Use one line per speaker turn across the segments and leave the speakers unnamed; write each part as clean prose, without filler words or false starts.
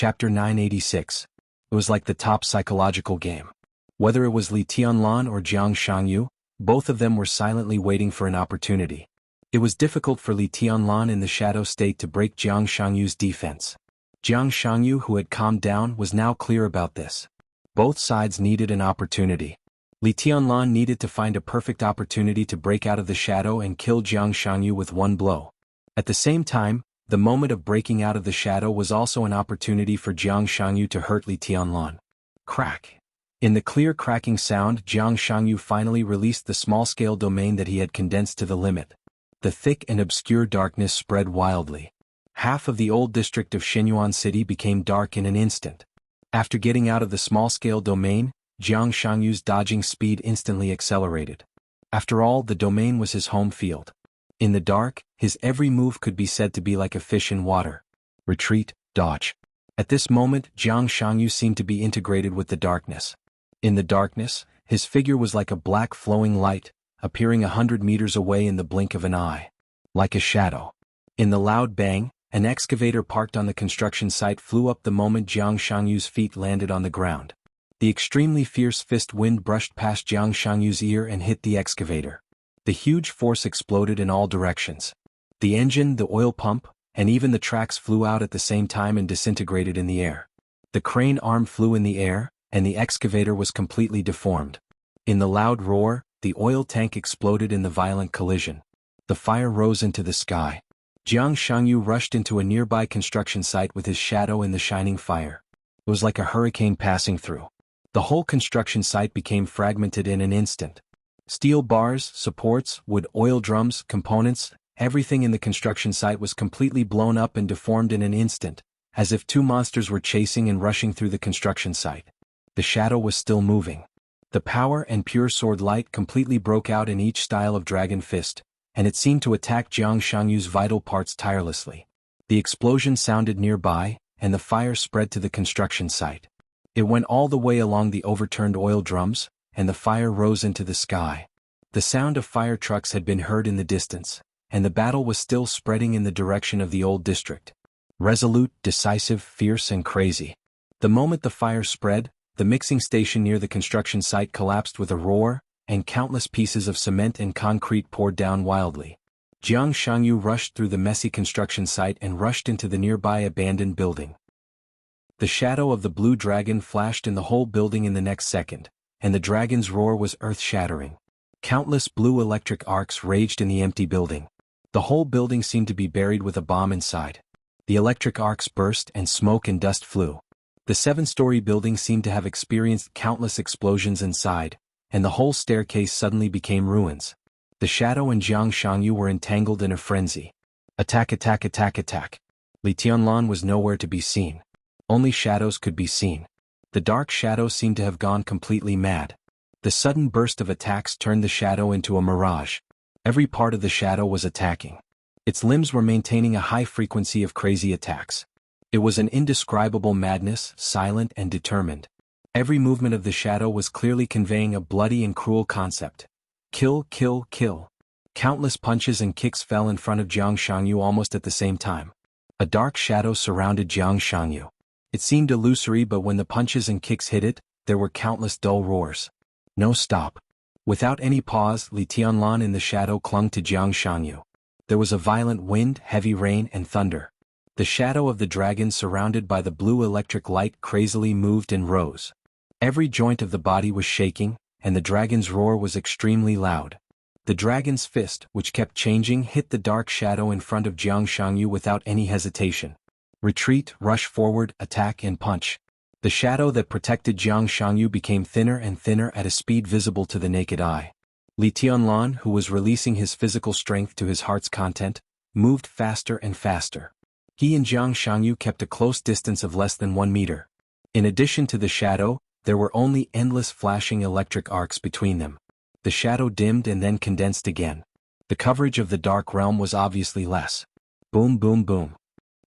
Chapter 986. It was like the top psychological game. Whether it was Li Tianlan or Jiang Shangyu, both of them were silently waiting for an opportunity. It was difficult for Li Tianlan in the shadow state to break Jiang Shangyu's defense. Jiang Shangyu, who had calmed down, was now clear about this. Both sides needed an opportunity. Li Tianlan needed to find a perfect opportunity to break out of the shadow and kill Jiang Shangyu with one blow. At the same time, the moment of breaking out of the shadow was also an opportunity for Jiang Shangyu to hurt Li Tianlan. Crack. In the clear cracking sound, Jiang Shangyu finally released the small-scale domain that he had condensed to the limit. The thick and obscure darkness spread wildly. Half of the old district of Xinyuan City became dark in an instant. After getting out of the small-scale domain, Jiang Shangyu's dodging speed instantly accelerated. After all, the domain was his home field. In the dark, his every move could be said to be like a fish in water. Retreat, dodge. At this moment, Jiang Shangyu seemed to be integrated with the darkness. In the darkness, his figure was like a black flowing light, appearing 100 meters away in the blink of an eye. Like a shadow. In the loud bang, an excavator parked on the construction site flew up the moment Jiang Shangyu's feet landed on the ground. The extremely fierce fist wind brushed past Jiang Shangyu's ear and hit the excavator. The huge force exploded in all directions. The engine, the oil pump, and even the tracks flew out at the same time and disintegrated in the air. The crane arm flew in the air, and the excavator was completely deformed. In the loud roar, the oil tank exploded in the violent collision. The fire rose into the sky. Jiang Shangyu rushed into a nearby construction site with his shadow in the shining fire. It was like a hurricane passing through. The whole construction site became fragmented in an instant. Steel bars, supports, wood, oil drums, components, everything in the construction site was completely blown up and deformed in an instant, as if two monsters were chasing and rushing through the construction site. The shadow was still moving. The power and pure sword light completely broke out in each style of dragon fist, and it seemed to attack Jiang Shangyu's vital parts tirelessly. The explosion sounded nearby, and the fire spread to the construction site. It went all the way along the overturned oil drums, and the fire rose into the sky. The sound of fire trucks had been heard in the distance, and the battle was still spreading in the direction of the old district. Resolute, decisive, fierce and crazy. The moment the fire spread, the mixing station near the construction site collapsed with a roar, and countless pieces of cement and concrete poured down wildly. Jiang Shangyu rushed through the messy construction site and rushed into the nearby abandoned building. The shadow of the blue dragon flashed in the whole building in the next second, and the dragon's roar was earth-shattering. Countless blue electric arcs raged in the empty building. The whole building seemed to be buried with a bomb inside. The electric arcs burst and smoke and dust flew. The 7-story building seemed to have experienced countless explosions inside, and the whole staircase suddenly became ruins. The shadow and Jiang Shangyu were entangled in a frenzy. Attack, attack, attack, attack. Li Tianlan was nowhere to be seen. Only shadows could be seen. The dark shadow seemed to have gone completely mad. The sudden burst of attacks turned the shadow into a mirage. Every part of the shadow was attacking. Its limbs were maintaining a high frequency of crazy attacks. It was an indescribable madness, silent and determined. Every movement of the shadow was clearly conveying a bloody and cruel concept. Kill, kill, kill. Countless punches and kicks fell in front of Jiang Shangyu almost at the same time. A dark shadow surrounded Jiang Shangyu. It seemed illusory, but when the punches and kicks hit it, there were countless dull roars. No stop. Without any pause, Li Tianlan in the shadow clung to Jiang Shangyu. There was a violent wind, heavy rain, and thunder. The shadow of the dragon surrounded by the blue electric light crazily moved and rose. Every joint of the body was shaking, and the dragon's roar was extremely loud. The dragon's fist, which kept changing, hit the dark shadow in front of Jiang Shangyu without any hesitation. Retreat, rush forward, attack and punch. The shadow that protected Jiang Shangyu became thinner and thinner at a speed visible to the naked eye. Li Tianlan, who was releasing his physical strength to his heart's content, moved faster and faster. He and Jiang Shangyu kept a close distance of less than 1 meter. In addition to the shadow, there were only endless flashing electric arcs between them. The shadow dimmed and then condensed again. The coverage of the dark realm was obviously less. Boom, boom, boom.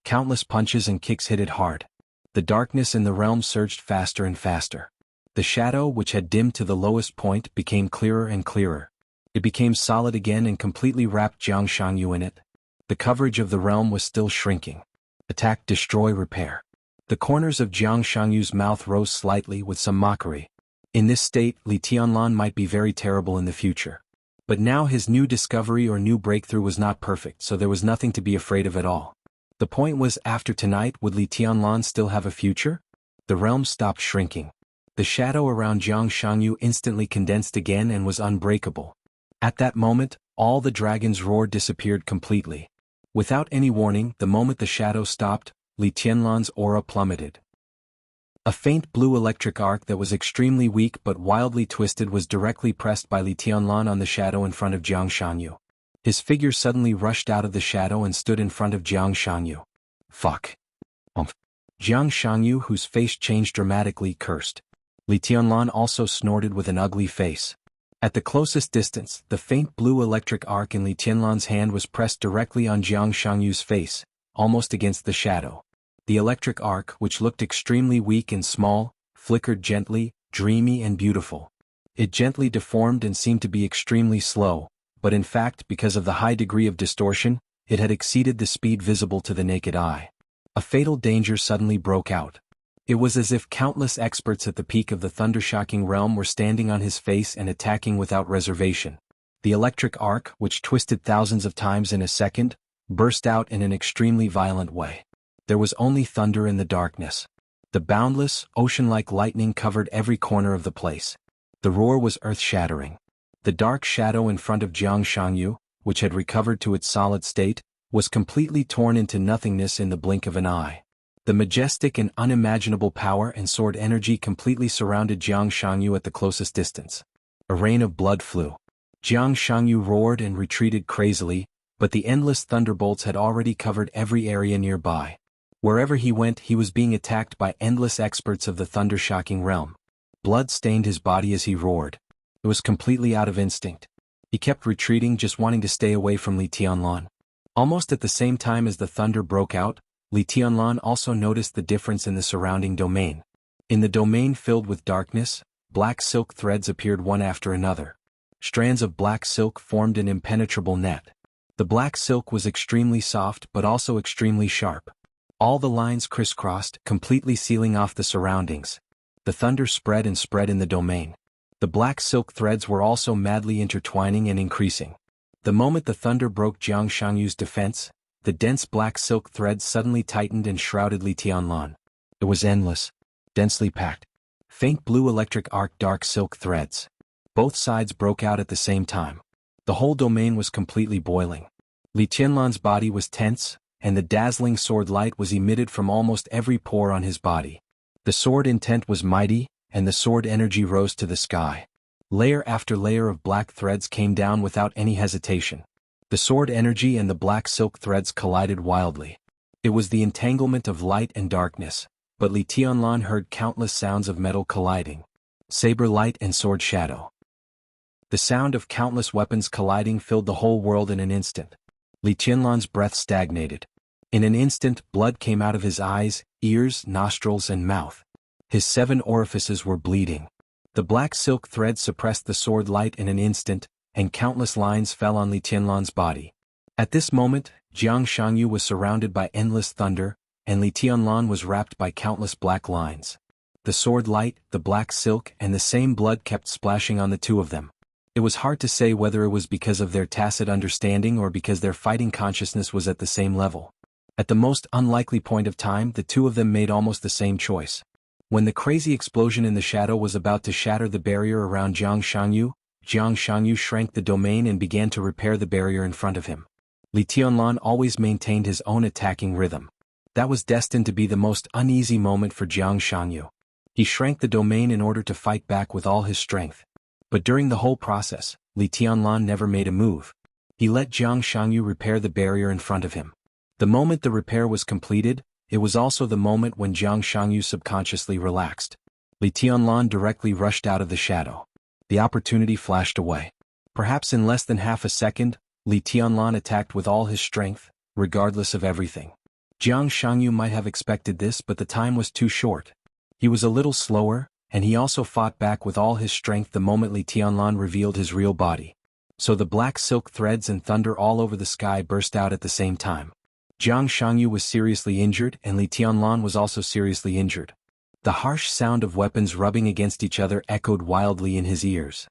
Countless punches and kicks hit it hard. The darkness in the realm surged faster and faster. The shadow, which had dimmed to the lowest point, became clearer and clearer. It became solid again and completely wrapped Jiang Shangyu in it. The coverage of the realm was still shrinking. Attack, destroy, repair. The corners of Jiang Shangyu's mouth rose slightly with some mockery. In this state, Li Tianlan might be very terrible in the future. But now his new discovery or new breakthrough was not perfect, so there was nothing to be afraid of at all. The point was, after tonight, would Li Tianlan still have a future? The realm stopped shrinking. The shadow around Jiang Shangyu instantly condensed again and was unbreakable. At that moment, all the dragon's roar disappeared completely. Without any warning, the moment the shadow stopped, Li Tianlan's aura plummeted. A faint blue electric arc that was extremely weak but wildly twisted was directly pressed by Li Tianlan on the shadow in front of Jiang Shangyu. His figure suddenly rushed out of the shadow and stood in front of Jiang Shangyu. Fuck. Jiang Shangyu, whose face changed dramatically, cursed. Li Tianlan also snorted with an ugly face. At the closest distance, the faint blue electric arc in Li Tianlan's hand was pressed directly on Jiang Shangyu's face, almost against the shadow. The electric arc, which looked extremely weak and small, flickered gently, dreamy and beautiful. It gently deformed and seemed to be extremely slow, but in fact, because of the high degree of distortion, it had exceeded the speed visible to the naked eye. A fatal danger suddenly broke out. It was as if countless experts at the peak of the thunder-shocking realm were standing on his face and attacking without reservation. The electric arc, which twisted thousands of times in a second, burst out in an extremely violent way. There was only thunder in the darkness. The boundless, ocean-like lightning covered every corner of the place. The roar was earth-shattering. The dark shadow in front of Jiang Shangyu, which had recovered to its solid state, was completely torn into nothingness in the blink of an eye. The majestic and unimaginable power and sword energy completely surrounded Jiang Shangyu at the closest distance. A rain of blood flew. Jiang Shangyu roared and retreated crazily, but the endless thunderbolts had already covered every area nearby. Wherever he went, he was being attacked by endless experts of the thunder-shocking realm. Blood stained his body as he roared. It was completely out of instinct. He kept retreating, just wanting to stay away from Li Tianlan. Almost at the same time as the thunder broke out, Li Tianlan also noticed the difference in the surrounding domain. In the domain filled with darkness, black silk threads appeared one after another. Strands of black silk formed an impenetrable net. The black silk was extremely soft but also extremely sharp. All the lines crisscrossed, completely sealing off the surroundings. The thunder spread and spread in the domain. The black silk threads were also madly intertwining and increasing. The moment the thunder broke Jiang Shangyu's defense, the dense black silk threads suddenly tightened and shrouded Li Tianlan. It was endless, densely packed. Faint blue electric arc dark silk threads. Both sides broke out at the same time. The whole domain was completely boiling. Li Tianlan's body was tense, and the dazzling sword light was emitted from almost every pore on his body. The sword intent was mighty, and the sword energy rose to the sky. Layer after layer of black threads came down without any hesitation. The sword energy and the black silk threads collided wildly. It was the entanglement of light and darkness, but Li Tianlan heard countless sounds of metal colliding. Saber light and sword shadow. The sound of countless weapons colliding filled the whole world in an instant. Li Tianlan's breath stagnated. In an instant, blood came out of his eyes, ears, nostrils, and mouth. His 7 orifices were bleeding. The black silk thread suppressed the sword light in an instant, and countless lines fell on Li Tianlan's body. At this moment, Jiang Shangyu was surrounded by endless thunder, and Li Tianlan was wrapped by countless black lines. The sword light, the black silk, and the same blood kept splashing on the two of them. It was hard to say whether it was because of their tacit understanding or because their fighting consciousness was at the same level. At the most unlikely point of time, the two of them made almost the same choice. When the crazy explosion in the shadow was about to shatter the barrier around Jiang Shangyu shrank the domain and began to repair the barrier in front of him. Li Tianlan always maintained his own attacking rhythm. That was destined to be the most uneasy moment for Jiang Shangyu. He shrank the domain in order to fight back with all his strength. But during the whole process, Li Tianlan never made a move. He let Jiang Shangyu repair the barrier in front of him. The moment the repair was completed, it was also the moment when Jiang Shangyu subconsciously relaxed. Li Tianlan directly rushed out of the shadow. The opportunity flashed away. Perhaps in less than half a second, Li Tianlan attacked with all his strength, regardless of everything. Jiang Shangyu might have expected this, but the time was too short. He was a little slower, and he also fought back with all his strength the moment Li Tianlan revealed his real body. So the black silk threads and thunder all over the sky burst out at the same time. Jiang Shangyu was seriously injured and Li Tianlan was also seriously injured. The harsh sound of weapons rubbing against each other echoed wildly in his ears.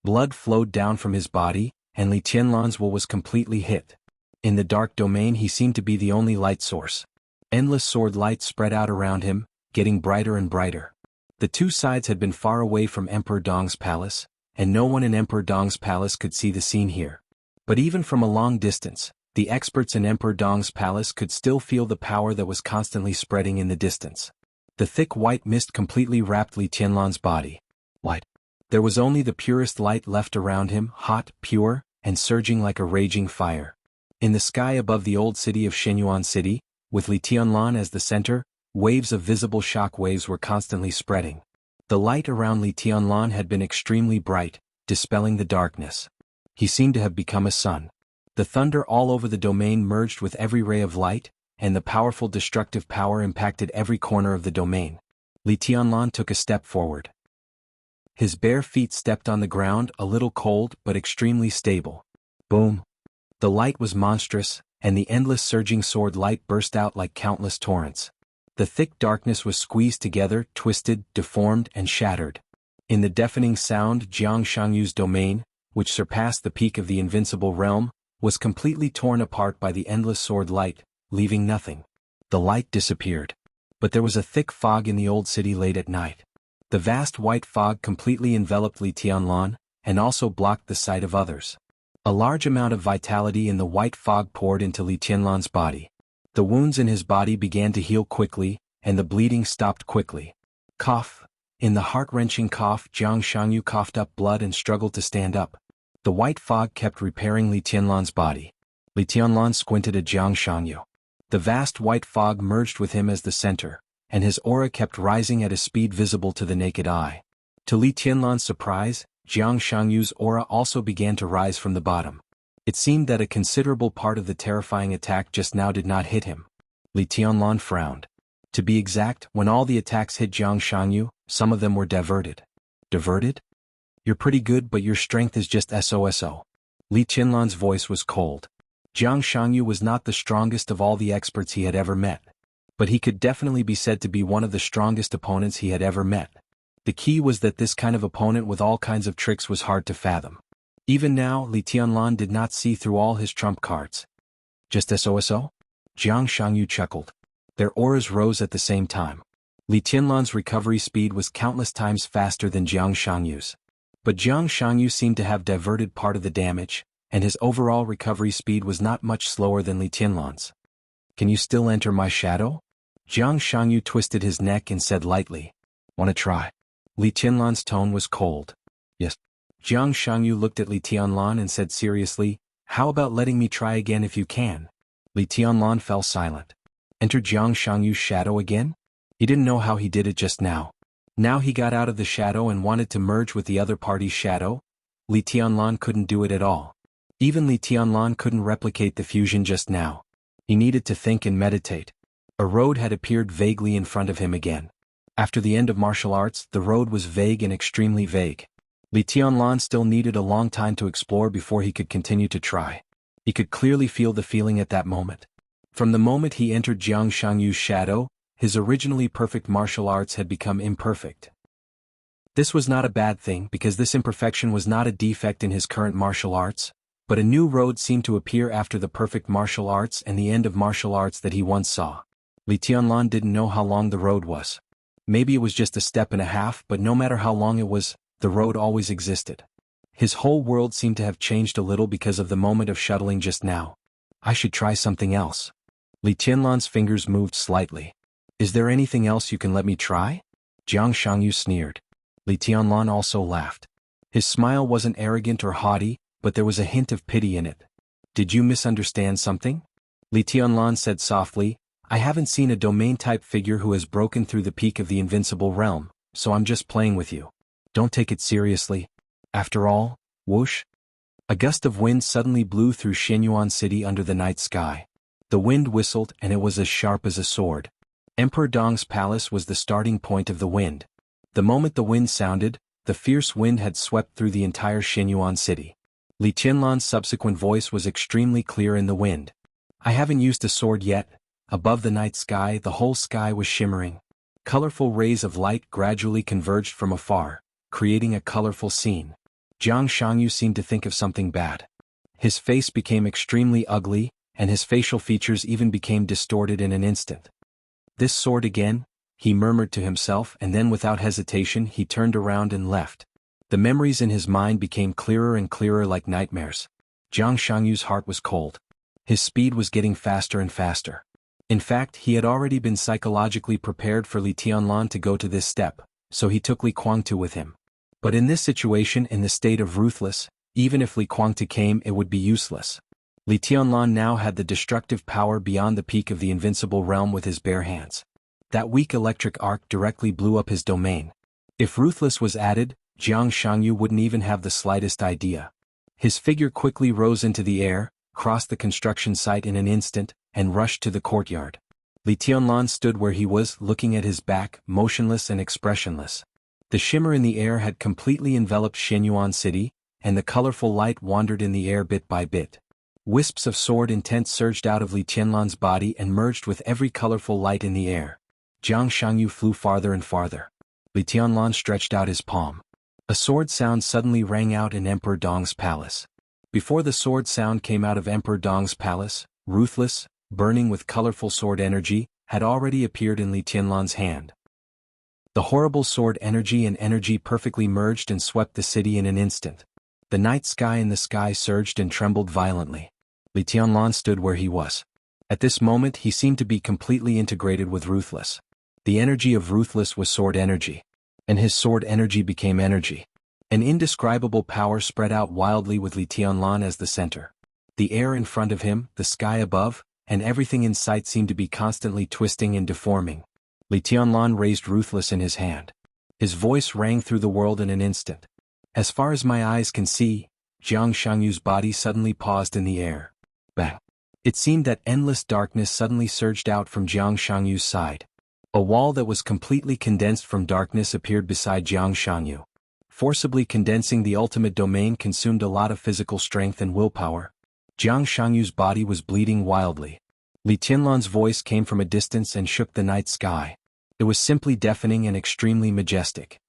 Blood flowed down from his body, and Li Tianlan's will was completely hit. In the dark domain he seemed to be the only light source. Endless sword light spread out around him, getting brighter and brighter. The two sides had been far away from Emperor Dong's palace, and no one in Emperor Dong's palace could see the scene here. But even from a long distance, the experts in Emperor Dong's palace could still feel the power that was constantly spreading in the distance. The thick white mist completely wrapped Li Tianlan's body. Light. There was only the purest light left around him, hot, pure, and surging like a raging fire. In the sky above the old city of Shenyuan City, with Li Tianlan as the center, waves of visible shock waves were constantly spreading. The light around Li Tianlan had been extremely bright, dispelling the darkness. He seemed to have become a sun. The thunder all over the domain merged with every ray of light, and the powerful destructive power impacted every corner of the domain. Li Tianlan took a step forward. His bare feet stepped on the ground, a little cold but extremely stable. Boom! The light was monstrous, and the endless surging sword light burst out like countless torrents. The thick darkness was squeezed together, twisted, deformed, and shattered. In the deafening sound, Jiang Shangyu's domain, which surpassed the peak of the invincible realm, was completely torn apart by the endless sword light, leaving nothing. The light disappeared. But there was a thick fog in the old city late at night. The vast white fog completely enveloped Li Tianlan, and also blocked the sight of others. A large amount of vitality in the white fog poured into Li Tianlan's body. The wounds in his body began to heal quickly, and the bleeding stopped quickly. Cough. In the heart-wrenching cough, Jiang Shangyu coughed up blood and struggled to stand up. The white fog kept repairing Li Tianlan's body. Li Tianlan squinted at Jiang Shangyu. The vast white fog merged with him as the center, and his aura kept rising at a speed visible to the naked eye. To Li Tianlan's surprise, Jiang Shangyu's aura also began to rise from the bottom. It seemed that a considerable part of the terrifying attack just now did not hit him. Li Tianlan frowned. To be exact, when all the attacks hit Jiang Shangyu, some of them were diverted. Diverted? You're pretty good, but your strength is just SOSO. Li Tianlan's voice was cold. Jiang Shangyu was not the strongest of all the experts he had ever met. But he could definitely be said to be one of the strongest opponents he had ever met. The key was that this kind of opponent with all kinds of tricks was hard to fathom. Even now, Li Tianlan did not see through all his trump cards. Just SOSO? Jiang Shangyu chuckled. Their auras rose at the same time. Li Tianlan's recovery speed was countless times faster than Jiang Shangyu's. But Jiang Shangyu seemed to have diverted part of the damage, and his overall recovery speed was not much slower than Li Tianlan's. Can you still enter my shadow? Jiang Shangyu twisted his neck and said lightly. Wanna try? Li Tianlan's tone was cold. Yes. Jiang Shangyu looked at Li Tianlan and said seriously, how about letting me try again if you can? Li Tianlan fell silent. Enter Jiang Shangyu's shadow again? He didn't know how he did it just now. Now he got out of the shadow and wanted to merge with the other party's shadow. Li Tianlan couldn't do it at all. Even Li Tianlan couldn't replicate the fusion just now. He needed to think and meditate. A road had appeared vaguely in front of him again. After the end of martial arts, the road was vague and extremely vague. Li Tianlan still needed a long time to explore before he could continue to try. He could clearly feel the feeling at that moment. From the moment he entered Jiang Shangyu's shadow, his originally perfect martial arts had become imperfect. This was not a bad thing because this imperfection was not a defect in his current martial arts, but a new road seemed to appear after the perfect martial arts and the end of martial arts that he once saw. Li Tianlan didn't know how long the road was. Maybe it was just a step and a half, but no matter how long it was, the road always existed. His whole world seemed to have changed a little because of the moment of shuttling just now. I should try something else. Li Tianlan's fingers moved slightly. Is there anything else you can let me try? Jiang Shangyu sneered. Li Tianlan also laughed. His smile wasn't arrogant or haughty, but there was a hint of pity in it. Did you misunderstand something? Li Tianlan said softly, I haven't seen a domain-type figure who has broken through the peak of the invincible realm, so I'm just playing with you. Don't take it seriously. After all, whoosh. A gust of wind suddenly blew through Shenyuan City under the night sky. The wind whistled and it was as sharp as a sword. Emperor Dong's palace was the starting point of the wind. The moment the wind sounded, the fierce wind had swept through the entire Shenyuan City. Li Tianlan's subsequent voice was extremely clear in the wind. I haven't used a sword yet. Above the night sky, the whole sky was shimmering. Colorful rays of light gradually converged from afar, creating a colorful scene. Jiang Shangyu seemed to think of something bad. His face became extremely ugly, and his facial features even became distorted in an instant. This sword again? He murmured to himself, and then without hesitation he turned around and left. The memories in his mind became clearer and clearer like nightmares. Jiang Shangyu's heart was cold. His speed was getting faster and faster. In fact, he had already been psychologically prepared for Li Tianlan to go to this step, so he took Li Guangtu with him. But in this situation, in the state of ruthless, even if Li Guangtu came, it would be useless. Li Tianlan now had the destructive power beyond the peak of the invincible realm with his bare hands. That weak electric arc directly blew up his domain. If ruthless was added, Jiang Shangyu wouldn't even have the slightest idea. His figure quickly rose into the air, crossed the construction site in an instant, and rushed to the courtyard. Li Tianlan stood where he was, looking at his back, motionless and expressionless. The shimmer in the air had completely enveloped Shenyuan City, and the colorful light wandered in the air bit by bit. Wisps of sword intent surged out of Li Tianlan's body and merged with every colorful light in the air. Jiang Shangyu flew farther and farther. Li Tianlan stretched out his palm. A sword sound suddenly rang out in Emperor Dong's palace. Before the sword sound came out of Emperor Dong's palace, ruthless, burning with colorful sword energy, had already appeared in Li Tianlan's hand. The horrible sword energy and energy perfectly merged and swept the city in an instant. The night sky and the sky surged and trembled violently. Li Tianlan stood where he was. At this moment he seemed to be completely integrated with ruthless. The energy of ruthless was sword energy. And his sword energy became energy. An indescribable power spread out wildly with Li Tianlan as the center. The air in front of him, the sky above, and everything in sight seemed to be constantly twisting and deforming. Li Tianlan raised ruthless in his hand. His voice rang through the world in an instant. As far as my eyes can see, Jiang Shangyu's body suddenly paused in the air. Bang! It seemed that endless darkness suddenly surged out from Jiang Shangyu's side. A wall that was completely condensed from darkness appeared beside Jiang Shangyu. Forcibly condensing the ultimate domain consumed a lot of physical strength and willpower. Jiang Shangyu's body was bleeding wildly. Li Tianlan's voice came from a distance and shook the night sky. It was simply deafening and extremely majestic.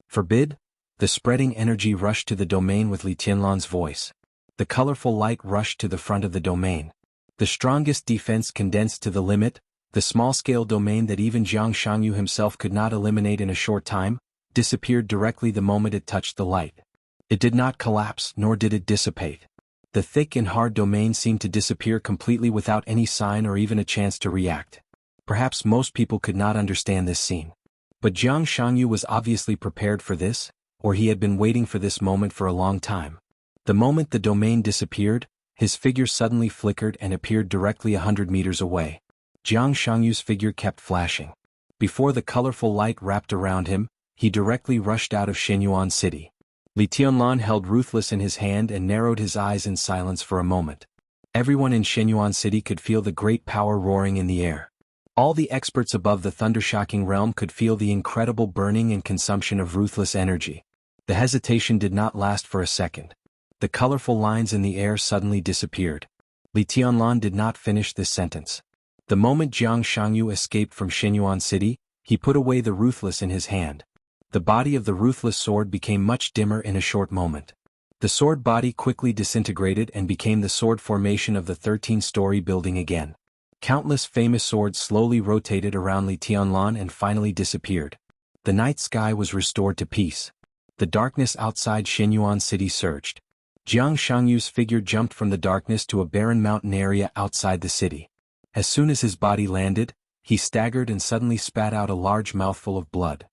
Forbid? The spreading energy rushed to the domain with Li Tianlan's voice. The colorful light rushed to the front of the domain. The strongest defense condensed to the limit, the small-scale domain that even Jiang Shangyu himself could not eliminate in a short time, disappeared directly the moment it touched the light. It did not collapse, nor did it dissipate. The thick and hard domain seemed to disappear completely without any sign or even a chance to react. Perhaps most people could not understand this scene. But Jiang Shangyu was obviously prepared for this, or he had been waiting for this moment for a long time. The moment the domain disappeared, his figure suddenly flickered and appeared directly 100 meters away. Jiang Shangyu's figure kept flashing. Before the colorful light wrapped around him, he directly rushed out of Shenyuan City. Li Tianlan held ruthless in his hand and narrowed his eyes in silence for a moment. Everyone in Shenyuan City could feel the great power roaring in the air. All the experts above the thundershocking realm could feel the incredible burning and consumption of ruthless energy. The hesitation did not last for a second. The colorful lines in the air suddenly disappeared. Li Tianlan did not finish this sentence. The moment Jiang Shangyu escaped from Shenyuan City, he put away the ruthless in his hand. The body of the ruthless sword became much dimmer in a short moment. The sword body quickly disintegrated and became the sword formation of the 13-story building again. Countless famous swords slowly rotated around Li Tianlan and finally disappeared. The night sky was restored to peace. The darkness outside Shenyuan City surged. Jiang Shangyu's figure jumped from the darkness to a barren mountain area outside the city. As soon as his body landed, he staggered and suddenly spat out a large mouthful of blood.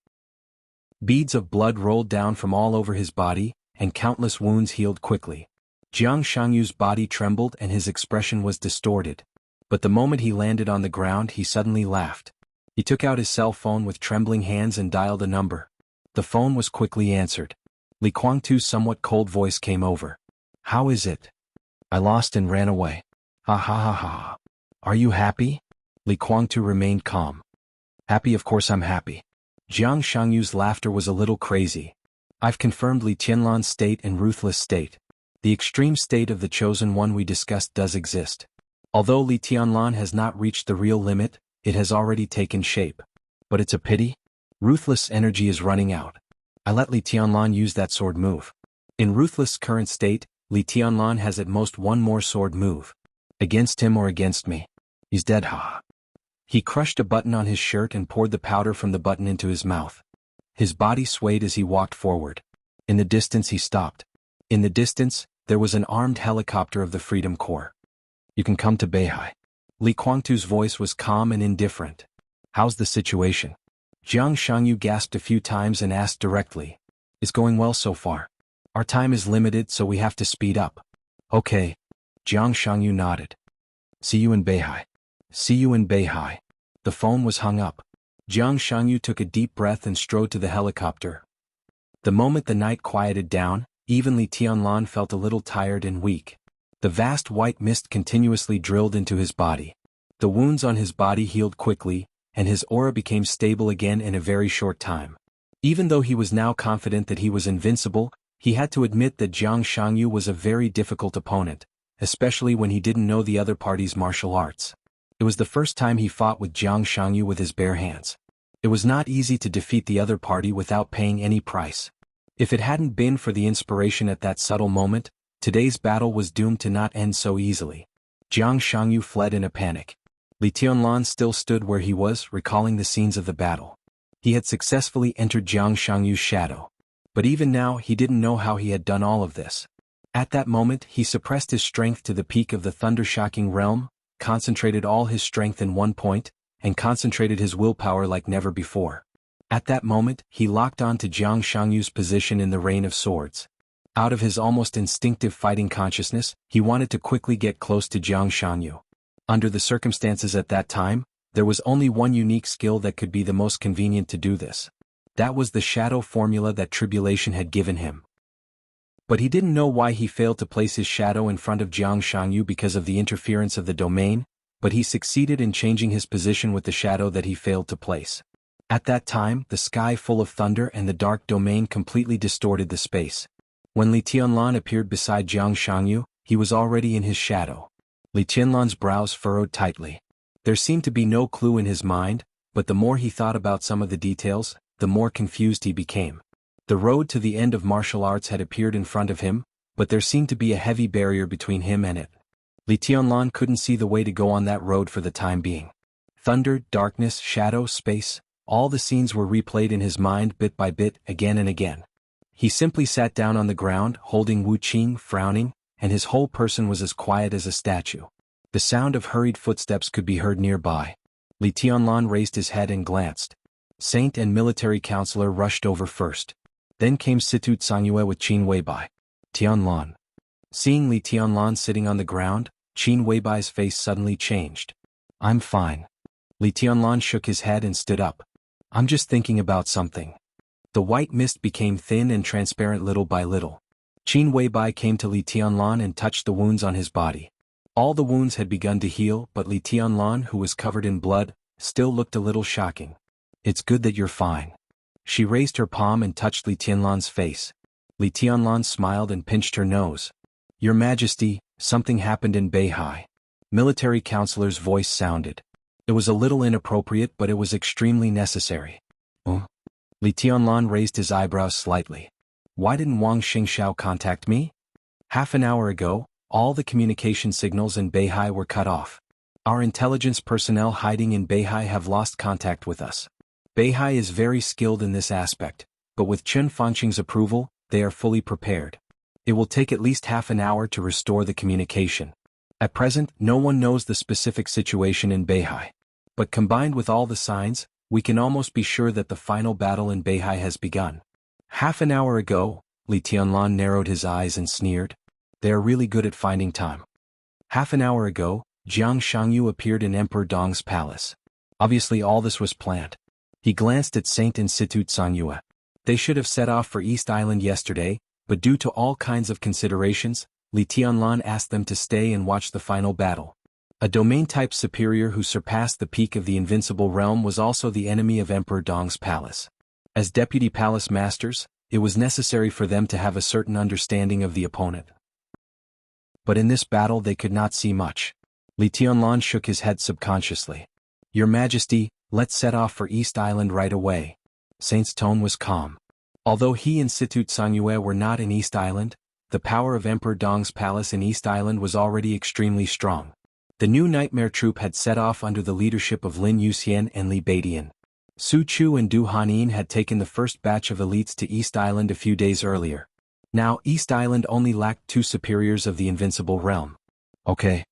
Beads of blood rolled down from all over his body, and countless wounds healed quickly. Jiang Shangyu's body trembled and his expression was distorted. But the moment he landed on the ground, he suddenly laughed. He took out his cell phone with trembling hands and dialed a number. The phone was quickly answered. Li Guangtu's somewhat cold voice came over. "How is it? I lost and ran away. Ha ha ha ha. Are you happy?" Li Guangtu remained calm. "Happy, of course I'm happy." Jiang Shangyu's laughter was a little crazy. "I've confirmed Li Tianlan's state and ruthless state. The extreme state of the chosen one we discussed does exist. Although Li Tianlan has not reached the real limit, it has already taken shape. But it's a pity. Ruthless energy is running out. I let Li Tianlan use that sword move. In Ruthless' current state, Li Tianlan has at most one more sword move. Against him or against me. He's dead, ha. He crushed a button on his shirt and poured the powder from the button into his mouth. His body swayed as he walked forward. In the distance he stopped. In the distance, there was an armed helicopter of the Freedom Corps. You can come to Beihai. Li Guangtu's voice was calm and indifferent. How's the situation? Jiang Shangyu gasped a few times and asked directly. It's going well so far. Our time is limited, so we have to speed up. Okay. Jiang Shangyu nodded. See you in Beihai. See you in Beihai. The phone was hung up. Jiang Shangyu took a deep breath and strode to the helicopter. The moment the night quieted down, even Li Tianlan felt a little tired and weak. The vast white mist continuously drilled into his body. The wounds on his body healed quickly, and his aura became stable again in a very short time. Even though he was now confident that he was invincible, he had to admit that Jiang Shangyu was a very difficult opponent, especially when he didn't know the other party's martial arts. It was the first time he fought with Jiang Shangyu with his bare hands. It was not easy to defeat the other party without paying any price. If it hadn't been for the inspiration at that subtle moment, today's battle was doomed to not end so easily. Jiang Shangyu fled in a panic. Li Tianlan still stood where he was, recalling the scenes of the battle. He had successfully entered Jiang Shangyu's shadow. But even now he didn't know how he had done all of this. At that moment he suppressed his strength to the peak of the thunder-shocking realm, concentrated all his strength in one point, and concentrated his willpower like never before. At that moment he locked on to Jiang Shangyu's position in the Rain of Swords. Out of his almost instinctive fighting consciousness, he wanted to quickly get close to Jiang Shangyu. Under the circumstances at that time, there was only one unique skill that could be the most convenient to do this. That was the shadow formula that Tribulation had given him. But he didn't know why he failed to place his shadow in front of Jiang Shangyu because of the interference of the domain, but he succeeded in changing his position with the shadow that he failed to place. At that time, the sky full of thunder and the dark domain completely distorted the space. When Li Tianlan appeared beside Jiang Shangyu, he was already in his shadow. Li Tianlan's brows furrowed tightly. There seemed to be no clue in his mind, but the more he thought about some of the details, the more confused he became. The road to the end of martial arts had appeared in front of him, but there seemed to be a heavy barrier between him and it. Li Tianlan couldn't see the way to go on that road for the time being. Thunder, darkness, shadow, space, all the scenes were replayed in his mind bit by bit, again and again. He simply sat down on the ground, holding Wu Qing, frowning, and his whole person was as quiet as a statue. The sound of hurried footsteps could be heard nearby. Li Tianlan raised his head and glanced. Saint and military counselor rushed over first. Then came Situ Tsangye with Qin Weibai. Tianlan. Seeing Li Tianlan sitting on the ground, Qin Weibai's face suddenly changed. I'm fine. Li Tianlan shook his head and stood up. I'm just thinking about something. The white mist became thin and transparent little by little. Qin Weibai came to Li Tianlan and touched the wounds on his body. All the wounds had begun to heal, but Li Tianlan, who was covered in blood, still looked a little shocking. It's good that you're fine. She raised her palm and touched Li Tianlan's face. Li Tianlan smiled and pinched her nose. Your Majesty, something happened in Beihai. Military counselor's voice sounded. It was a little inappropriate, but it was extremely necessary. Li Tianlan raised his eyebrows slightly. Why didn't Wang Xingxiao contact me? Half an hour ago, all the communication signals in Beihai were cut off. Our intelligence personnel hiding in Beihai have lost contact with us. Beihai is very skilled in this aspect, but with Chen Fangqing's approval, they are fully prepared. It will take at least half an hour to restore the communication. At present, no one knows the specific situation in Beihai. But combined with all the signs, we can almost be sure that the final battle in Beihai has begun. Half an hour ago, Li Tianlan narrowed his eyes and sneered. They are really good at finding time. Half an hour ago, Jiang Shangyu appeared in Emperor Dong's palace. Obviously all this was planned. He glanced at Saint Institute Sanyue. They should have set off for East Island yesterday, but due to all kinds of considerations, Li Tianlan asked them to stay and watch the final battle. A domain-type superior who surpassed the peak of the invincible realm was also the enemy of Emperor Dong's palace. As deputy palace masters, it was necessary for them to have a certain understanding of the opponent. But in this battle they could not see much. Li Tianlan shook his head subconsciously. Your Majesty, let's set off for East Island right away. Saint's tone was calm. Although he and Situt Sangyue were not in East Island, the power of Emperor Dong's palace in East Island was already extremely strong. The new nightmare troop had set off under the leadership of Lin Yuxian and Li Beidian. Su Chu and Du Hanin had taken the first batch of elites to East Island a few days earlier. Now East Island only lacked 2 superiors of the invincible realm. Okay.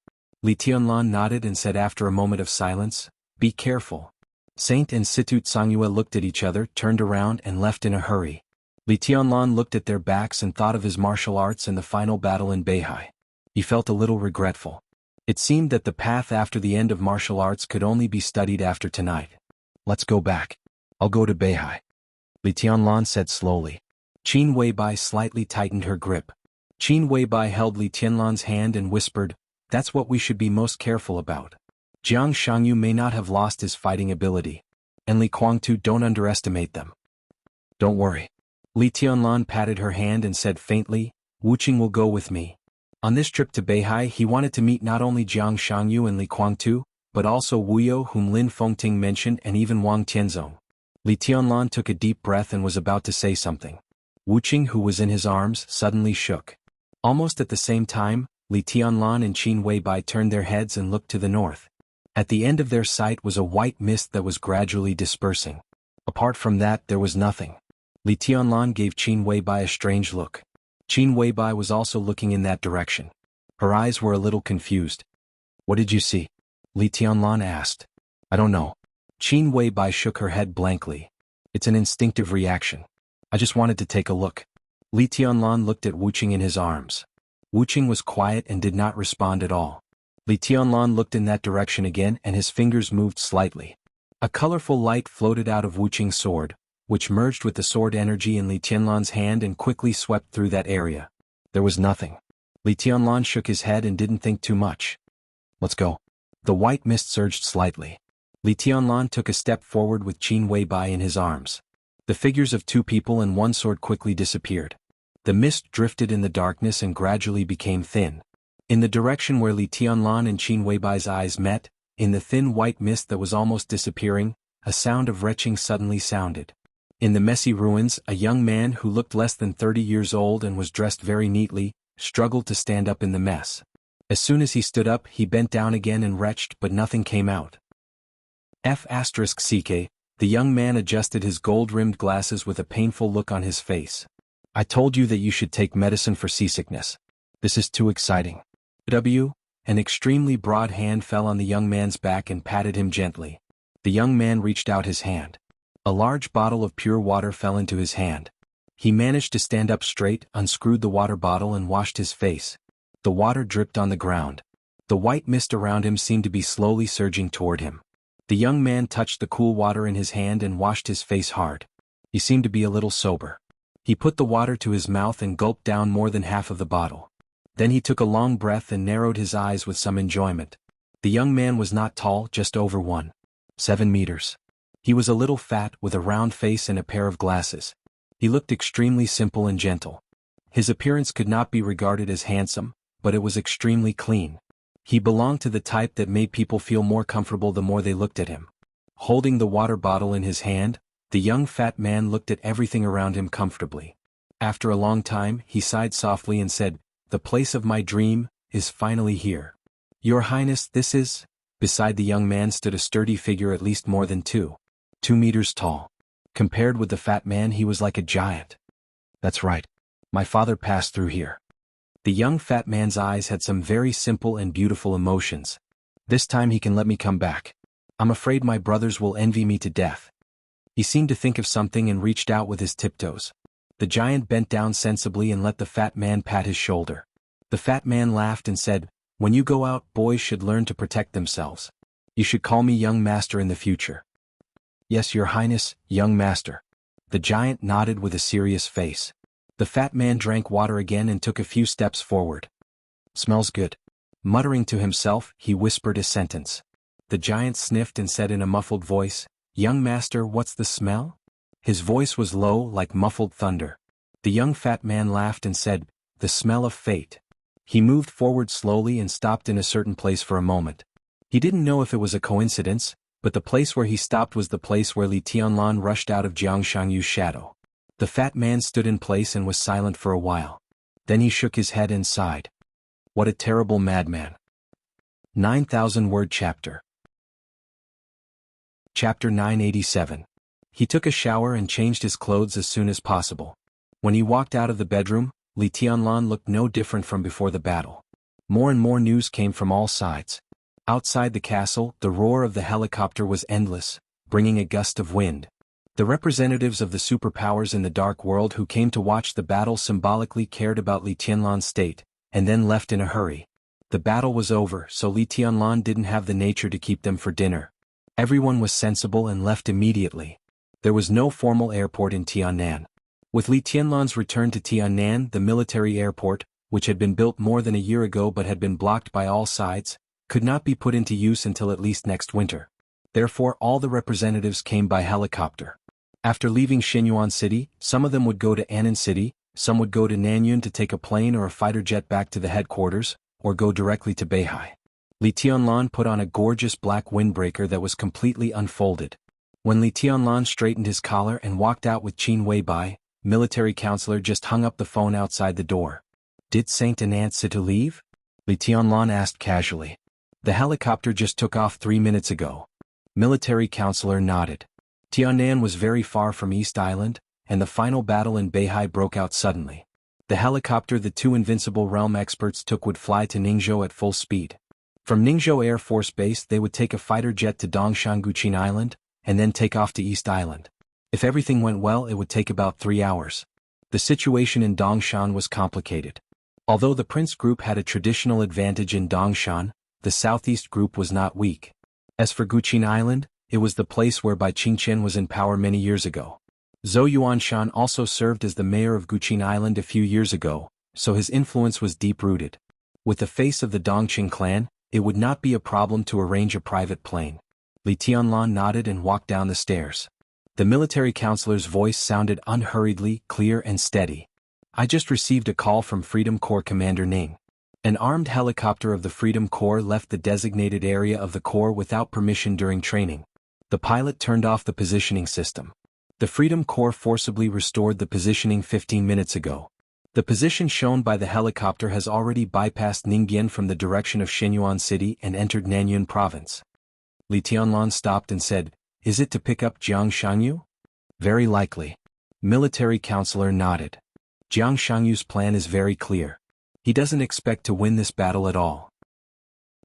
Li Tianlan nodded and said after a moment of silence, be careful. Saint and Situt Sangyue looked at each other, turned around and left in a hurry. Li Tianlan looked at their backs and thought of his martial arts and the final battle in Beihai. He felt a little regretful. It seemed that the path after the end of martial arts could only be studied after tonight. Let's go back. I'll go to Beihai. Li Tianlan said slowly. Qin Weibai slightly tightened her grip. Qin Weibai held Li Tianlan's hand and whispered, that's what we should be most careful about. Jiang Shangyu may not have lost his fighting ability. And Li Guangtu, don't underestimate them. Don't worry. Li Tianlan patted her hand and said faintly, Wuqing will go with me. On this trip to Beihai he wanted to meet not only Jiang Shangyu and Li Guangtu, but also Wuyo whom Lin Fengting mentioned and even Wang Tianzong. Li Tianlan took a deep breath and was about to say something. Wuqing, who was in his arms, suddenly shook. Almost at the same time, Li Tianlan and Qin Weibai turned their heads and looked to the north. At the end of their sight was a white mist that was gradually dispersing. Apart from that there was nothing. Li Tianlan gave Qin Weibai a strange look. Qin Weibai was also looking in that direction. Her eyes were a little confused. What did you see? Li Tianlan asked. I don't know. Qin Weibai shook her head blankly. It's an instinctive reaction. I just wanted to take a look. Li Tianlan looked at Wuqing in his arms. Wuqing was quiet and did not respond at all. Li Tianlan looked in that direction again and his fingers moved slightly. A colorful light floated out of Wuqing's sword, which merged with the sword energy in Li Tianlan's hand and quickly swept through that area. There was nothing. Li Tianlan shook his head and didn't think too much. Let's go. The white mist surged slightly. Li Tianlan took a step forward with Qin Weibai in his arms. The figures of 2 people and 1 sword quickly disappeared. The mist drifted in the darkness and gradually became thin. In the direction where Li Tianlan and Qin Weibai's eyes met, in the thin white mist that was almost disappearing, a sound of retching suddenly sounded. In the messy ruins, a young man who looked less than 30 years old and was dressed very neatly, struggled to stand up in the mess. As soon as he stood up, he bent down again and retched, but nothing came out. F***ck, the young man adjusted his gold-rimmed glasses with a painful look on his face. I told you that you should take medicine for seasickness. This is too exciting. An extremely broad hand fell on the young man's back and patted him gently. The young man reached out his hand. A large bottle of pure water fell into his hand. He managed to stand up straight, unscrewed the water bottle and washed his face. The water dripped on the ground. The white mist around him seemed to be slowly surging toward him. The young man touched the cool water in his hand and washed his face hard. He seemed to be a little sober. He put the water to his mouth and gulped down more than half of the bottle. Then he took a long breath and narrowed his eyes with some enjoyment. The young man was not tall, just over 1.7 meters. He was a little fat, with a round face and a pair of glasses. He looked extremely simple and gentle. His appearance could not be regarded as handsome, but it was extremely clean. He belonged to the type that made people feel more comfortable the more they looked at him. Holding the water bottle in his hand, the young fat man looked at everything around him comfortably. After a long time, he sighed softly and said, "The place of my dream is finally here. Your Highness, this is..." Beside the young man stood a sturdy figure at least more than 2 meters tall. Compared with the fat man, he was like a giant. That's right. My father passed through here. The young fat man's eyes had some very simple and beautiful emotions. This time he can let me come back. I'm afraid my brothers will envy me to death. He seemed to think of something and reached out with his tiptoes. The giant bent down sensibly and let the fat man pat his shoulder. The fat man laughed and said, "When you go out, boys should learn to protect themselves. You should call me young master in the future." "Yes, your highness, young master." The giant nodded with a serious face. The fat man drank water again and took a few steps forward. "Smells good." Muttering to himself, he whispered a sentence. The giant sniffed and said in a muffled voice, "Young master, what's the smell?" His voice was low, like muffled thunder. The young fat man laughed and said, "The smell of fate." He moved forward slowly and stopped in a certain place for a moment. He didn't know if it was a coincidence, but the place where he stopped was the place where Li Tianlan rushed out of Jiang Shangyu's shadow. The fat man stood in place and was silent for a while. Then he shook his head and sighed. What a terrible madman. 9,000-word chapter. Chapter 987. He took a shower and changed his clothes as soon as possible. When he walked out of the bedroom, Li Tianlan looked no different from before the battle. More and more news came from all sides. Outside the castle, the roar of the helicopter was endless, bringing a gust of wind. The representatives of the superpowers in the dark world who came to watch the battle symbolically cared about Li Tianlan's state, and then left in a hurry. The battle was over, so Li Tianlan didn't have the nature to keep them for dinner. Everyone was sensible and left immediately. There was no formal airport in Tiannan. With Li Tianlan's return to Tiannan, the military airport, which had been built more than a year ago but had been blocked by all sides, could not be put into use until at least next winter. Therefore all the representatives came by helicopter. After leaving Xinyuan City, some of them would go to Annan City, some would go to Nanyun to take a plane or a fighter jet back to the headquarters, or go directly to Beihai. Li Tianlan put on a gorgeous black windbreaker that was completely unfolded. When Li Tianlan straightened his collar and walked out with Qin Weibai, military counselor just hung up the phone outside the door. Did Saint Anansi to leave? Li Tianlan asked casually. The helicopter just took off 3 minutes ago. Military counselor nodded. Tiannan was very far from East Island, and the final battle in Beihai broke out suddenly. The helicopter the two Invincible Realm experts took would fly to Ningzhou at full speed. From Ningzhou Air Force Base they would take a fighter jet to Dongshan Guqin Island, and then take off to East Island. If everything went well it would take about 3 hours. The situation in Dongshan was complicated. Although the Prince Group had a traditional advantage in Dongshan, the Southeast Group was not weak. As for Guqin Island, it was the place whereby Qingqian was in power many years ago. Zhou Yuanshan also served as the mayor of Guqin Island a few years ago, so his influence was deep-rooted. With the face of the Dongqing clan, it would not be a problem to arrange a private plane. Li Tianlan nodded and walked down the stairs. The military counselor's voice sounded unhurriedly, clear and steady. I just received a call from Freedom Corps Commander Ning. An armed helicopter of the Freedom Corps left the designated area of the Corps without permission during training. The pilot turned off the positioning system. The Freedom Corps forcibly restored the positioning 15 minutes ago. The position shown by the helicopter has already bypassed Ningbian from the direction of Xinyuan City and entered Nanyun Province. Li Tianlan stopped and said, Is it to pick up Jiang Shangyu? Very likely. Military counselor nodded. Jiang Shangyu's plan is very clear. He doesn't expect to win this battle at all.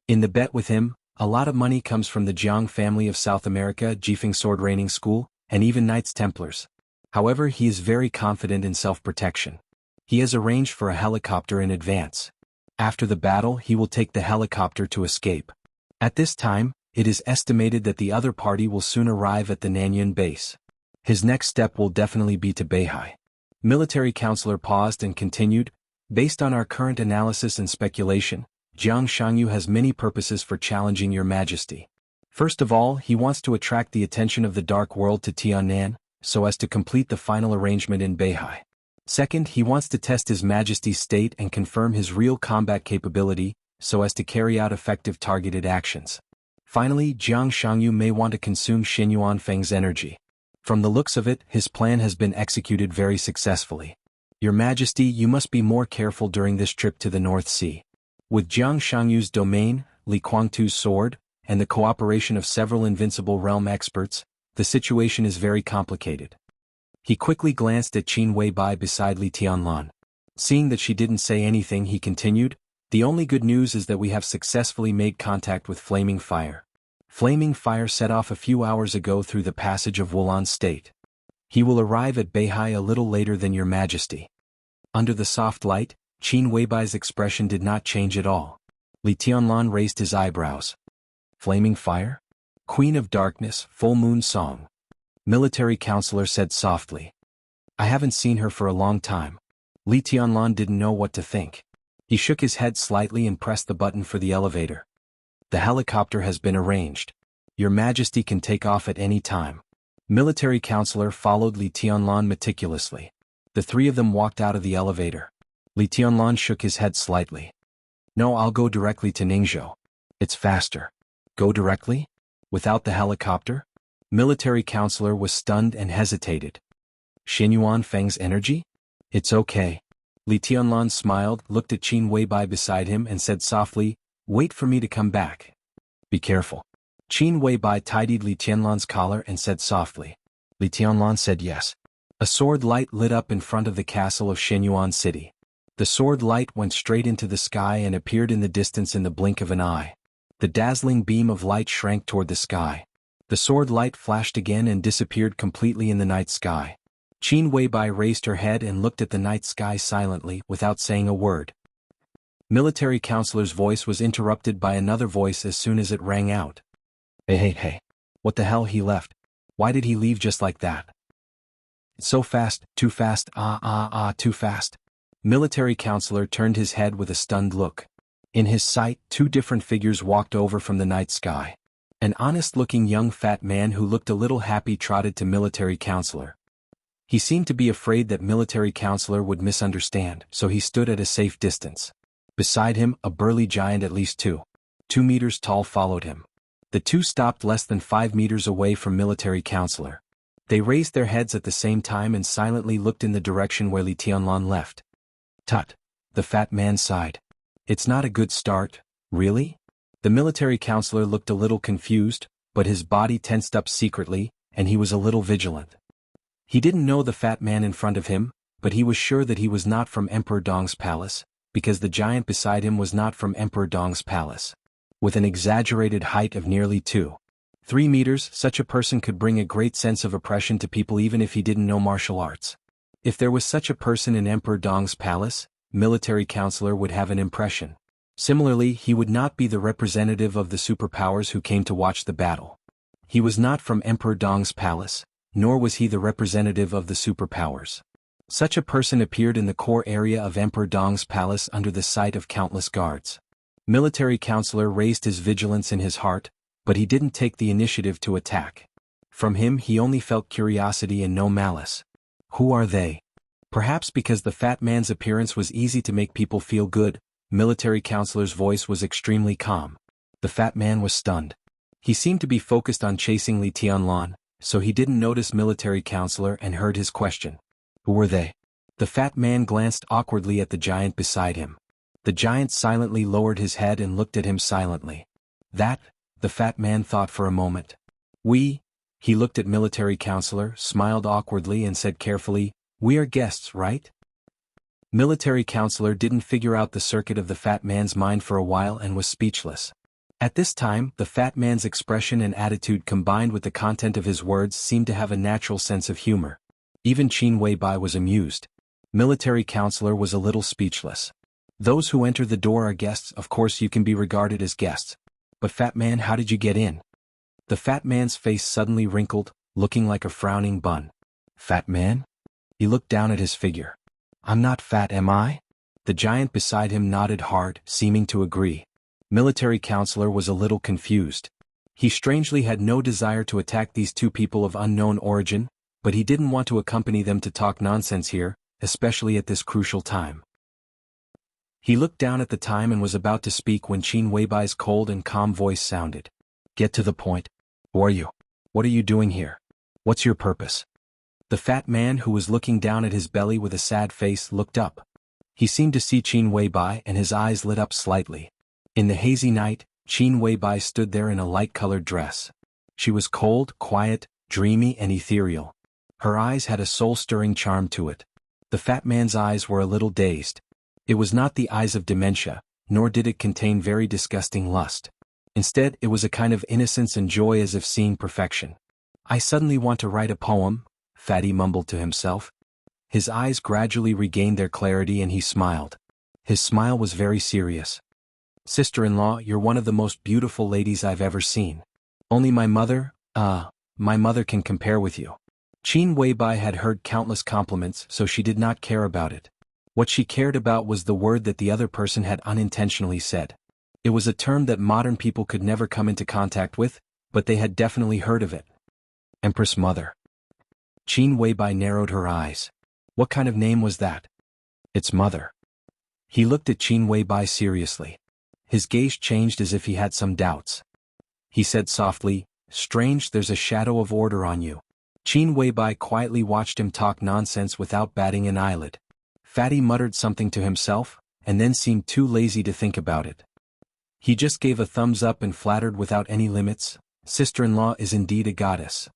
In the bet with him, a lot of money comes from the Jiang family of South America, Jifeng Sword Raining School, and even Knights Templars. However, he is very confident in self-protection. He has arranged for a helicopter in advance. After the battle, he will take the helicopter to escape. At this time, it is estimated that the other party will soon arrive at the Nanyun base. His next step will definitely be to Beihai. Military counselor paused and continued, Based on our current analysis and speculation, Jiang Shangyu has many purposes for challenging your majesty. First of all, he wants to attract the attention of the dark world to Tiannan, so as to complete the final arrangement in Beihai. Second, he wants to test his majesty's state and confirm his real combat capability, so as to carry out effective targeted actions. Finally, Jiang Shangyu may want to consume Xinyuan Feng's energy. From the looks of it, his plan has been executed very successfully. Your Majesty, you must be more careful during this trip to the North Sea. With Jiang Shangyu's domain, Li Guangtu's sword, and the cooperation of several Invincible Realm experts, the situation is very complicated. He quickly glanced at Qin Weibai beside Li Tianlan. Seeing that she didn't say anything, he continued, The only good news is that we have successfully made contact with Flaming Fire. Flaming Fire set off a few hours ago through the passage of Wulan State. He will arrive at Beihai a little later than your Majesty. Under the soft light, Qin Weibai's expression did not change at all. Li Tianlan raised his eyebrows. Flaming Fire? Queen of Darkness, Full Moon Song. Military counselor said softly. I haven't seen her for a long time. Li Tianlan didn't know what to think. He shook his head slightly and pressed the button for the elevator. The helicopter has been arranged. Your Majesty can take off at any time. Military counselor followed Li Tianlan meticulously. The three of them walked out of the elevator. Li Tianlan shook his head slightly. No, I'll go directly to Ningzhou. It's faster. Go directly? Without the helicopter? Military counselor was stunned and hesitated. Xinyuan Feng's energy? It's okay. Li Tianlan smiled, looked at Qin Weibai beside him and said softly, wait for me to come back. Be careful. Qin Weibai tidied Li Tianlan's collar and said softly. Li Tianlan said yes. A sword light lit up in front of the castle of Xinyuan City. The sword light went straight into the sky and appeared in the distance in the blink of an eye. The dazzling beam of light shrank toward the sky. The sword light flashed again and disappeared completely in the night sky. Qin Weibai raised her head and looked at the night sky silently, without saying a word. Military counselor's voice was interrupted by another voice as soon as it rang out. Hey. What the hell, he left? Why did he leave just like that? It's so fast, too fast, too fast. Military counselor turned his head with a stunned look. In his sight, two different figures walked over from the night sky. An honest-looking young fat man who looked a little happy trotted to military counselor. He seemed to be afraid that military counselor would misunderstand, so he stood at a safe distance. Beside him, a burly giant at least 2 meters tall followed him. The two stopped less than 5 meters away from military counselor. They raised their heads at the same time and silently looked in the direction where Li Tianlan left. Tut. The fat man sighed. It's not a good start, really? The military counselor looked a little confused, but his body tensed up secretly, and he was a little vigilant. He didn't know the fat man in front of him, but he was sure that he was not from Emperor Dong's palace, because the giant beside him was not from Emperor Dong's palace. With an exaggerated height of nearly 2-3 meters, such a person could bring a great sense of oppression to people even if he didn't know martial arts. If there was such a person in Emperor Dong's palace, military counselor would have an impression. Similarly, he would not be the representative of the superpowers who came to watch the battle. He was not from Emperor Dong's palace, nor was he the representative of the superpowers. Such a person appeared in the core area of Emperor Dong's palace under the sight of countless guards. Military counselor raised his vigilance in his heart, but he didn't take the initiative to attack. From him he only felt curiosity and no malice. Who are they? Perhaps because the fat man's appearance was easy to make people feel good, military counselor's voice was extremely calm. The fat man was stunned. He seemed to be focused on chasing Li Tianlan, so he didn't notice military counselor and heard his question. Who were they? The fat man glanced awkwardly at the giant beside him. The giant silently lowered his head and looked at him silently. That, the fat man thought for a moment. He looked at military counselor, smiled awkwardly and said carefully, we are guests, right? Military counselor didn't figure out the circuit of the fat man's mind for a while and was speechless. At this time, the fat man's expression and attitude combined with the content of his words seemed to have a natural sense of humor. Even Qin Weibai was amused. Military counselor was a little speechless. Those who enter the door are guests, of course you can be regarded as guests. But fat man, how did you get in? The fat man's face suddenly wrinkled, looking like a frowning bun. Fat man? He looked down at his figure. I'm not fat, am I? The giant beside him nodded hard, seeming to agree. Military counselor was a little confused. He strangely had no desire to attack these two people of unknown origin, but he didn't want to accompany them to talk nonsense here, especially at this crucial time. He looked down at the time and was about to speak when Qin Weibai's cold and calm voice sounded. Get to the point. Who are you? What are you doing here? What's your purpose? The fat man who was looking down at his belly with a sad face looked up. He seemed to see Qin Weibai and his eyes lit up slightly. In the hazy night, Qin Weibai stood there in a light-colored dress. She was cold, quiet, dreamy and ethereal. Her eyes had a soul-stirring charm to it. The fat man's eyes were a little dazed. It was not the eyes of dementia, nor did it contain very disgusting lust. Instead, it was a kind of innocence and joy as if seeing perfection. I suddenly want to write a poem, Fatty mumbled to himself. His eyes gradually regained their clarity and he smiled. His smile was very serious. Sister-in-law, you're one of the most beautiful ladies I've ever seen. Only my mother can compare with you. Qin Weibai had heard countless compliments, so she did not care about it. What she cared about was the word that the other person had unintentionally said. It was a term that modern people could never come into contact with, but they had definitely heard of it. Empress Mother. Qin Weibai narrowed her eyes. What kind of name was that? It's Mother. He looked at Qin Weibai seriously. His gaze changed as if he had some doubts. He said softly, "Strange, there's a shadow of order on you." Qin Weibai quietly watched him talk nonsense without batting an eyelid. Fatty muttered something to himself, and then seemed too lazy to think about it. He just gave a thumbs up and flattered without any limits, "Sister-in-law is indeed a goddess."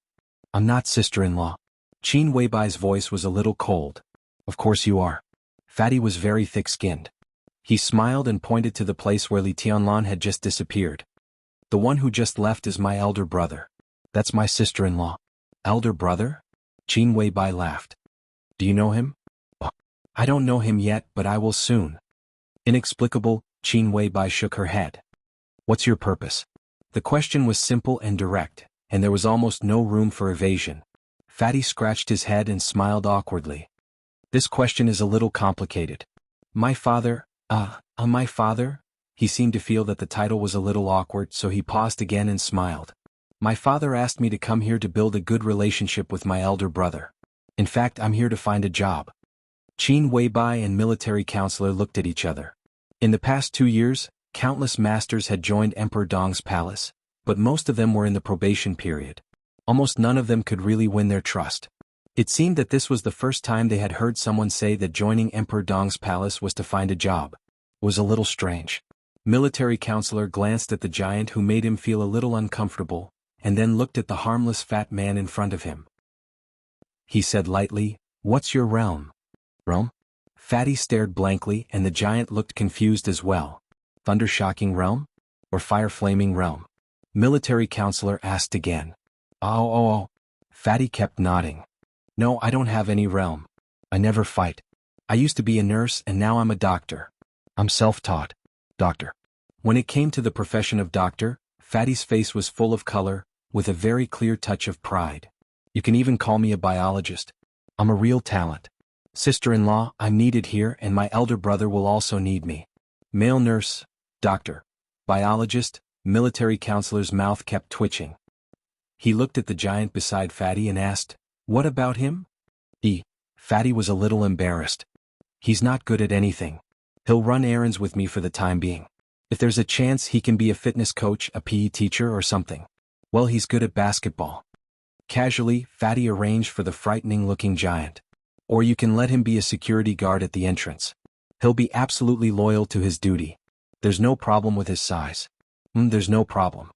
"I'm not sister-in-law." Qin Weibai's voice was a little cold. "Of course you are." Fatty was very thick-skinned. He smiled and pointed to the place where Li Tianlan had just disappeared. "The one who just left is my elder brother. That's my sister-in-law." "Elder brother?" Qin Weibai laughed. "Do you know him?" "Oh, I don't know him yet, but I will soon." Inexplicable, Qin Weibai shook her head. "What's your purpose?" The question was simple and direct, and there was almost no room for evasion. Fatty scratched his head and smiled awkwardly. "This question is a little complicated. My father, my father?" He seemed to feel that the title was a little awkward, so he paused again and smiled. "My father asked me to come here to build a good relationship with my elder brother. In fact, I'm here to find a job." Qin Weibai and military counselor looked at each other. In the past 2 years, countless masters had joined Emperor Dong's palace, but most of them were in the probation period. Almost none of them could really win their trust. It seemed that this was the first time they had heard someone say that joining Emperor Dong's palace was to find a job. It was a little strange. Military counselor glanced at the giant who made him feel a little uncomfortable, and then looked at the harmless fat man in front of him. He said lightly, "What's your realm?" "Realm?" Fatty stared blankly and the giant looked confused as well. "Thunder-shocking realm? Or fire-flaming realm?" Military counselor asked again. Oh. Fatty kept nodding. "No, I don't have any realm. I never fight. I used to be a nurse and now I'm a doctor. I'm self-taught. Doctor." When it came to the profession of doctor, Fatty's face was full of color, with a very clear touch of pride. "You can even call me a biologist. I'm a real talent. Sister-in-law, I'm needed here and my elder brother will also need me." Male nurse, doctor, biologist, military counselor's mouth kept twitching. He looked at the giant beside Fatty and asked, "What about him?" Fatty was a little embarrassed. "He's not good at anything. He'll run errands with me for the time being. If there's a chance he can be a fitness coach, a PE teacher or something. Well, he's good at basketball." Casually, Fatty arranged for the frightening-looking giant. "Or you can let him be a security guard at the entrance. He'll be absolutely loyal to his duty. There's no problem with his size." There's no problem."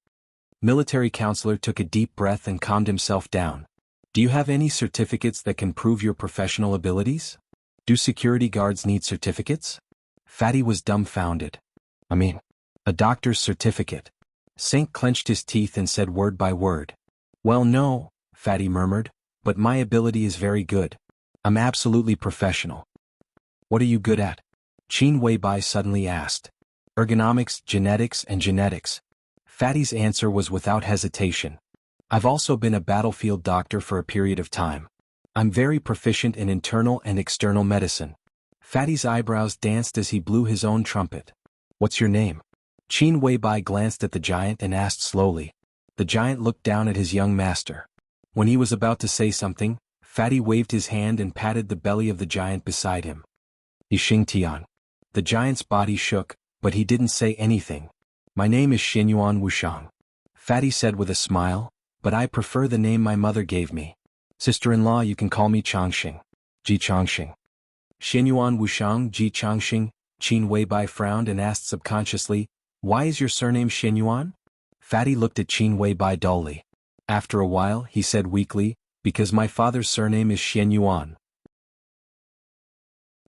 Military counselor took a deep breath and calmed himself down. "Do you have any certificates that can prove your professional abilities? Do security guards need certificates?" Fatty was dumbfounded. A doctor's certificate." Sink clenched his teeth and said word by word. "Well, no," Fatty murmured, "but my ability is very good. I'm absolutely professional." "What are you good at?" Qin Weibai suddenly asked. "Ergonomics, genetics and genetics." Fatty's answer was without hesitation. "I've also been a battlefield doctor for a period of time. I'm very proficient in internal and external medicine." Fatty's eyebrows danced as he blew his own trumpet. "What's your name?" Qin Weibai glanced at the giant and asked slowly. The giant looked down at his young master. When he was about to say something, Fatty waved his hand and patted the belly of the giant beside him. "Yixing Tian." The giant's body shook, but he didn't say anything. "My name is Xinyuan Wushang." Fatty said with a smile, "But I prefer the name my mother gave me. Sister-in-law, you can call me Changxing." "Ji Changxing." "Xinyuan Wushang Ji Changxing." Qin Weibai frowned and asked subconsciously, "Why is your surname Xinyuan?" Fatty looked at Qin Weibai dully. After a while, he said weakly, "Because my father's surname is Xinyuan."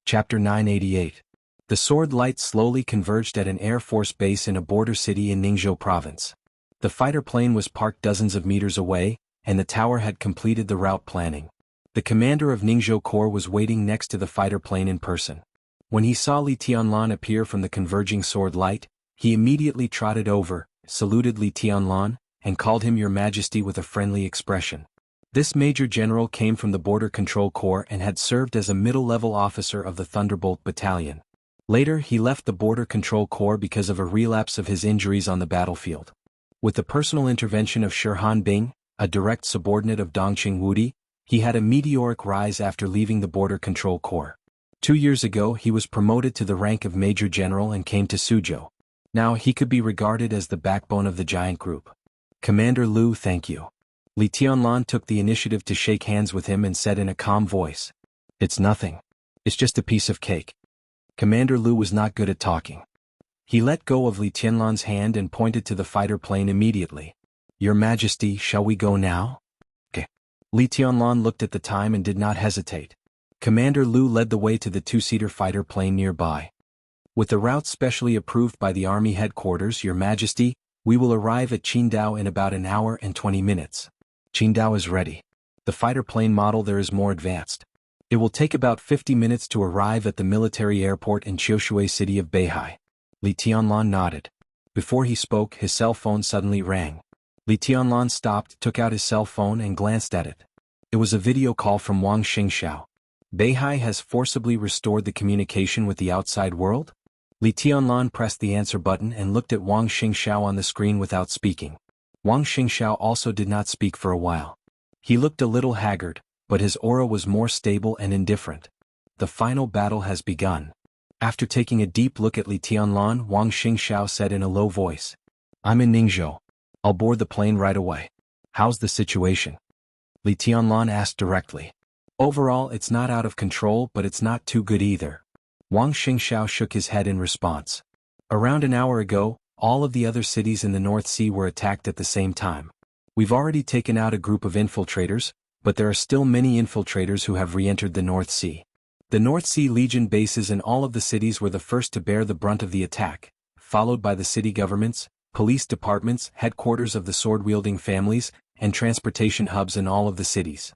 Chapter 988. The sword light slowly converged at an Air Force base in a border city in Ningzhou province. The fighter plane was parked dozens of meters away, and the tower had completed the route planning. The commander of Ningzhou Corps was waiting next to the fighter plane in person. When he saw Li Tianlan appear from the converging sword light, he immediately trotted over, saluted Li Tianlan, and called him Your Majesty with a friendly expression. This major general came from the Border Control Corps and had served as a middle-level officer of the Thunderbolt Battalion. Later he left the Border Control Corps because of a relapse of his injuries on the battlefield. With the personal intervention of Shirhan Bing, a direct subordinate of Dongqing Wudi, he had a meteoric rise after leaving the Border Control Corps. 2 years ago he was promoted to the rank of Major General and came to Suzhou. Now he could be regarded as the backbone of the giant group. Commander Lu, thank you. Li Tianlan took the initiative to shake hands with him and said in a calm voice. It's nothing. It's just a piece of cake. Commander Lu was not good at talking. He let go of Li Tianlan's hand and pointed to the fighter plane immediately. Your Majesty, shall we go now? Okay. Li Tianlan looked at the time and did not hesitate. Commander Lu led the way to the two-seater fighter plane nearby. With the route specially approved by the Army headquarters, Your Majesty, we will arrive at Qingdao in about an hour and 20 minutes. Qingdao is ready. The fighter plane model there is more advanced. It will take about 50 minutes to arrive at the military airport in Qiushui city of Beihai. Li Tianlan nodded. Before he spoke, his cell phone suddenly rang. Li Tianlan stopped, took out his cell phone and glanced at it. It was a video call from Wang Xingxiao. Beihai has forcibly restored the communication with the outside world? Li Tianlan pressed the answer button and looked at Wang Xingxiao on the screen without speaking. Wang Xingxiao also did not speak for a while. He looked a little haggard, but his aura was more stable and indifferent. The final battle has begun. After taking a deep look at Li Tianlan, Wang Xingxiao said in a low voice. I'm in Ningzhou. I'll board the plane right away. How's the situation? Li Tianlan asked directly. Overall, it's not out of control, but it's not too good either. Wang Xingxiao shook his head in response. Around an hour ago, all of the other cities in the North Sea were attacked at the same time. We've already taken out a group of infiltrators, but there are still many infiltrators who have re-entered the North Sea. The North Sea Legion bases in all of the cities were the first to bear the brunt of the attack, followed by the city governments, police departments, headquarters of the sword-wielding families, and transportation hubs in all of the cities.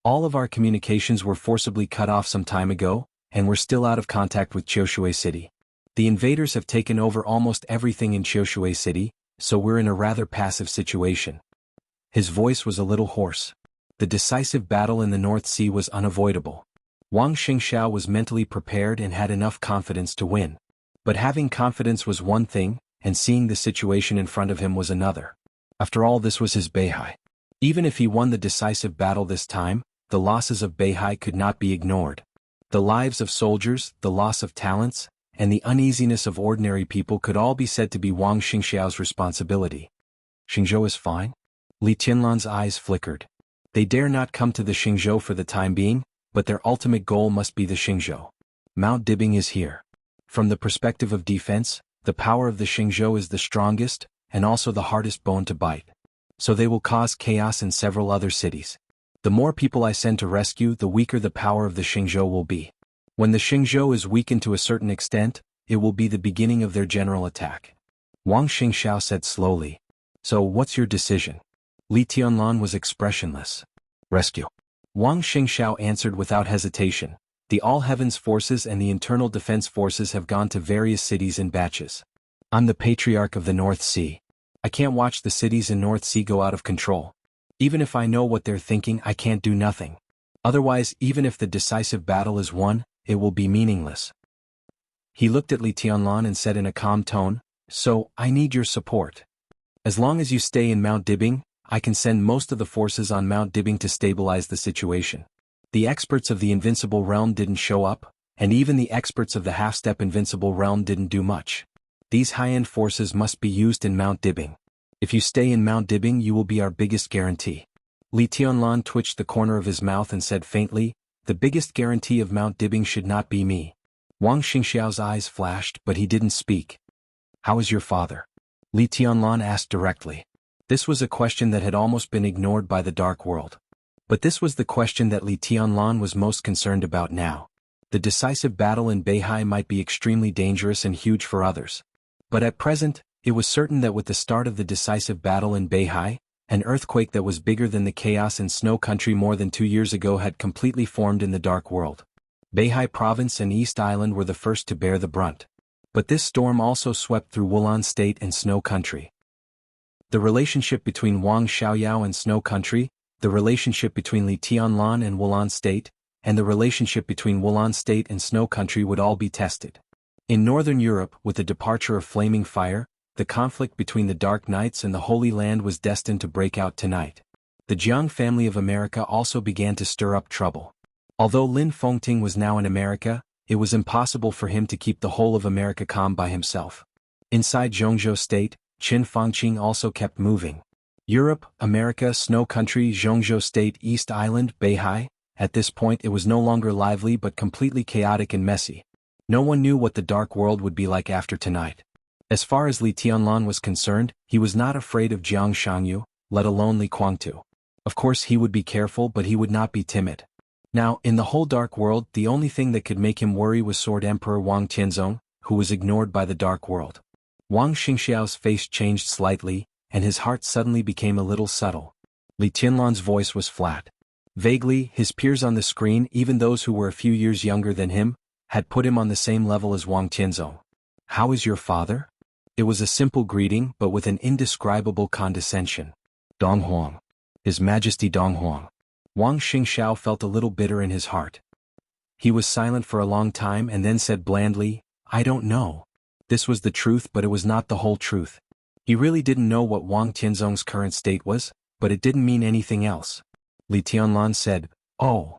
All of our communications were forcibly cut off some time ago, and we're still out of contact with Qiushui city. The invaders have taken over almost everything in Qiushui city, so we're in a rather passive situation. His voice was a little hoarse. The decisive battle in the North Sea was unavoidable. Wang Xingxiao was mentally prepared and had enough confidence to win. But having confidence was one thing, and seeing the situation in front of him was another. After all, this was his Beihai. Even if he won the decisive battle this time, the losses of Beihai could not be ignored. The lives of soldiers, the loss of talents, and the uneasiness of ordinary people could all be said to be Wang Xingxiao's responsibility. Xingzhou is fine? Li Tianlan's eyes flickered. They dare not come to the Xingzhou for the time being, but their ultimate goal must be the Xingzhou. Mount Dibing is here. From the perspective of defense, the power of the Xingzhou is the strongest, and also the hardest bone to bite. So they will cause chaos in several other cities. The more people I send to rescue, the weaker the power of the Xingzhou will be. When the Xingzhou is weakened to a certain extent, it will be the beginning of their general attack. Wang Xingxiao said slowly. So what's your decision? Li Tianlan was expressionless. Rescue. Wang Xingxiao answered without hesitation. The All Heavens Forces and the Internal Defense Forces have gone to various cities in batches. I'm the Patriarch of the North Sea. I can't watch the cities in North Sea go out of control. Even if I know what they're thinking, I can't do nothing. Otherwise, even if the decisive battle is won, it will be meaningless. He looked at Li Tianlan and said in a calm tone, So, I need your support. As long as you stay in Mount Dibing, I can send most of the forces on Mount Dibing to stabilize the situation. The experts of the Invincible Realm didn't show up, and even the experts of the half-step Invincible Realm didn't do much. These high-end forces must be used in Mount Dibing. If you stay in Mount Dibing, you will be our biggest guarantee. Li Tianlan twitched the corner of his mouth and said faintly, The biggest guarantee of Mount Dibing should not be me. Wang Xingxiao's eyes flashed, but he didn't speak. How is your father? Li Tianlan asked directly. This was a question that had almost been ignored by the Dark World. But this was the question that Li Tianlan was most concerned about now. The decisive battle in Beihai might be extremely dangerous and huge for others. But at present, it was certain that with the start of the decisive battle in Beihai, an earthquake that was bigger than the chaos in Snow Country more than 2 years ago had completely formed in the Dark World. Beihai Province and East Island were the first to bear the brunt. But this storm also swept through Wulan State and Snow Country. The relationship between Wang Xiaoyao and Snow Country, the relationship between Li Tianlan and Wulan State, and the relationship between Wulan State and Snow Country would all be tested. In Northern Europe, with the departure of Flaming Fire, the conflict between the Dark Knights and the Holy Land was destined to break out tonight. The Jianghu family of America also began to stir up trouble. Although Lin Fengting was now in America, it was impossible for him to keep the whole of America calm by himself. Inside Zhongzhou State, Qin Fangqing also kept moving. Europe, America, Snow Country, Zhongzhou State, East Island, Beihai. At this point it was no longer lively but completely chaotic and messy. No one knew what the dark world would be like after tonight. As far as Li Tianlan was concerned, he was not afraid of Jiang Shangyu, let alone Li Guangtu. Of course he would be careful but he would not be timid. Now, in the whole dark world, the only thing that could make him worry was Sword Emperor Wang Tianzong, who was ignored by the dark world. Wang Xingxiao's face changed slightly, and his heart suddenly became a little subtle. Li Tianlan's voice was flat. Vaguely, his peers on the screen, even those who were a few years younger than him, had put him on the same level as Wang Tianzong. "How is your father?" It was a simple greeting but with an indescribable condescension. "Dong Huang. His Majesty Dong Huang." Wang Xingxiao felt a little bitter in his heart. He was silent for a long time and then said blandly, "I don't know." This was the truth but it was not the whole truth. He really didn't know what Wang Tianzong's current state was, but it didn't mean anything else. Li Tianlan said, "Oh.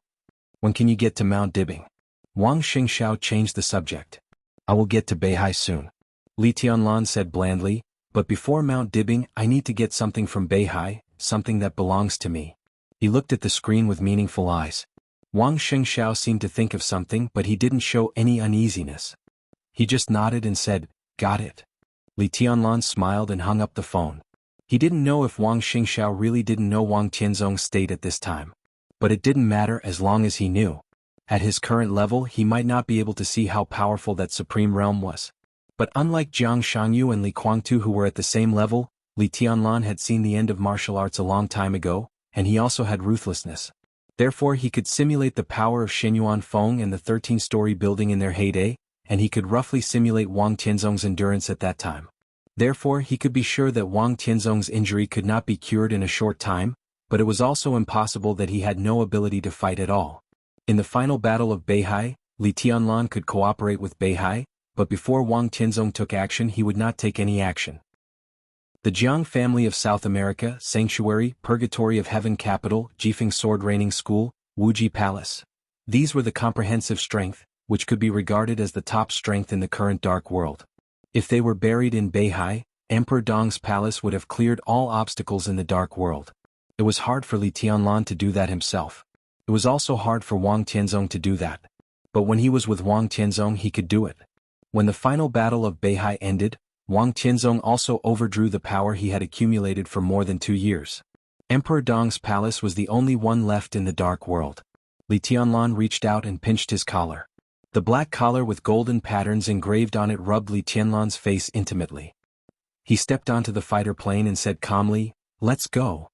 When can you get to Mount Dibbing?" Wang Xingxiao changed the subject. "I will get to Beihai soon." Li Tianlan said blandly, "But before Mount Dibbing I need to get something from Beihai, something that belongs to me." He looked at the screen with meaningful eyes. Wang Xingxiao seemed to think of something but he didn't show any uneasiness. He just nodded and said, "Got it." Li Tianlan smiled and hung up the phone. He didn't know if Wang Xingxiao really didn't know Wang Tianzong's state at this time. But it didn't matter as long as he knew. At his current level he might not be able to see how powerful that supreme realm was. But unlike Jiang Shangyu and Li Guangtu who were at the same level, Li Tianlan had seen the end of martial arts a long time ago, and he also had ruthlessness. Therefore he could simulate the power of Shenyuan Feng and the 13-story building in their heyday, and he could roughly simulate Wang Tianzong's endurance at that time. Therefore he could be sure that Wang Tianzong's injury could not be cured in a short time, but it was also impossible that he had no ability to fight at all. In the final battle of Beihai, Li Tianlan could cooperate with Beihai, but before Wang Tianzong took action he would not take any action. The Jiang family of South America, Sanctuary, Purgatory of Heaven Capital, Jifeng Sword Reigning School, Wuji Palace. These were the comprehensive strength, which could be regarded as the top strength in the current dark world. If they were buried in Beihai, Emperor Dong's palace would have cleared all obstacles in the dark world. It was hard for Li Tianlan to do that himself. It was also hard for Wang Tianzong to do that. But when he was with Wang Tianzong he could do it. When the final battle of Beihai ended, Wang Tianzong also overdrew the power he had accumulated for more than 2 years. Emperor Dong's palace was the only one left in the dark world. Li Tianlan reached out and pinched his collar. The black collar with golden patterns engraved on it rubbed Li Tianlan's face intimately. He stepped onto the fighter plane and said calmly, "Let's go."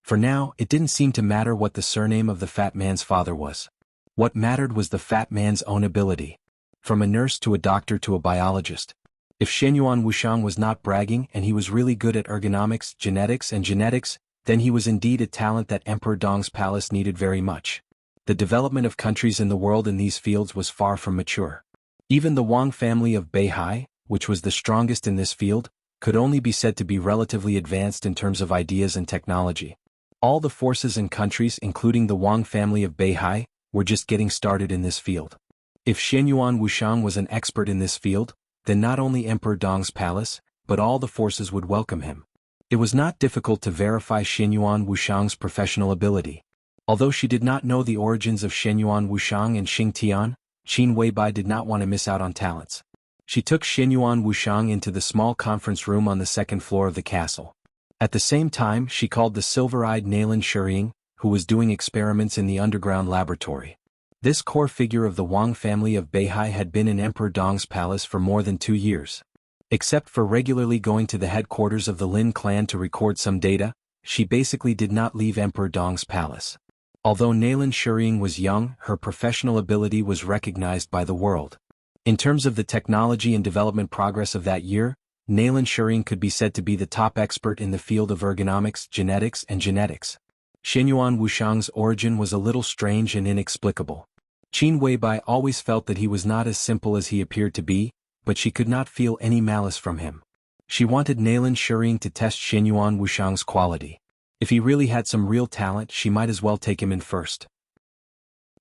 For now, it didn't seem to matter what the surname of the fat man's father was. What mattered was the fat man's own ability. From a nurse to a doctor to a biologist. If Shenyuan Wuxiang was not bragging and he was really good at ergonomics, genetics, then he was indeed a talent that Emperor Dong's palace needed very much. The development of countries in the world in these fields was far from mature. Even the Wang family of Beihai, which was the strongest in this field, could only be said to be relatively advanced in terms of ideas and technology. All the forces and countries including the Wang family of Beihai, were just getting started in this field. If Shenyuan Wuxiang was an expert in this field, then not only Emperor Dong's palace, but all the forces would welcome him. It was not difficult to verify Shenyuan Wuxiang's professional ability. Although she did not know the origins of Shenyuan Wuxiang and Xing Tian, Qin Weibai did not want to miss out on talents. She took Shenyuan Wuxiang into the small conference room on the second floor of the castle. At the same time she called the silver-eyed Nalin Shuying, who was doing experiments in the underground laboratory. This core figure of the Wang family of Beihai had been in Emperor Dong's palace for more than 2 years. Except for regularly going to the headquarters of the Lin clan to record some data, she basically did not leave Emperor Dong's palace. Although Nalin Shuying was young, her professional ability was recognized by the world. In terms of the technology and development progress of that year, Nalin Shuying could be said to be the top expert in the field of ergonomics, genetics. Shenyuan Wuxiang's origin was a little strange and inexplicable. Qin Weibai always felt that he was not as simple as he appeared to be, but she could not feel any malice from him. She wanted Nalin Shuying to test Shenyuan Wuxiang's quality. If he really had some real talent she might as well take him in first.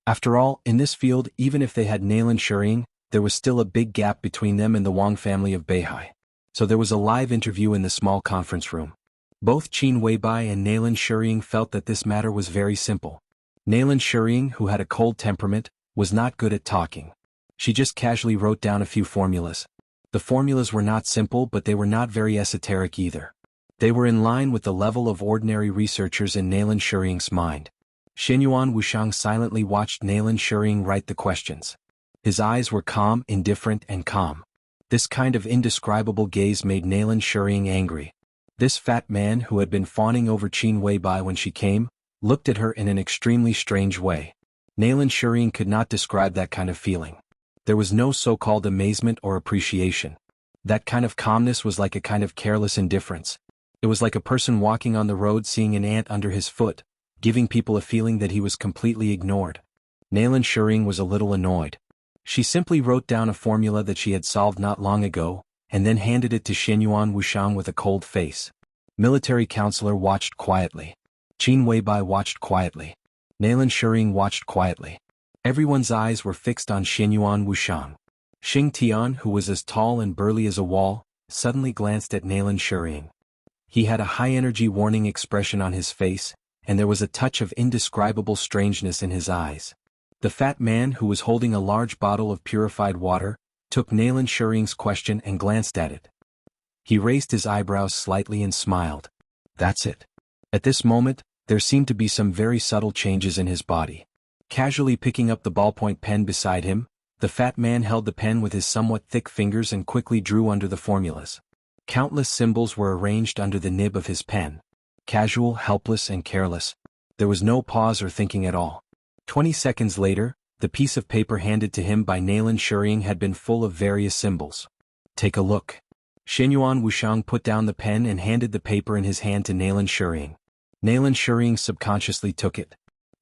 After all, in this field even if they had Nalin Shuying, there was still a big gap between them and the Wang family of Beihai. So there was a live interview in the small conference room. Both Qin Weibai and Nailan Shiying felt that this matter was very simple. Nailan Shiying, who had a cold temperament, was not good at talking. She just casually wrote down a few formulas. The formulas were not simple, but they were not very esoteric either. They were in line with the level of ordinary researchers in Nailan Shiying's mind. Xinyuan Wuxiang silently watched Nailan Shiying write the questions. His eyes were calm, indifferent, and calm. This kind of indescribable gaze made Nailan Shiying angry. This fat man, who had been fawning over Qin Weibai when she came, looked at her in an extremely strange way. Nailan Shiying could not describe that kind of feeling. There was no so-called amazement or appreciation. That kind of calmness was like a kind of careless indifference. It was like a person walking on the road seeing an ant under his foot, giving people a feeling that he was completely ignored. Nailan Shiying was a little annoyed. She simply wrote down a formula that she had solved not long ago, and then handed it to Xinyuan Wuxiang with a cold face. Military counselor watched quietly. Qin Weibai watched quietly. Nailan Shiying watched quietly. Everyone's eyes were fixed on Xinyuan Wuxiang. Xing Tian, who was as tall and burly as a wall, suddenly glanced at Nailan Shiying. He had a high-energy warning expression on his face, and there was a touch of indescribable strangeness in his eyes. The fat man, who was holding a large bottle of purified water, took Nailan Shiying's question and glanced at it. He raised his eyebrows slightly and smiled. That's it. At this moment, there seemed to be some very subtle changes in his body. Casually picking up the ballpoint pen beside him, the fat man held the pen with his somewhat thick fingers and quickly drew under the formulas. Countless symbols were arranged under the nib of his pen. Casual, helpless, and careless. There was no pause or thinking at all. 20 seconds later, the piece of paper handed to him by Nailan Shiying had been full of various symbols. Take a look. Xinyuan Wuxiang put down the pen and handed the paper in his hand to Nailan Shiying. Nailan Shiying subconsciously took it.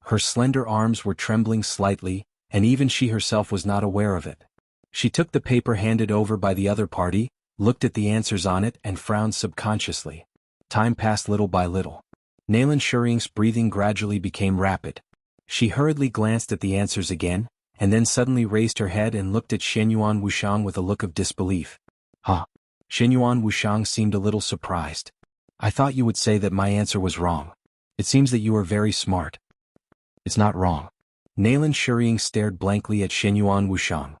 Her slender arms were trembling slightly, and even she herself was not aware of it. She took the paper handed over by the other party, looked at the answers on it, and frowned subconsciously. Time passed little by little. Nailan Shiying's breathing gradually became rapid. She hurriedly glanced at the answers again, and then suddenly raised her head and looked at Xinyuan Wuxiang with a look of disbelief. Huh? Xinyuan Wuxiang seemed a little surprised. I thought you would say that my answer was wrong. It seems that you are very smart. It's not wrong. Nailan Shiying stared blankly at Xinyuan Wuxiang.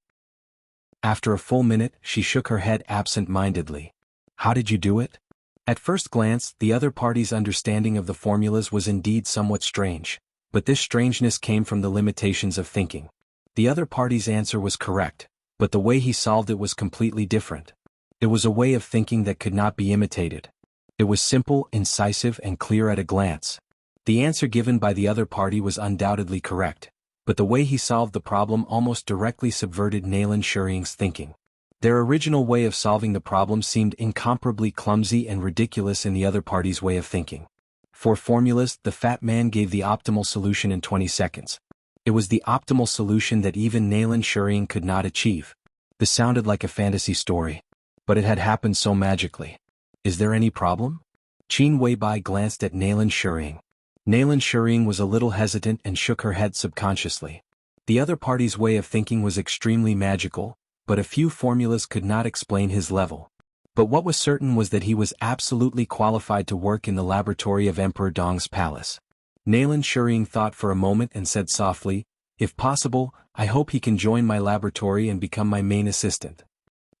After a full minute, she shook her head absent-mindedly. How did you do it? At first glance, the other party's understanding of the formulas was indeed somewhat strange, but this strangeness came from the limitations of thinking. The other party's answer was correct, but the way he solved it was completely different. It was a way of thinking that could not be imitated. It was simple, incisive, and clear at a glance. The answer given by the other party was undoubtedly correct, but the way he solved the problem almost directly subverted Nailan Shiying's thinking. Their original way of solving the problem seemed incomparably clumsy and ridiculous in the other party's way of thinking. For formulas, the fat man gave the optimal solution in 20 seconds. It was the optimal solution that even Nailan Shiying could not achieve. This sounded like a fantasy story, but it had happened so magically. Is there any problem? Qin Weibai glanced at Nailan Shiying. Nailan Shiying was a little hesitant and shook her head subconsciously. The other party's way of thinking was extremely magical, but a few formulas could not explain his level. But what was certain was that he was absolutely qualified to work in the laboratory of Emperor Dong's palace. Nailan Shiying thought for a moment and said softly, "If possible, I hope he can join my laboratory and become my main assistant."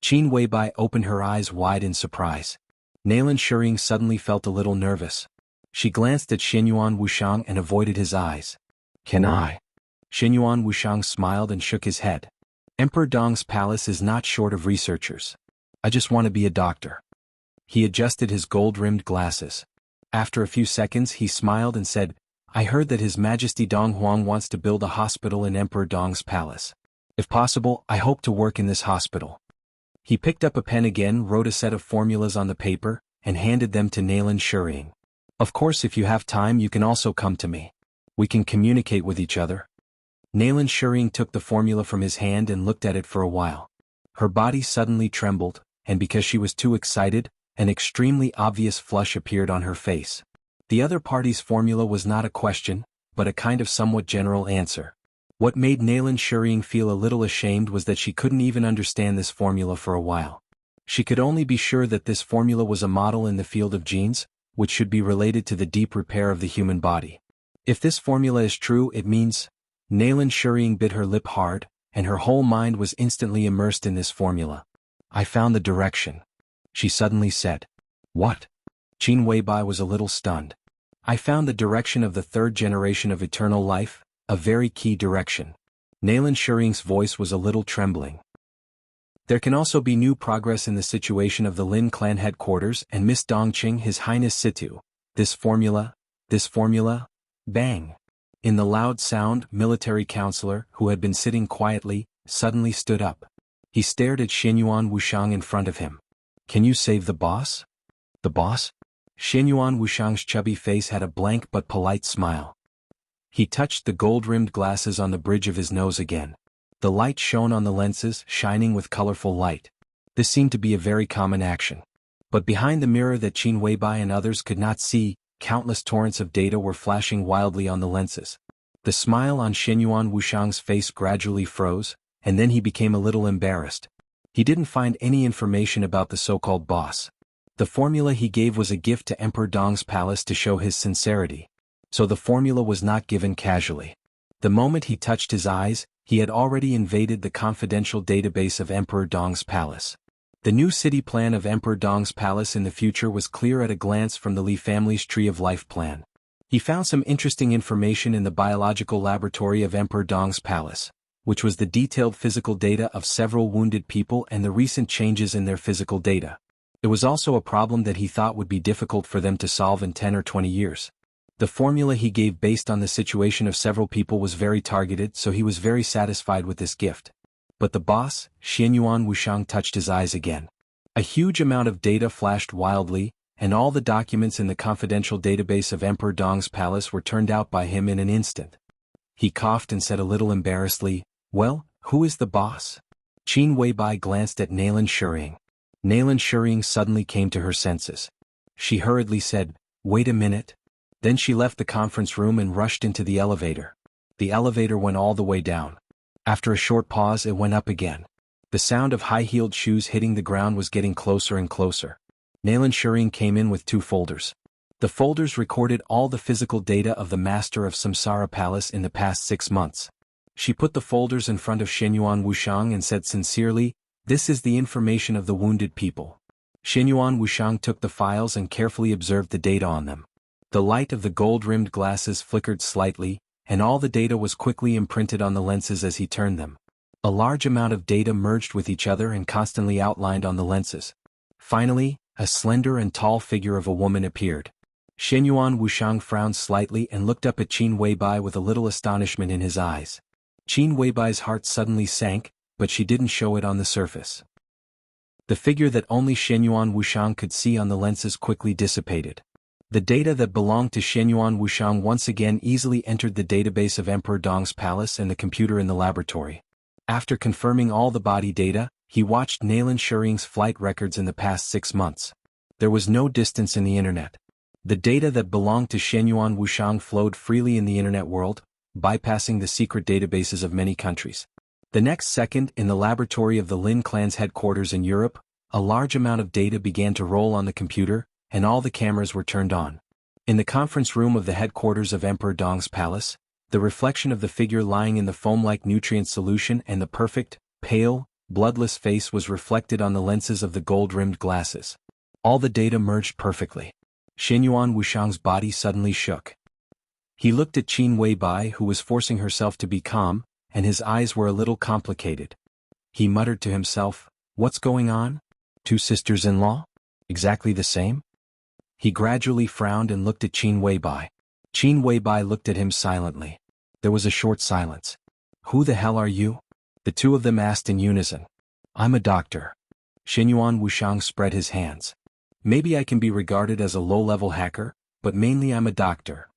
Qin Weibai opened her eyes wide in surprise. Nailan Shiying suddenly felt a little nervous. She glanced at Xinyuan Wuxiang and avoided his eyes. "Can I?" Xinyuan Wuxiang smiled and shook his head. Emperor Dong's palace is not short of researchers. I just want to be a doctor. He adjusted his gold-rimmed glasses. After a few seconds he smiled and said, "I heard that His Majesty Dong Huang wants to build a hospital in Emperor Dong's palace. If possible, I hope to work in this hospital." He picked up a pen again, wrote a set of formulas on the paper, and handed them to Nailan Shiying. "Of course, if you have time you can also come to me. We can communicate with each other." Nailan Shiying took the formula from his hand and looked at it for a while. Her body suddenly trembled, and because she was too excited, an extremely obvious flush appeared on her face. The other party's formula was not a question, but a kind of somewhat general answer. What made Nailan Shiying feel a little ashamed was that she couldn't even understand this formula for a while. She could only be sure that this formula was a model in the field of genes, which should be related to the deep repair of the human body. If this formula is true, it means... Nalan Shuriying bit her lip hard, and her whole mind was instantly immersed in this formula. I found the direction, she suddenly said. What? Qin Weibai was a little stunned. I found the direction of the third generation of eternal life, a very key direction. Nalan Shuriying's voice was a little trembling. There can also be new progress in the situation of the Lin clan headquarters and Miss Dongqing, His Highness Situ. This formula, bang. In the loud sound, military counselor, who had been sitting quietly, suddenly stood up. He stared at Xianyuan Wushang in front of him. Can you save the boss? The boss? Xianyuan Wushang's chubby face had a blank but polite smile. He touched the gold-rimmed glasses on the bridge of his nose again. The light shone on the lenses, shining with colorful light. This seemed to be a very common action. But behind the mirror that Qin Weibai and others could not see, countless torrents of data were flashing wildly on the lenses. The smile on Xianyuan Wushang's face gradually froze, and then he became a little embarrassed. He didn't find any information about the so-called boss. The formula he gave was a gift to Emperor Dong's palace to show his sincerity. So the formula was not given casually. The moment he touched his eyes, he had already invaded the confidential database of Emperor Dong's palace. The new city plan of Emperor Dong's palace in the future was clear at a glance from the Li family's Tree of Life plan. He found some interesting information in the biological laboratory of Emperor Dong's palace, which was the detailed physical data of several wounded people and the recent changes in their physical data. It was also a problem that he thought would be difficult for them to solve in 10 or 20 years. The formula he gave based on the situation of several people was very targeted, so he was very satisfied with this gift. But the boss, Xianyuan Wushang, touched his eyes again. A huge amount of data flashed wildly, and all the documents in the confidential database of Emperor Dong's palace were turned out by him in an instant. He coughed and said a little embarrassedly, "Well, who is the boss?" Qin Weibai glanced at Nalan Shuriying. Nalan Shuriying suddenly came to her senses. She hurriedly said, "Wait a minute." Then she left the conference room and rushed into the elevator. The elevator went all the way down. After a short pause, it went up again. The sound of high-heeled shoes hitting the ground was getting closer and closer. Nalan Shuriying came in with 2 folders. The folders recorded all the physical data of the master of Samsara Palace in the past 6 months. She put the folders in front of Xianyuan Wushang and said sincerely, "This is the information of the wounded people." Xianyuan Wushang took the files and carefully observed the data on them. The light of the gold-rimmed glasses flickered slightly, and all the data was quickly imprinted on the lenses as he turned them. A large amount of data merged with each other and constantly outlined on the lenses. Finally, a slender and tall figure of a woman appeared. Xianyuan Wushang frowned slightly and looked up at Qin Weibai with a little astonishment in his eyes. Qin Weibai's heart suddenly sank, but she didn't show it on the surface. The figure that only Xianyuan Wushang could see on the lenses quickly dissipated. The data that belonged to Xianyuan Wushang once again easily entered the database of Emperor Dong's palace and the computer in the laboratory. After confirming all the body data, he watched Nalan Shuriying's flight records in the past 6 months. There was no distance in the internet. The data that belonged to Xianyuan Wushang flowed freely in the internet world, bypassing the secret databases of many countries. The next second, in the laboratory of the Lin clan's headquarters in Europe, a large amount of data began to roll on the computer, and all the cameras were turned on. In the conference room of the headquarters of Emperor Dong's palace, the reflection of the figure lying in the foam-like nutrient solution and the perfect, pale, bloodless face was reflected on the lenses of the gold-rimmed glasses. All the data merged perfectly. Xianyuan Wushang's body suddenly shook. He looked at Qin Weibai, who was forcing herself to be calm, and his eyes were a little complicated. He muttered to himself, "What's going on? 2 sisters-in-law? Exactly the same?" He gradually frowned and looked at Qin Weibai. Qin Weibai looked at him silently. There was a short silence. "Who the hell are you?" the 2 of them asked in unison. "I'm a doctor." Xianyuan Wushang spread his hands. "Maybe I can be regarded as a low-level hacker, but mainly I'm a doctor."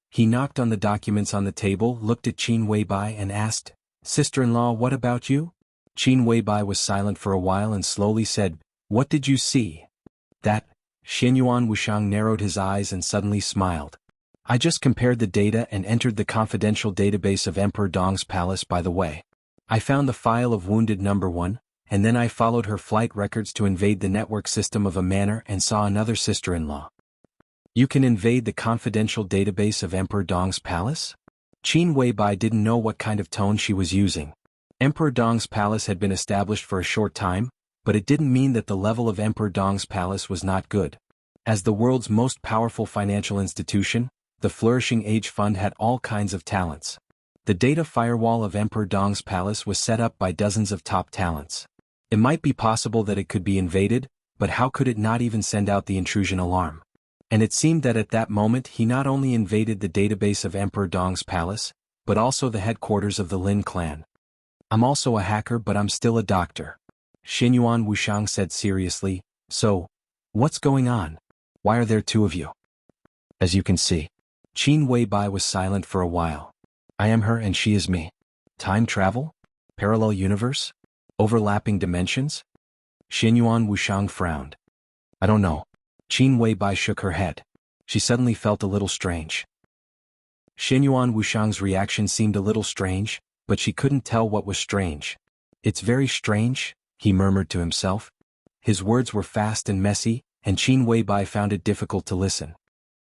He knocked on the documents on the table, looked at Qin Weibai and asked, "Sister-in-law, what about you?" Qin Weibai was silent for a while and slowly said, "What did you see?" "That." Xianyuan Wushang narrowed his eyes and suddenly smiled. "I just compared the data and entered the confidential database of Emperor Dong's palace by the way. I found the file of wounded number 1, and then I followed her flight records to invade the network system of a manor and saw another sister-in-law. You can invade the confidential database of Emperor Dong's palace? Qin Weibai didn't know what kind of tone she was using. Emperor Dong's palace had been established for a short time, but it didn't mean that the level of Emperor Dong's palace was not good. As the world's most powerful financial institution, the Flourishing Age Fund had all kinds of talents. The data firewall of Emperor Dong's palace was set up by dozens of top talents. It might be possible that it could be invaded, but how could it not even send out the intrusion alarm? And it seemed that at that moment he not only invaded the database of Emperor Dong's palace, but also the headquarters of the Lin clan. I'm also a hacker, but I'm still a doctor. Xinyuan Wuxiang said seriously. So, what's going on? Why are there two of you? As you can see, Qin Weibai was silent for a while. I am her and she is me. Time travel? Parallel universe? Overlapping dimensions? Xinyuan Wuxiang frowned. I don't know. Qin Weibai shook her head. She suddenly felt a little strange. Xinyuan Wuxiang's reaction seemed a little strange, but she couldn't tell what was strange. It's very strange, he murmured to himself. His words were fast and messy, and Qin Weibai found it difficult to listen.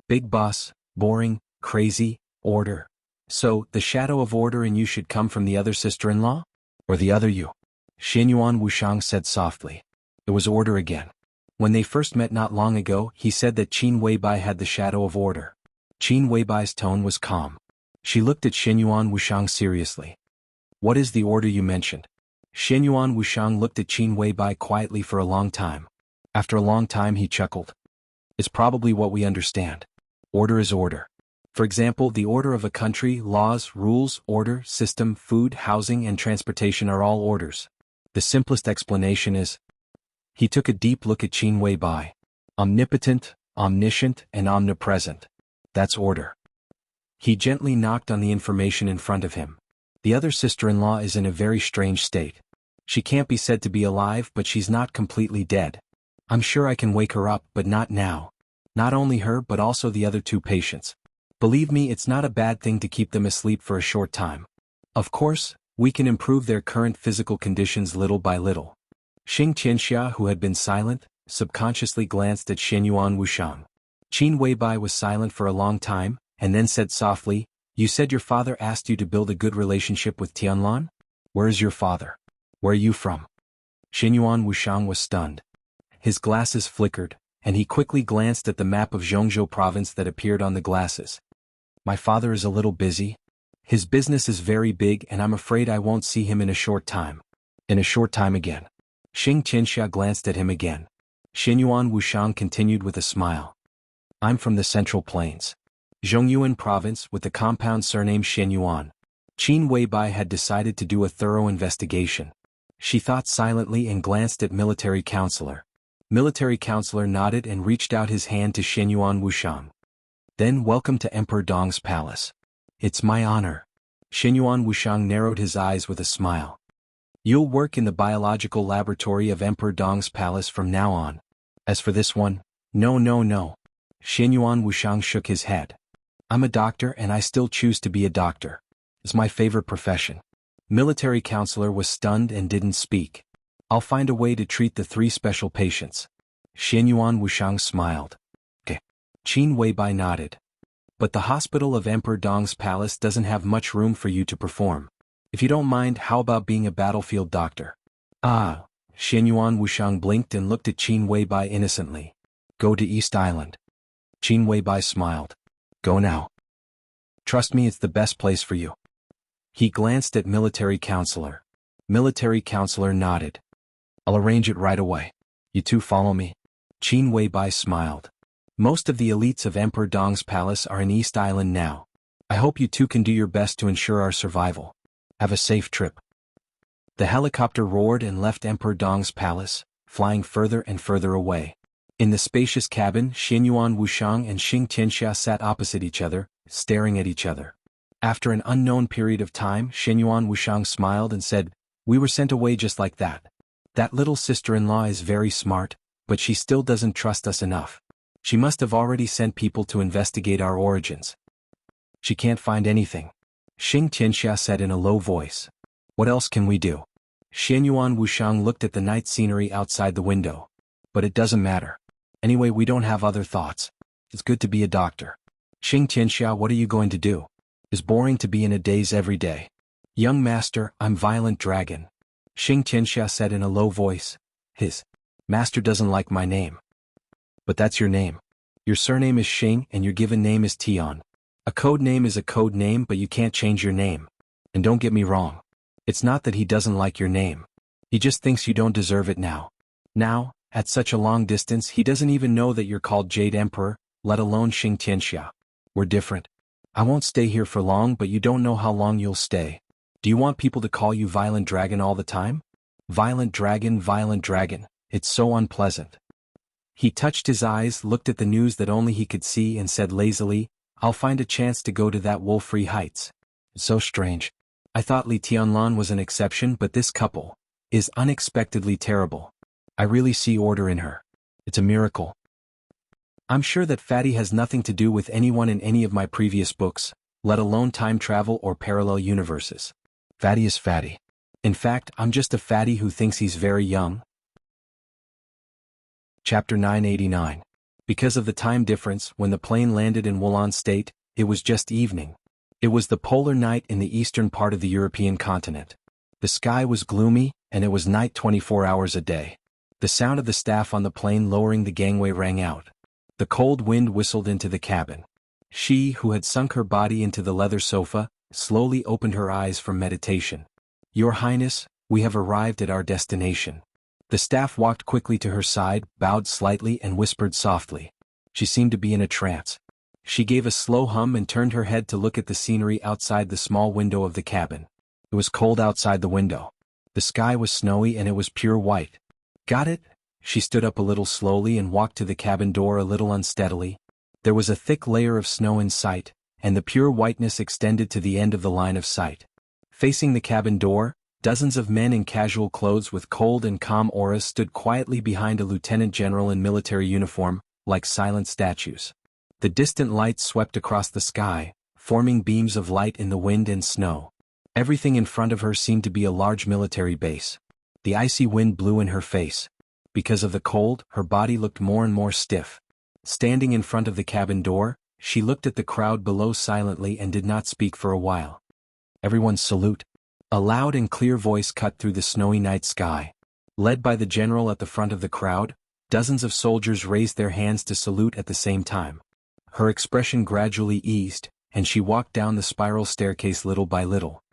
Big boss, boring, crazy, order. So, the shadow of order in you should come from the other sister-in-law? Or the other you? Xinyuan Wuxiang said softly. It was order again. When they first met not long ago, he said that Qin Weibai had the shadow of order. Qin Weibai's tone was calm. She looked at Xinyuan Wuxiang seriously. What is the order you mentioned? Xinyuan Wuxiang looked at Qin Weibai quietly for a long time. After a long time he chuckled. It's probably what we understand. Order is order. For example, the order of a country, laws, rules, order, system, food, housing, and transportation are all orders. The simplest explanation is... He took a deep look at Qin Weibai. Omnipotent, omniscient, and omnipresent. That's order. He gently knocked on the information in front of him. The other sister-in-law is in a very strange state. She can't be said to be alive, but she's not completely dead. I'm sure I can wake her up, but not now. Not only her, but also the other two patients. Believe me, it's not a bad thing to keep them asleep for a short time. Of course, we can improve their current physical conditions little by little. Xing Qianxia, who had been silent, subconsciously glanced at Xinyuan Wuxiang. Qin Weibai was silent for a long time, and then said softly, You said your father asked you to build a good relationship with Tianlan? Where is your father? Where are you from? Xinyuan Wuxiang was stunned. His glasses flickered, and he quickly glanced at the map of Jianghu province that appeared on the glasses. My father is a little busy. His business is very big and I'm afraid I won't see him in a short time. In a short time again. Xing Qianxia glanced at him again. Xinyuan Wuxiang continued with a smile. I'm from the Central Plains. Zhongyuan province with the compound surname Xinyuan. Qin Weibai had decided to do a thorough investigation. She thought silently and glanced at military counselor. Military counselor nodded and reached out his hand to Xinyuan Wuxiang. Then welcome to Emperor Dong's palace. It's my honor. Xinyuan Wuxiang narrowed his eyes with a smile. You'll work in the biological laboratory of Emperor Dong's palace from now on. As for this one, no. Xinyuan Wuxiang shook his head. I'm a doctor and I still choose to be a doctor. It's my favorite profession. Military counselor was stunned and didn't speak. I'll find a way to treat the 3 special patients. Xinyuan Wuxiang smiled. Okay. Qin Weibai nodded. But the hospital of Emperor Dong's palace doesn't have much room for you to perform. If you don't mind, how about being a battlefield doctor? Ah, Xinyuan Wuxiang blinked and looked at Qin Weibai innocently. Go to East Island. Qin Weibai smiled. Go now. Trust me, it's the best place for you. He glanced at military counselor. Military counselor nodded. I'll arrange it right away. You two follow me? Qin Weibai smiled. Most of the elites of Emperor Dong's palace are in East Island now. I hope you two can do your best to ensure our survival. Have a safe trip. The helicopter roared and left Emperor Dong's palace, flying further and further away. In the spacious cabin, Xinyuan Wuxiang and Xing Qianxia sat opposite each other, staring at each other. After an unknown period of time, Xinyuan Wuxiang smiled and said, We were sent away just like that. That little sister-in-law is very smart, but she still doesn't trust us enough. She must have already sent people to investigate our origins. She can't find anything. Xing Qianxia said in a low voice. What else can we do? Xianyuan Wuxiang looked at the night scenery outside the window. But it doesn't matter. Anyway, we don't have other thoughts. It's good to be a doctor. Xing Tianxia, what are you going to do? It's boring to be in a daze every day. Young master, I'm Violent Dragon. Xing Tianxia said in a low voice. His master doesn't like my name. But that's your name. Your surname is Xing and your given name is Tian. A code name is a code name, but you can't change your name. And don't get me wrong. It's not that he doesn't like your name. He just thinks you don't deserve it now. Now, at such a long distance, he doesn't even know that you're called Jade Emperor, let alone Xing Tianxia. We're different. I won't stay here for long, but you don't know how long you'll stay. Do you want people to call you Violent Dragon all the time? Violent Dragon, it's so unpleasant. He touched his eyes, looked at the news that only he could see, and said lazily, I'll find a chance to go to that Wolf-Free Heights. It's so strange. I thought Li Tianlan was an exception, but this couple is unexpectedly terrible. I really see order in her. It's a miracle. I'm sure that Fatty has nothing to do with anyone in any of my previous books, let alone time travel or parallel universes. Fatty is Fatty. In fact, I'm just a fatty who thinks he's very young. Chapter 989. Because of the time difference, when the plane landed in Wulan State, it was just evening. It was the polar night in the eastern part of the European continent. The sky was gloomy, and it was night 24 hours a day. The sound of the staff on the plane lowering the gangway rang out. The cold wind whistled into the cabin. She, who had sunk her body into the leather sofa, slowly opened her eyes from meditation. Your Highness, we have arrived at our destination. The staff walked quickly to her side, bowed slightly and whispered softly. She seemed to be in a trance. She gave a slow hum and turned her head to look at the scenery outside the small window of the cabin. It was cold outside the window. The sky was snowy and it was pure white. Got it? She stood up a little slowly and walked to the cabin door a little unsteadily. There was a thick layer of snow in sight, and the pure whiteness extended to the end of the line of sight. Facing the cabin door, dozens of men in casual clothes with cold and calm auras stood quietly behind a lieutenant general in military uniform, like silent statues. The distant lights swept across the sky, forming beams of light in the wind and snow. Everything in front of her seemed to be a large military base. The icy wind blew in her face. Because of the cold, her body looked more and more stiff. Standing in front of the cabin door, she looked at the crowd below silently and did not speak for a while. Everyone salute. A loud and clear voice cut through the snowy night sky. Led by the general at the front of the crowd, dozens of soldiers raised their hands to salute at the same time. Her expression gradually eased, and she walked down the spiral staircase little by little.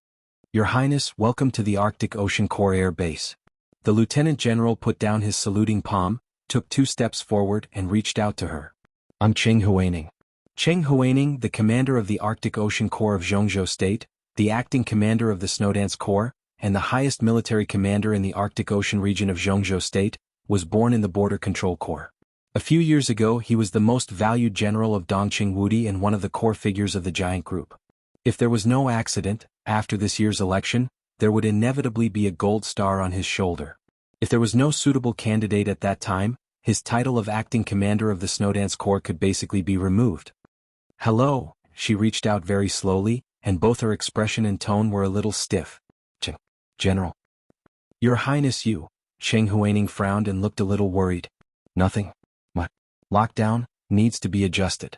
Your Highness, welcome to the Arctic Ocean Corps Air Base. The lieutenant general put down his saluting palm, took 2 steps forward and reached out to her. I'm Cheng Huaining. Cheng Huaining, the commander of the Arctic Ocean Corps of Jianghu State, the acting commander of the Snowdance Corps, and the highest military commander in the Arctic Ocean region of Jianghu State, was born in the Border Control Corps. A few years ago he was the most valued general of Dongqing Wudi and one of the core figures of the giant group. If there was no accident, after this year's election, there would inevitably be a gold star on his shoulder. If there was no suitable candidate at that time, his title of acting commander of the Snowdance Corps could basically be removed. Hello, she reached out very slowly, and both her expression and tone were a little stiff. General. Your Highness, you. Cheng Huaining frowned and looked a little worried. Nothing. What? Lockdown, needs to be adjusted.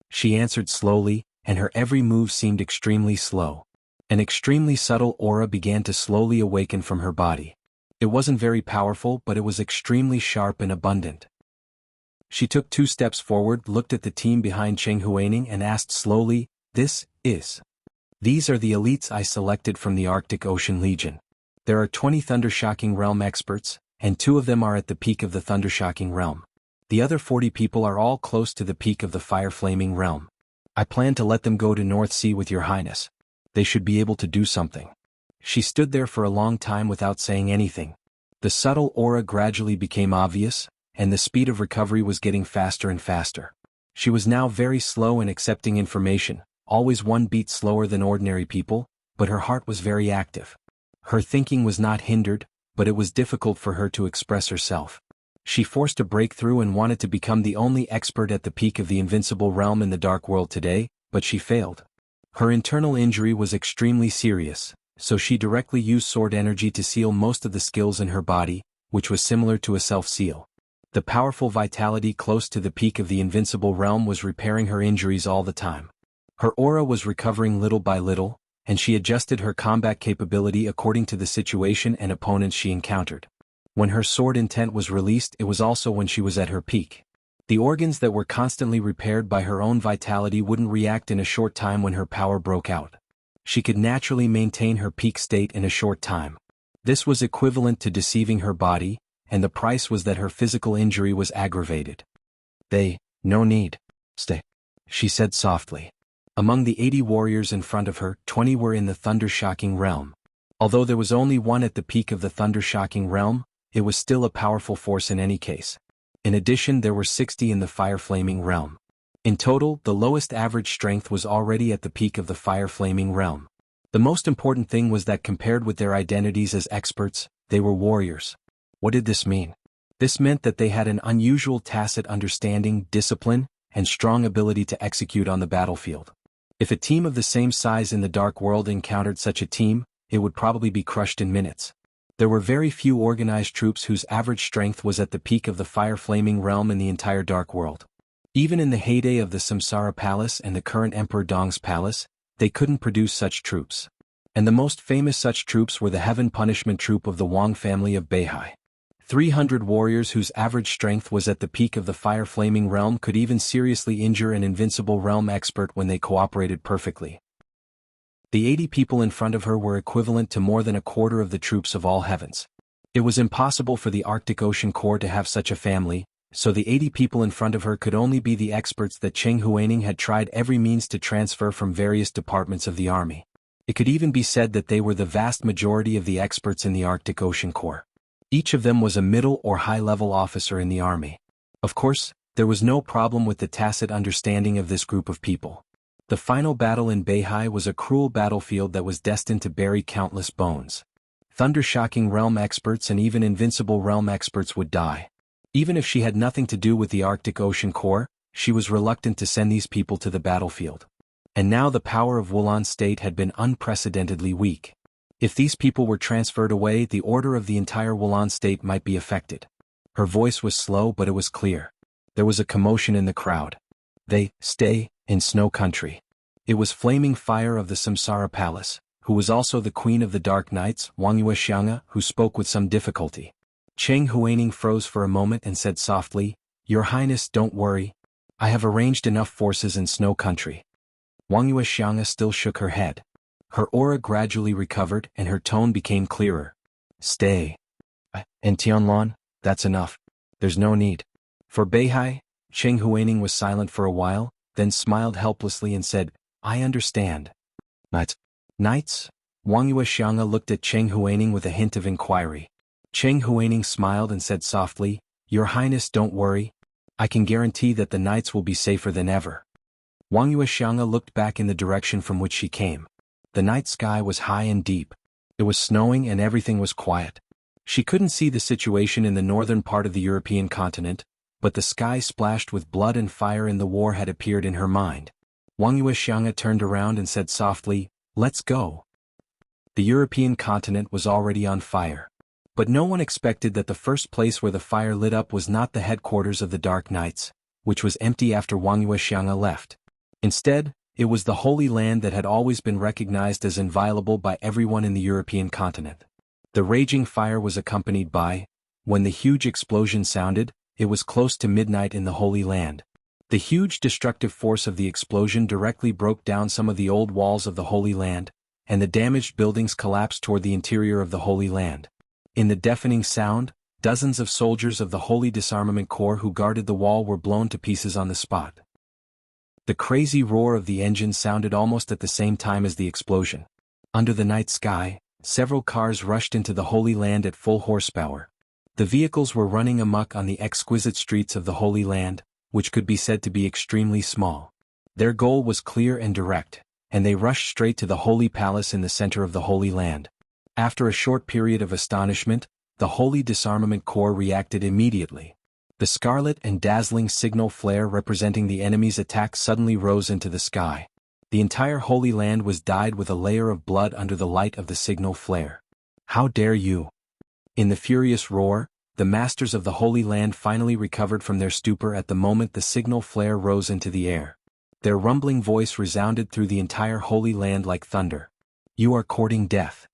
She answered slowly, and her every move seemed extremely slow. An extremely subtle aura began to slowly awaken from her body. It wasn't very powerful, but it was extremely sharp and abundant. She took 2 steps forward, looked at the team behind Cheng Huaining and asked slowly, These are the elites I selected from the Arctic Ocean Legion. There are 20 Thundershocking Realm experts, and 2 of them are at the peak of the Thundershocking Realm. The other 40 people are all close to the peak of the Fire Flaming Realm. I plan to let them go to North Sea with your Highness. They should be able to do something. She stood there for a long time without saying anything. The subtle aura gradually became obvious, and the speed of recovery was getting faster and faster. She was now very slow in accepting information, always 1 beat slower than ordinary people, but her heart was very active. Her thinking was not hindered, but it was difficult for her to express herself. She forced a breakthrough and wanted to become the only expert at the peak of the invincible realm in the dark world today, but she failed. Her internal injury was extremely serious, so she directly used sword energy to seal most of the skills in her body, which was similar to a self-seal. The powerful vitality close to the peak of the invincible realm was repairing her injuries all the time. Her aura was recovering little by little, and she adjusted her combat capability according to the situation and opponents she encountered. When her sword intent was released, it was also when she was at her peak. The organs that were constantly repaired by her own vitality wouldn't react in a short time when her power broke out. She could naturally maintain her peak state in a short time. This was equivalent to deceiving her body, and the price was that her physical injury was aggravated. No need. Stay, she said softly. Among the 80 warriors in front of her, 20 were in the thunder-shocking realm. Although there was only one at the peak of the thunder-shocking realm, it was still a powerful force in any case. In addition, there were 60 in the fire-flaming realm. In total, the lowest average strength was already at the peak of the fire-flaming realm. The most important thing was that compared with their identities as experts, they were warriors. What did this mean? This meant that they had an unusual tacit understanding, discipline, and strong ability to execute on the battlefield. If a team of the same size in the Dark World encountered such a team, it would probably be crushed in minutes. There were very few organized troops whose average strength was at the peak of the fire-flaming realm in the entire Dark World. Even in the heyday of the Samsara Palace and the current Emperor Dong's palace, they couldn't produce such troops. And the most famous such troops were the Heaven Punishment Troop of the Wang family of Beihai. 300 warriors whose average strength was at the peak of the fire-flaming realm could even seriously injure an invincible realm expert when they cooperated perfectly. The 80 people in front of her were equivalent to more than a quarter of the troops of all heavens. It was impossible for the Arctic Ocean Corps to have such a family, so the 80 people in front of her could only be the experts that Cheng Huaining had tried every means to transfer from various departments of the army. It could even be said that they were the vast majority of the experts in the Arctic Ocean Corps. Each of them was a middle or high-level officer in the army. Of course, there was no problem with the tacit understanding of this group of people. The final battle in Beihai was a cruel battlefield that was destined to bury countless bones. Thunder-shocking realm experts and even invincible realm experts would die. Even if she had nothing to do with the Arctic Ocean Corps, she was reluctant to send these people to the battlefield. And now the power of Wulan State had been unprecedentedly weak. If these people were transferred away, the order of the entire Wulan State might be affected. Her voice was slow, but it was clear. There was a commotion in the crowd. They stay in Snow Country. It was Flaming Fire of the Samsara Palace, who was also the Queen of the Dark Knights, Wang Yuexianga, who spoke with some difficulty. Cheng Huaining froze for a moment and said softly, "Your Highness, don't worry. I have arranged enough forces in Snow Country." Wang Yuexianga still shook her head. Her aura gradually recovered and her tone became clearer. "Stay. And Tianlan, that's enough. There's no need." For Beihai, Cheng Huaining was silent for a while, then smiled helplessly and said, "I understand." Knights? Wang Yuexianga looked at Cheng Huaining with a hint of inquiry. Cheng Huaining smiled and said softly, "Your Highness, don't worry. I can guarantee that the knights will be safer than ever." Wang Yuexianga looked back in the direction from which she came. The night sky was high and deep. It was snowing and everything was quiet. She couldn't see the situation in the northern part of the European continent, but the sky splashed with blood and fire in the war had appeared in her mind. Wang Yuexianga turned around and said softly, "Let's go." The European continent was already on fire. But no one expected that the first place where the fire lit up was not the headquarters of the Dark Knights, which was empty after Wang Yuexianga left. Instead, it was the Holy Land that had always been recognized as inviolable by everyone in the European continent. The raging fire was accompanied by, when the huge explosion sounded, it was close to midnight in the Holy Land. The huge destructive force of the explosion directly broke down some of the old walls of the Holy Land, and the damaged buildings collapsed toward the interior of the Holy Land. In the deafening sound, dozens of soldiers of the Holy Disarmament Corps who guarded the wall were blown to pieces on the spot. The crazy roar of the engine sounded almost at the same time as the explosion. Under the night sky, several cars rushed into the Holy Land at full horsepower. The vehicles were running amok on the exquisite streets of the Holy Land, which could be said to be extremely small. Their goal was clear and direct, and they rushed straight to the Holy Palace in the center of the Holy Land. After a short period of astonishment, the Holy Disarmament Corps reacted immediately. The scarlet and dazzling signal flare representing the enemy's attack suddenly rose into the sky. The entire Holy Land was dyed with a layer of blood under the light of the signal flare. How dare you! In the furious roar, the masters of the Holy Land finally recovered from their stupor at the moment the signal flare rose into the air. Their rumbling voice resounded through the entire Holy Land like thunder. You are courting death.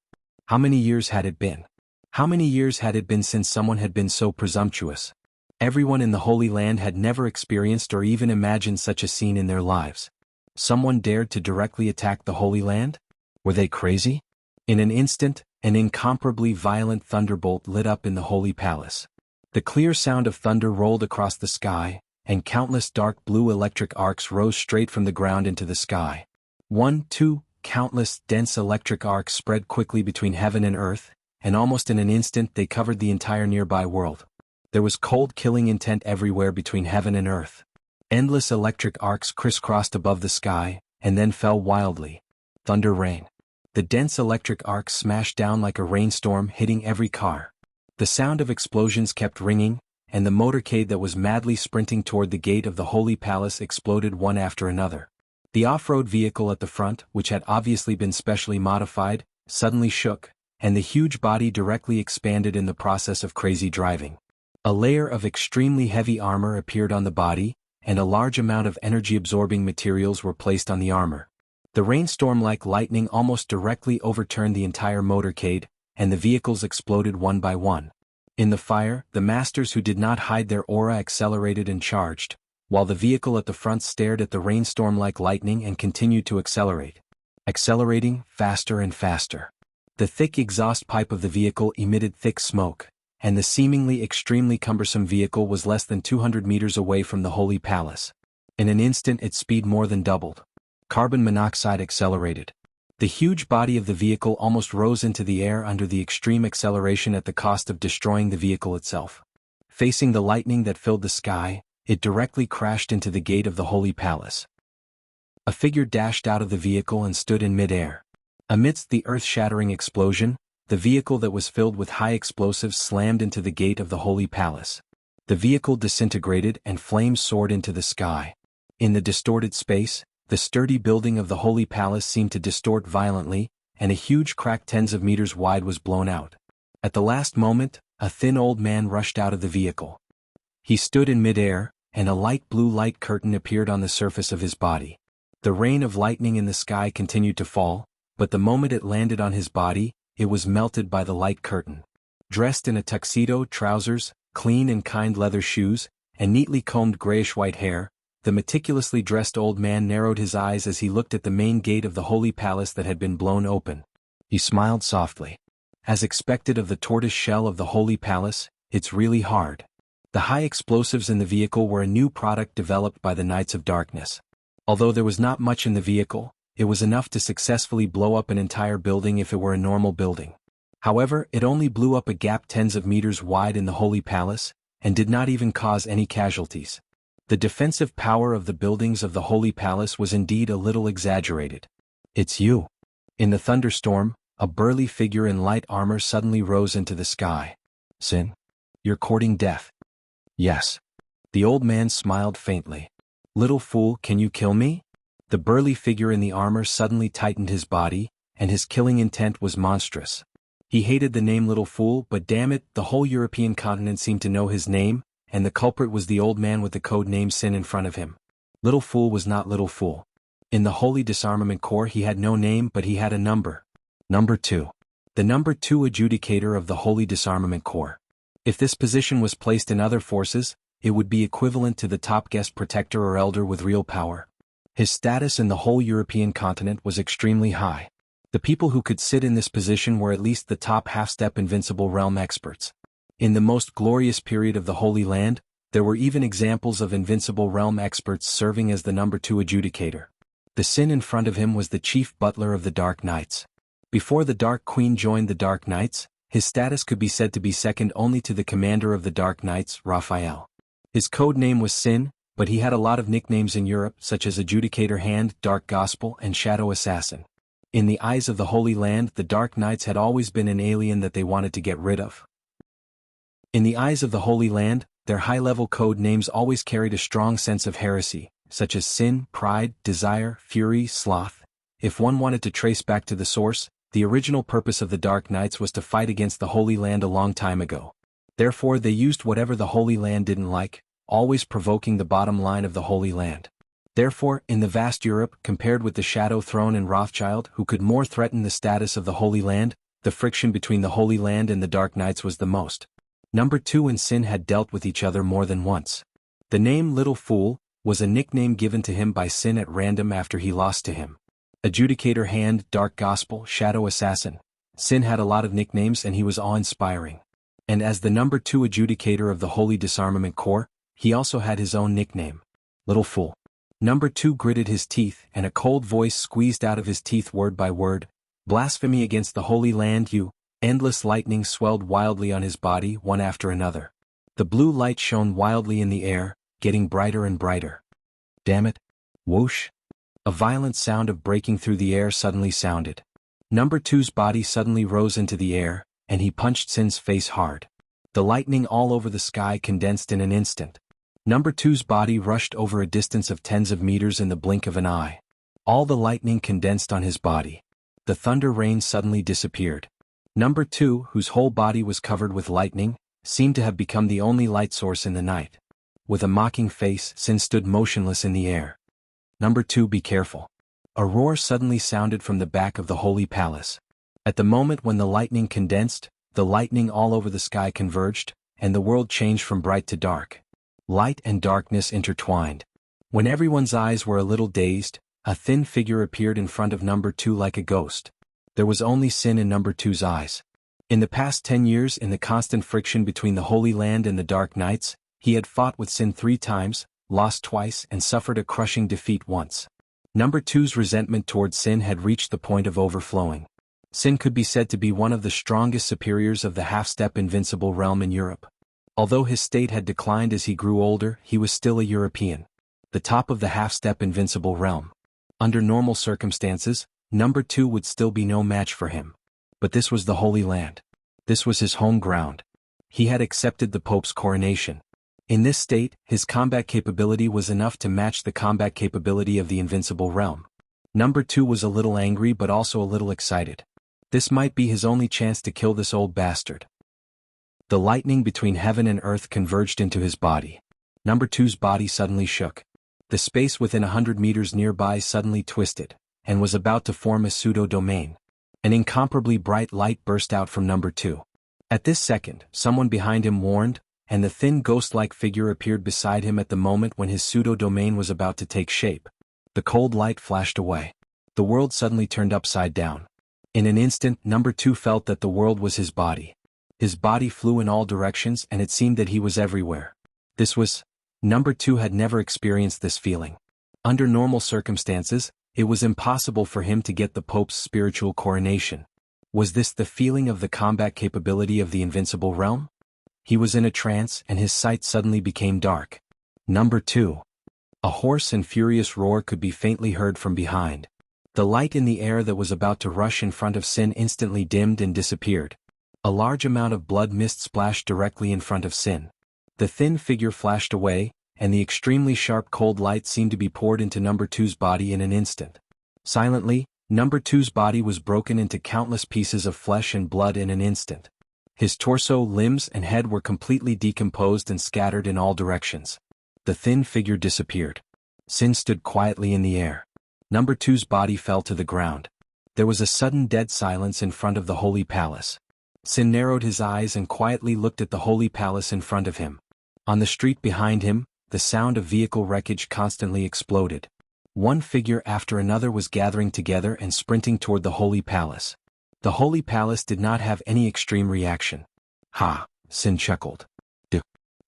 How many years had it been? How many years had it been since someone had been so presumptuous? Everyone in the Holy Land had never experienced or even imagined such a scene in their lives. Someone dared to directly attack the Holy Land? Were they crazy? In an instant, an incomparably violent thunderbolt lit up in the Holy Palace. The clear sound of thunder rolled across the sky, and countless dark blue electric arcs rose straight from the ground into the sky. Countless dense electric arcs spread quickly between heaven and earth, and almost in an instant they covered the entire nearby world. There was cold killing intent everywhere between heaven and earth. Endless electric arcs crisscrossed above the sky, and then fell wildly. Thunder rain. The dense electric arcs smashed down like a rainstorm hitting every car. The sound of explosions kept ringing, and the motorcade that was madly sprinting toward the gate of the Holy Palace exploded one after another. The off-road vehicle at the front, which had obviously been specially modified, suddenly shook, and the huge body directly expanded in the process of crazy driving. A layer of extremely heavy armor appeared on the body, and a large amount of energy-absorbing materials were placed on the armor. The rainstorm like lightning almost directly overturned the entire motorcade, and the vehicles exploded one by one. In the fire, the masters who did not hide their aura accelerated and charged, while the vehicle at the front stared at the rainstorm like lightning and continued to accelerate. Accelerating faster and faster. The thick exhaust pipe of the vehicle emitted thick smoke, and the seemingly extremely cumbersome vehicle was less than 200 meters away from the Holy Palace. In an instant its speed more than doubled. Carbon monoxide accelerated. The huge body of the vehicle almost rose into the air under the extreme acceleration at the cost of destroying the vehicle itself. Facing the lightning that filled the sky, it directly crashed into the gate of the Holy Palace. A figure dashed out of the vehicle and stood in mid-air. Amidst the earth-shattering explosion, the vehicle that was filled with high explosives slammed into the gate of the Holy Palace. The vehicle disintegrated and flames soared into the sky. In the distorted space, the sturdy building of the Holy Palace seemed to distort violently, and a huge crack tens of meters wide was blown out. At the last moment, a thin old man rushed out of the vehicle. He stood in mid-air, and a light blue light curtain appeared on the surface of his body. The rain of lightning in the sky continued to fall, but the moment it landed on his body, it was melted by the light curtain. Dressed in a tuxedo, trousers, clean and kind leather shoes, and neatly combed grayish-white hair, the meticulously dressed old man narrowed his eyes as he looked at the main gate of the Holy Palace that had been blown open. He smiled softly. As expected of the tortoise shell of the Holy Palace, it's really hard. The high explosives in the vehicle were a new product developed by the Knights of Darkness. Although there was not much in the vehicle, it was enough to successfully blow up an entire building if it were a normal building. However, it only blew up a gap tens of meters wide in the Holy Palace, and did not even cause any casualties. The defensive power of the buildings of the Holy Palace was indeed a little exaggerated. It's you. In the thunderstorm, a burly figure in light armor suddenly rose into the sky. Sin? You're courting death. Yes. The old man smiled faintly. Little fool, can you kill me? The burly figure in the armor suddenly tightened his body, and his killing intent was monstrous. He hated the name Little Fool, but damn it, the whole European continent seemed to know his name, and the culprit was the old man with the code name Sin in front of him. Little Fool was not Little Fool. In the Holy Disarmament Corps he had no name, but he had a number. Number 2. The number 2 adjudicator of the Holy Disarmament Corps. If this position was placed in other forces, it would be equivalent to the top guest protector or elder with real power. His status in the whole European continent was extremely high. The people who could sit in this position were at least the top half-step invincible realm experts. In the most glorious period of the Holy Land, there were even examples of invincible realm experts serving as the number 2 adjudicator. The Sin in front of him was the chief butler of the Dark Knights. Before the Dark Queen joined the Dark Knights, his status could be said to be second only to the commander of the Dark Knights, Raphael. His code name was Sin, but he had a lot of nicknames in Europe such as Adjudicator Hand, Dark Gospel, and Shadow Assassin. In the eyes of the Holy Land, the Dark Knights had always been an alien that they wanted to get rid of. In the eyes of the Holy Land, their high-level code names always carried a strong sense of heresy, such as sin, pride, desire, fury, sloth. If one wanted to trace back to the source, the original purpose of the Dark Knights was to fight against the Holy Land a long time ago. Therefore they used whatever the Holy Land didn't like, always provoking the bottom line of the Holy Land. Therefore, in the vast Europe, compared with the Shadow Throne and Rothschild, who could more threaten the status of the Holy Land, the friction between the Holy Land and the Dark Knights was the most. Number 2 and Sin had dealt with each other more than once. The name Little Fool was a nickname given to him by Sin at random after he lost to him. Adjudicator Hand, Dark Gospel, Shadow Assassin. Sin had a lot of nicknames and he was awe-inspiring. And as the number 2 adjudicator of the Holy Disarmament Corps, he also had his own nickname, Little Fool. Number 2 gritted his teeth and a cold voice squeezed out of his teeth word by word, "Blasphemy against the Holy Land you." Endless lightning swelled wildly on his body one after another. The blue light shone wildly in the air, getting brighter and brighter. Damn it. Whoosh. A violent sound of breaking through the air suddenly sounded. Number 2's body suddenly rose into the air, and he punched Sin's face hard. The lightning all over the sky condensed in an instant. Number 2's body rushed over a distance of tens of meters in the blink of an eye. All the lightning condensed on his body. The thunder rain suddenly disappeared. Number 2, whose whole body was covered with lightning, seemed to have become the only light source in the night. With a mocking face, Sin stood motionless in the air. Number 2, be careful. A roar suddenly sounded from the back of the Holy Palace. At the moment when the lightning condensed, the lightning all over the sky converged, and the world changed from bright to dark. Light and darkness intertwined. When everyone's eyes were a little dazed, a thin figure appeared in front of Number 2 like a ghost. There was only sin in Number 2's eyes. In the past 10 years, in the constant friction between the Holy Land and the Dark Knights, he had fought with Sin 3 times, lost twice and suffered a crushing defeat once. Number 2's resentment towards Sin had reached the point of overflowing. Sin could be said to be one of the strongest superiors of the half-step invincible realm in Europe. Although his state had declined as he grew older, he was still a European. The top of the half-step invincible realm. Under normal circumstances, Number 2 would still be no match for him. But this was the Holy Land. This was his home ground. He had accepted the Pope's coronation. In this state, his combat capability was enough to match the combat capability of the invincible realm. Number 2 was a little angry but also a little excited. This might be his only chance to kill this old bastard. The lightning between heaven and earth converged into his body. Number 2's body suddenly shook. The space within 100 meters nearby suddenly twisted, and was about to form a pseudo-domain. An incomparably bright light burst out from Number 2. At this second, someone behind him warned, and the thin ghost-like figure appeared beside him at the moment when his pseudo-domain was about to take shape. The cold light flashed away. The world suddenly turned upside down. In an instant, Number 2 felt that the world was his body. His body flew in all directions and it seemed that he was everywhere. This was... Number 2 had never experienced this feeling. Under normal circumstances, it was impossible for him to get the Pope's spiritual coronation. Was this the feeling of the combat capability of the invincible realm? He was in a trance and his sight suddenly became dark. Number 2. A hoarse and furious roar could be faintly heard from behind. The light in the air that was about to rush in front of Sin instantly dimmed and disappeared. A large amount of blood mist splashed directly in front of Sin. The thin figure flashed away, and the extremely sharp cold light seemed to be poured into Number 2's body in an instant. Silently, Number 2's body was broken into countless pieces of flesh and blood in an instant. His torso, limbs, and head were completely decomposed and scattered in all directions. The thin figure disappeared. Sin stood quietly in the air. Number 2's body fell to the ground. There was a sudden dead silence in front of the Holy Palace. Sin narrowed his eyes and quietly looked at the Holy Palace in front of him. On the street behind him, the sound of vehicle wreckage constantly exploded. One figure after another was gathering together and sprinting toward the Holy Palace. The Holy Palace did not have any extreme reaction. Ha, Sin chuckled.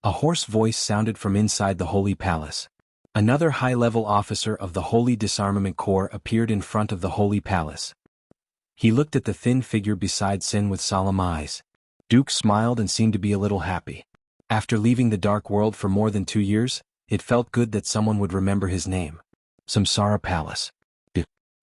A hoarse voice sounded from inside the Holy Palace. Another high-level officer of the Holy Disarmament Corps appeared in front of the Holy Palace. He looked at the thin figure beside Sin with solemn eyes. Duke smiled and seemed to be a little happy. After leaving the Dark World for more than 2 years, it felt good that someone would remember his name. Samsara Palace.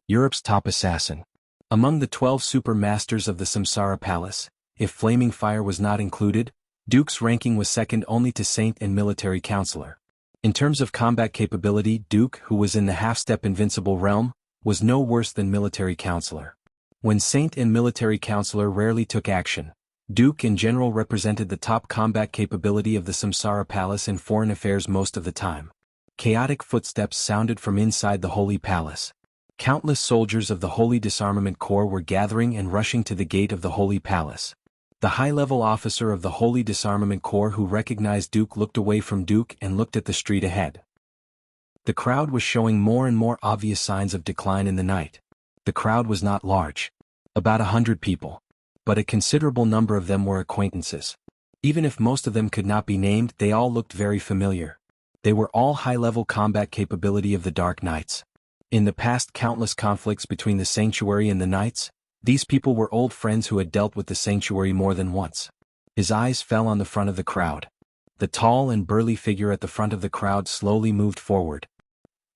Europe's top assassin. Among the 12 super masters of the Samsara Palace, if Flaming Fire was not included, Duke's ranking was second only to Saint and Military Counselor. In terms of combat capability, Duke, who was in the half-step invincible realm, was no worse than military counselor. When Saint and military counselor rarely took action, Duke in general represented the top combat capability of the Samsara Palace in foreign affairs most of the time. Chaotic footsteps sounded from inside the Holy Palace. Countless soldiers of the Holy Disarmament Corps were gathering and rushing to the gate of the Holy Palace. The high-level officer of the Holy Disarmament Corps who recognized Duke looked away from Duke and looked at the street ahead. The crowd was showing more and more obvious signs of decline in the night. The crowd was not large. About 100 people. But a considerable number of them were acquaintances. Even if most of them could not be named, they all looked very familiar. They were all high-level combat capability of the Dark Knights. In the past countless conflicts between the Sanctuary and the Knights, these people were old friends who had dealt with the Sanctuary more than once. His eyes fell on the front of the crowd. The tall and burly figure at the front of the crowd slowly moved forward.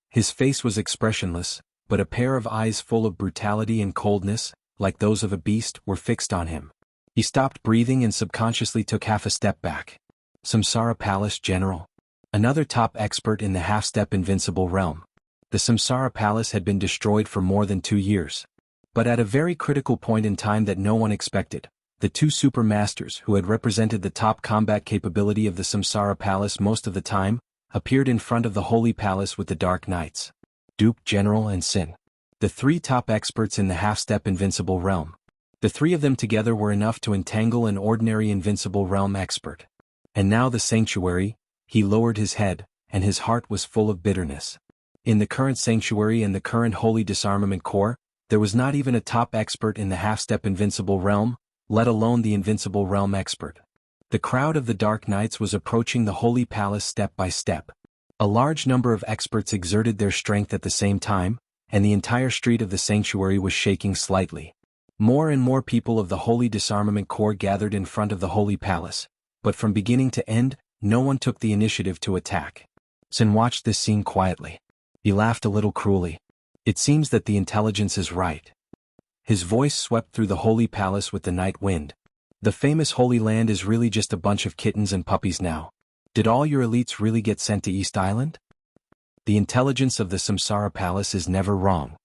His face was expressionless, but a pair of eyes full of brutality and coldness, like those of a beast, were fixed on him. He stopped breathing and subconsciously took half a step back. Samsara Palace General. Another top expert in the half-step invincible realm. The Samsara Palace had been destroyed for more than 2 years. But at a very critical point in time that no one expected, the two super masters who had represented the top combat capability of the Samsara Palace most of the time, appeared in front of the Holy Palace with the Dark Knights. Duke, General and Sin. The three top experts in the half-step invincible realm. The three of them together were enough to entangle an ordinary invincible realm expert. And now the Sanctuary, he lowered his head, and his heart was full of bitterness. In the current Sanctuary and the current Holy Disarmament Corps, there was not even a top expert in the half-step invincible realm, let alone the invincible realm expert. The crowd of the Dark Knights was approaching the Holy Palace step by step. A large number of experts exerted their strength at the same time, and the entire street of the Sanctuary was shaking slightly. More and more people of the Holy Disarmament Corps gathered in front of the Holy Palace, but from beginning to end, no one took the initiative to attack. Sin watched this scene quietly. He laughed a little cruelly. It seems that the intelligence is right. His voice swept through the Holy Palace with the night wind. The famous Holy Land is really just a bunch of kittens and puppies now. Did all your elites really get sent to East Island? The intelligence of the Samsara Palace is never wrong.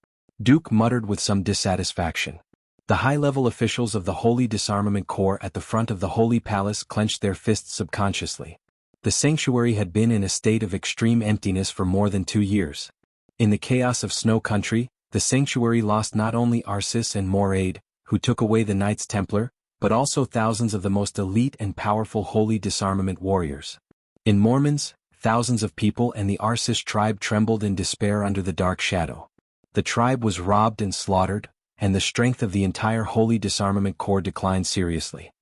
Duke muttered with some dissatisfaction. The high-level officials of the Holy Disarmament Corps at the front of the Holy Palace clenched their fists subconsciously. The Sanctuary had been in a state of extreme emptiness for more than 2 years. In the chaos of Snow Country, the Sanctuary lost not only Arsis and Moraid, who took away the Knights Templar, but also thousands of the most elite and powerful Holy Disarmament warriors. In Mormons, thousands of people and the Arsis tribe trembled in despair under the dark shadow. The tribe was robbed and slaughtered, and the strength of the entire Holy Disarmament Corps declined seriously.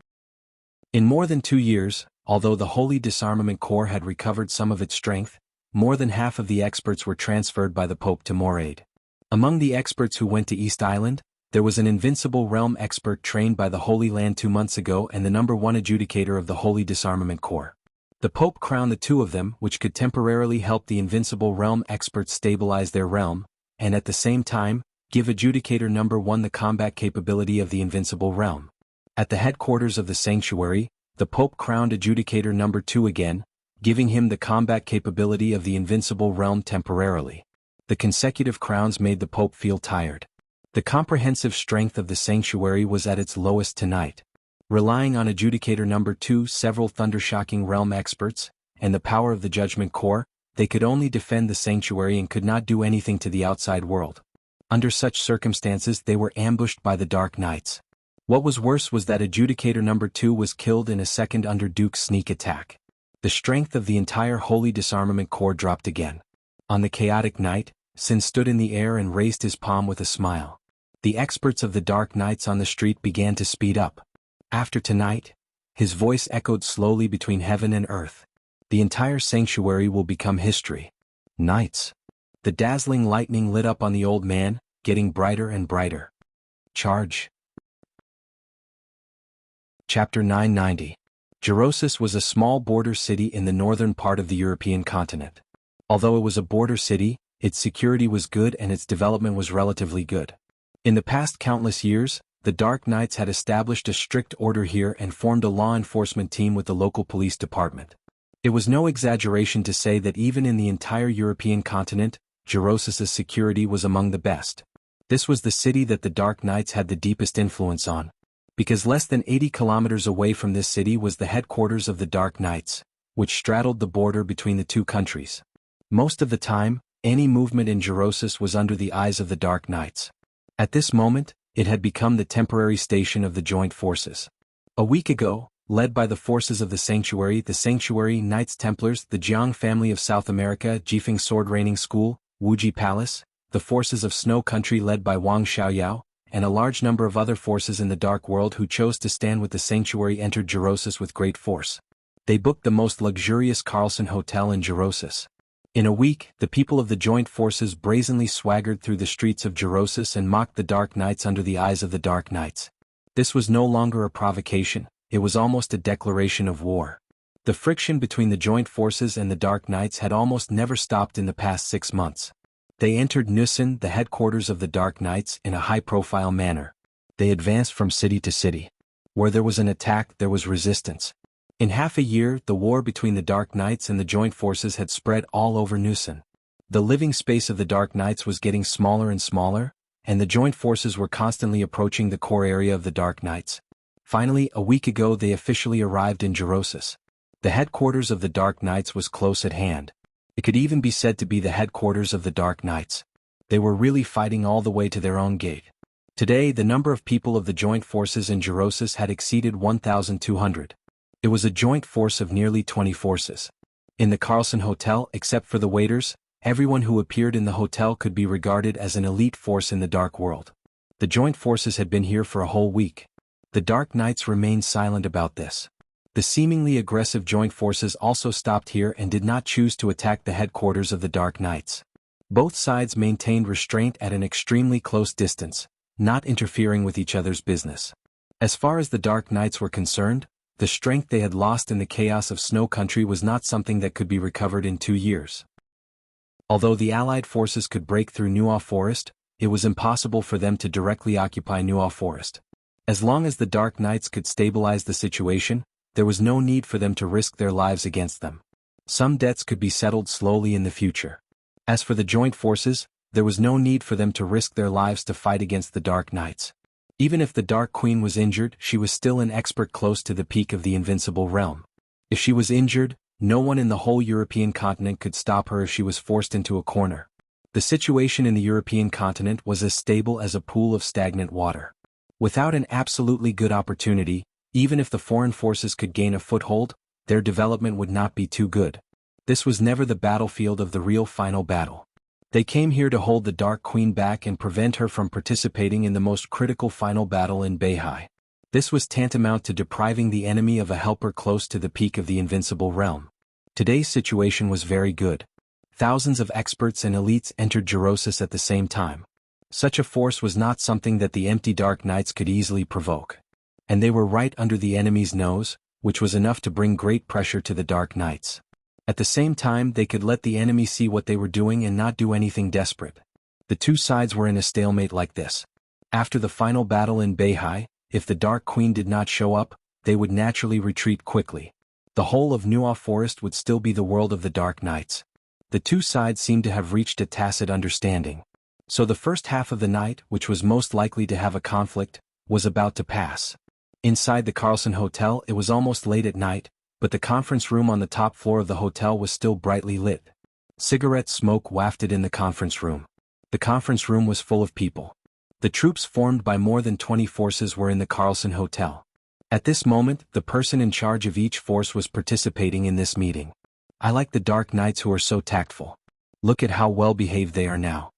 In more than 2 years, although the Holy Disarmament Corps had recovered some of its strength, more than half of the experts were transferred by the Pope to Moraid. Among the experts who went to East Island, there was an invincible realm expert trained by the Holy Land 2 months ago and the #1 adjudicator of the Holy Disarmament Corps. The Pope crowned the two of them, which could temporarily help the invincible realm experts stabilize their realm, and at the same time, give adjudicator #1 the combat capability of the invincible realm. At the headquarters of the Sanctuary, the Pope crowned adjudicator #2 again, giving him the combat capability of the invincible realm temporarily. The consecutive crowns made the Pope feel tired. The comprehensive strength of the Sanctuary was at its lowest tonight. Relying on adjudicator #2, several thundershocking realm experts, and the power of the Judgment Corps, they could only defend the Sanctuary and could not do anything to the outside world. Under such circumstances they were ambushed by the Dark Knights. What was worse was that adjudicator #2 was killed in a second under Duke's sneak attack. The strength of the entire Holy Disarmament Corps dropped again. On the chaotic night, Sin stood in the air and raised his palm with a smile. The experts of the Dark Knights on the street began to speed up. After tonight, his voice echoed slowly between heaven and earth. The entire Sanctuary will become history. Knights. The dazzling lightning lit up on the old man, getting brighter and brighter. Charge. Chapter 990. Gerosis was a small border city in the northern part of the European continent. Although it was a border city, its security was good and its development was relatively good. In the past countless years, the Dark Knights had established a strict order here and formed a law enforcement team with the local police department. It was no exaggeration to say that even in the entire European continent, Jirosus's security was among the best. This was the city that the Dark Knights had the deepest influence on. Because less than 80 kilometers away from this city was the headquarters of the Dark Knights, which straddled the border between the two countries. Most of the time, any movement in Jirosus was under the eyes of the Dark Knights. At this moment, it had become the temporary station of the joint forces. A week ago, led by the forces of the Sanctuary Knights Templars, the Jianghu family of South America, Jifeng Sword Raining School, Wuxia Palace, the forces of Snow Country led by Wang Xiaoyao, and a large number of other forces in the Dark World who chose to stand with the Sanctuary entered Jirosus with great force. They booked the most luxurious Carlson Hotel in Jirosus. In a week, the people of the joint forces brazenly swaggered through the streets of Jirosus and mocked the Dark Knights under the eyes of the Dark Knights. This was no longer a provocation, it was almost a declaration of war. The friction between the joint forces and the Dark Knights had almost never stopped in the past 6 months. They entered Nusan, the headquarters of the Dark Knights, in a high-profile manner. They advanced from city to city. Where there was an attack, there was resistance. In half a year, the war between the Dark Knights and the joint forces had spread all over Nusan. The living space of the Dark Knights was getting smaller and smaller, and the joint forces were constantly approaching the core area of the Dark Knights. Finally, a week ago they officially arrived in Jirosus. The headquarters of the Dark Knights was close at hand. It could even be said to be the headquarters of the Dark Knights. They were really fighting all the way to their own gate. Today, the number of people of the joint forces in Jirosus had exceeded 1,200. It was a joint force of nearly 20 forces. In the Carlson Hotel, except for the waiters, everyone who appeared in the hotel could be regarded as an elite force in the Dark World. The joint forces had been here for a whole week. The Dark Knights remained silent about this. The seemingly aggressive joint forces also stopped here and did not choose to attack the headquarters of the Dark Knights. Both sides maintained restraint at an extremely close distance, not interfering with each other's business. As far as the Dark Knights were concerned, the strength they had lost in the chaos of Snow Country was not something that could be recovered in 2 years. Although the Allied forces could break through Nuo Forest, it was impossible for them to directly occupy Nuo Forest. As long as the Dark Knights could stabilize the situation, there was no need for them to risk their lives against them. Some debts could be settled slowly in the future. As for the joint forces, there was no need for them to risk their lives to fight against the Dark Knights. Even if the Dark Queen was injured, she was still an expert close to the peak of the invincible realm. If she was injured, no one in the whole European continent could stop her if she was forced into a corner. The situation in the European continent was as stable as a pool of stagnant water. Without an absolutely good opportunity, even if the foreign forces could gain a foothold, their development would not be too good. This was never the battlefield of the real final battle. They came here to hold the Dark Queen back and prevent her from participating in the most critical final battle in Beihai. This was tantamount to depriving the enemy of a helper close to the peak of the invincible realm. Today's situation was very good. Thousands of experts and elites entered Jirosus at the same time. Such a force was not something that the empty Dark Knights could easily provoke. And they were right under the enemy's nose, which was enough to bring great pressure to the Dark Knights. At the same time, they could let the enemy see what they were doing and not do anything desperate. The two sides were in a stalemate like this. After the final battle in Beihai, if the Dark Queen did not show up, they would naturally retreat quickly. The whole of Nuo Forest would still be the world of the Dark Knights. The two sides seemed to have reached a tacit understanding. So the first half of the night, which was most likely to have a conflict, was about to pass. Inside the Carlson Hotel, it was almost late at night, but the conference room on the top floor of the hotel was still brightly lit. Cigarette smoke wafted in the conference room. The conference room was full of people. The troops formed by more than 20 forces were in the Carlson Hotel. At this moment, the person in charge of each force was participating in this meeting. I like the Dark Knights who are so tactful. Look at how well behaved they are now.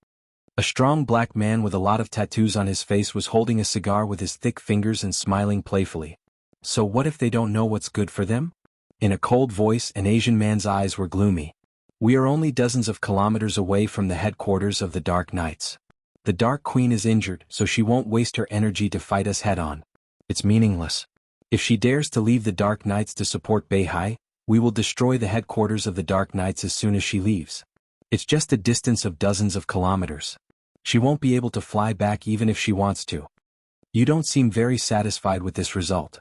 A strong black man with a lot of tattoos on his face was holding a cigar with his thick fingers and smiling playfully. So what if they don't know what's good for them? In a cold voice, an Asian man's eyes were gloomy. We are only dozens of kilometers away from the headquarters of the Dark Knights. The Dark Queen is injured, so she won't waste her energy to fight us head-on. It's meaningless. If she dares to leave the Dark Knights to support Beihai, we will destroy the headquarters of the Dark Knights as soon as she leaves. It's just a distance of dozens of kilometers. She won't be able to fly back even if she wants to. You don't seem very satisfied with this result.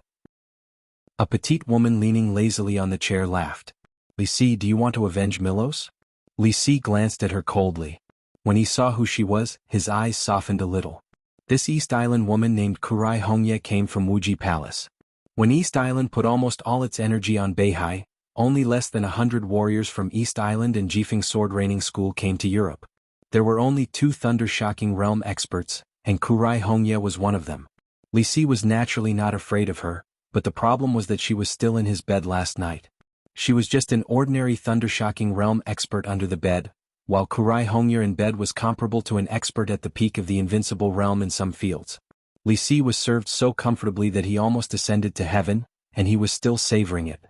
A petite woman leaning lazily on the chair laughed. Li Si, do you want to avenge Milos? Li Si glanced at her coldly. When he saw who she was, his eyes softened a little. This East Island woman named Kurai Hongye came from Wuji Palace. When East Island put almost all its energy on Beihai, only less than 100 warriors from East Island and Jifeng Sword Training School came to Europe. There were only 2 thunder-shocking realm experts, and Kurai Hongye was one of them. Li Si was naturally not afraid of her, but the problem was that she was still in his bed last night. She was just an ordinary thunder-shocking realm expert under the bed, while Kurai Hongye in bed was comparable to an expert at the peak of the invincible realm in some fields. Li Si was served so comfortably that he almost ascended to heaven, and he was still savoring it.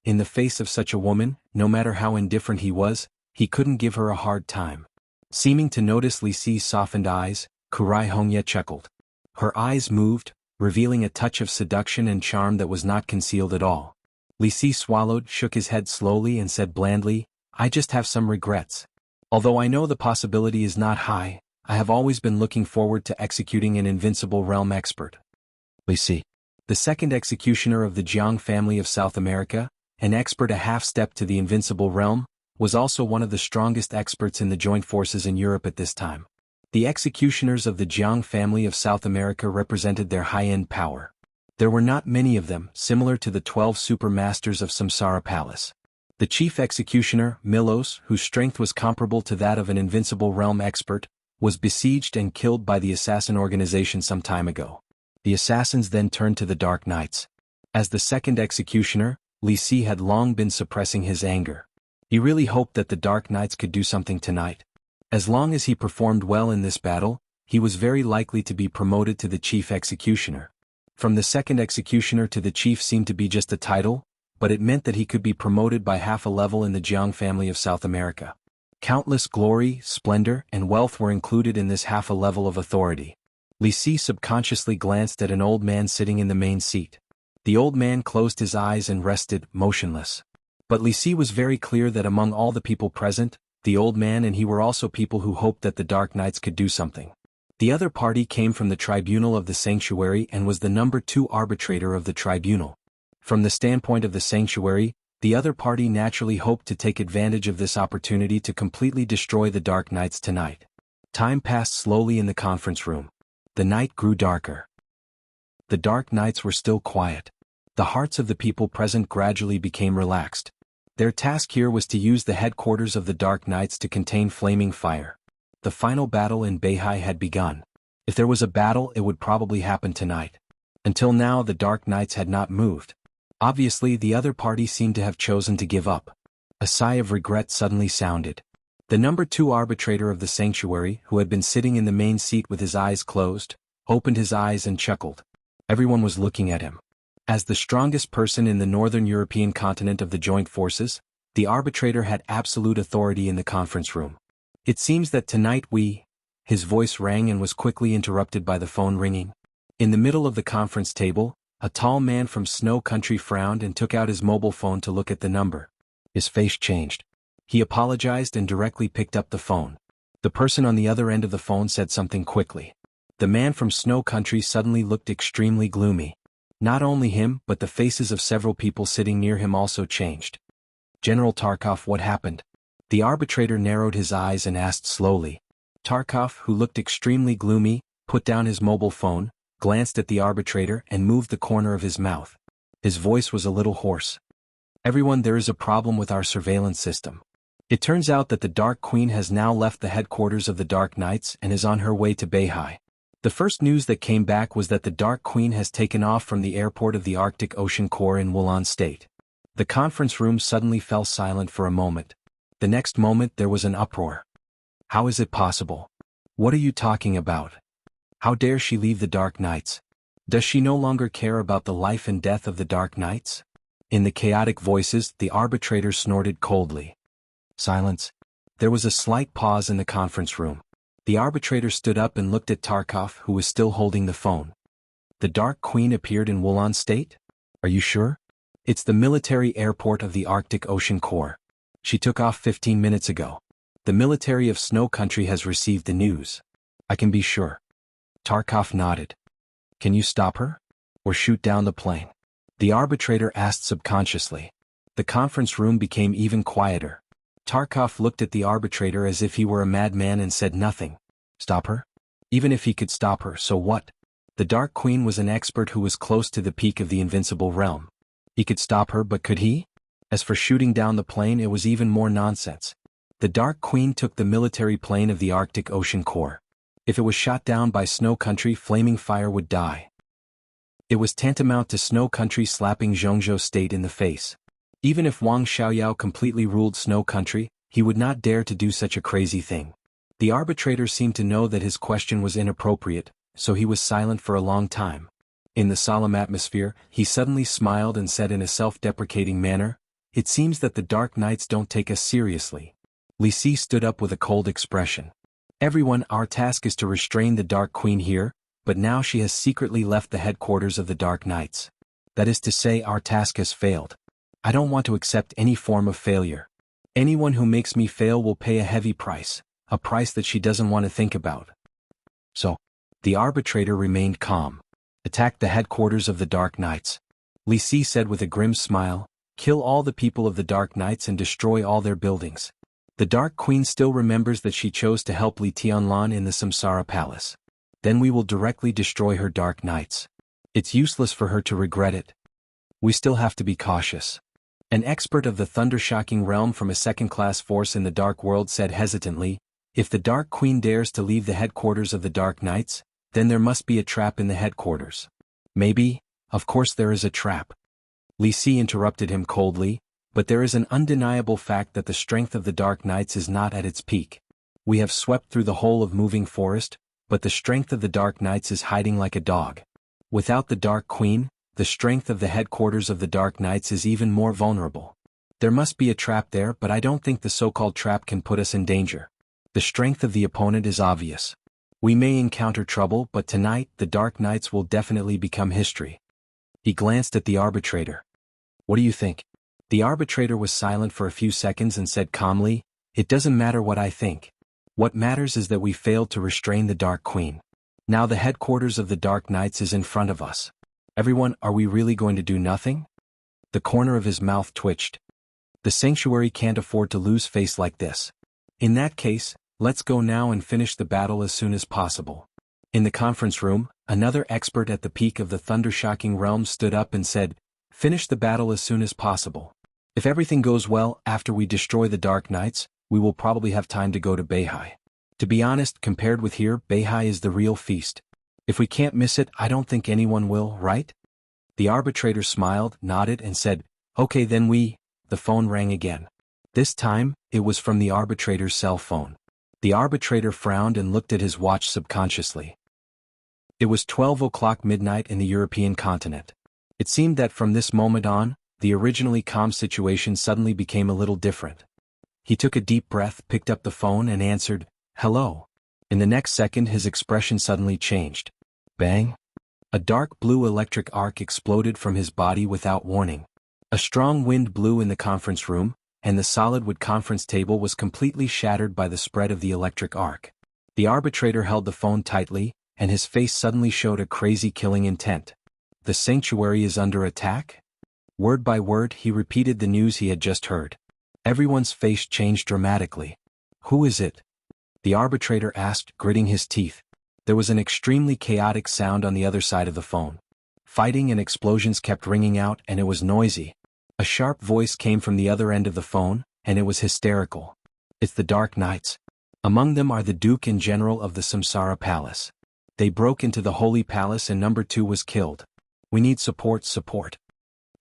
In the face of such a woman, no matter how indifferent he was, he couldn't give her a hard time. Seeming to notice Li Si's softened eyes, Kurai Hongye chuckled. Her eyes moved, revealing a touch of seduction and charm that was not concealed at all. Li Si swallowed, shook his head slowly and said blandly, I just have some regrets. Although I know the possibility is not high, I have always been looking forward to executing an invincible realm expert. Li Si, the second executioner of the Jianghu family of South America, an expert a half-step to the invincible realm, was also one of the strongest experts in the joint forces in Europe at this time. The executioners of the Jianghu family of South America represented their high-end power. There were not many of them, similar to the 12 super masters of Samsara Palace. The chief executioner, Milos, whose strength was comparable to that of an invincible realm expert, was besieged and killed by the assassin organization some time ago. The assassins then turned to the Dark Knights. As the second executioner, Li Si had long been suppressing his anger. He really hoped that the Dark Knights could do something tonight. As long as he performed well in this battle, he was very likely to be promoted to the chief executioner. From the second executioner to the chief seemed to be just a title, but it meant that he could be promoted by half a level in the Jianghu family of South America. Countless glory, splendor, and wealth were included in this half a level of authority. Li Si subconsciously glanced at an old man sitting in the main seat. The old man closed his eyes and rested, motionless. But Li Si was very clear that among all the people present, the old man and he were also people who hoped that the Dark Knights could do something. The other party came from the tribunal of the sanctuary and was the number 2 arbitrator of the tribunal. From the standpoint of the sanctuary, the other party naturally hoped to take advantage of this opportunity to completely destroy the Dark Knights tonight. Time passed slowly in the conference room. The night grew darker. The Dark Knights were still quiet. The hearts of the people present gradually became relaxed. Their task here was to use the headquarters of the Dark Knights to contain flaming fire. The final battle in Beihai had begun. If there was a battle, it would probably happen tonight. Until now, the Dark Knights had not moved. Obviously, the other party seemed to have chosen to give up. A sigh of regret suddenly sounded. The number 2 arbitrator of the sanctuary, who had been sitting in the main seat with his eyes closed, opened his eyes and chuckled. Everyone was looking at him. As the strongest person in the northern European continent of the joint forces, the arbitrator had absolute authority in the conference room. It seems that tonight his voice rang and was quickly interrupted by the phone ringing. In the middle of the conference table, a tall man from Snow Country frowned and took out his mobile phone to look at the number. His face changed. He apologized and directly picked up the phone. The person on the other end of the phone said something quickly. The man from Snow Country suddenly looked extremely gloomy. Not only him, but the faces of several people sitting near him also changed. General Tarkov, what happened? The arbitrator narrowed his eyes and asked slowly. Tarkov, who looked extremely gloomy, put down his mobile phone, glanced at the arbitrator and moved the corner of his mouth. His voice was a little hoarse. Everyone, there is a problem with our surveillance system. It turns out that the Dark Queen has now left the headquarters of the Dark Knights and is on her way to Beihai. The first news that came back was that the Dark Queen has taken off from the airport of the Arctic Ocean Corps in Wulan State. The conference room suddenly fell silent for a moment. The next moment there was an uproar. How is it possible? What are you talking about? How dare she leave the Dark Knights? Does she no longer care about the life and death of the Dark Knights? In the chaotic voices, the arbitrator snorted coldly. Silence. There was a slight pause in the conference room. The arbitrator stood up and looked at Tarkov, who was still holding the phone. The Dark Queen appeared in Wulan State? Are you sure? It's the military airport of the Arctic Ocean Corps. She took off 15 minutes ago. The military of Snow Country has received the news. I can be sure. Tarkov nodded. Can you stop her? Or shoot down the plane? The arbitrator asked subconsciously. The conference room became even quieter. Tarkov looked at the arbitrator as if he were a madman and said nothing. Stop her? Even if he could stop her, so what? The Dark Queen was an expert who was close to the peak of the invincible realm. He could stop her, but could he? As for shooting down the plane, it was even more nonsense. The Dark Queen took the military plane of the Arctic Ocean Corps. If it was shot down by Snow Country, flaming fire would die. It was tantamount to Snow Country slapping Zhongzhou State in the face. Even if Wang Xiaoyao completely ruled Snow Country, he would not dare to do such a crazy thing. The arbitrator seemed to know that his question was inappropriate, so he was silent for a long time. In the solemn atmosphere, he suddenly smiled and said in a self-deprecating manner, "It seems that the Dark Knights don't take us seriously." Li Si stood up with a cold expression. "Everyone, our task is to restrain the Dark Queen here, but now she has secretly left the headquarters of the Dark Knights. That is to say, our task has failed. I don't want to accept any form of failure. Anyone who makes me fail will pay a heavy price, a price that she doesn't want to think about." So, the arbitrator remained calm. "Attack the headquarters of the Dark Knights," Li Si said with a grim smile. "Kill all the people of the Dark Knights and destroy all their buildings. The Dark Queen still remembers that she chose to help Li Tianlan in the Samsara Palace. Then we will directly destroy her Dark Knights. It's useless for her to regret it. We still have to be cautious." An expert of the thunder-shocking realm from a second-class force in the Dark World said hesitantly, "If the Dark Queen dares to leave the headquarters of the Dark Knights, then there must be a trap in the headquarters." "Maybe, of course there is a trap." Li Si interrupted him coldly, "But there is an undeniable fact that the strength of the Dark Knights is not at its peak. We have swept through the whole of Moving Forest, but the strength of the Dark Knights is hiding like a dog. Without the Dark Queen, the strength of the headquarters of the Dark Knights is even more vulnerable. There must be a trap there, but I don't think the so-called trap can put us in danger. The strength of the opponent is obvious. We may encounter trouble, but tonight the Dark Knights will definitely become history." He glanced at the arbitrator. "What do you think?" The arbitrator was silent for a few seconds and said calmly, "It doesn't matter what I think. What matters is that we failed to restrain the Dark Queen. Now the headquarters of the Dark Knights is in front of us. Everyone, are we really going to do nothing?" The corner of his mouth twitched. "The sanctuary can't afford to lose face like this. In that case, let's go now and finish the battle as soon as possible." In the conference room, another expert at the peak of the thunder-shocking realm stood up and said, "Finish the battle as soon as possible. If everything goes well after we destroy the Dark Knights, we will probably have time to go to Beihai. To be honest, compared with here, Beihai is the real feast. If we can't miss it, I don't think anyone will, right?" The arbitrator smiled, nodded, and said, "Okay, then we—" The phone rang again. This time, it was from the arbitrator's cell phone. The arbitrator frowned and looked at his watch subconsciously. It was 12 o'clock midnight in the European continent. It seemed that from this moment on, the originally calm situation suddenly became a little different. He took a deep breath, picked up the phone, and answered, "Hello." In the next second, his expression suddenly changed. Bang! A dark blue electric arc exploded from his body without warning. A strong wind blew in the conference room, and the solid wood conference table was completely shattered by the spread of the electric arc. The arbitrator held the phone tightly, and his face suddenly showed a crazy killing intent. "The sanctuary is under attack?" Word by word, he repeated the news he had just heard. Everyone's face changed dramatically. "Who is it?" the arbitrator asked, gritting his teeth. There was an extremely chaotic sound on the other side of the phone. Fighting and explosions kept ringing out, and it was noisy. A sharp voice came from the other end of the phone, and it was hysterical. "It's the Dark Knights. Among them are the Duke and General of the Samsara Palace. They broke into the Holy Palace and number 2 was killed. We need support, support."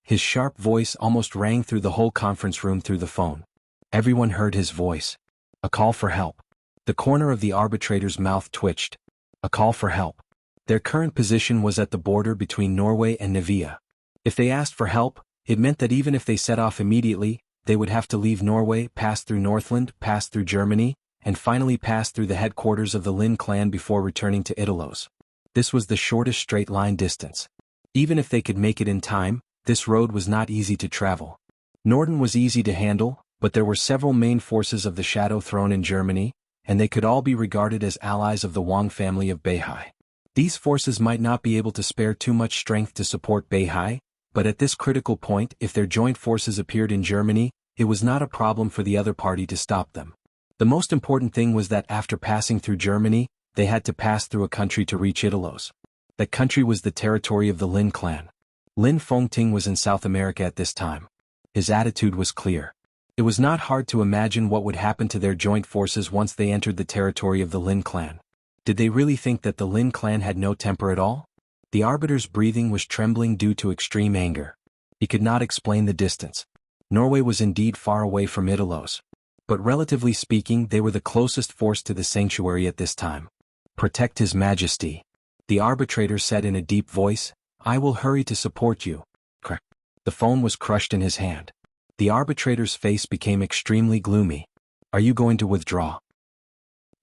His sharp voice almost rang through the whole conference room through the phone. Everyone heard his voice. A call for help. The corner of the arbitrator's mouth twitched. A call for help. Their current position was at the border between Norway and Nivea. If they asked for help, it meant that even if they set off immediately, they would have to leave Norway, pass through Northland, pass through Germany, and finally pass through the headquarters of the Lin clan before returning to Italos. This was the shortest straight-line distance. Even if they could make it in time, this road was not easy to travel. Norden was easy to handle, but there were several main forces of the Shadow Throne in Germany, and they could all be regarded as allies of the Wang family of Beihai. These forces might not be able to spare too much strength to support Beihai, But at this critical point, if their joint forces appeared in Germany, it was not a problem for the other party to stop them. The most important thing was that after passing through Germany, they had to pass through a country to reach Italos. That country was the territory of the Lin clan. Lin Fengting was in South America at this time. His attitude was clear. It was not hard to imagine what would happen to their joint forces once they entered the territory of the Lin clan. Did they really think that the Lin clan had no temper at all? The arbiter's breathing was trembling due to extreme anger. He could not explain the distance. Norway was indeed far away from Italos. But relatively speaking, they were the closest force to the sanctuary at this time. Protect His Majesty. The arbitrator said in a deep voice, I will hurry to support you. Crack. The phone was crushed in his hand. The arbitrator's face became extremely gloomy. Are you going to withdraw?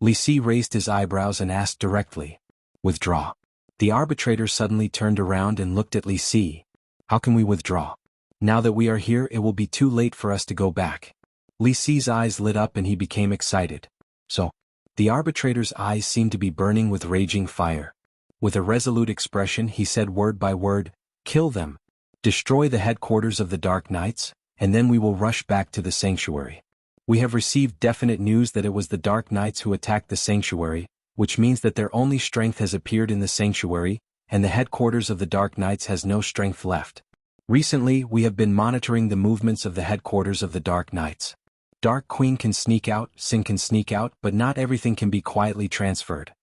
Li Si raised his eyebrows and asked directly. Withdraw. The arbitrator suddenly turned around and looked at Li Si. How can we withdraw? Now that we are here, it will be too late for us to go back. Li Si's eyes lit up and he became excited. So, the arbitrator's eyes seemed to be burning with raging fire. With a resolute expression he said word by word, kill them. Destroy the headquarters of the Dark Knights, and then we will rush back to the sanctuary. We have received definite news that it was the Dark Knights who attacked the sanctuary, which means that their only strength has appeared in the sanctuary, and the headquarters of the Dark Knights has no strength left. Recently, we have been monitoring the movements of the headquarters of the Dark Knights. Dark Queen can sneak out, Sin can sneak out, but not everything can be quietly transferred.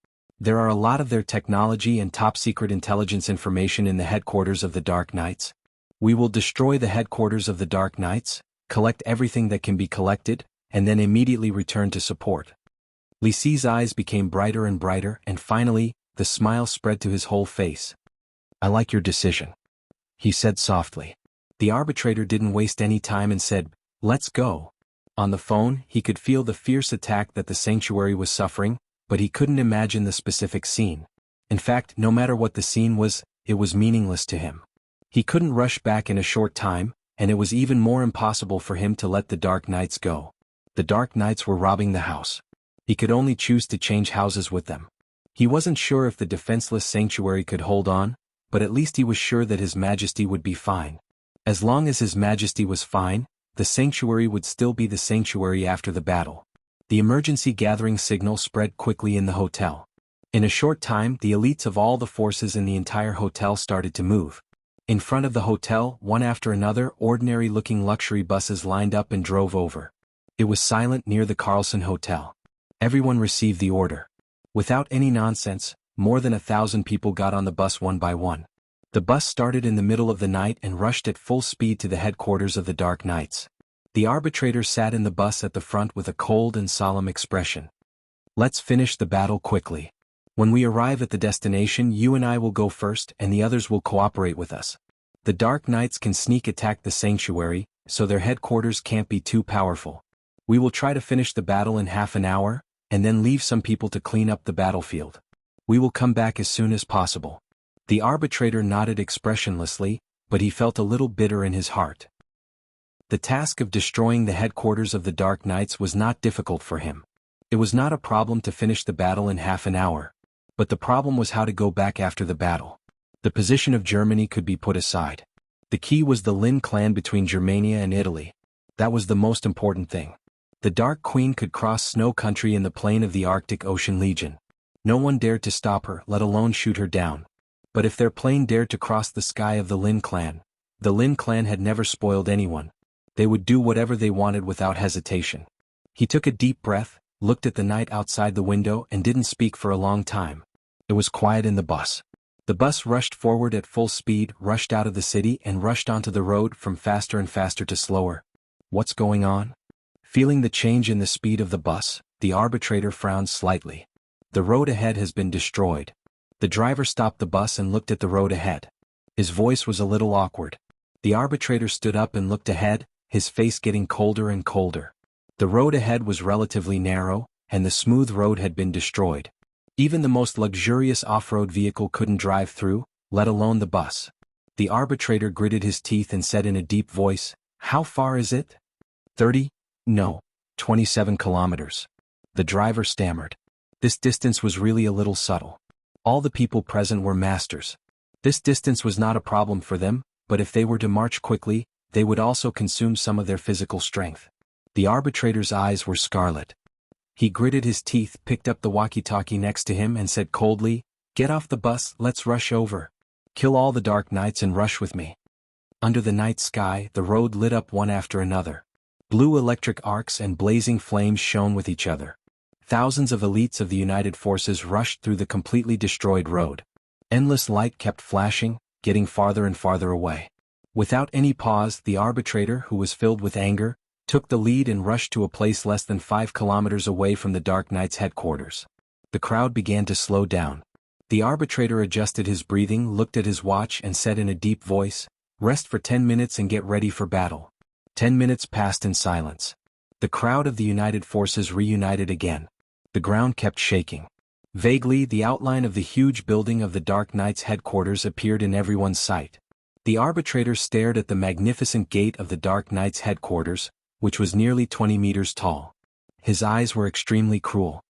There are a lot of their technology and top-secret intelligence information in the headquarters of the Dark Knights. We will destroy the headquarters of the Dark Knights, collect everything that can be collected, and then immediately return to support. Li Si's eyes became brighter and brighter, and finally, the smile spread to his whole face. I like your decision, he said softly. The arbitrator didn't waste any time and said, let's go. On the phone, he could feel the fierce attack that the sanctuary was suffering, but he couldn't imagine the specific scene. In fact, no matter what the scene was, it was meaningless to him. He couldn't rush back in a short time, and it was even more impossible for him to let the Dark Knights go. The Dark Knights were robbing the house. He could only choose to change houses with them. He wasn't sure if the defenseless sanctuary could hold on, but at least he was sure that His Majesty would be fine. As long as His Majesty was fine, the sanctuary would still be the sanctuary after the battle. The emergency gathering signal spread quickly in the hotel. In a short time, the elites of all the forces in the entire hotel started to move. In front of the hotel, one after another, ordinary-looking luxury buses lined up and drove over. It was silent near the Carlson Hotel. Everyone received the order. Without any nonsense, more than 1,000 people got on the bus one by one. The bus started in the middle of the night and rushed at full speed to the headquarters of the Dark Knights. The arbitrator sat in the bus at the front with a cold and solemn expression. Let's finish the battle quickly. When we arrive at the destination, you and I will go first and the others will cooperate with us. The Dark Knights can sneak attack the sanctuary, so their headquarters can't be too powerful. We will try to finish the battle in half an hour, and then leave some people to clean up the battlefield. We will come back as soon as possible. The arbitrator nodded expressionlessly, but he felt a little bitter in his heart. The task of destroying the headquarters of the Dark Knights was not difficult for him. It was not a problem to finish the battle in half an hour. But the problem was how to go back after the battle. The position of Germany could be put aside. The key was the Lin clan between Germania and Italy. That was the most important thing. The Dark Queen could cross snow country in the plain of the Arctic Ocean Legion. No one dared to stop her, let alone shoot her down. But if their plane dared to cross the sky of the Lin clan had never spoiled anyone. They would do whatever they wanted without hesitation. He took a deep breath, looked at the night outside the window and didn't speak for a long time. It was quiet in the bus. The bus rushed forward at full speed, rushed out of the city and rushed onto the road from faster and faster to slower. What's going on? Feeling the change in the speed of the bus, the arbitrator frowned slightly. The road ahead has been destroyed. The driver stopped the bus and looked at the road ahead. His voice was a little awkward. The arbitrator stood up and looked ahead, his face getting colder and colder. The road ahead was relatively narrow, and the smooth road had been destroyed. Even the most luxurious off-road vehicle couldn't drive through, let alone the bus. The arbitrator gritted his teeth and said in a deep voice, "How far is it? 30? No, 27 kilometers. The driver stammered. This distance was really a little subtle. All the people present were masters. This distance was not a problem for them, but if they were to march quickly, they would also consume some of their physical strength. The arbitrator's eyes were scarlet. He gritted his teeth, picked up the walkie-talkie next to him and said coldly, "Get off the bus, let's rush over. Kill all the Dark Knights and rush with me." Under the night sky, the road lit up one after another. Blue electric arcs and blazing flames shone with each other. Thousands of elites of the United Forces rushed through the completely destroyed road. Endless light kept flashing, getting farther and farther away. Without any pause, the arbitrator, who was filled with anger, took the lead and rushed to a place less than 5 kilometers away from the Dark Knight's headquarters. The crowd began to slow down. The arbitrator adjusted his breathing, looked at his watch and said in a deep voice, "Rest for 10 minutes and get ready for battle." 10 minutes passed in silence. The crowd of the United Forces reunited again. The ground kept shaking. Vaguely, the outline of the huge building of the Dark Knight's headquarters appeared in everyone's sight. The arbitrator stared at the magnificent gate of the Dark Knight's headquarters, which was nearly 20 meters tall. His eyes were extremely cruel.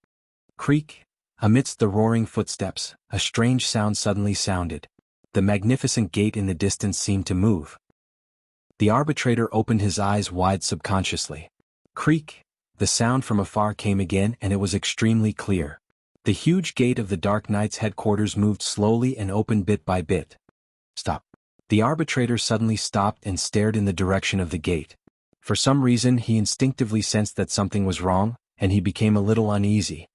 Creak! Amidst the roaring footsteps, a strange sound suddenly sounded. The magnificent gate in the distance seemed to move. The arbitrator opened his eyes wide subconsciously. Creak! The sound from afar came again and it was extremely clear. The huge gate of the Dark Knight's headquarters moved slowly and opened bit by bit. Stop! The arbitrator suddenly stopped and stared in the direction of the gate. For some reason he instinctively sensed that something was wrong, and he became a little uneasy.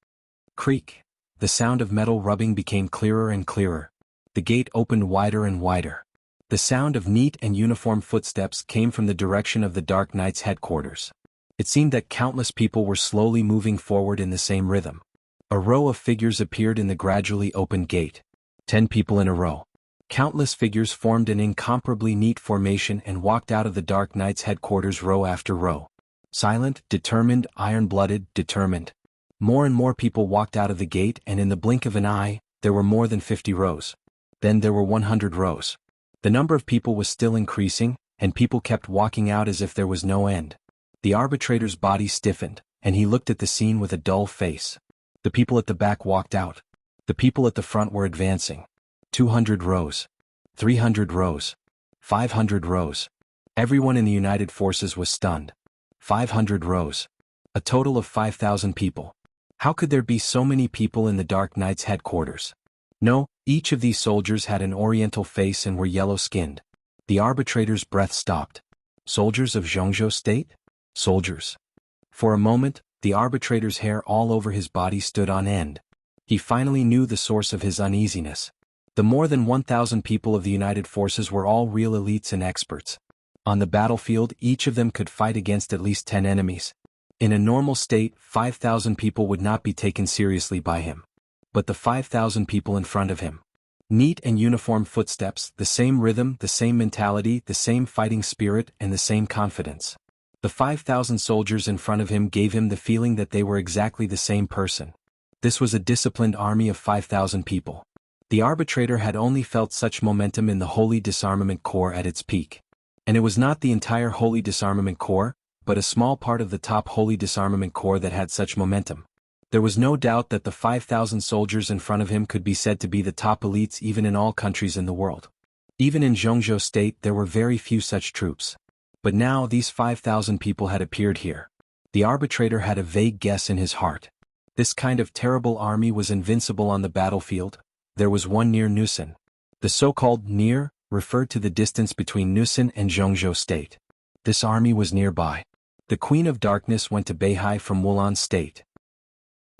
Creak! The sound of metal rubbing became clearer and clearer. The gate opened wider and wider. The sound of neat and uniform footsteps came from the direction of the Dark Knight's headquarters. It seemed that countless people were slowly moving forward in the same rhythm. A row of figures appeared in the gradually opened gate. 10 people in a row. Countless figures formed an incomparably neat formation and walked out of the Dark Knight's headquarters row after row. Silent, determined, iron-blooded, determined. More and more people walked out of the gate and in the blink of an eye, there were more than 50 rows. Then there were 100 rows. The number of people was still increasing, and people kept walking out as if there was no end. The arbitrator's body stiffened, and he looked at the scene with a dull face. The people at the back walked out. The people at the front were advancing. 200 rows. 300 rows. 500 rows. Everyone in the United Forces was stunned. 500 rows. A total of 5,000 people. How could there be so many people in the Dark Knight's headquarters? No, each of these soldiers had an oriental face and were yellow-skinned. The arbitrator's breath stopped. Soldiers of Jianghu state? Soldiers. For a moment, the arbitrator's hair all over his body stood on end. He finally knew the source of his uneasiness. The more than 1,000 people of the United Forces were all real elites and experts. On the battlefield, each of them could fight against at least 10 enemies. In a normal state, 5,000 people would not be taken seriously by him. But the 5,000 people in front of him. Neat and uniform footsteps, the same rhythm, the same mentality, the same fighting spirit, and the same confidence. The 5,000 soldiers in front of him gave him the feeling that they were exactly the same person. This was a disciplined army of 5,000 people. The arbitrator had only felt such momentum in the Holy Disarmament Corps at its peak. And it was not the entire Holy Disarmament Corps, but a small part of the top Holy Disarmament Corps that had such momentum. There was no doubt that the 5,000 soldiers in front of him could be said to be the top elites even in all countries in the world. Even in Jianghu state there were very few such troops. But now these 5,000 people had appeared here. The arbitrator had a vague guess in his heart. This kind of terrible army was invincible on the battlefield. There was one near Nusan. The so-called near referred to the distance between Nusan and Jianghu state. This army was nearby. The Queen of Darkness went to Beihai from Wulan state.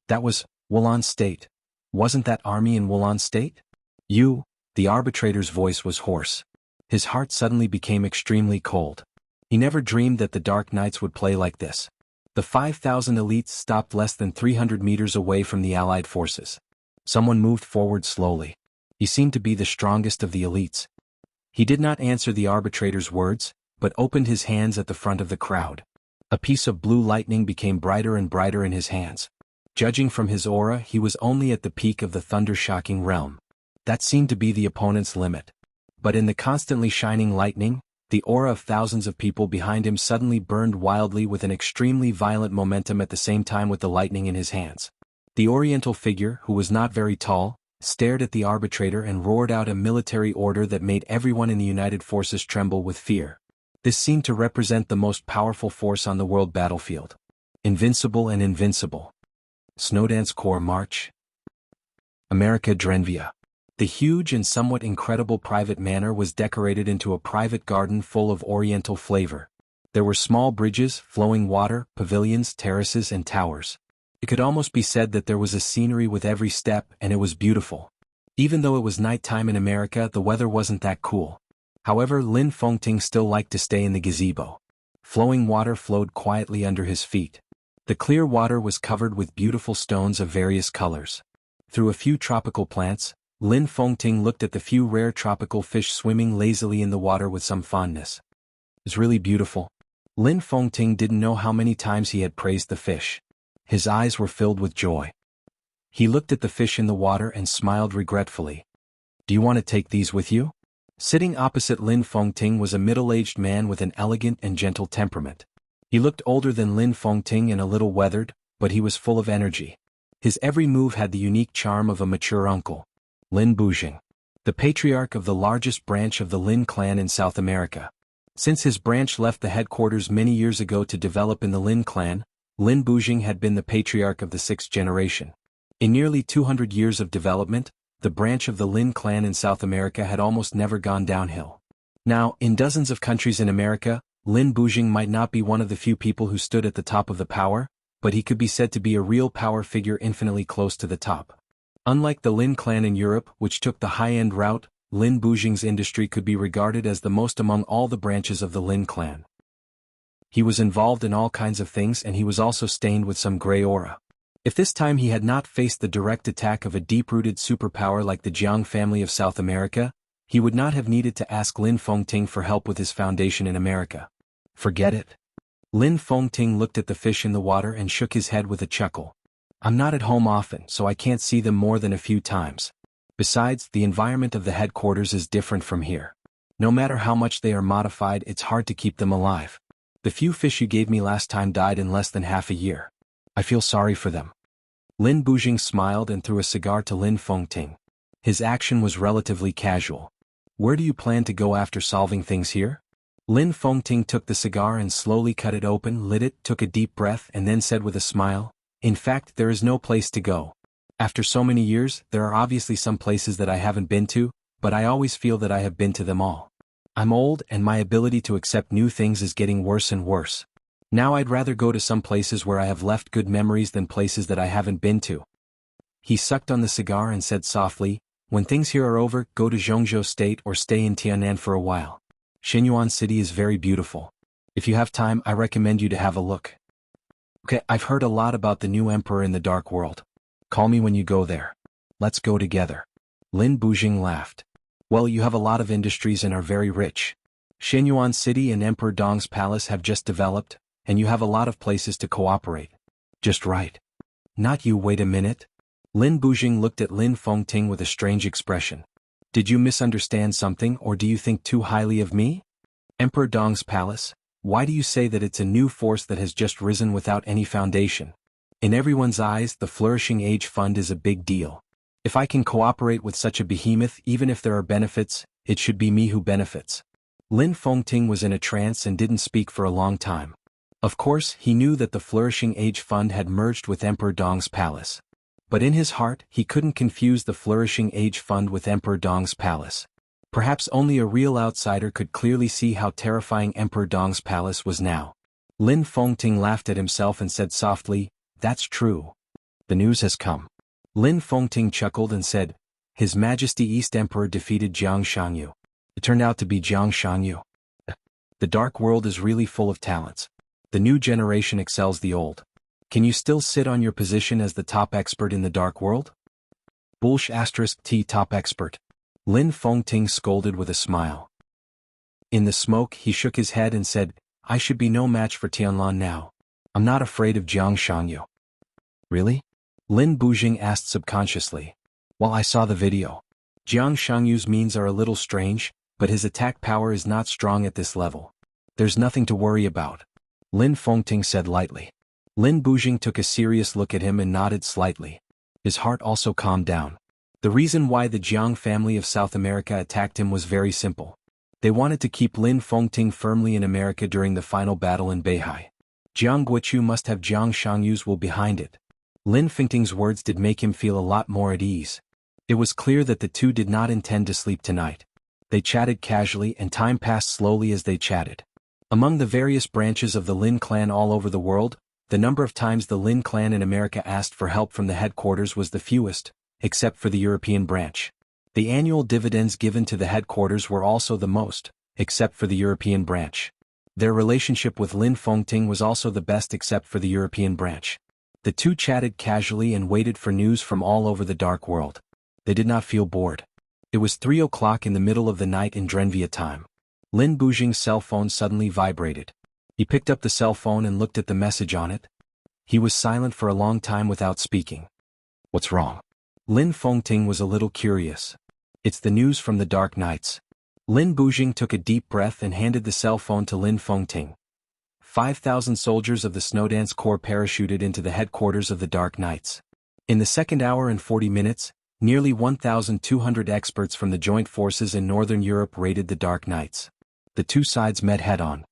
That was Wulan state. Wasn't that army in Wulan state? You, the arbitrator's voice was hoarse. His heart suddenly became extremely cold. He never dreamed that the Dark Knights would play like this. The 5,000 elites stopped less than 300 meters away from the Allied forces. Someone moved forward slowly. He seemed to be the strongest of the elites. He did not answer the arbitrator's words, but opened his hands at the front of the crowd. A piece of blue lightning became brighter and brighter in his hands. Judging from his aura, he was only at the peak of the thunder-shocking realm. That seemed to be the opponent's limit. But in the constantly shining lightning, the aura of thousands of people behind him suddenly burned wildly with an extremely violent momentum at the same time with the lightning in his hands. The oriental figure, who was not very tall, stared at the arbitrator and roared out a military order that made everyone in the United Forces tremble with fear. This seemed to represent the most powerful force on the world battlefield. Invincible and invincible. Snowdance Corps March. America Drenvia. The huge and somewhat incredible private manor was decorated into a private garden full of oriental flavor. There were small bridges, flowing water, pavilions, terraces, and towers. It could almost be said that there was a scenery with every step, and it was beautiful. Even though it was nighttime in America, the weather wasn't that cool. However, Lin Fengting still liked to stay in the gazebo. Flowing water flowed quietly under his feet. The clear water was covered with beautiful stones of various colors. Through a few tropical plants, Lin Fengting looked at the few rare tropical fish swimming lazily in the water with some fondness. It was really beautiful. Lin Fengting didn't know how many times he had praised the fish. His eyes were filled with joy. He looked at the fish in the water and smiled regretfully. Do you want to take these with you? Sitting opposite Lin Fengting was a middle-aged man with an elegant and gentle temperament. He looked older than Lin Fengting and a little weathered, but he was full of energy. His every move had the unique charm of a mature uncle. Lin Bujing, the patriarch of the largest branch of the Lin clan in South America. Since his branch left the headquarters many years ago to develop in the Lin clan, Lin Bujing had been the patriarch of the sixth generation. In nearly 200 years of development, the branch of the Lin clan in South America had almost never gone downhill. Now, in dozens of countries in America, Lin Bujing might not be one of the few people who stood at the top of the power, but he could be said to be a real power figure infinitely close to the top. Unlike the Lin clan in Europe, which took the high-end route, Lin Bujing's industry could be regarded as the most among all the branches of the Lin clan. He was involved in all kinds of things, and he was also stained with some gray aura. If this time he had not faced the direct attack of a deep-rooted superpower like the Jianghu family of South America, he would not have needed to ask Lin Fengting for help with his foundation in America. Forget it. Lin Fengting looked at the fish in the water and shook his head with a chuckle. I'm not at home often, so I can't see them more than a few times. Besides, the environment of the headquarters is different from here. No matter how much they are modified, it's hard to keep them alive. The few fish you gave me last time died in less than half a year. I feel sorry for them. Lin Bujing smiled and threw a cigar to Lin Fengting. His action was relatively casual. Where do you plan to go after solving things here? Lin Fengting took the cigar and slowly cut it open, lit it, took a deep breath, and then said with a smile, in fact, there is no place to go. After so many years, there are obviously some places that I haven't been to, but I always feel that I have been to them all. I'm old and my ability to accept new things is getting worse and worse. Now I'd rather go to some places where I have left good memories than places that I haven't been to. He sucked on the cigar and said softly, when things here are over, go to Zhongzhou State or stay in Tianan for a while. Shenyuan City is very beautiful. If you have time, I recommend you to have a look. Okay, I've heard a lot about the new emperor in the dark world. Call me when you go there. Let's go together. Lin Bujing laughed. Well, you have a lot of industries and are very rich. Shenyuan City and Emperor Dong's palace have just developed, and you have a lot of places to cooperate. Just right. Not you, wait a minute. Lin Bujing looked at Lin Fengting with a strange expression. Did you misunderstand something, or do you think too highly of me? Emperor Dong's palace? Why do you say that it's a new force that has just risen without any foundation? In everyone's eyes, the Flourishing Age Fund is a big deal. If I can cooperate with such a behemoth, even if there are benefits, it should be me who benefits. Lin Fengting was in a trance and didn't speak for a long time. Of course, he knew that the Flourishing Age Fund had merged with Emperor Dong's palace. But in his heart, he couldn't confuse the Flourishing Age Fund with Emperor Dong's palace. Perhaps only a real outsider could clearly see how terrifying Emperor Dong's palace was now. Lin Fengting laughed at himself and said softly, that's true. The news has come. Lin Fengting chuckled and said, His Majesty East Emperor defeated Jiang Shangyu. It turned out to be Jiang Shangyu. The dark world is really full of talents. The new generation excels the old. Can you still sit on your position as the top expert in the dark world? Bullsh * T top expert. Lin Fengting scolded with a smile. In the smoke, he shook his head and said, I should be no match for Tianlan now. I'm not afraid of Jiang Shangyu. Really? Lin Bujing asked subconsciously. Well, I saw the video. Jiang Shangyu's means are a little strange, but his attack power is not strong at this level. There's nothing to worry about. Lin Fengting said lightly. Lin Bujing took a serious look at him and nodded slightly. His heart also calmed down. The reason why the Jiang family of South America attacked him was very simple. They wanted to keep Lin Fengting firmly in America during the final battle in Beihai. Jiang Guochu must have Jiang Shangyu's will behind it. Lin Fengting's words did make him feel a lot more at ease. It was clear that the two did not intend to sleep tonight. They chatted casually and time passed slowly as they chatted. Among the various branches of the Lin clan all over the world, the number of times the Lin clan in America asked for help from the headquarters was the fewest, except for the European branch. The annual dividends given to the headquarters were also the most, except for the European branch. Their relationship with Lin Fengting was also the best except for the European branch. The two chatted casually and waited for news from all over the dark world. They did not feel bored. It was 3 o'clock in the middle of the night in Drenvia time. Lin Bujing's cell phone suddenly vibrated. He picked up the cell phone and looked at the message on it. He was silent for a long time without speaking. What's wrong? Lin Fengting was a little curious. It's the news from the dark nights. Lin Bujing took a deep breath and handed the cell phone to Lin Fengting. 5,000 soldiers of the Snowdance Corps parachuted into the headquarters of the Dark Knights. In the second hour and 40 minutes, nearly 1,200 experts from the joint forces in Northern Europe raided the Dark Knights. The two sides met head-on.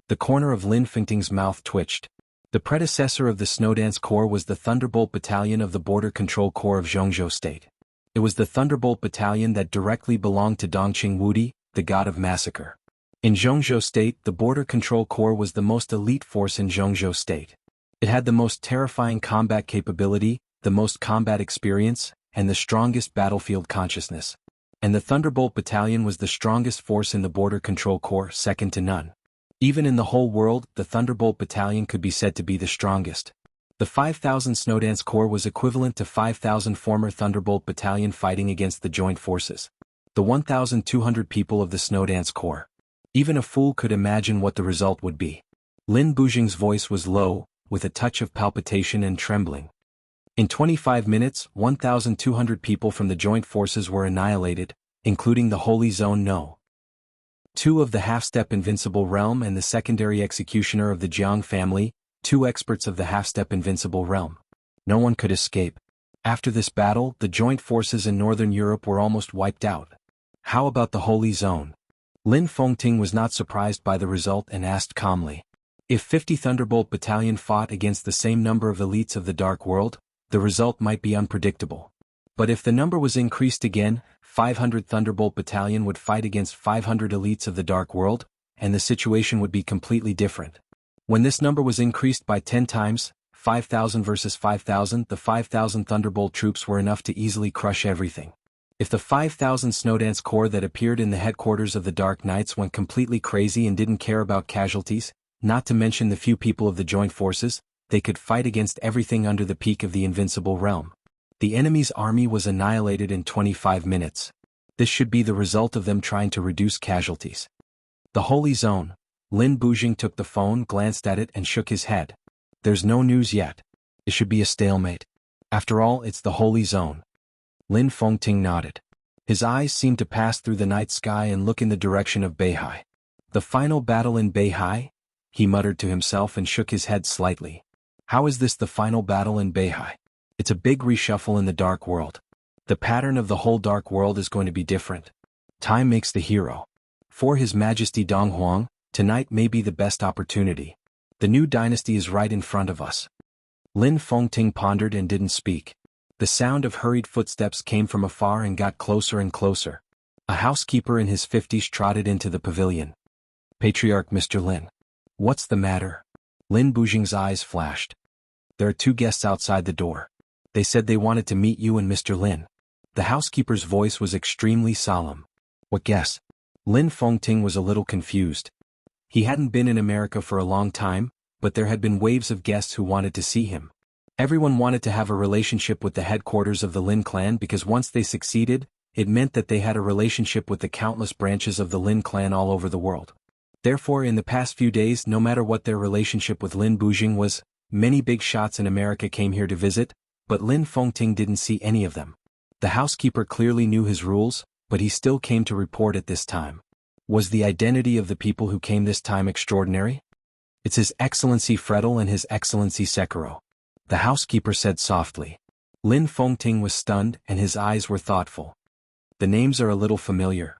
The corner of Lin Fengting's mouth twitched. The predecessor of the Snowdance Corps was the Thunderbolt Battalion of the Border Control Corps of Jianghu State. It was the Thunderbolt Battalion that directly belonged to Dongqing Wudi, the god of massacre. In Jianghu State, the Border Control Corps was the most elite force in Jianghu State. It had the most terrifying combat capability, the most combat experience, and the strongest battlefield consciousness. And the Thunderbolt Battalion was the strongest force in the Border Control Corps, second to none. Even in the whole world, the Thunderbolt Battalion could be said to be the strongest. The 5,000 Snowdance Corps was equivalent to 5,000 former Thunderbolt Battalion fighting against the joint forces. The 1,200 people of the Snowdance Corps. Even a fool could imagine what the result would be. Lin Bujing's voice was low, with a touch of palpitation and trembling. In 25 minutes, 1,200 people from the joint forces were annihilated, including the Holy Zone No. 2 of the half-step invincible realm and the secondary executioner of the Jiang family, 2 experts of the half-step invincible realm. No one could escape. After this battle, the joint forces in Northern Europe were almost wiped out. How about the Holy Zone? Lin Fengting was not surprised by the result and asked calmly. If 50 Thunderbolt Battalion fought against the same number of elites of the Dark World, the result might be unpredictable. But if the number was increased again, 500 Thunderbolt Battalion would fight against 500 elites of the Dark World, and the situation would be completely different. When this number was increased by 10 times, 5,000 versus 5,000, the 5,000 Thunderbolt troops were enough to easily crush everything. If the 5,000 Snowdance Corps that appeared in the headquarters of the Dark Knights went completely crazy and didn't care about casualties, not to mention the few people of the joint forces, they could fight against everything under the peak of the invincible realm. The enemy's army was annihilated in 25 minutes. This should be the result of them trying to reduce casualties. The Holy Zone. Lin Bujing took the phone, glanced at it and shook his head. There's no news yet. It should be a stalemate. After all, it's the Holy Zone. Lin Fengting nodded. His eyes seemed to pass through the night sky and look in the direction of Beihai. The final battle in Beihai? He muttered to himself and shook his head slightly. How is this the final battle in Beihai? It's a big reshuffle in the Dark World. The pattern of the whole Dark World is going to be different. Time makes the hero. For His Majesty Donghuang, tonight may be the best opportunity. The new dynasty is right in front of us. Lin Fengting pondered and didn't speak. The sound of hurried footsteps came from afar and got closer and closer. A housekeeper in his 50s trotted into the pavilion. Patriarch Mr. Lin. What's the matter? Lin Bujing's eyes flashed. There are 2 guests outside the door. They said they wanted to meet you and Mr. Lin. The housekeeper's voice was extremely solemn. What guests? Lin Fengting was a little confused. He hadn't been in America for a long time, but there had been waves of guests who wanted to see him. Everyone wanted to have a relationship with the headquarters of the Lin clan because once they succeeded, it meant that they had a relationship with the countless branches of the Lin clan all over the world. Therefore, in the past few days, no matter what their relationship with Lin Bujing was, many big shots in America came here to visit, but Lin Fengting didn't see any of them. The housekeeper clearly knew his rules, but he still came to report at this time. Was the identity of the people who came this time extraordinary? It's His Excellency Fredel and His Excellency Sekiro. The housekeeper said softly. Lin Fengting was stunned and his eyes were thoughtful. The names are a little familiar.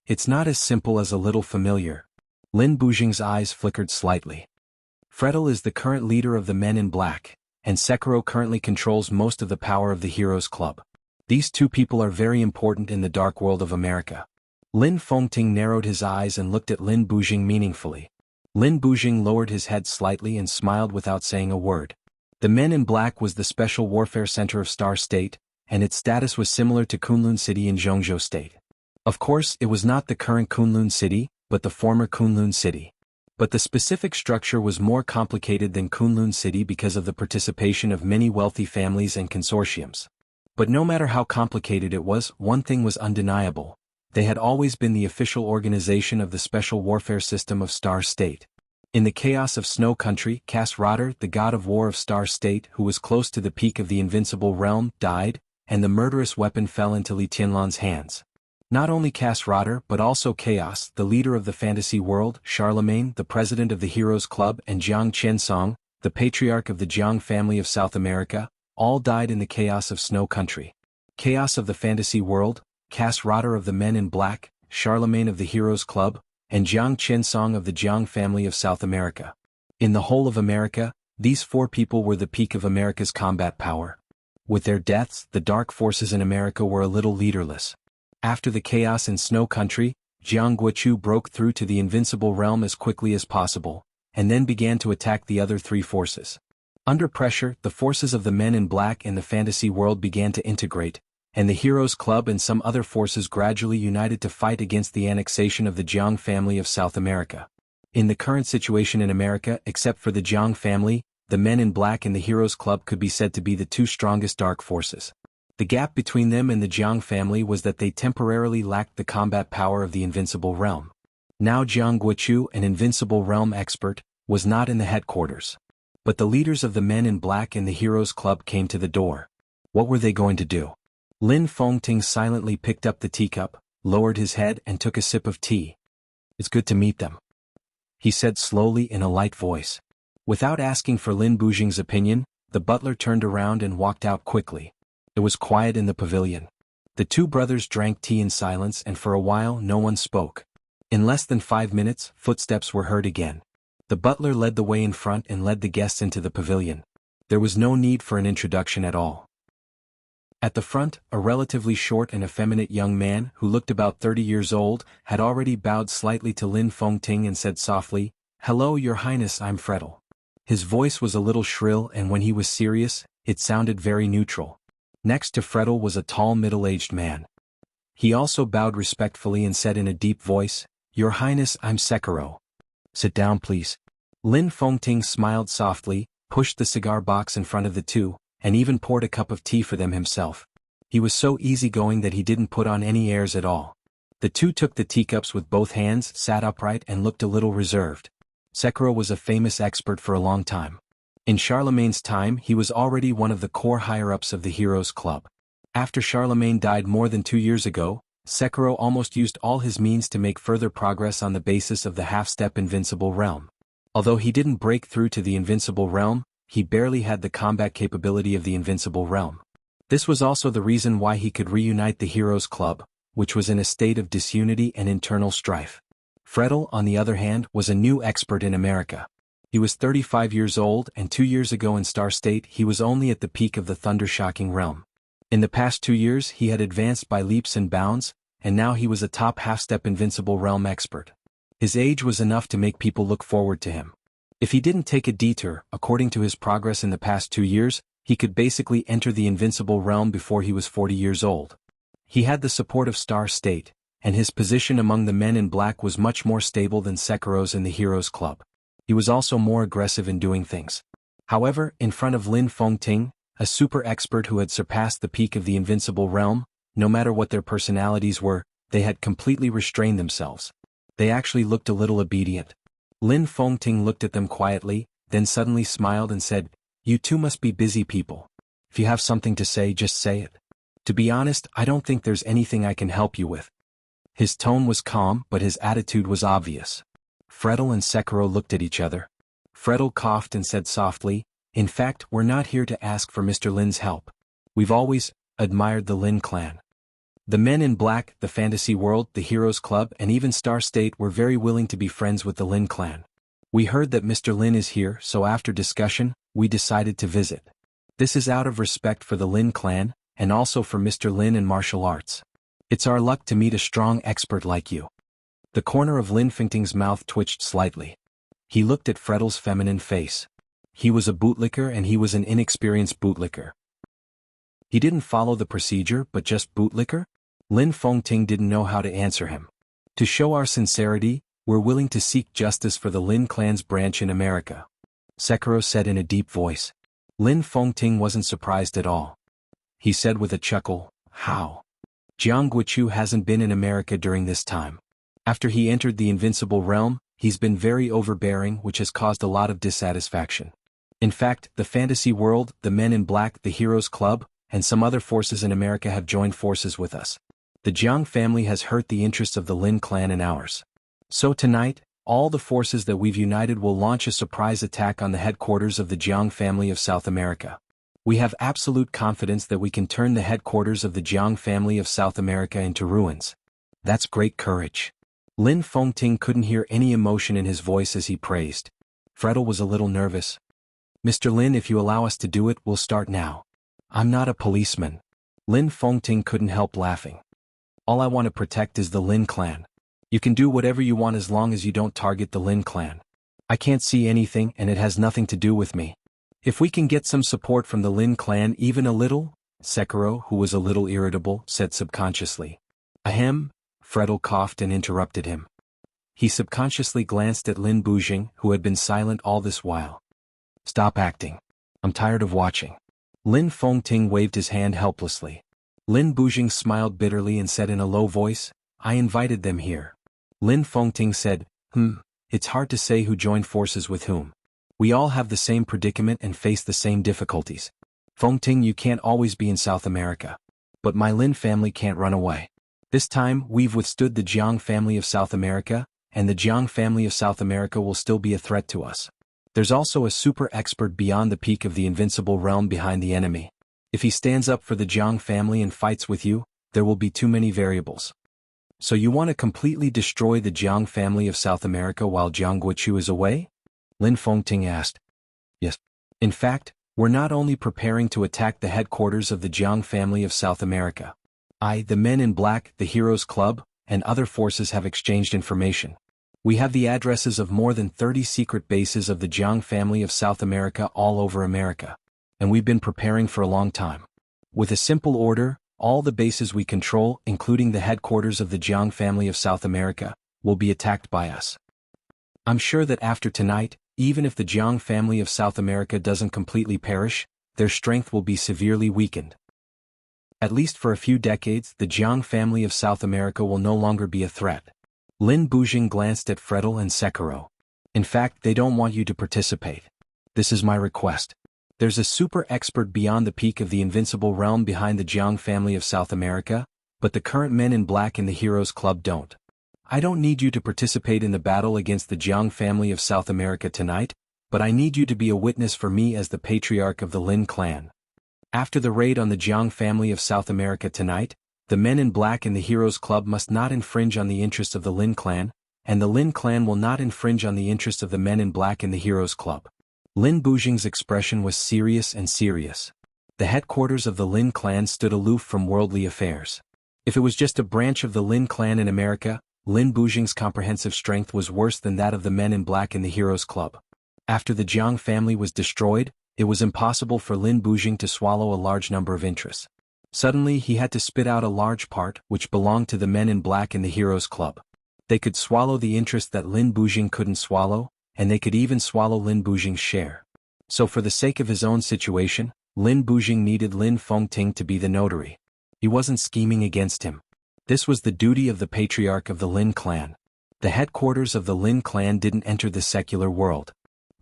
It's not as simple as a little familiar. Lin Bujing's eyes flickered slightly. Fredel is the current leader of the Men in Black, and Sekiro currently controls most of the power of the Heroes Club. These two people are very important in the dark world of America. Lin Fengting narrowed his eyes and looked at Lin Bujing meaningfully. Lin Bujing lowered his head slightly and smiled without saying a word. The Men in Black was the special warfare center of Star State, and its status was similar to Kunlun City in Jianghu State. Of course, it was not the current Kunlun City, but the former Kunlun City. But the specific structure was more complicated than Kunlun City because of the participation of many wealthy families and consortiums. But no matter how complicated it was, one thing was undeniable. They had always been the official organization of the special warfare system of Star State. In the chaos of Snow Country, Cass Rotter, the god of war of Star State who was close to the peak of the invincible realm, died, and the murderous weapon fell into Li Tianlan's hands. Not only Cass Rotter but also Chaos, the leader of the fantasy world, Charlemagne, the president of the Heroes Club, and Jiang Qinsong, the patriarch of the Jiang family of South America, all died in the chaos of Snow Country. Chaos of the fantasy world, Cass Rotter of the Men in Black, Charlemagne of the Heroes Club, and Jiang Qinsong of the Jiang family of South America. In the whole of America, these four people were the peak of America's combat power. With their deaths, the dark forces in America were a little leaderless. After the chaos in Snow Country, Jiang Guochu broke through to the invincible realm as quickly as possible, and then began to attack the other three forces. Under pressure, the forces of the Men in Black and the fantasy world began to integrate, and the Heroes Club and some other forces gradually united to fight against the annexation of the Jiang family of South America. In the current situation in America, except for the Jiang family, the Men in Black and the Heroes Club could be said to be the two strongest dark forces. The gap between them and the Jiang family was that they temporarily lacked the combat power of the Invincible Realm. Now Jiang Guochu, an Invincible Realm expert, was not in the headquarters. But the leaders of the Men in Black and the Heroes Club came to the door. What were they going to do? Lin Fengting silently picked up the teacup, lowered his head and took a sip of tea. "It's good to meet them," he said slowly in a light voice. Without asking for Lin Bujing's opinion, the butler turned around and walked out quickly. It was quiet in the pavilion. The two brothers drank tea in silence and for a while no one spoke. In less than 5 minutes, footsteps were heard again. The butler led the way in front and led the guests into the pavilion. There was no need for an introduction at all. At the front, a relatively short and effeminate young man, who looked about 30 years old, had already bowed slightly to Lin Fengting and said softly, "Hello, Your Highness, I'm Fredel." His voice was a little shrill and when he was serious, it sounded very neutral. Next to Fredel was a tall middle-aged man. He also bowed respectfully and said in a deep voice, "Your Highness, I'm Sekiro." "Sit down please." Lin Fengting smiled softly, pushed the cigar box in front of the two, and even poured a cup of tea for them himself. He was so easygoing that he didn't put on any airs at all. The two took the teacups with both hands, sat upright and looked a little reserved. Sekiro was a famous expert for a long time. In Charlemagne's time he was already one of the core higher-ups of the Heroes Club. After Charlemagne died more than 2 years ago, Sekiro almost used all his means to make further progress on the basis of the half-step Invincible Realm. Although he didn't break through to the Invincible Realm, he barely had the combat capability of the Invincible Realm. This was also the reason why he could reunite the Heroes Club, which was in a state of disunity and internal strife. Fredel, on the other hand, was a new expert in America. He was 35 years old and 2 years ago in Star State he was only at the peak of the thunder-shocking realm. In the past 2 years he had advanced by leaps and bounds, and now he was a top half-step Invincible Realm expert. His age was enough to make people look forward to him. If he didn't take a detour, according to his progress in the past 2 years, he could basically enter the Invincible Realm before he was 40 years old. He had the support of Star State, and his position among the Men in Black was much more stable than Sekiro's in the Heroes Club. He was also more aggressive in doing things. However, in front of Lin Fengting, a super expert who had surpassed the peak of the Invincible Realm, no matter what their personalities were, they had completely restrained themselves. They actually looked a little obedient. Lin Fengting looked at them quietly, then suddenly smiled and said, "You two must be busy people. If you have something to say, just say it. To be honest, I don't think there's anything I can help you with." His tone was calm, but his attitude was obvious. Fredel and Sekiro looked at each other. Fredel coughed and said softly, In fact, we're not here to ask for Mr. Lin's help. We've always admired the Lin clan. The Men in Black, the Fantasy World, the Heroes Club, and even Star State were very willing to be friends with the Lin clan. We heard that Mr. Lin is here, so after discussion, we decided to visit. This is out of respect for the Lin clan, and also for Mr. Lin and martial arts. It's our luck to meet a strong expert like you. The corner of Lin Fengting's mouth twitched slightly. He looked at Fredel's feminine face. He was a bootlicker and he was an inexperienced bootlicker. He didn't follow the procedure but just bootlicker? Lin Fengting didn't know how to answer him. To show our sincerity, we're willing to seek justice for the Lin clan's branch in America. Sekiro said in a deep voice. Lin Fengting wasn't surprised at all. He said with a chuckle, how? Jianghu hasn't been in America during this time. After he entered the invincible realm, he's been very overbearing, which has caused a lot of dissatisfaction. In fact, the Fantasy World, the Men in Black, the Heroes Club, and some other forces in America have joined forces with us. The Jiang family has hurt the interests of the Lin clan and ours. So tonight, all the forces that we've united will launch a surprise attack on the headquarters of the Jiang family of South America. We have absolute confidence that we can turn the headquarters of the Jiang family of South America into ruins. That's great courage. Lin Fengting couldn't hear any emotion in his voice as he praised. Fredel was a little nervous. Mr. Lin, if you allow us to do it, we'll start now. I'm not a policeman. Lin Fengting couldn't help laughing. All I want to protect is the Lin clan. You can do whatever you want as long as you don't target the Lin clan. I can't see anything and it has nothing to do with me. If we can get some support from the Lin clan even a little, Sekiro, who was a little irritable, said subconsciously. Ahem, Fredel coughed and interrupted him. He subconsciously glanced at Lin Bujing, who had been silent all this while. Stop acting. I'm tired of watching. Lin Fengting waved his hand helplessly. Lin Bujing smiled bitterly and said in a low voice, I invited them here. Lin Fengting said, it's hard to say who joined forces with whom. We all have the same predicament and face the same difficulties. Fengting, you can't always be in South America. But my Lin family can't run away. This time, we've withstood the Jiang family of South America, and the Jiang family of South America will still be a threat to us. There's also a super expert beyond the peak of the invincible realm behind the enemy. If he stands up for the Jiang family and fights with you, there will be too many variables. So you want to completely destroy the Jiang family of South America while Jianghu is away? Lin Fengting asked. Yes. In fact, we're not only preparing to attack the headquarters of the Jiang family of South America. The Men in Black, the Heroes Club, and other forces have exchanged information. We have the addresses of more than 30 secret bases of the Jiang family of South America all over America. And we've been preparing for a long time. With a simple order, all the bases we control, including the headquarters of the Jiang family of South America, will be attacked by us. I'm sure that after tonight, even if the Jiang family of South America doesn't completely perish, their strength will be severely weakened. At least for a few decades, the Jiang family of South America will no longer be a threat. Lin Bujing glanced at Fredel and Sekiro. In fact, they don't want you to participate. This is my request. There's a super expert beyond the peak of the invincible realm behind the Jiang family of South America, but the current Men in Black in the Heroes Club don't. I don't need you to participate in the battle against the Jiang family of South America tonight, but I need you to be a witness for me as the patriarch of the Lin clan. After the raid on the Jiang family of South America tonight, the Men in Black in the Heroes Club must not infringe on the interests of the Lin clan, and the Lin clan will not infringe on the interests of the Men in Black in the Heroes Club. Lin Bujing's expression was serious and serious. The headquarters of the Lin clan stood aloof from worldly affairs. If it was just a branch of the Lin clan in America, Lin Bujing's comprehensive strength was worse than that of the Men in Black in the Heroes Club. After the Jiang family was destroyed, it was impossible for Lin Bujing to swallow a large number of interests. Suddenly he had to spit out a large part which belonged to the Men in Black in the Heroes Club. They could swallow the interest that Lin Bujing couldn't swallow, and they could even swallow Lin Bujing's share. So for the sake of his own situation, Lin Bujing needed Lin Fengting to be the notary. He wasn't scheming against him. This was the duty of the patriarch of the Lin clan. The headquarters of the Lin clan didn't enter the secular world.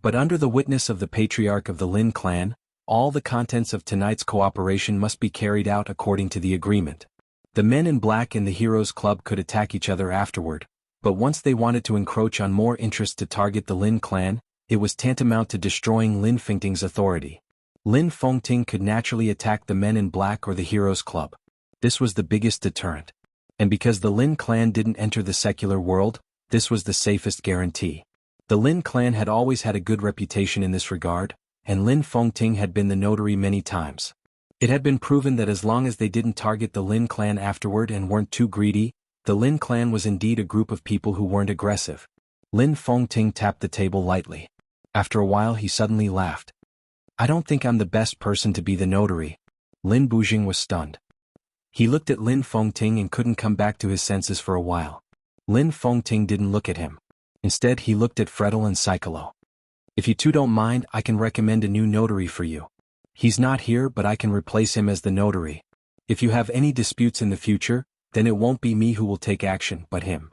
But under the witness of the patriarch of the Lin clan, all the contents of tonight's cooperation must be carried out according to the agreement. The Men in Black in the Heroes Club could attack each other afterward, but once they wanted to encroach on more interests to target the Lin clan, it was tantamount to destroying Lin Fengting's authority. Lin Fengting could naturally attack the Men in Black or the Heroes Club. This was the biggest deterrent. And because the Lin clan didn't enter the secular world, this was the safest guarantee. The Lin clan had always had a good reputation in this regard, and Lin Fengting had been the notary many times. It had been proven that as long as they didn't target the Lin clan afterward and weren't too greedy, the Lin clan was indeed a group of people who weren't aggressive. Lin Fengting tapped the table lightly. After a while he suddenly laughed. I don't think I'm the best person to be the notary. Lin Bujing was stunned. He looked at Lin Fengting and couldn't come back to his senses for a while. Lin Fengting didn't look at him. Instead he looked at Fredel and Psycholo. If you two don't mind, I can recommend a new notary for you. He's not here, but I can replace him as the notary. If you have any disputes in the future, then it won't be me who will take action, but him.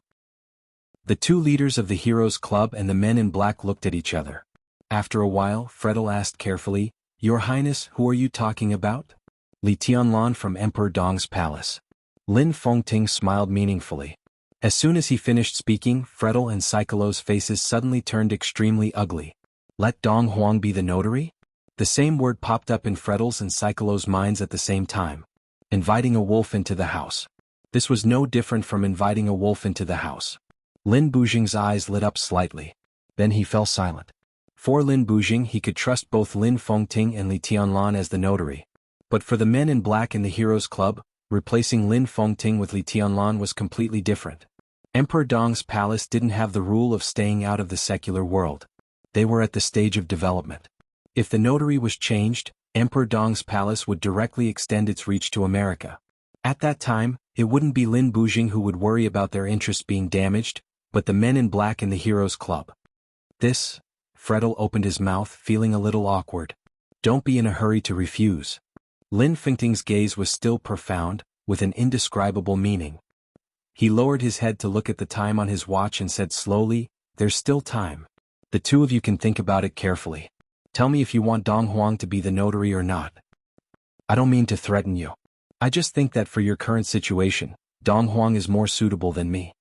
The two leaders of the Heroes Club and the Men in Black looked at each other. After a while, Fredel asked carefully, Your Highness, who are you talking about? Li Tianlan from Emperor Dong's palace. Lin Fengting smiled meaningfully. As soon as he finished speaking, Fredel and Psycholo's faces suddenly turned extremely ugly. Let Dong Huang be the notary? The same word popped up in Fredel's and Psycholo's minds at the same time. Inviting a wolf into the house. This was no different from inviting a wolf into the house. Lin Bujing's eyes lit up slightly. Then he fell silent. For Lin Bujing, he could trust both Lin Fengting and Li Tianlan as the notary. But for the Men in Black in the Heroes Club, replacing Lin Fengting with Li Tianlan was completely different. Emperor Dong's palace didn't have the rule of staying out of the secular world. They were at the stage of development. If the notary was changed, Emperor Dong's palace would directly extend its reach to America. At that time, it wouldn't be Lin Bujing who would worry about their interests being damaged, but the Men in Black in the Heroes Club. Fredel opened his mouth, feeling a little awkward. Don't be in a hurry to refuse. Lin Fengting's gaze was still profound, with an indescribable meaning. He lowered his head to look at the time on his watch and said slowly, There's still time. The two of you can think about it carefully. Tell me if you want Dong Huang to be the notary or not. I don't mean to threaten you. I just think that for your current situation, Dong Huang is more suitable than me.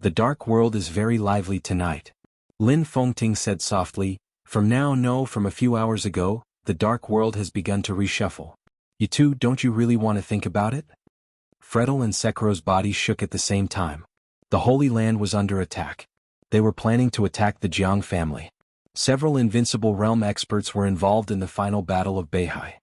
The dark world is very lively tonight. Lin Fengting said softly, From a few hours ago, the dark world has begun to reshuffle. You two, don't you really want to think about it? Fredel and Sekro's bodies shook at the same time. The Holy Land was under attack. They were planning to attack the Jiang family. Several Invincible Realm experts were involved in the final battle of Beihai.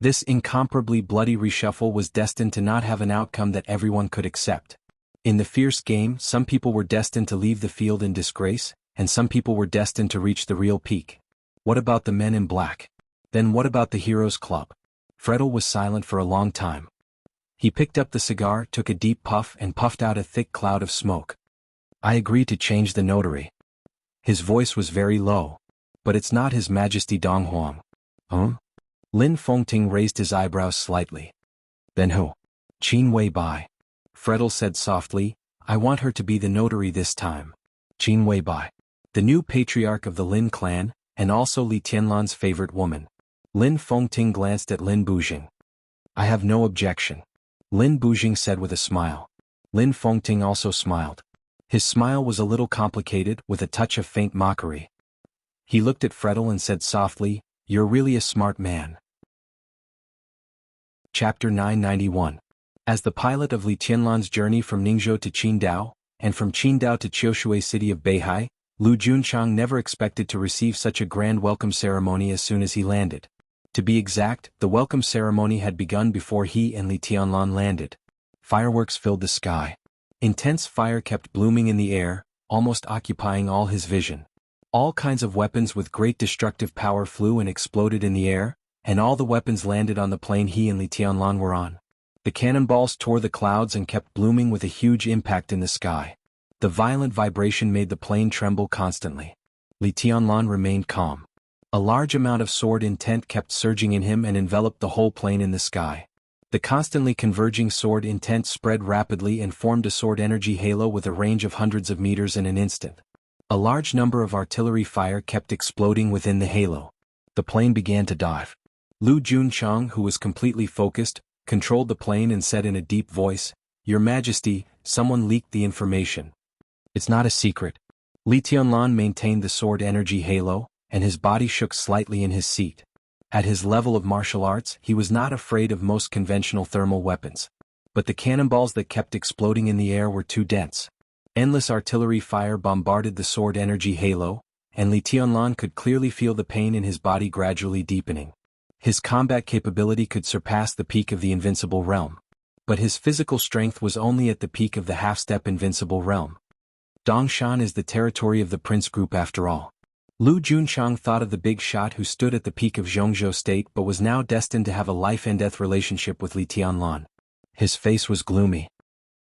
This incomparably bloody reshuffle was destined to not have an outcome that everyone could accept. In the fierce game, some people were destined to leave the field in disgrace, and some people were destined to reach the real peak. What about the Men in Black? Then what about the Heroes Club? Fredel was silent for a long time. He picked up the cigar, took a deep puff, and puffed out a thick cloud of smoke. I agree to change the notary. His voice was very low. But it's not His Majesty Dong Huang. Huh? Lin Fengting raised his eyebrows slightly. Then who? Qin Wei Bai. Fredel said softly, I want her to be the notary this time. Qin Wei Bai. The new patriarch of the Lin clan, and also Li Tianlan's favorite woman. Lin Fengting glanced at Lin Bujing. I have no objection. Lin Bujing said with a smile. Lin Fengting also smiled. His smile was a little complicated, with a touch of faint mockery. He looked at Fredel and said softly, You're really a smart man. Chapter 991. As the pilot of Li Tianlan's journey from Ningzhou to Qingdao, and from Qingdao to Qiushui city of Beihai, Lu Junchang never expected to receive such a grand welcome ceremony as soon as he landed. To be exact, the welcome ceremony had begun before he and Li Tianlan landed. Fireworks filled the sky. Intense fire kept blooming in the air, almost occupying all his vision. All kinds of weapons with great destructive power flew and exploded in the air, and all the weapons landed on the plane he and Li Tianlan were on. The cannonballs tore the clouds and kept blooming with a huge impact in the sky. The violent vibration made the plane tremble constantly. Li Tianlan remained calm. A large amount of sword intent kept surging in him and enveloped the whole plane in the sky. The constantly converging sword intent spread rapidly and formed a sword energy halo with a range of hundreds of meters in an instant. A large number of artillery fire kept exploding within the halo. The plane began to dive. Lu Junchang, who was completely focused, controlled the plane and said in a deep voice, Your Majesty, someone leaked the information. It's not a secret. Li Tianlan maintained the sword energy halo, and his body shook slightly in his seat. At his level of martial arts, he was not afraid of most conventional thermal weapons. But the cannonballs that kept exploding in the air were too dense. Endless artillery fire bombarded the sword energy halo, and Li Tianlan could clearly feel the pain in his body gradually deepening. His combat capability could surpass the peak of the invincible realm. But his physical strength was only at the peak of the half-step invincible realm. Dongshan is the territory of the Prince Group after all. Lu Junchang thought of the big shot who stood at the peak of Zhongzhou State but was now destined to have a life-and-death relationship with Li Tianlan. His face was gloomy.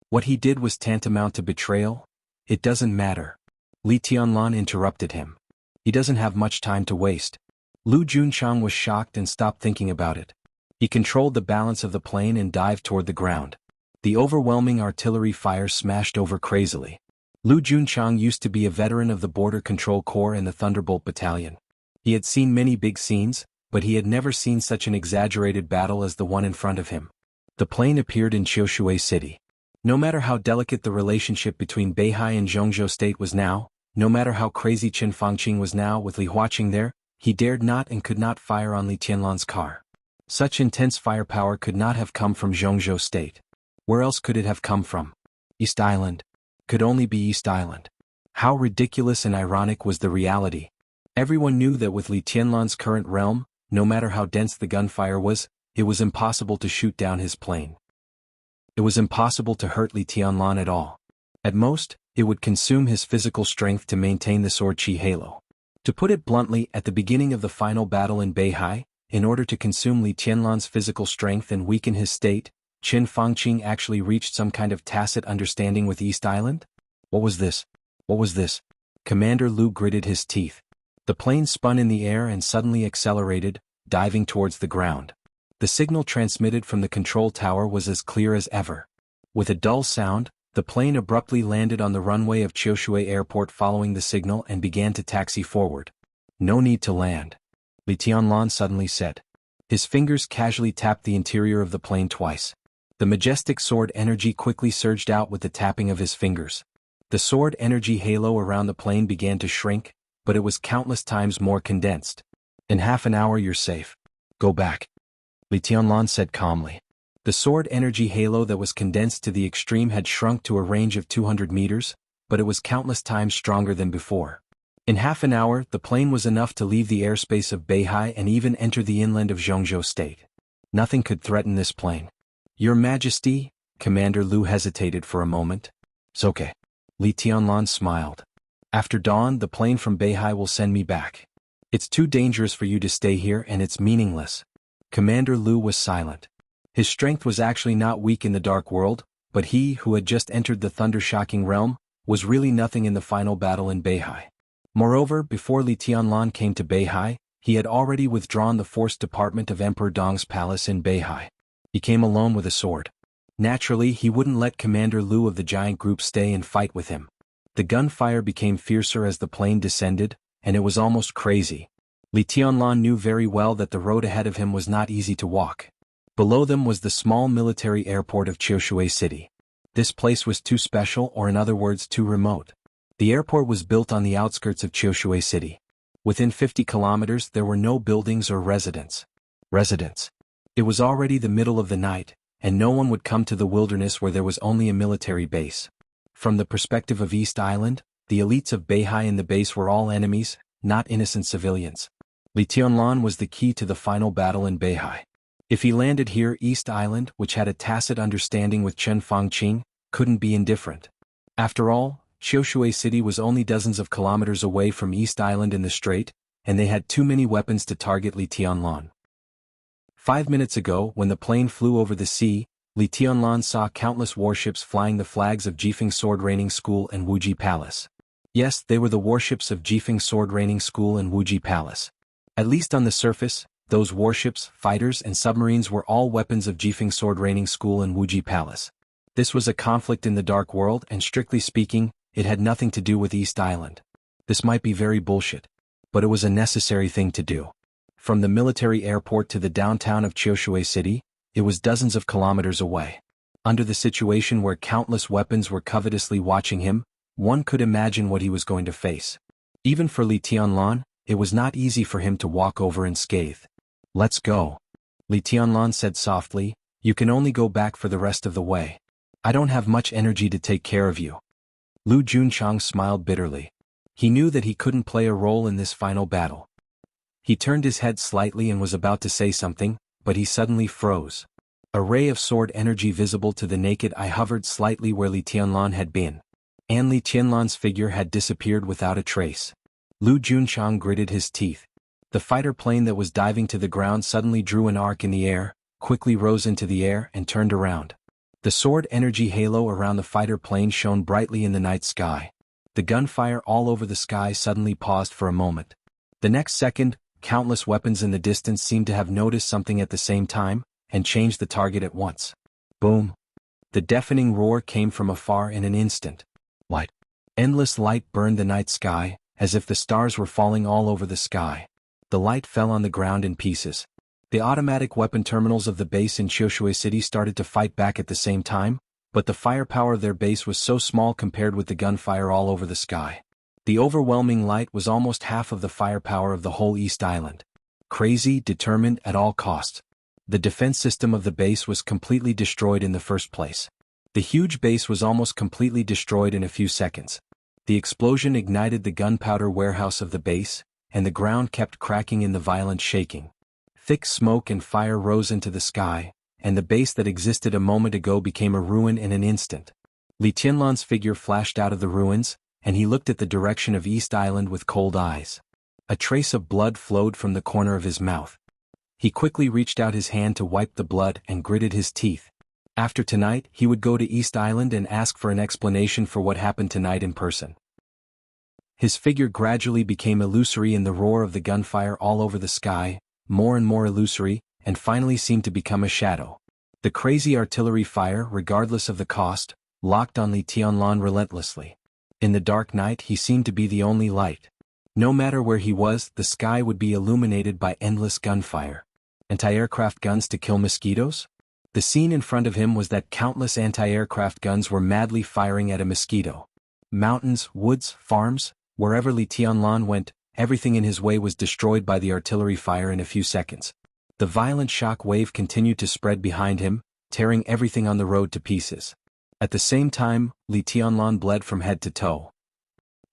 What he did was tantamount to betrayal? It doesn't matter. Li Tianlan interrupted him. He doesn't have much time to waste. Lu Junchang was shocked and stopped thinking about it. He controlled the balance of the plane and dived toward the ground. The overwhelming artillery fire smashed over crazily. Lu Junchang used to be a veteran of the Border Control Corps and the Thunderbolt Battalion. He had seen many big scenes, but he had never seen such an exaggerated battle as the one in front of him. The plane appeared in Qiushui City. No matter how delicate the relationship between Beihai and Zhongzhou State was now, no matter how crazy Qin Fangqing was now with Li Huaqing there, he dared not and could not fire on Li Tianlan's car. Such intense firepower could not have come from Zhongzhou State. Where else could it have come from? East Island. Could only be East Island. How ridiculous and ironic was the reality. Everyone knew that with Li Tianlan's current realm, no matter how dense the gunfire was, it was impossible to shoot down his plane. It was impossible to hurt Li Tianlan at all. At most, it would consume his physical strength to maintain the sword chi halo. To put it bluntly, at the beginning of the final battle in Beihai, in order to consume Li Tianlan's physical strength and weaken his state, Qin Fangqing actually reached some kind of tacit understanding with East Island? What was this? What was this? Commander Lu gritted his teeth. The plane spun in the air and suddenly accelerated, diving towards the ground. The signal transmitted from the control tower was as clear as ever. With a dull sound, the plane abruptly landed on the runway of Qiushui Airport following the signal and began to taxi forward. No need to land, Li Tianlan suddenly said. His fingers casually tapped the interior of the plane twice. The majestic sword energy quickly surged out with the tapping of his fingers. The sword energy halo around the plane began to shrink, but it was countless times more condensed. In half an hour you're safe. Go back, Li Tianlan said calmly. The sword energy halo that was condensed to the extreme had shrunk to a range of 200 meters, but it was countless times stronger than before. In half an hour, the plane was enough to leave the airspace of Beihai and even enter the inland of Zhongzhou State. Nothing could threaten this plane. Your Majesty, Commander Lu hesitated for a moment. It's okay. Li Tianlan smiled. After dawn, the plane from Beihai will send me back. It's too dangerous for you to stay here and it's meaningless. Commander Lu was silent. His strength was actually not weak in the dark world, but he who had just entered the thunder-shocking realm was really nothing in the final battle in Beihai. Moreover, before Li Tianlan came to Beihai, he had already withdrawn the force department of Emperor Dong's palace in Beihai. He came alone with a sword. Naturally, he wouldn't let Commander Lu of the giant group stay and fight with him. The gunfire became fiercer as the plane descended, and it was almost crazy. Li Tianlan knew very well that the road ahead of him was not easy to walk. Below them was the small military airport of Qiushui City. This place was too special, or in other words, too remote. The airport was built on the outskirts of Qiushui City. Within 50 kilometers there were no buildings or residents. It was already the middle of the night, and no one would come to the wilderness where there was only a military base. From the perspective of East Island, the elites of Beihai and the base were all enemies, not innocent civilians. Li Tianlan was the key to the final battle in Beihai. If he landed here, East Island, which had a tacit understanding with Qin Fangqing, couldn't be indifferent. After all, Qiushui City was only dozens of kilometers away from East Island in the strait, and they had too many weapons to target Li Tianlan. 5 minutes ago, when the plane flew over the sea, Li Tianlan saw countless warships flying the flags of Jifeng Sword Raining School and Wuji Palace. Yes, they were the warships of Jifeng Sword Raining School and Wuji Palace. At least on the surface, those warships, fighters, and submarines were all weapons of Jifeng Sword Raining School and Wuji Palace. This was a conflict in the Dark World, and strictly speaking, it had nothing to do with East Island. This might be very bullshit, but it was a necessary thing to do. From the military airport to the downtown of Qiushui City, it was dozens of kilometers away. Under the situation where countless weapons were covetously watching him, one could imagine what he was going to face. Even for Li Tianlan, it was not easy for him to walk over unscathed. "Let's go," Li Tianlan said softly. "You can only go back for the rest of the way. I don't have much energy to take care of you." Lu Junchang smiled bitterly. He knew that he couldn't play a role in this final battle. He turned his head slightly and was about to say something, but he suddenly froze. A ray of sword energy visible to the naked eye hovered slightly where Li Tianlan had been. And Li Tianlan's figure had disappeared without a trace. Lu Junchang gritted his teeth. The fighter plane that was diving to the ground suddenly drew an arc in the air, quickly rose into the air and turned around. The sword energy halo around the fighter plane shone brightly in the night sky. The gunfire all over the sky suddenly paused for a moment. The next second, countless weapons in the distance seemed to have noticed something at the same time, and changed the target at once. Boom! The deafening roar came from afar in an instant. Light. Endless light burned the night sky, as if the stars were falling all over the sky. The light fell on the ground in pieces. The automatic weapon terminals of the base in Qiushui City started to fight back at the same time, but the firepower of their base was so small compared with the gunfire all over the sky. The overwhelming light was almost half of the firepower of the whole East Island. Crazy, determined at all costs. The defense system of the base was completely destroyed in the first place. The huge base was almost completely destroyed in a few seconds. The explosion ignited the gunpowder warehouse of the base, and the ground kept cracking in the violent shaking. Thick smoke and fire rose into the sky, and the base that existed a moment ago became a ruin in an instant. Li Tianlan's figure flashed out of the ruins, and he looked at the direction of East Island with cold eyes. A trace of blood flowed from the corner of his mouth. He quickly reached out his hand to wipe the blood and gritted his teeth. After tonight, he would go to East Island and ask for an explanation for what happened tonight in person. His figure gradually became illusory in the roar of the gunfire all over the sky, more and more illusory, and finally seemed to become a shadow. The crazy artillery fire, regardless of the cost, locked on Li Tianlan relentlessly. In the dark night he seemed to be the only light. No matter where he was, the sky would be illuminated by endless gunfire. Anti-aircraft guns to kill mosquitoes? The scene in front of him was that countless anti-aircraft guns were madly firing at a mosquito. Mountains, woods, farms, wherever Li Tianlan went, everything in his way was destroyed by the artillery fire in a few seconds. The violent shock wave continued to spread behind him, tearing everything on the road to pieces. At the same time, Li Tianlan bled from head to toe.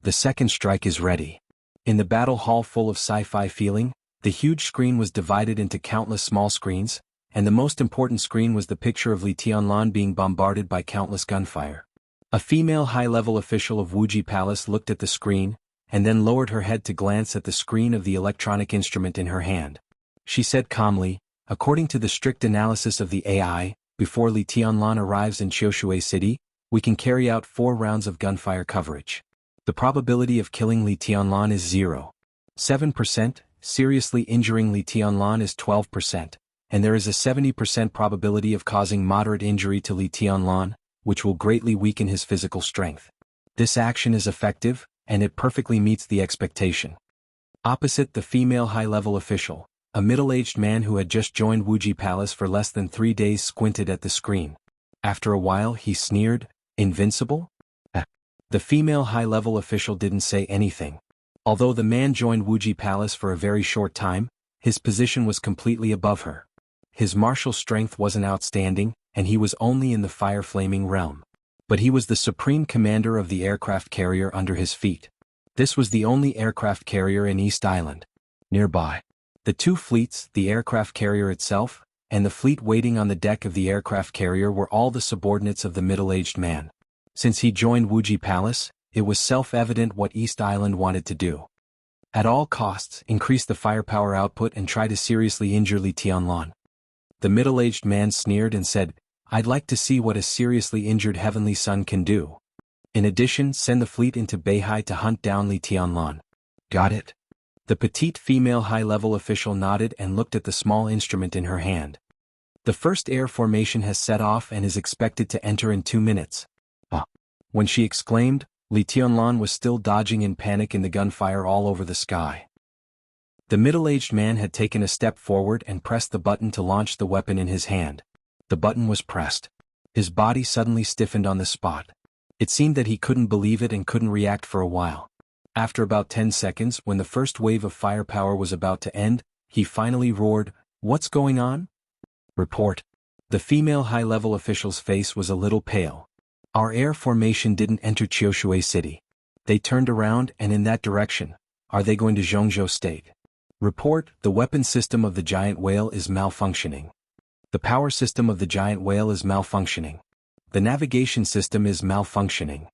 The second strike is ready. In the battle hall full of sci-fi feeling, the huge screen was divided into countless small screens, and the most important screen was the picture of Li Tianlan being bombarded by countless gunfire. A female high-level official of Wuxia Palace looked at the screen, and then lowered her head to glance at the screen of the electronic instrument in her hand. She said calmly, "According to the strict analysis of the AI, before Li Tianlan arrives in Qiushui City, we can carry out 4 rounds of gunfire coverage. The probability of killing Li Tianlan is 0.7%, seriously injuring Li Tianlan is 12%, and there is a 70% probability of causing moderate injury to Li Tianlan, which will greatly weaken his physical strength. This action is effective, and it perfectly meets the expectation." Opposite the female high-level official, a middle-aged man who had just joined Wuxia Palace for less than 3 days squinted at the screen. After a while he sneered, "Invincible?" The female high-level official didn't say anything. Although the man joined Wuxia Palace for a very short time, his position was completely above her. His martial strength wasn't outstanding, and he was only in the fire-flaming realm. But he was the supreme commander of the aircraft carrier under his feet. This was the only aircraft carrier in East Island. Nearby, the 2 fleets, the aircraft carrier itself, and the fleet waiting on the deck of the aircraft carrier were all the subordinates of the middle-aged man. Since he joined Wuxia Palace, it was self-evident what East Island wanted to do. At all costs, increase the firepower output and try to seriously injure Li Tianlan. The middle-aged man sneered and said, "I'd like to see what a seriously injured Heavenly Son can do. In addition, send the fleet into Beihai to hunt down Li Tianlan." "Got it?" The petite female high-level official nodded and looked at the small instrument in her hand. "The first air formation has set off and is expected to enter in 2 minutes. When she exclaimed, Li Tianlan was still dodging in panic in the gunfire all over the sky. The middle-aged man had taken a step forward and pressed the button to launch the weapon in his hand. The button was pressed. His body suddenly stiffened on the spot. It seemed that he couldn't believe it and couldn't react for a while. After about 10 seconds, when the first wave of firepower was about to end, he finally roared, "What's going on?" Report. The female high-level official's face was a little pale. Our air formation didn't enter Qiushui City. They turned around and in that direction. Are they going to Jianghu State? Report. The weapon system of the giant whale is malfunctioning. The power system of the giant whale is malfunctioning. The navigation system is malfunctioning.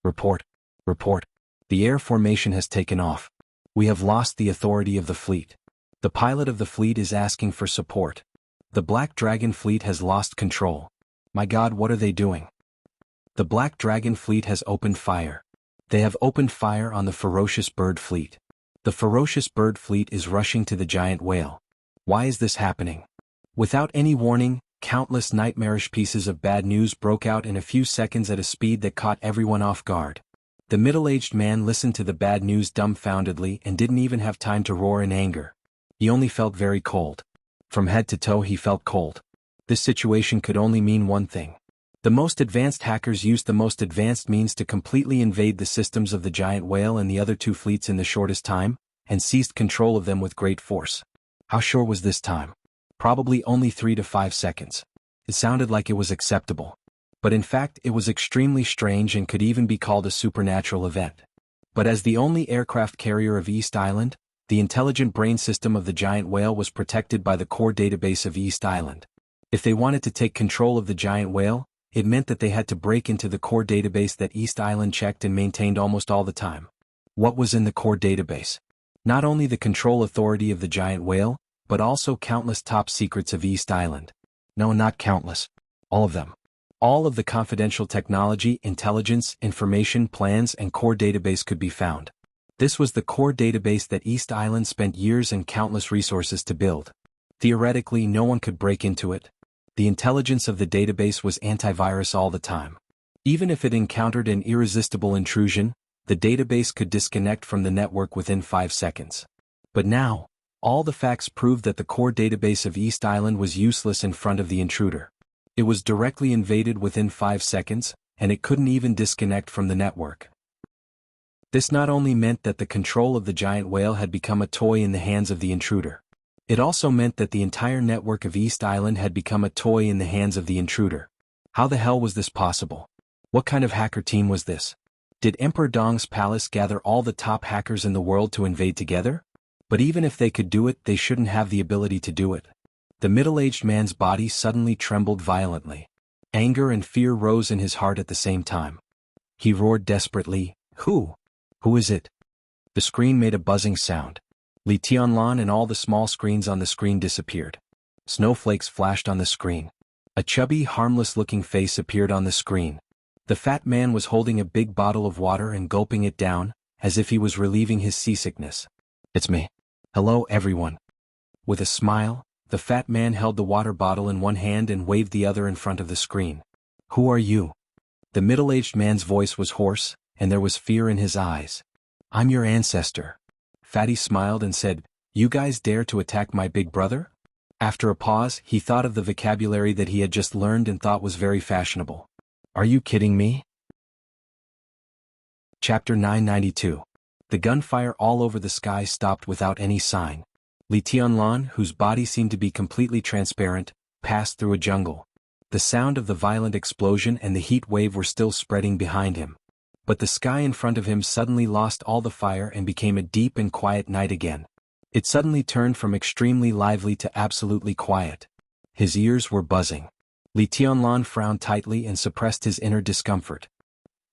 Report. Report. The air formation has taken off. We have lost the authority of the fleet. The pilot of the fleet is asking for support. The Black Dragon fleet has lost control. My God, what are they doing? The Black Dragon fleet has opened fire. They have opened fire on the ferocious bird fleet. The ferocious bird fleet is rushing to the giant whale. Why is this happening? Without any warning, countless nightmarish pieces of bad news broke out in a few seconds at a speed that caught everyone off guard. The middle-aged man listened to the bad news dumbfoundedly and didn't even have time to roar in anger. He only felt very cold. From head to toe he felt cold. This situation could only mean one thing. The most advanced hackers used the most advanced means to completely invade the systems of the giant whale and the other two fleets in the shortest time, and seized control of them with great force. How sure was this time? Probably only 3 to 5 seconds. It sounded like it was acceptable. But in fact it was extremely strange and could even be called a supernatural event. But as the only aircraft carrier of East Island, the intelligent brain system of the giant whale was protected by the core database of East Island. If they wanted to take control of the giant whale, it meant that they had to break into the core database that East Island checked and maintained almost all the time. What was in the core database? Not only the control authority of the giant whale, but also countless top secrets of East Island. No, not countless. All of them. All of the confidential technology, intelligence, information, plans, and core database could be found. This was the core database that East Island spent years and countless resources to build. Theoretically, no one could break into it. The intelligence of the database was antivirus all the time. Even if it encountered an irresistible intrusion, the database could disconnect from the network within 5 seconds. But now, all the facts proved that the core database of East Island was useless in front of the intruder. It was directly invaded within 5 seconds, and it couldn't even disconnect from the network. This not only meant that the control of the giant whale had become a toy in the hands of the intruder. It also meant that the entire network of East Island had become a toy in the hands of the intruder. How the hell was this possible? What kind of hacker team was this? Did Emperor Dong's palace gather all the top hackers in the world to invade together? But even if they could do it, they shouldn't have the ability to do it. The middle-aged man's body suddenly trembled violently. Anger and fear rose in his heart at the same time. He roared desperately, "Who? Who is it?" The screen made a buzzing sound. Li Tianlan and all the small screens on the screen disappeared. Snowflakes flashed on the screen. A chubby, harmless-looking face appeared on the screen. The fat man was holding a big bottle of water and gulping it down, as if he was relieving his seasickness. "It's me. Hello, everyone." With a smile, the fat man held the water bottle in one hand and waved the other in front of the screen. "Who are you?" The middle-aged man's voice was hoarse, and there was fear in his eyes. "I'm your ancestor." Fatty smiled and said, "You guys dare to attack my big brother?" After a pause, he thought of the vocabulary that he had just learned and thought was very fashionable. "Are you kidding me?" Chapter 992. The gunfire all over the sky stopped without any sign. Li Tianlan, whose body seemed to be completely transparent, passed through a jungle. The sound of the violent explosion and the heat wave were still spreading behind him. But the sky in front of him suddenly lost all the fire and became a deep and quiet night again. It suddenly turned from extremely lively to absolutely quiet. His ears were buzzing. Li Tianlan frowned tightly and suppressed his inner discomfort.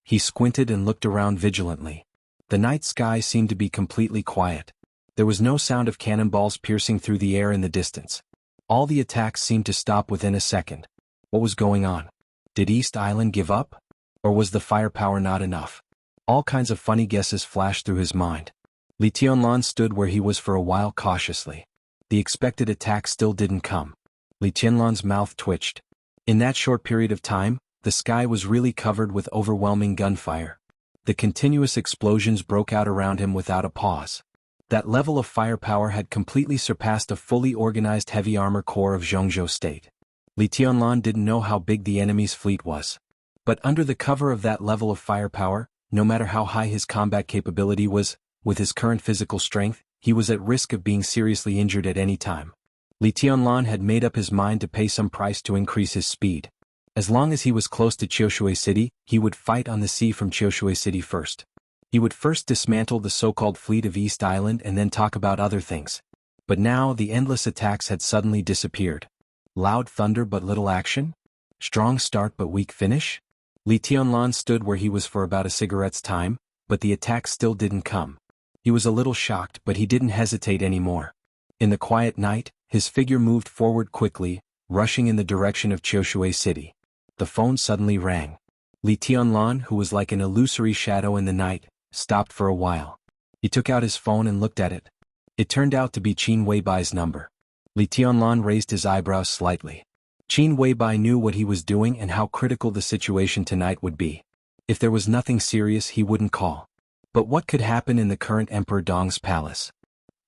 He squinted and looked around vigilantly. The night sky seemed to be completely quiet. There was no sound of cannonballs piercing through the air in the distance. All the attacks seemed to stop within a second. What was going on? Did East Island give up? Or was the firepower not enough? All kinds of funny guesses flashed through his mind. Li Tianlan stood where he was for a while cautiously. The expected attack still didn't come. Li Tianlan's mouth twitched. In that short period of time, the sky was really covered with overwhelming gunfire. The continuous explosions broke out around him without a pause. That level of firepower had completely surpassed a fully organized heavy armor corps of Jianghu State. Li Tianlan didn't know how big the enemy's fleet was. But under the cover of that level of firepower, no matter how high his combat capability was, with his current physical strength, he was at risk of being seriously injured at any time. Li Tianlan had made up his mind to pay some price to increase his speed. As long as he was close to Qiushui City, he would fight on the sea from Qiushui City first. He would first dismantle the so-called fleet of East Island and then talk about other things. But now the endless attacks had suddenly disappeared. Loud thunder but little action? Strong start but weak finish? Li Tianlan stood where he was for about a cigarette's time, but the attacks still didn't come. He was a little shocked, but he didn't hesitate anymore. In the quiet night, his figure moved forward quickly, rushing in the direction of Qiushui City. The phone suddenly rang. Li Tianlan, who was like an illusory shadow in the night, stopped for a while. He took out his phone and looked at it. It turned out to be Qin Weibai's number. Li Tianlan raised his eyebrows slightly. Qin Weibai knew what he was doing and how critical the situation tonight would be. If there was nothing serious, he wouldn't call. But what could happen in the current Emperor Dong's palace?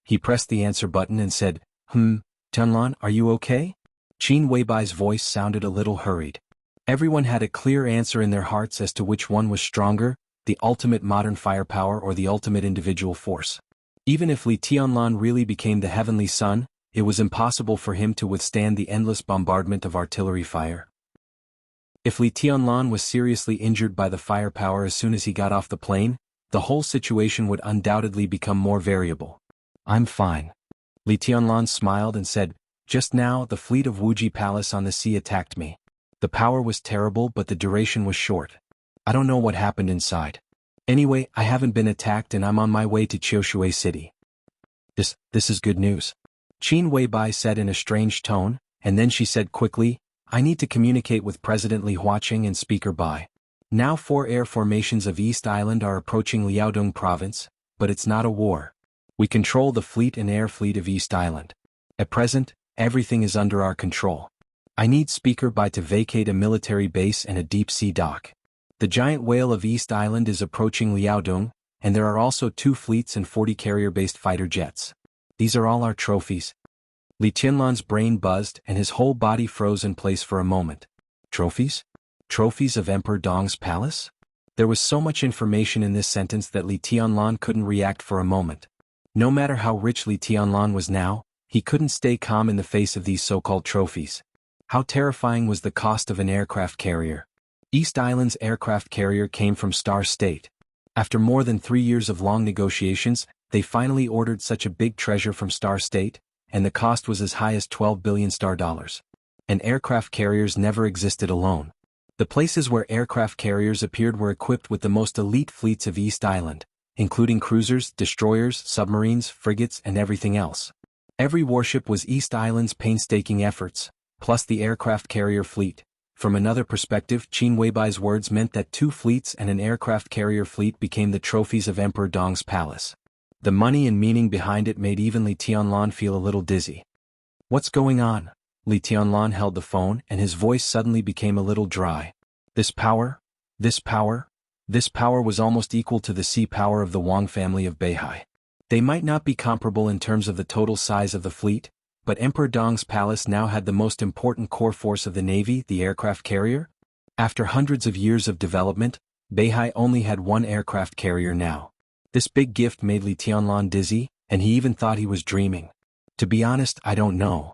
He pressed the answer button and said, Tianlan, are you okay? Qin Weibai's voice sounded a little hurried. Everyone had a clear answer in their hearts as to which one was stronger, the ultimate modern firepower or the ultimate individual force. Even if Li Tianlan really became the heavenly sun, it was impossible for him to withstand the endless bombardment of artillery fire. If Li Tianlan was seriously injured by the firepower as soon as he got off the plane, the whole situation would undoubtedly become more variable. I'm fine. Li Tianlan smiled and said, just now the fleet of Wuji Palace on the sea attacked me. The power was terrible but the duration was short. I don't know what happened inside. Anyway, I haven't been attacked and I'm on my way to Qiushui City. This is good news. Qin Weibai said in a strange tone, and then she said quickly, I need to communicate with President Li Huaqing and Speaker Bai. Now 4 air formations of East Island are approaching Liaodong province, but it's not a war. We control the fleet and air fleet of East Island. At present, everything is under our control. I need Speaker Bai to vacate a military base and a deep-sea dock. The giant whale of East Island is approaching Liaodong, and there are also 2 fleets and 40 carrier-based fighter jets. These are all our trophies. Li Tianlan's brain buzzed and his whole body froze in place for a moment. Trophies? Trophies of Emperor Dong's palace? There was so much information in this sentence that Li Tianlan couldn't react for a moment. No matter how rich Li Tianlan was now, he couldn't stay calm in the face of these so-called trophies. How terrifying was the cost of an aircraft carrier? East Island's aircraft carrier came from Star State. After more than 3 years of long negotiations, they finally ordered such a big treasure from Star State, and the cost was as high as 12 billion star dollars. And aircraft carriers never existed alone. The places where aircraft carriers appeared were equipped with the most elite fleets of East Island, including cruisers, destroyers, submarines, frigates, and everything else. Every warship was East Island's painstaking efforts, plus the aircraft carrier fleet. From another perspective, Qin Weibai's words meant that 2 fleets and an aircraft carrier fleet became the trophies of Emperor Dong's palace. The money and meaning behind it made even Li Tianlan feel a little dizzy. What's going on? Li Tianlan held the phone and his voice suddenly became a little dry. This power was almost equal to the sea power of the Wang family of Beihai. They might not be comparable in terms of the total size of the fleet, but Emperor Dong's palace now had the most important core force of the navy, the aircraft carrier. After hundreds of years of development, Beihai only had 1 aircraft carrier now. This big gift made Li Tianlan dizzy, and he even thought he was dreaming. To be honest, I don't know.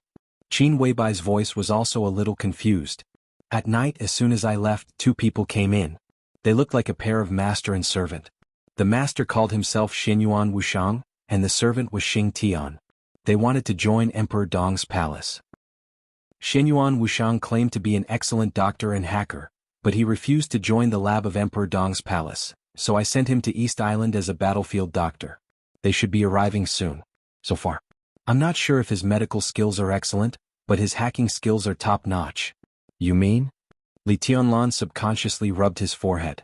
Qin Weibai's voice was also a little confused. At night, as soon as I left, 2 people came in. They looked like a pair of master and servant. The master called himself Xinyuan Wushang, and the servant was Xing Tian. They wanted to join Emperor Dong's palace. Xinyuan Wushang claimed to be an excellent doctor and hacker, but he refused to join the lab of Emperor Dong's palace, so I sent him to East Island as a battlefield doctor. They should be arriving soon. So far, I'm not sure if his medical skills are excellent, but his hacking skills are top-notch. You mean? Li Tianlan subconsciously rubbed his forehead.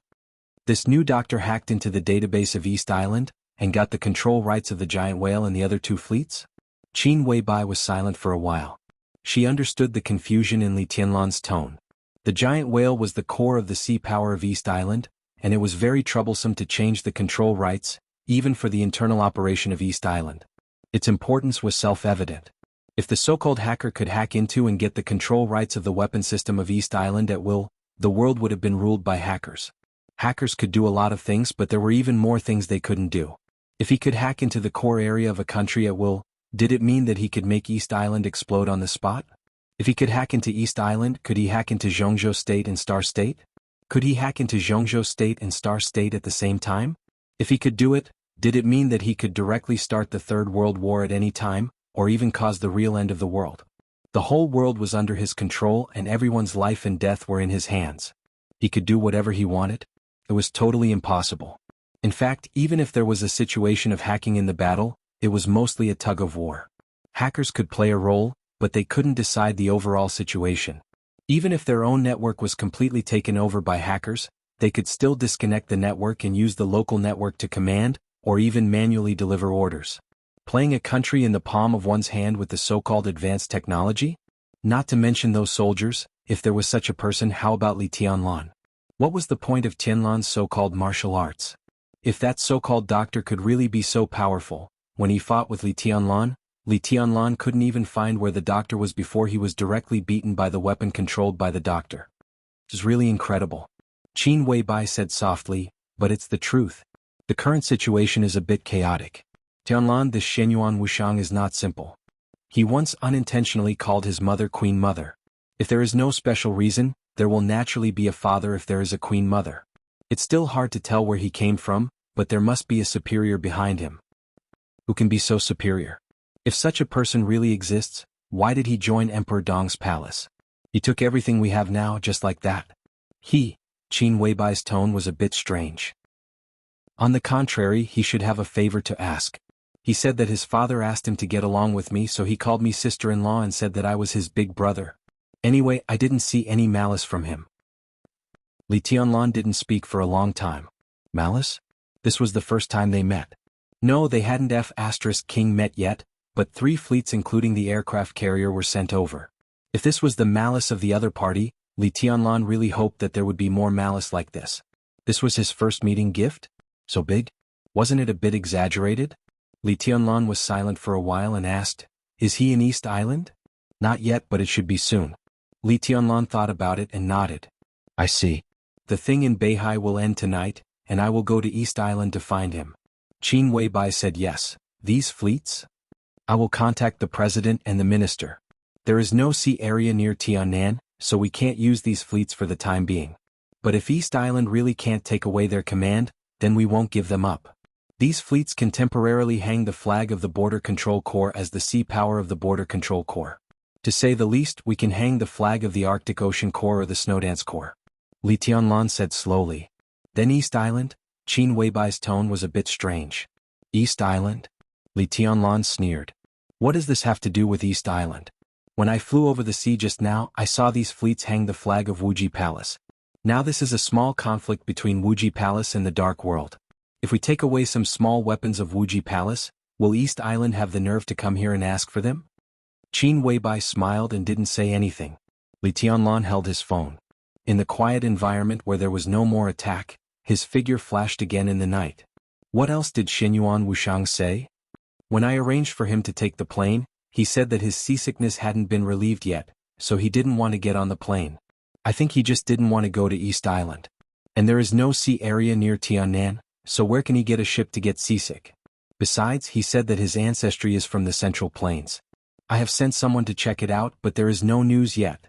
This new doctor hacked into the database of East Island, and got the control rights of the giant whale and the other 2 fleets? Qin Weibai was silent for a while. She understood the confusion in Li Tianlan's tone. The giant whale was the core of the sea power of East Island, and it was very troublesome to change the control rights, even for the internal operation of East Island. Its importance was self-evident. If the so-called hacker could hack into and get the control rights of the weapon system of East Island at will, the world would have been ruled by hackers. Hackers could do a lot of things, but there were even more things they couldn't do. If he could hack into the core area of a country at will, did it mean that he could make East Island explode on the spot? If he could hack into East Island, could he hack into Jianghu State and Star State? Could he hack into Jianghu State and Star State at the same time? If he could do it, did it mean that he could directly start the Third World War at any time, or even cause the real end of the world? The whole world was under his control and everyone's life and death were in his hands. He could do whatever he wanted? It was totally impossible. In fact, even if there was a situation of hacking in the battle, it was mostly a tug of war. Hackers could play a role, but they couldn't decide the overall situation. Even if their own network was completely taken over by hackers, they could still disconnect the network and use the local network to command, or even manually deliver orders. Playing a country in the palm of one's hand with the so-called advanced technology? Not to mention those soldiers, if there was such a person. How about Li Tianlan? What was the point of Tianlan's so-called martial arts? If that so-called doctor could really be so powerful, when he fought with Li Tianlan couldn't even find where the doctor was before he was directly beaten by the weapon controlled by the doctor. It was really incredible. Qin Weibai said softly, but it's the truth. The current situation is a bit chaotic. Tianlan, this Shenyuan Wushang, is not simple. He once unintentionally called his mother Queen Mother. If there is no special reason, there will naturally be a father if there is a Queen Mother. It's still hard to tell where he came from, but there must be a superior behind him. Who can be so superior? If such a person really exists, why did he join Emperor Dong's palace? He took everything we have now just like that. Qin Weibai's tone was a bit strange. On the contrary, he should have a favor to ask. He said that his father asked him to get along with me, so he called me sister-in-law and said that I was his big brother. Anyway, I didn't see any malice from him. Li Tianlan didn't speak for a long time. Malice? This was the first time they met. No, they hadn't King met yet, but 3 fleets including the aircraft carrier were sent over. If this was the malice of the other party, Li Tianlan really hoped that there would be more malice like this. This was his first meeting gift? So big? Wasn't it a bit exaggerated? Li Tianlan was silent for a while and asked, "Is he in East Island?" "Not yet, but it should be soon." Li Tianlan thought about it and nodded. "I see. The thing in Beihai will end tonight, and I will go to East Island to find him." Qin Weibai said yes. "These fleets? I will contact the president and the minister. There is no sea area near Tiannan, so we can't use these fleets for the time being. But if East Island really can't take away their command, then we won't give them up. These fleets can temporarily hang the flag of the Border Control Corps as the sea power of the Border Control Corps. To say the least, we can hang the flag of the Arctic Ocean Corps or the Snowdance Corps." Li Tianlan said slowly. "Then East Island?" Qin Weibai's tone was a bit strange. "East Island?" Li Tianlan sneered. "What does this have to do with East Island? When I flew over the sea just now, I saw these fleets hang the flag of Wuji Palace. Now this is a small conflict between Wuji Palace and the Dark World. If we take away some small weapons of Wuji Palace, will East Island have the nerve to come here and ask for them?" Qin Weibai smiled and didn't say anything. Li Tianlan held his phone. In the quiet environment where there was no more attack, his figure flashed again in the night. What else did Shenyuan Wushang say? When I arranged for him to take the plane, he said that his seasickness hadn't been relieved yet, so he didn't want to get on the plane. I think he just didn't want to go to East Island. And there is no sea area near Tiannan, so where can he get a ship to get seasick? Besides, he said that his ancestry is from the Central Plains. I have sent someone to check it out, but there is no news yet.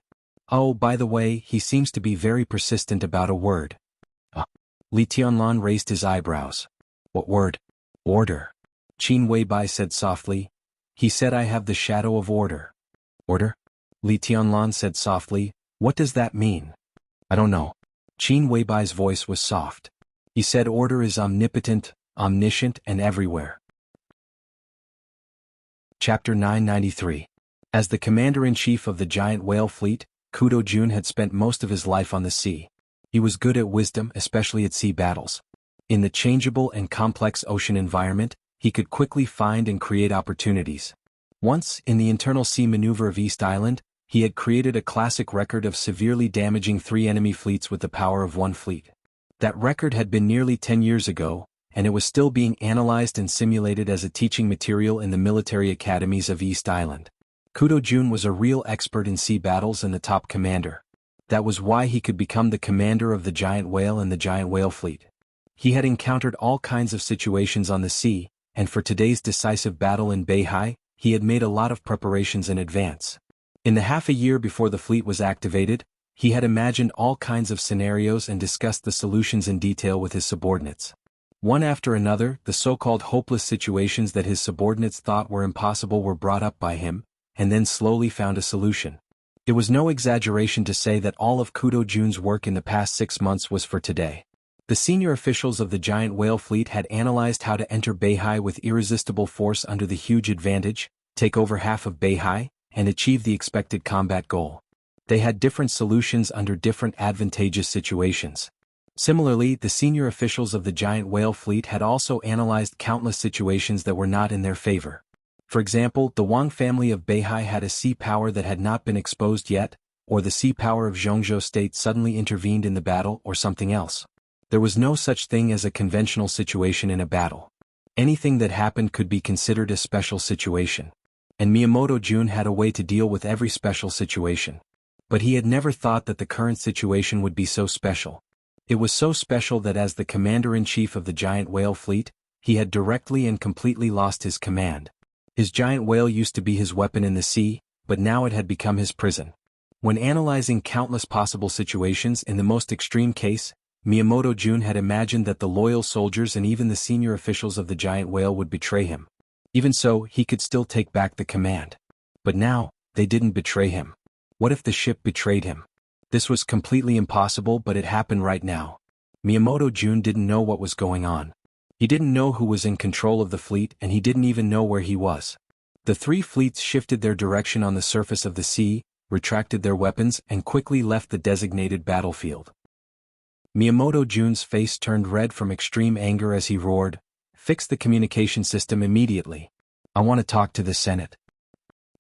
Oh, by the way, he seems to be very persistent about a word. Li Tianlan raised his eyebrows. What word? Order. Qin Weibai said softly. He said I have the shadow of order. Order? Li Tianlan said softly. What does that mean? I don't know. Qin Weibai's voice was soft. He said order is omnipotent, omniscient, and everywhere. Chapter 993. As the commander-in-chief of the giant whale fleet, Kudo Jun had spent most of his life on the sea. He was good at wisdom, especially at sea battles. In the changeable and complex ocean environment, he could quickly find and create opportunities. Once, in the internal sea maneuver of East Island, he had created a classic record of severely damaging 3 enemy fleets with the power of 1 fleet. That record had been nearly 10 years ago, and it was still being analyzed and simulated as a teaching material in the military academies of East Island. Kudo Jun was a real expert in sea battles and the top commander. That was why he could become the commander of the giant whale and the giant whale fleet. He had encountered all kinds of situations on the sea, and for today's decisive battle in Beihai, he had made a lot of preparations in advance. In the half a year before the fleet was activated, he had imagined all kinds of scenarios and discussed the solutions in detail with his subordinates. One after another, the so-called hopeless situations that his subordinates thought were impossible were brought up by him, and then slowly found a solution. It was no exaggeration to say that all of Kudo Jun's work in the past 6 months was for today. The senior officials of the giant whale fleet had analyzed how to enter Beihai with irresistible force under the huge advantage, take over half of Beihai, and achieve the expected combat goal. They had different solutions under different advantageous situations. Similarly, the senior officials of the giant whale fleet had also analyzed countless situations that were not in their favor. For example, the Wang family of Beihai had a sea power that had not been exposed yet, or the sea power of Zhongzhou state suddenly intervened in the battle, or something else. There was no such thing as a conventional situation in a battle. Anything that happened could be considered a special situation. And Miyamoto Jun had a way to deal with every special situation. But he had never thought that the current situation would be so special. It was so special that as the commander-in-chief of the giant whale fleet, he had directly and completely lost his command. His giant whale used to be his weapon in the sea, but now it had become his prison. When analyzing countless possible situations in the most extreme case, Miyamoto Jun had imagined that the loyal soldiers and even the senior officials of the giant whale would betray him. Even so, he could still take back the command. But now, they didn't betray him. What if the ship betrayed him? This was completely impossible, but it happened right now. Miyamoto Jun didn't know what was going on. He didn't know who was in control of the fleet, and he didn't even know where he was. The three fleets shifted their direction on the surface of the sea, retracted their weapons, and quickly left the designated battlefield. Miyamoto Jun's face turned red from extreme anger as he roared, "Fix the communication system immediately. I want to talk to the Senate."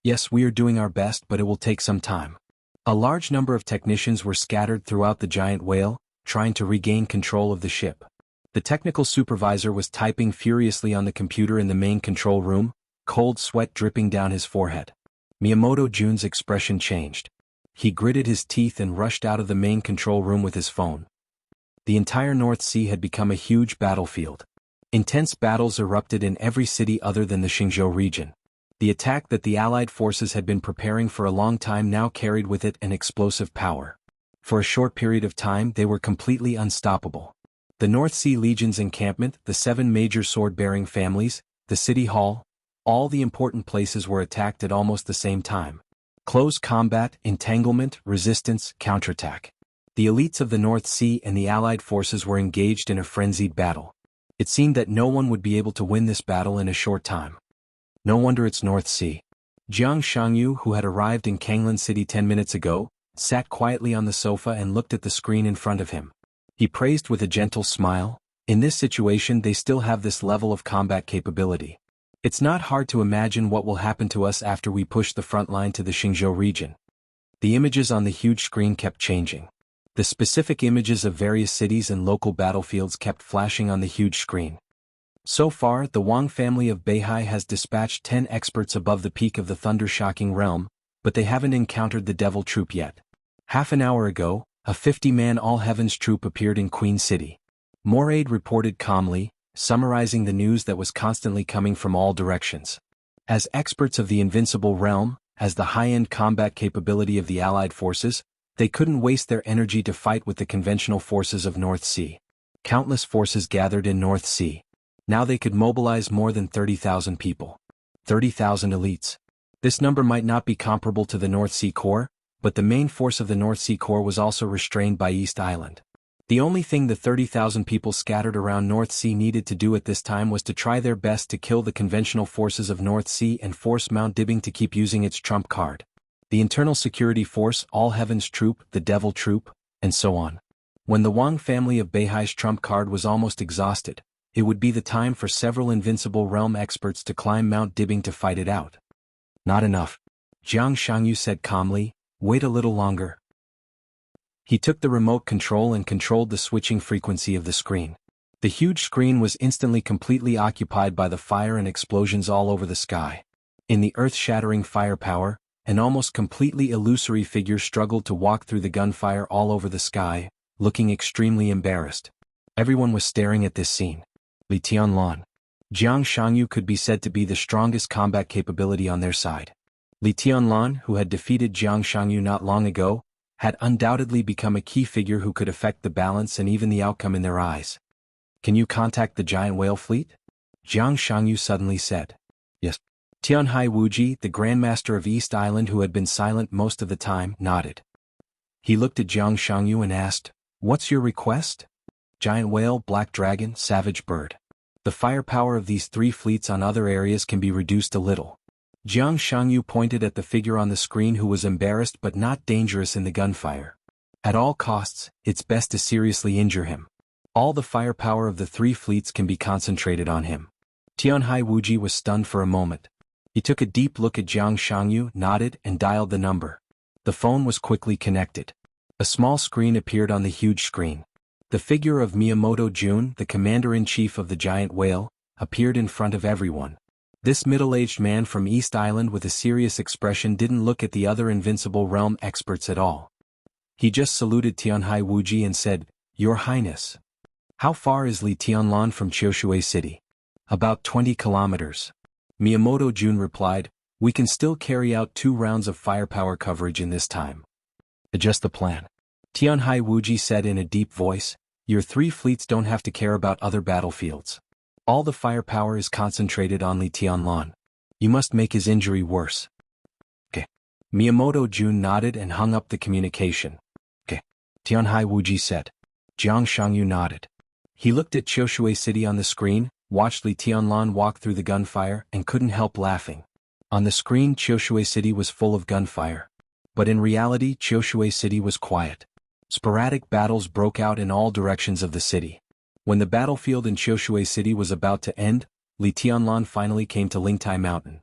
"Yes, we are doing our best, but it will take some time." A large number of technicians were scattered throughout the giant whale, trying to regain control of the ship. The technical supervisor was typing furiously on the computer in the main control room, cold sweat dripping down his forehead. Miyamoto Jun's expression changed. He gritted his teeth and rushed out of the main control room with his phone. The entire North Sea had become a huge battlefield. Intense battles erupted in every city other than the Xingzhou region. The attack that the Allied forces had been preparing for a long time now carried with it an explosive power. For a short period of time they were completely unstoppable. The North Sea Legion's encampment, the 7 major sword-bearing families, the city hall, all the important places were attacked at almost the same time. Close combat, entanglement, resistance, counterattack. The elites of the North Sea and the Allied forces were engaged in a frenzied battle. It seemed that no one would be able to win this battle in a short time. No wonder it's North Sea. Jianghu, who had arrived in Kanglan City 10 minutes ago, sat quietly on the sofa and looked at the screen in front of him. He praised with a gentle smile, "In this situation they still have this level of combat capability. It's not hard to imagine what will happen to us after we push the front line to the Xingzhou region." The images on the huge screen kept changing. The specific images of various cities and local battlefields kept flashing on the huge screen. So far, the Wang family of Beihai has dispatched 10 experts above the peak of the thunder-shocking realm, but they haven't encountered the Devil Troop yet. Half an hour ago, a 50-man All-Heavens troop appeared in Queen City. Moraid reported calmly, summarizing the news that was constantly coming from all directions. As experts of the Invincible Realm, as the high-end combat capability of the Allied forces, they couldn't waste their energy to fight with the conventional forces of North Sea. Countless forces gathered in North Sea. Now they could mobilize more than 30,000 people. 30,000 elites. This number might not be comparable to the North Sea Corps, but the main force of the North Sea Corps was also restrained by East Island. The only thing the 30,000 people scattered around North Sea needed to do at this time was to try their best to kill the conventional forces of North Sea and force Mount Dibbing to keep using its trump card. The Internal Security Force, All Heavens Troop, the Devil Troop, and so on. When the Wang family of Beihai's trump card was almost exhausted, it would be the time for several Invincible Realm experts to climb Mount Dibbing to fight it out. Not enough. Jiang Shangyu said calmly, "Wait a little longer." He took the remote control and controlled the switching frequency of the screen. The huge screen was instantly completely occupied by the fire and explosions all over the sky. In the earth-shattering firepower, An almost completely illusory figure struggled to walk through the gunfire all over the sky, looking extremely embarrassed. Everyone was staring at this scene. Li Tianlan. Jiang Shangyu could be said to be the strongest combat capability on their side. Li Tianlan, who had defeated Jiang Shangyu not long ago, had undoubtedly become a key figure who could affect the balance and even the outcome in their eyes. Can you contact the giant whale fleet? Jiang Shangyu suddenly said. Yes. Tianhai Wuji, the Grandmaster of East Island who had been silent most of the time, nodded. He looked at Jiang Shangyu and asked, "What's your request?" Giant whale, black dragon, savage bird. The firepower of these three fleets on other areas can be reduced a little. Jiang Shangyu pointed at the figure on the screen who was embarrassed but not dangerous in the gunfire. At all costs, it's best to seriously injure him. All the firepower of the three fleets can be concentrated on him. Tianhai Wuji was stunned for a moment. He took a deep look at Jiang Shangyu, nodded, and dialed the number. The phone was quickly connected. A small screen appeared on the huge screen. The figure of Miyamoto Jun, the commander-in-chief of the giant whale, appeared in front of everyone. This middle-aged man from East Island with a serious expression didn't look at the other Invincible Realm experts at all. He just saluted Tianhai Wuji and said, "Your Highness." How far is Li Tianlan from Qiushui City? About 20 kilometers. Miyamoto Jun replied, "We can still carry out 2 rounds of firepower coverage in this time." Adjust the plan. Tianhai Wuji said in a deep voice, "Your 3 fleets don't have to care about other battlefields. All the firepower is concentrated on Li Tianlan. You must make his injury worse." Okay. Miyamoto Jun nodded and hung up the communication. Okay. Tianhai Wuji said. Jiang Shangyu nodded. He looked at Qiushui City on the screen, watched Li Tianlan walk through the gunfire, and couldn't help laughing. On the screen Qiushui City was full of gunfire. But in reality Qiushui City was quiet. Sporadic battles broke out in all directions of the city. When the battlefield in Qiushui City was about to end, Li Tianlan finally came to Lingtai Mountain.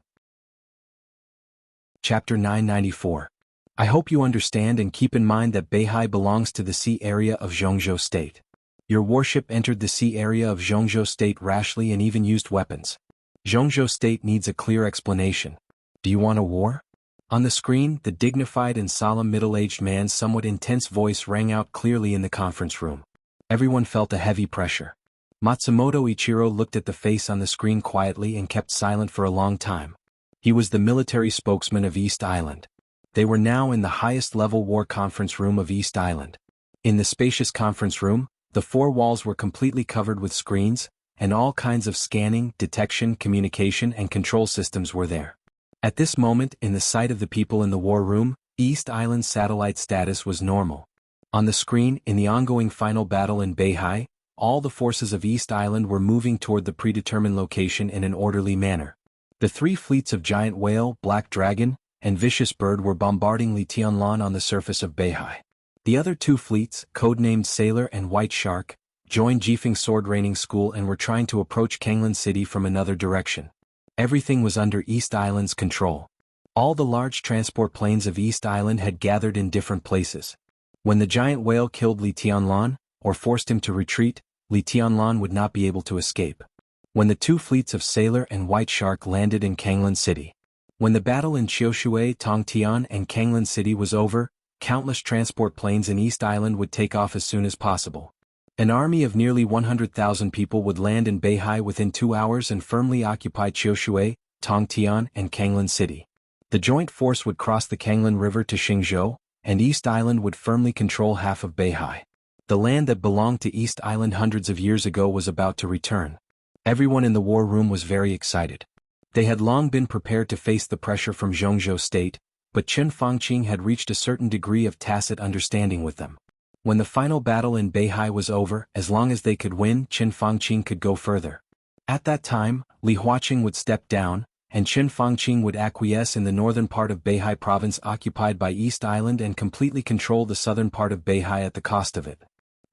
Chapter 994. I hope you understand and keep in mind that Beihai belongs to the sea area of Jianghu State. Your warship entered the sea area of Jianghu State rashly and even used weapons. Jianghu State needs a clear explanation. Do you want a war? On the screen, the dignified and solemn middle-aged man's somewhat intense voice rang out clearly in the conference room. Everyone felt a heavy pressure. Matsumoto Ichiro looked at the face on the screen quietly and kept silent for a long time. He was the military spokesman of East Island. They were now in the highest-level war conference room of East Island. In the spacious conference room, the 4 walls were completely covered with screens, and all kinds of scanning, detection, communication, and control systems were there. At this moment, in the sight of the people in the war room, East Island's satellite status was normal. On the screen, in the ongoing final battle in Beihai, all the forces of East Island were moving toward the predetermined location in an orderly manner. The 3 fleets of Giant Whale, Black Dragon, and Vicious Bird were bombarding Li Tianlan on the surface of Beihai. The other 2 fleets, codenamed Sailor and White Shark, joined Jifeng Sword Training School and were trying to approach Kanglan City from another direction. Everything was under East Island's control. All the large transport planes of East Island had gathered in different places. When the giant whale killed Li Tianlan, or forced him to retreat, Li Tianlan would not be able to escape. When the 2 fleets of Sailor and White Shark landed in Kanglan City. When the battle in Qiushui, Tongtian, and Kanglan City was over, countless transport planes in East Island would take off as soon as possible. An army of nearly 100,000 people would land in Beihai within 2 hours and firmly occupy Qiushui, Tongtian, and Kanglan City. The joint force would cross the Kanglan River to Xingzhou, and East Island would firmly control half of Beihai. The land that belonged to East Island hundreds of years ago was about to return. Everyone in the war room was very excited. They had long been prepared to face the pressure from Jianghu State, but Chen Fangqing had reached a certain degree of tacit understanding with them. When the final battle in Beihai was over, as long as they could win, Chen Fangqing could go further. At that time, Li Huaqing would step down, and Chen Fangqing would acquiesce in the northern part of Beihai province occupied by East Island and completely control the southern part of Beihai at the cost of it.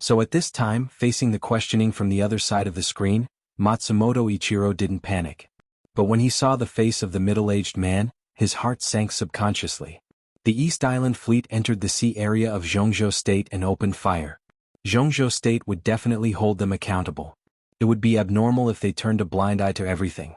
So at this time, facing the questioning from the other side of the screen, Matsumoto Ichiro didn't panic. But when he saw the face of the middle-aged man, his heart sank subconsciously. The East Island fleet entered the sea area of Jianghu State and opened fire. Jianghu State would definitely hold them accountable. It would be abnormal if they turned a blind eye to everything.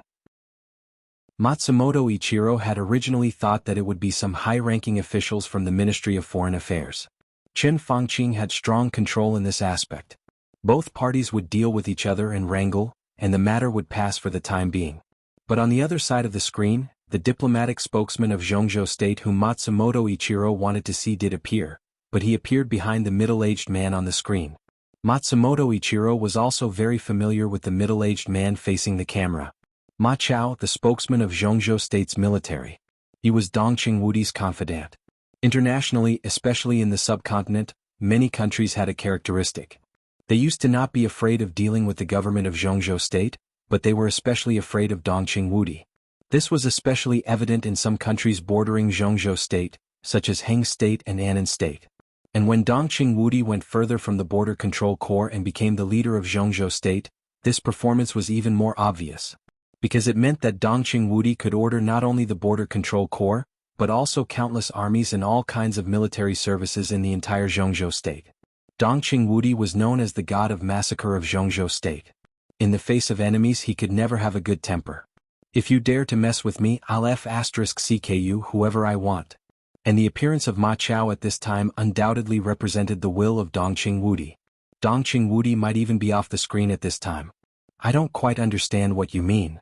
Matsumoto Ichiro had originally thought that it would be some high-ranking officials from the Ministry of Foreign Affairs. Chen Fangqing had strong control in this aspect. Both parties would deal with each other and wrangle, and the matter would pass for the time being. But on the other side of the screen, the diplomatic spokesman of Jianghu state whom Matsumoto Ichiro wanted to see did appear, but he appeared behind the middle-aged man on the screen. Matsumoto Ichiro was also very familiar with the middle-aged man facing the camera. Ma Chao, the spokesman of Jianghu state's military. He was Dongqing Wudi's confidant. Internationally, especially in the subcontinent, many countries had a characteristic. They used to not be afraid of dealing with the government of Jianghu state, but they were especially afraid of Dongqing Wudi. This was especially evident in some countries bordering Jianghu state, such as Heng state and Annan state. And when Dongqing Wudi went further from the Border Control Corps and became the leader of Jianghu state, this performance was even more obvious. Because it meant that Dongqing Wudi could order not only the Border Control Corps, but also countless armies and all kinds of military services in the entire Jianghu state. Dongqing Wudi was known as the god of massacre of Jianghu state. In the face of enemies he could never have a good temper. If you dare to mess with me, I'll *CKU whoever I want. And the appearance of Ma Chao at this time undoubtedly represented the will of Dongqing Wudi. Dongqing Wudi might even be off the screen at this time. I don't quite understand what you mean.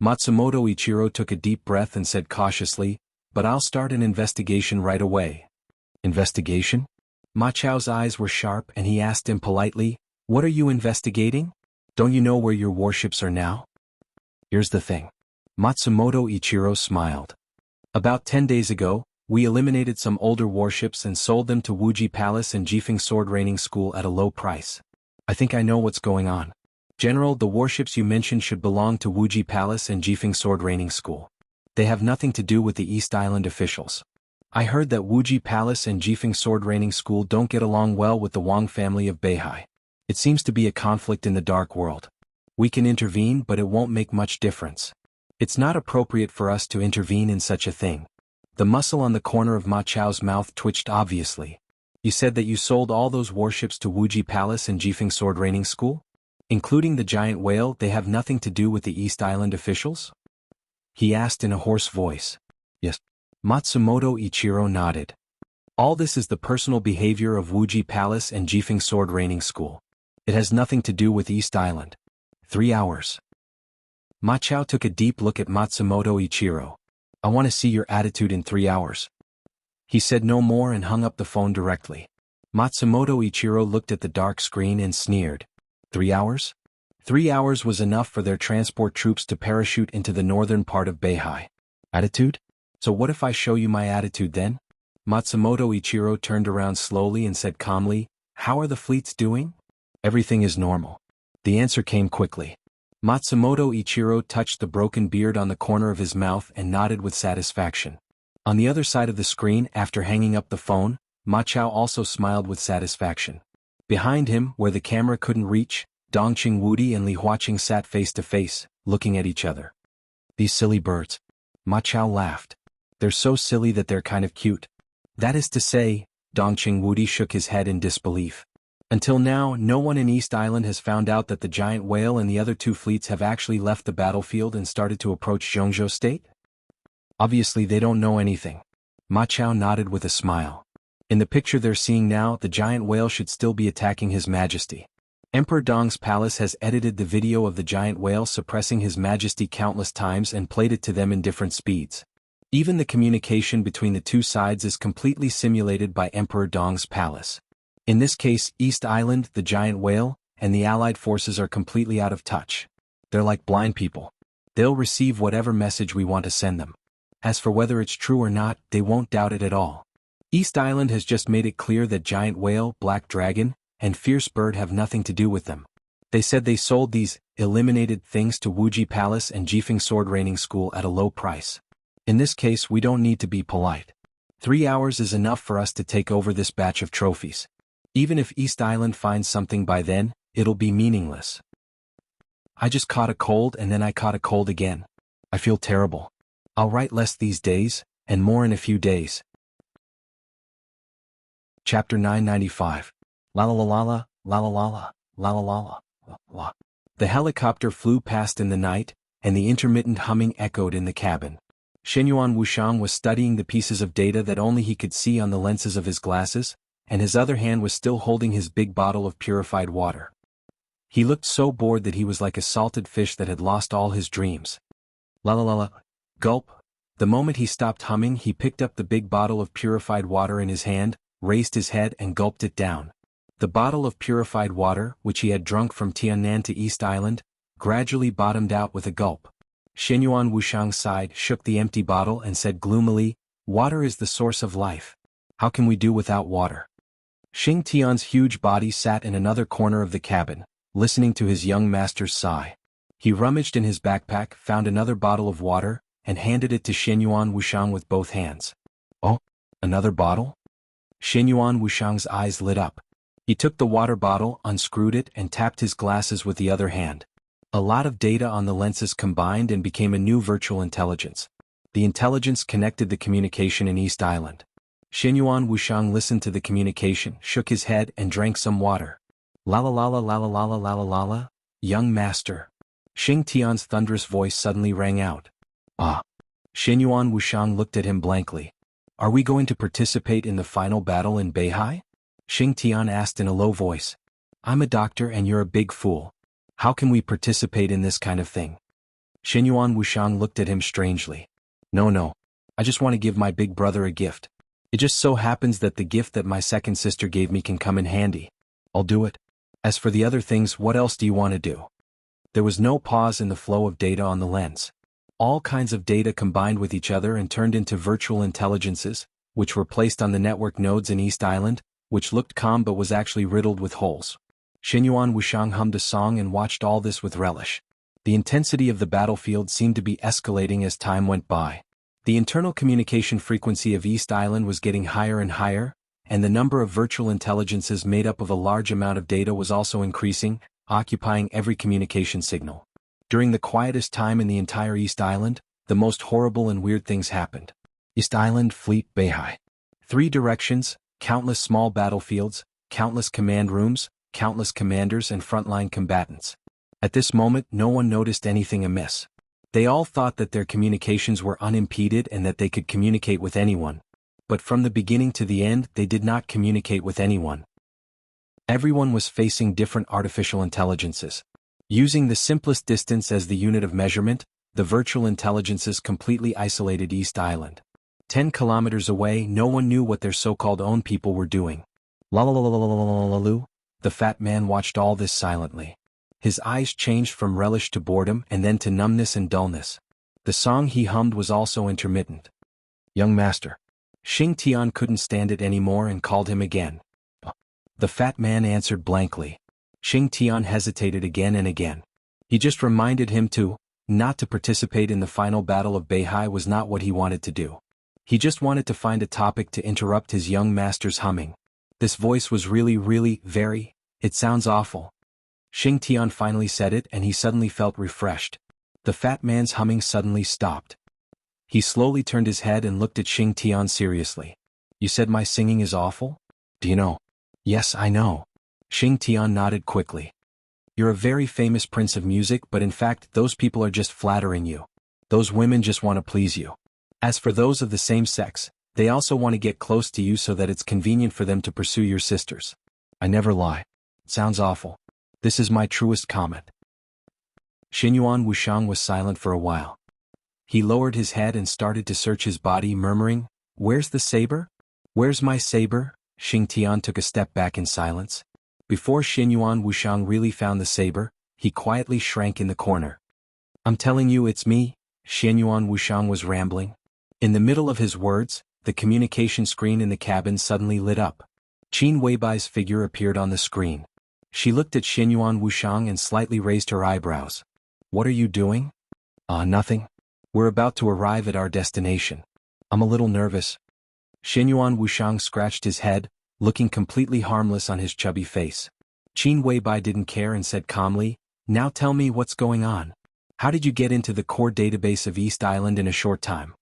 Matsumoto Ichiro took a deep breath and said cautiously, but I'll start an investigation right away. Investigation? Ma Chao's eyes were sharp and he asked him politely, what are you investigating? Don't you know where your warships are now? Here's the thing. Matsumoto Ichiro smiled. About 10 days ago, we eliminated some older warships and sold them to Wuji Palace and Jifeng Sword Training School at a low price. I think I know what's going on. General, the warships you mentioned should belong to Wuji Palace and Jifeng Sword Training School. They have nothing to do with the East Island officials. I heard that Wuji Palace and Jifeng Sword Training School don't get along well with the Wang family of Beihai. It seems to be a conflict in the dark world. We can intervene, but it won't make much difference. It's not appropriate for us to intervene in such a thing. The muscle on the corner of Ma Chao's mouth twitched obviously. You said that you sold all those warships to Wuji Palace and Jifeng Sword Training School? Including the giant whale, they have nothing to do with the East Island officials? He asked in a hoarse voice. Yes. Matsumoto Ichiro nodded. All this is the personal behavior of Wuji Palace and Jifeng Sword Training School. It has nothing to do with East Island. 3 hours. Ma Chao took a deep look at Matsumoto Ichiro. I want to see your attitude in 3 hours. He said no more and hung up the phone directly. Matsumoto Ichiro looked at the dark screen and sneered. 3 hours? 3 hours was enough for their transport troops to parachute into the northern part of Beihai. Attitude? So what if I show you my attitude then? Matsumoto Ichiro turned around slowly and said calmly, how are the fleets doing? Everything is normal. The answer came quickly. Matsumoto Ichiro touched the broken beard on the corner of his mouth and nodded with satisfaction. On the other side of the screen, after hanging up the phone, Ma Chao also smiled with satisfaction. Behind him, where the camera couldn't reach, Dongqing Wudi and Li Huaqing sat face to face, looking at each other. These silly birds. Ma Chao laughed. They're so silly that they're kind of cute. That is to say, Dongqing Wudi shook his head in disbelief. Until now, no one in East Island has found out that the giant whale and the other two fleets have actually left the battlefield and started to approach Jianghu state? Obviously they don't know anything. Ma Chao nodded with a smile. In the picture they're seeing now, the giant whale should still be attacking His Majesty. Emperor Dong's palace has edited the video of the giant whale suppressing His Majesty countless times and played it to them in different speeds. Even the communication between the two sides is completely simulated by Emperor Dong's palace. In this case, East Island, the giant whale, and the Allied forces are completely out of touch. They're like blind people. They'll receive whatever message we want to send them. As for whether it's true or not, they won't doubt it at all. East Island has just made it clear that giant whale, black dragon, and fierce bird have nothing to do with them. They said they sold these eliminated things to Wuji Palace and Jifeng Sword Training School at a low price. In this case, we don't need to be polite. 3 hours is enough for us to take over this batch of trophies. Even if East Island finds something by then, it'll be meaningless. I just caught a cold and then I caught a cold again. I feel terrible. I'll write less these days, and more in a few days. Chapter 995. La la la la la la la la la la la la la. The helicopter flew past in the night, and the intermittent humming echoed in the cabin. Shenyuan Wuxiang was studying the pieces of data that only he could see on the lenses of his glasses, and his other hand was still holding his big bottle of purified water. He looked so bored that he was like a salted fish that had lost all his dreams. La la la la. Gulp. The moment he stopped humming, he picked up the big bottle of purified water in his hand, raised his head and gulped it down. The bottle of purified water, which he had drunk from Tiannan to East Island, gradually bottomed out with a gulp. Shenyuan Wuxiang sighed, shook the empty bottle and said gloomily, "Water is the source of life. How can we do without water?" Xing Tian's huge body sat in another corner of the cabin, listening to his young master's sigh. He rummaged in his backpack, found another bottle of water, and handed it to Shenyuan Wuxiang with both hands. "Oh, another bottle?" Shenyuan Wuxiang's eyes lit up. He took the water bottle, unscrewed it and tapped his glasses with the other hand. A lot of data on the lenses combined and became a new virtual intelligence. The intelligence connected the communication in East Island. Shenyuan Wuxiang listened to the communication, shook his head and drank some water. "La la la la la la la la la la la, young master." Xing Tian's thunderous voice suddenly rang out. "Ah." Shenyuan Wuxiang looked at him blankly. "Are we going to participate in the final battle in Beihai?" Xing Tian asked in a low voice. "I'm a doctor and you're a big fool. How can we participate in this kind of thing?" Shenyuan Wuxiang looked at him strangely. No, I just want to give my big brother a gift. It just so happens that the gift that my second sister gave me can come in handy. I'll do it. As for the other things, what else do you want to do?" There was no pause in the flow of data on the lens. All kinds of data combined with each other and turned into virtual intelligences, which were placed on the network nodes in East Island, which looked calm but was actually riddled with holes. Shenyuan Wuxiang hummed a song and watched all this with relish. The intensity of the battlefield seemed to be escalating as time went by. The internal communication frequency of East Island was getting higher and higher, and the number of virtual intelligences made up of a large amount of data was also increasing, occupying every communication signal. During the quietest time in the entire East Island, the most horrible and weird things happened. East Island Fleet Beihai. 3 directions, countless small battlefields, countless command rooms, countless commanders and frontline combatants. At this moment, no one noticed anything amiss. They all thought that their communications were unimpeded and that they could communicate with anyone. But from the beginning to the end, they did not communicate with anyone. Everyone was facing different artificial intelligences. Using the simplest distance as the unit of measurement, the virtual intelligences completely isolated East Island. 10 kilometers away, no one knew what their so-called own people were doing. La la la la la la la la la. The fat man watched all this silently. His eyes changed from relish to boredom and then to numbness and dullness. The song he hummed was also intermittent. "Young master." Xing Tian couldn't stand it anymore and called him again. The fat man answered blankly. Xing Tian hesitated again and again. He just reminded him not to participate in the final battle of Beihai was not what he wanted to do. He just wanted to find a topic to interrupt his young master's humming. This voice was really, it sounds awful. Xing Tian finally said it and he suddenly felt refreshed. The fat man's humming suddenly stopped. He slowly turned his head and looked at Xing Tian seriously. "You said my singing is awful? Do you know?" "Yes, I know." Xing Tian nodded quickly. "You're a very famous prince of music, but in fact those people are just flattering you. Those women just want to please you. As for those of the same sex, they also want to get close to you so that it's convenient for them to pursue your sisters. I never lie. Sounds awful. This is my truest comment." Shenyuan Wuxiang was silent for a while. He lowered his head and started to search his body, murmuring, "Where's the saber? Where's my saber?" Xing Tian took a step back in silence. Before Shenyuan Wuxiang really found the saber, he quietly shrank in the corner. "I'm telling you it's me," Shenyuan Wuxiang was rambling. In the middle of his words, the communication screen in the cabin suddenly lit up. Qin Weibai's figure appeared on the screen. She looked at Shenyuan Wuxiang and slightly raised her eyebrows. "What are you doing?" Nothing. We're about to arrive at our destination. I'm a little nervous." Shenyuan Wuxiang scratched his head, looking completely harmless on his chubby face. Qin Weibai didn't care and said calmly, "Now tell me what's going on. How did you get into the core database of East Island in a short time?"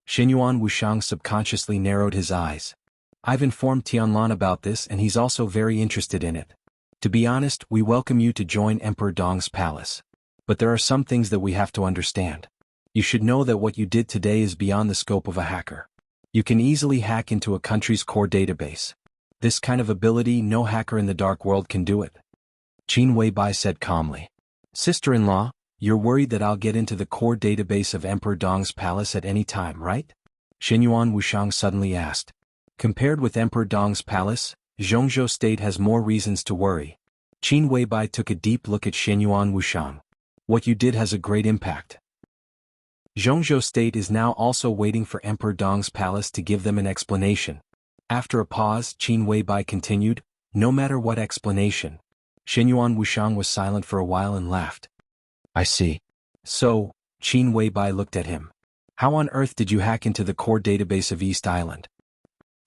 Shenyuan Wuxiang subconsciously narrowed his eyes. "I've informed Tianlan about this and he's also very interested in it. To be honest, we welcome you to join Emperor Dong's palace. But there are some things that we have to understand. You should know that what you did today is beyond the scope of a hacker. You can easily hack into a country's core database. This kind of ability, no hacker in the dark world can do it. Qin Weibai said calmly. Sister-in-law, you're worried that I'll get into the core database of Emperor Dong's palace at any time, right? Xinyuan Wushang suddenly asked. Compared with Emperor Dong's palace, Zhongzhou State has more reasons to worry. Qin Weibai took a deep look at Xinyuan Wushang. What you did has a great impact. Zhongzhou State is now also waiting for Emperor Dong's palace to give them an explanation. After a pause, Qin Weibai continued, no matter what explanation. Xinyuan Wushang was silent for a while and laughed. I see. So, Qin Weibai looked at him. How on earth did you hack into the core database of East Island?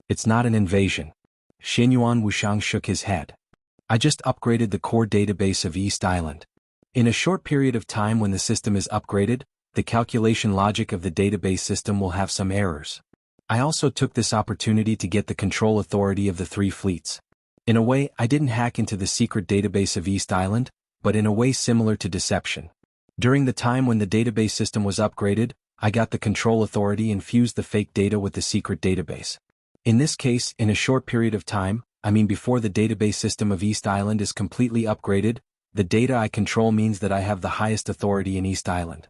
It's not an invasion. Xinyuan Wushang shook his head. I just upgraded the core database of East Island. In a short period of time when the system is upgraded, the calculation logic of the database system will have some errors. I also took this opportunity to get the control authority of the 3 fleets. In a way, I didn't hack into the secret database of East Island, but in a way similar to deception. During the time when the database system was upgraded, I got the control authority and fused the fake data with the secret database. In this case, in a short period of time, I mean before the database system of East Island is completely upgraded, the data I control means that I have the highest authority in East Island.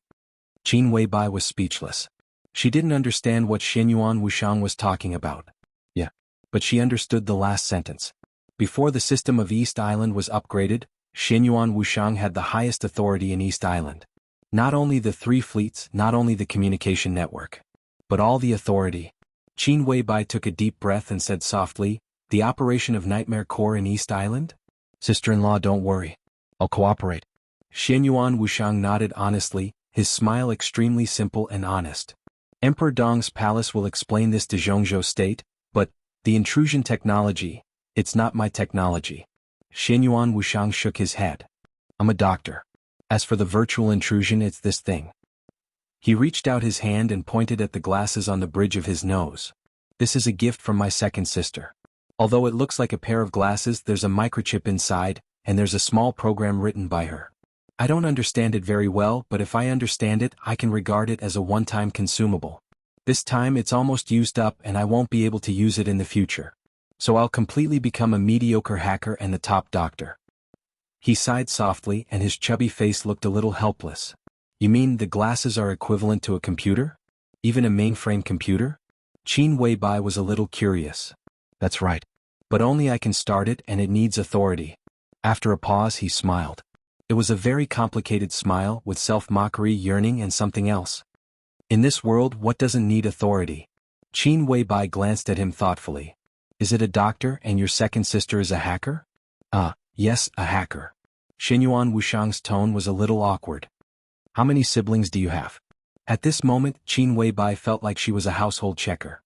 Qin Weibai was speechless. She didn't understand what Xinyuan Wushang was talking about. Yeah. But she understood the last sentence. Before the system of East Island was upgraded, Xinyuan Wushang had the highest authority in East Island. Not only the 3 fleets, not only the communication network, but all the authority. Qin Weibai took a deep breath and said softly, the operation of Nightmare Core in East Island? Sister-in-law, don't worry. I'll cooperate. Xinyuan Wushang nodded honestly, his smile extremely simple and honest. Emperor Dong's palace will explain this to Zhongzhou State, but, the intrusion technology, it's not my technology. Xinyuan Wushang shook his head. I'm a doctor. As for the virtual intrusion, it's this thing. He reached out his hand and pointed at the glasses on the bridge of his nose. This is a gift from my second sister. Although it looks like a pair of glasses, there's a microchip inside, and there's a small program written by her. I don't understand it very well, but if I understand it, I can regard it as a one-time consumable. This time it's almost used up and I won't be able to use it in the future. So I'll completely become a mediocre hacker and the top doctor. He sighed softly and his chubby face looked a little helpless. You mean the glasses are equivalent to a computer? Even a mainframe computer? Qin Weibai was a little curious. That's right. But only I can start it and it needs authority. After a pause he smiled. It was a very complicated smile with self-mockery, yearning and something else. In this world, what doesn't need authority? Qin Weibai glanced at him thoughtfully. Is it a doctor and your second sister is a hacker? Yes, a hacker. Xinyuan Wushang's tone was a little awkward. How many siblings do you have? At this moment, Qin Weibai felt like she was a household checker.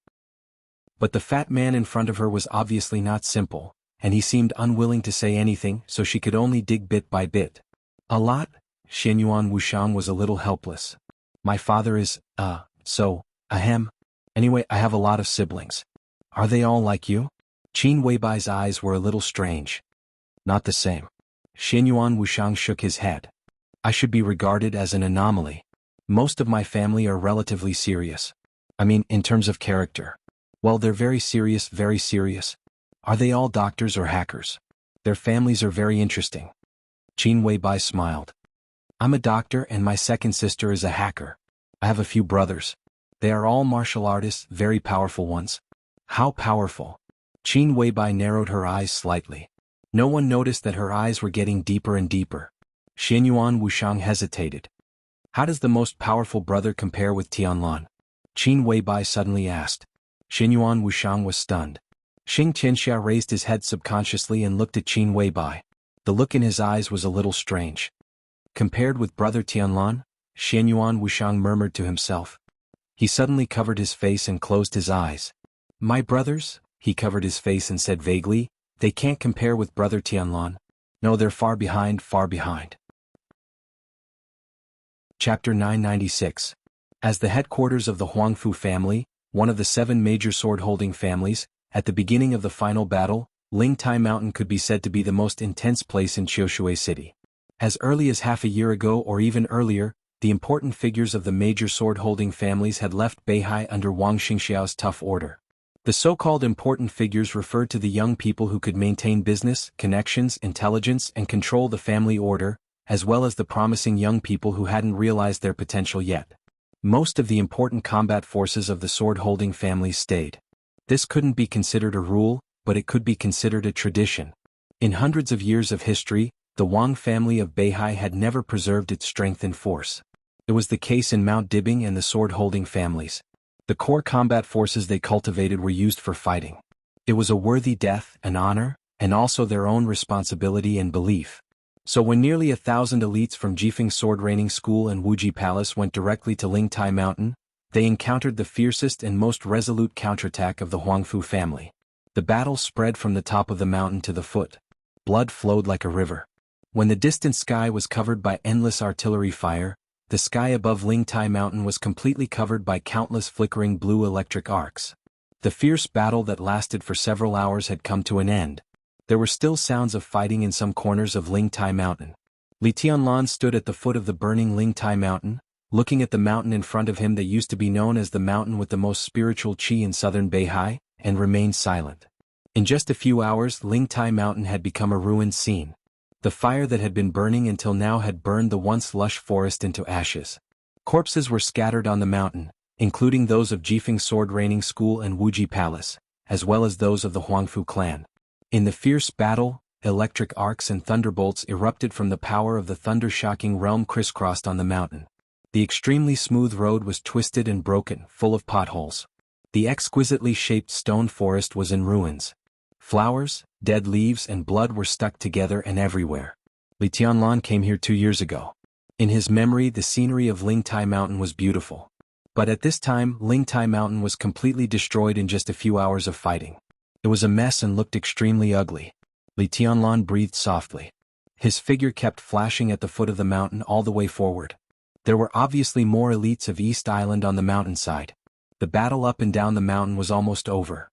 But the fat man in front of her was obviously not simple, and he seemed unwilling to say anything, so she could only dig bit by bit. A lot? Xinyuan Wushang was a little helpless. My father is, ahem. Anyway, I have a lot of siblings. Are they all like you? Qin Weibai's eyes were a little strange. Not the same. Xinyuan Wushang shook his head. I should be regarded as an anomaly. Most of my family are relatively serious. I mean, in terms of character. Well, they're very serious, very serious. Are they all doctors or hackers? Their families are very interesting. Qin Weibai smiled. I'm a doctor and my second sister is a hacker. I have a few brothers. They are all martial artists, very powerful ones. How powerful? Qin Weibai narrowed her eyes slightly. No one noticed that her eyes were getting deeper and deeper. Xinyuan Wushang hesitated. How does the most powerful brother compare with Tianlan? Qin Weibai suddenly asked. Xinyuan Wushang was stunned. Xing Qianxia raised his head subconsciously and looked at Qin Weibai. The look in his eyes was a little strange. Compared with brother Tianlan, Xinyuan Wushang murmured to himself. He suddenly covered his face and closed his eyes. My brothers? He covered his face and said vaguely, they can't compare with brother Tianlan. No, they're far behind, far behind. Chapter 996. As the headquarters of the Huangfu family, one of the 7 major sword-holding families, at the beginning of the final battle, Lingtai Mountain could be said to be the most intense place in Qiushui City. As early as half a year ago or even earlier, the important figures of the major sword-holding families had left Beihai under Wang Xingxiao's tough order. The so-called important figures referred to the young people who could maintain business, connections, intelligence, and control the family order, as well as the promising young people who hadn't realized their potential yet. Most of the important combat forces of the sword-holding families stayed. This couldn't be considered a rule, but it could be considered a tradition. In hundreds of years of history, the Wang family of Beihai had never preserved its strength and force. It was the case in Mount Dibing and the sword-holding families. The core combat forces they cultivated were used for fighting. It was a worthy death, an honor, and also their own responsibility and belief. So when nearly 1,000 elites from Jifeng Sword Training School and Wuji Palace went directly to Lingtai Mountain, they encountered the fiercest and most resolute counterattack of the Huangfu family. The battle spread from the top of the mountain to the foot. Blood flowed like a river. When the distant sky was covered by endless artillery fire, the sky above Lingtai Mountain was completely covered by countless flickering blue electric arcs. The fierce battle that lasted for several hours had come to an end. There were still sounds of fighting in some corners of Lingtai Mountain. Li Tianlan stood at the foot of the burning Lingtai Mountain, looking at the mountain in front of him that used to be known as the mountain with the most spiritual qi in southern Beihai, and remained silent. In just a few hours, Lingtai Mountain had become a ruined scene. The fire that had been burning until now had burned the once lush forest into ashes. Corpses were scattered on the mountain, including those of Jifeng Sword Training School and Wuji Palace, as well as those of the Huangfu clan. In the fierce battle, electric arcs and thunderbolts erupted from the power of the thunder-shocking realm crisscrossed on the mountain. The extremely smooth road was twisted and broken, full of potholes. The exquisitely shaped stone forest was in ruins. Flowers, dead leaves and blood were stuck together and everywhere. Li Tianlan came here 2 years ago. In his memory the scenery of Lingtai Mountain was beautiful. But at this time Lingtai Mountain was completely destroyed in just a few hours of fighting. It was a mess and looked extremely ugly. Li Tianlan breathed softly. His figure kept flashing at the foot of the mountain all the way forward. There were obviously more elites of East Island on the mountainside. The battle up and down the mountain was almost over.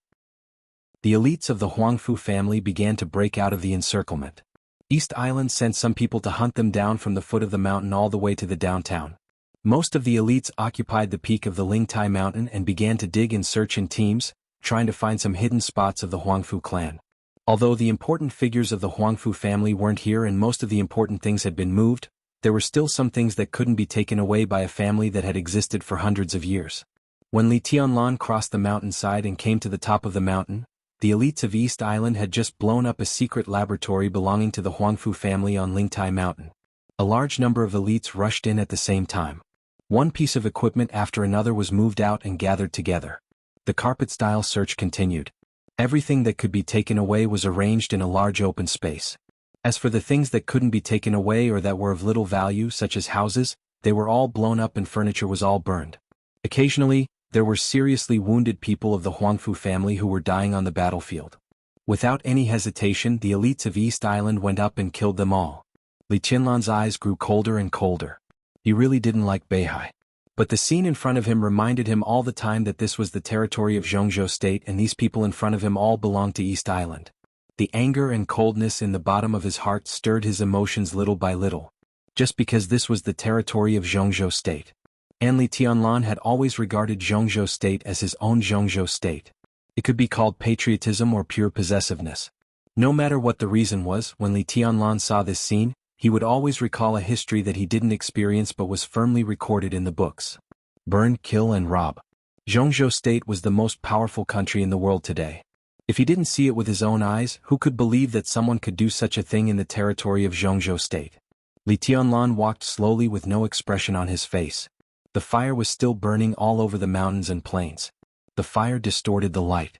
The elites of the Huangfu family began to break out of the encirclement. East Island sent some people to hunt them down from the foot of the mountain all the way to the downtown. Most of the elites occupied the peak of the Lingtai Mountain and began to dig and search in teams, trying to find some hidden spots of the Huangfu clan. Although the important figures of the Huangfu family weren't here and most of the important things had been moved, there were still some things that couldn't be taken away by a family that had existed for hundreds of years. When Li Tianlan crossed the mountainside and came to the top of the mountain, the elites of East Island had just blown up a secret laboratory belonging to the Huangfu family on Lingtai Mountain. A large number of elites rushed in at the same time. One piece of equipment after another was moved out and gathered together. The carpet-style search continued. Everything that could be taken away was arranged in a large open space. As for the things that couldn't be taken away or that were of little value, such as houses, they were all blown up and furniture was all burned. Occasionally, there were seriously wounded people of the Huangfu family who were dying on the battlefield. Without any hesitation, the elites of East Island went up and killed them all. Li Tianlan's eyes grew colder and colder. He really didn't like Beihai. But the scene in front of him reminded him all the time that this was the territory of Jianghu State and these people in front of him all belonged to East Island. The anger and coldness in the bottom of his heart stirred his emotions little by little. Just because this was the territory of Jianghu State. And Li Tianlan had always regarded Jianghu State as his own Jianghu State. It could be called patriotism or pure possessiveness. No matter what the reason was, when Li Tianlan saw this scene, he would always recall a history that he didn't experience but was firmly recorded in the books. Burn, kill and rob. Jianghu State was the most powerful country in the world today. If he didn't see it with his own eyes, who could believe that someone could do such a thing in the territory of Jianghu State? Li Tianlan walked slowly with no expression on his face. The fire was still burning all over the mountains and plains. The fire distorted the light.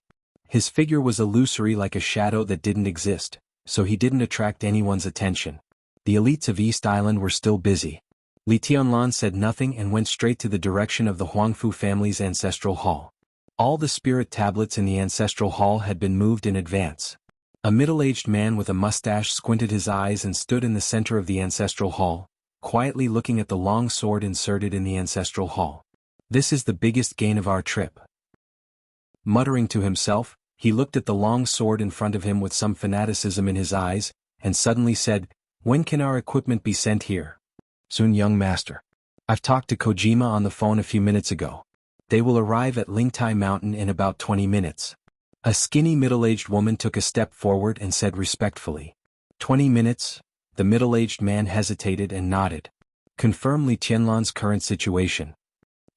His figure was illusory like a shadow that didn't exist, so he didn't attract anyone's attention. The elites of East Island were still busy. Li Tianlan said nothing and went straight to the direction of the Huangfu family's ancestral hall. All the spirit tablets in the ancestral hall had been moved in advance. A middle-aged man with a mustache squinted his eyes and stood in the center of the ancestral hall, quietly looking at the long sword inserted in the ancestral hall. This is the biggest gain of our trip. Muttering to himself, he looked at the long sword in front of him with some fanaticism in his eyes, and suddenly said, When can our equipment be sent here? Soon, young master. I've talked to Kojima on the phone a few minutes ago. They will arrive at Lingtai Mountain in about 20 minutes. A skinny middle-aged woman took a step forward and said respectfully. 20 minutes? The middle-aged man hesitated and nodded. Confirm Li Tianlan's current situation.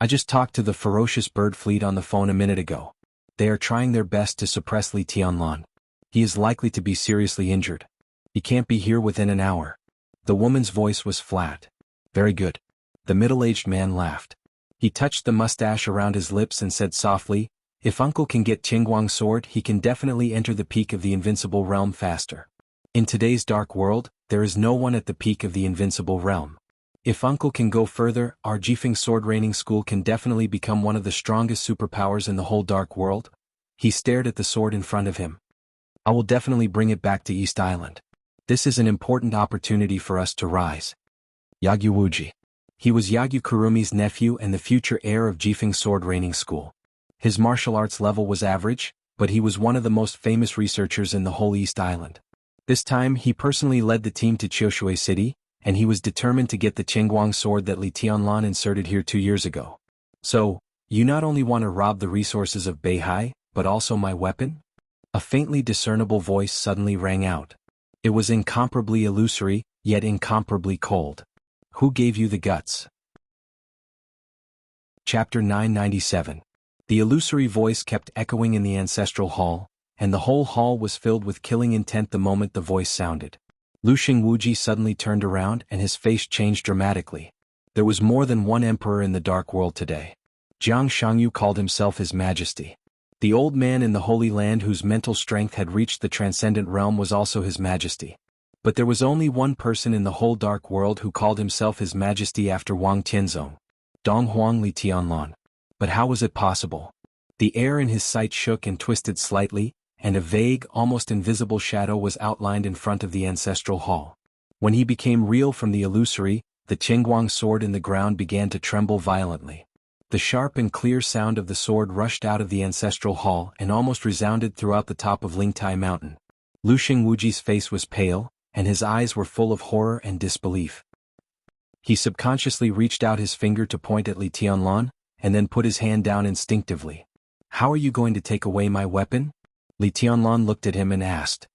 I just talked to the ferocious bird fleet on the phone a minute ago. They are trying their best to suppress Li Tianlan. He is likely to be seriously injured. He can't be here within an hour. The woman's voice was flat. Very good. The middle-aged man laughed. He touched the mustache around his lips and said softly, if Uncle can get Qingguang's sword, he can definitely enter the peak of the invincible realm faster. In today's dark world, there is no one at the peak of the invincible realm. If Uncle can go further, our Jifeng sword training school can definitely become one of the strongest superpowers in the whole dark world. He stared at the sword in front of him. I will definitely bring it back to East Island. This is an important opportunity for us to rise. Yagyu Wuji. He was Yagyu Kurumi's nephew and the future heir of Jifeng sword training school. His martial arts level was average, but he was one of the most famous researchers in the whole East Island. This time he personally led the team to Qiushui City, and he was determined to get the Qingguang sword that Li Tianlan inserted here 2 years ago. So, you not only want to rob the resources of Beihai, but also my weapon? A faintly discernible voice suddenly rang out. It was incomparably illusory, yet incomparably cold. Who gave you the guts? Chapter 997. The illusory voice kept echoing in the ancestral hall, and the whole hall was filled with killing intent the moment the voice sounded. Luxing Wuji suddenly turned around and his face changed dramatically. There was more than one emperor in the dark world today. Jianghu called himself His Majesty. The old man in the Holy Land whose mental strength had reached the transcendent realm was also His Majesty. But there was only one person in the whole dark world who called himself His Majesty after Wang Tianzong. Donghuang Li Tianlan. But how was it possible? The air in his sight shook and twisted slightly, and a vague, almost invisible shadow was outlined in front of the ancestral hall. When he became real from the illusory, the Qingguang sword in the ground began to tremble violently. The sharp and clear sound of the sword rushed out of the ancestral hall and almost resounded throughout the top of Lingtai Mountain. Luxing Wuji's face was pale, and his eyes were full of horror and disbelief. He subconsciously reached out his finger to point at Li Tianlan, and then put his hand down instinctively. How are you going to take away my weapon? Li Tianlan looked at him and asked.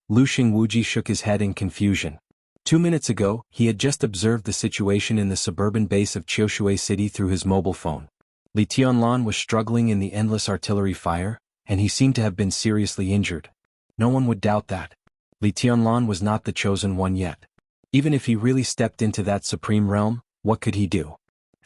Luxing Wuji shook his head in confusion. 2 minutes ago, he had just observed the situation in the suburban base of Qiushui City through his mobile phone. Li Tianlan was struggling in the endless artillery fire, and he seemed to have been seriously injured. No one would doubt that. Li Tianlan was not the chosen one yet. Even if he really stepped into that supreme realm, what could he do?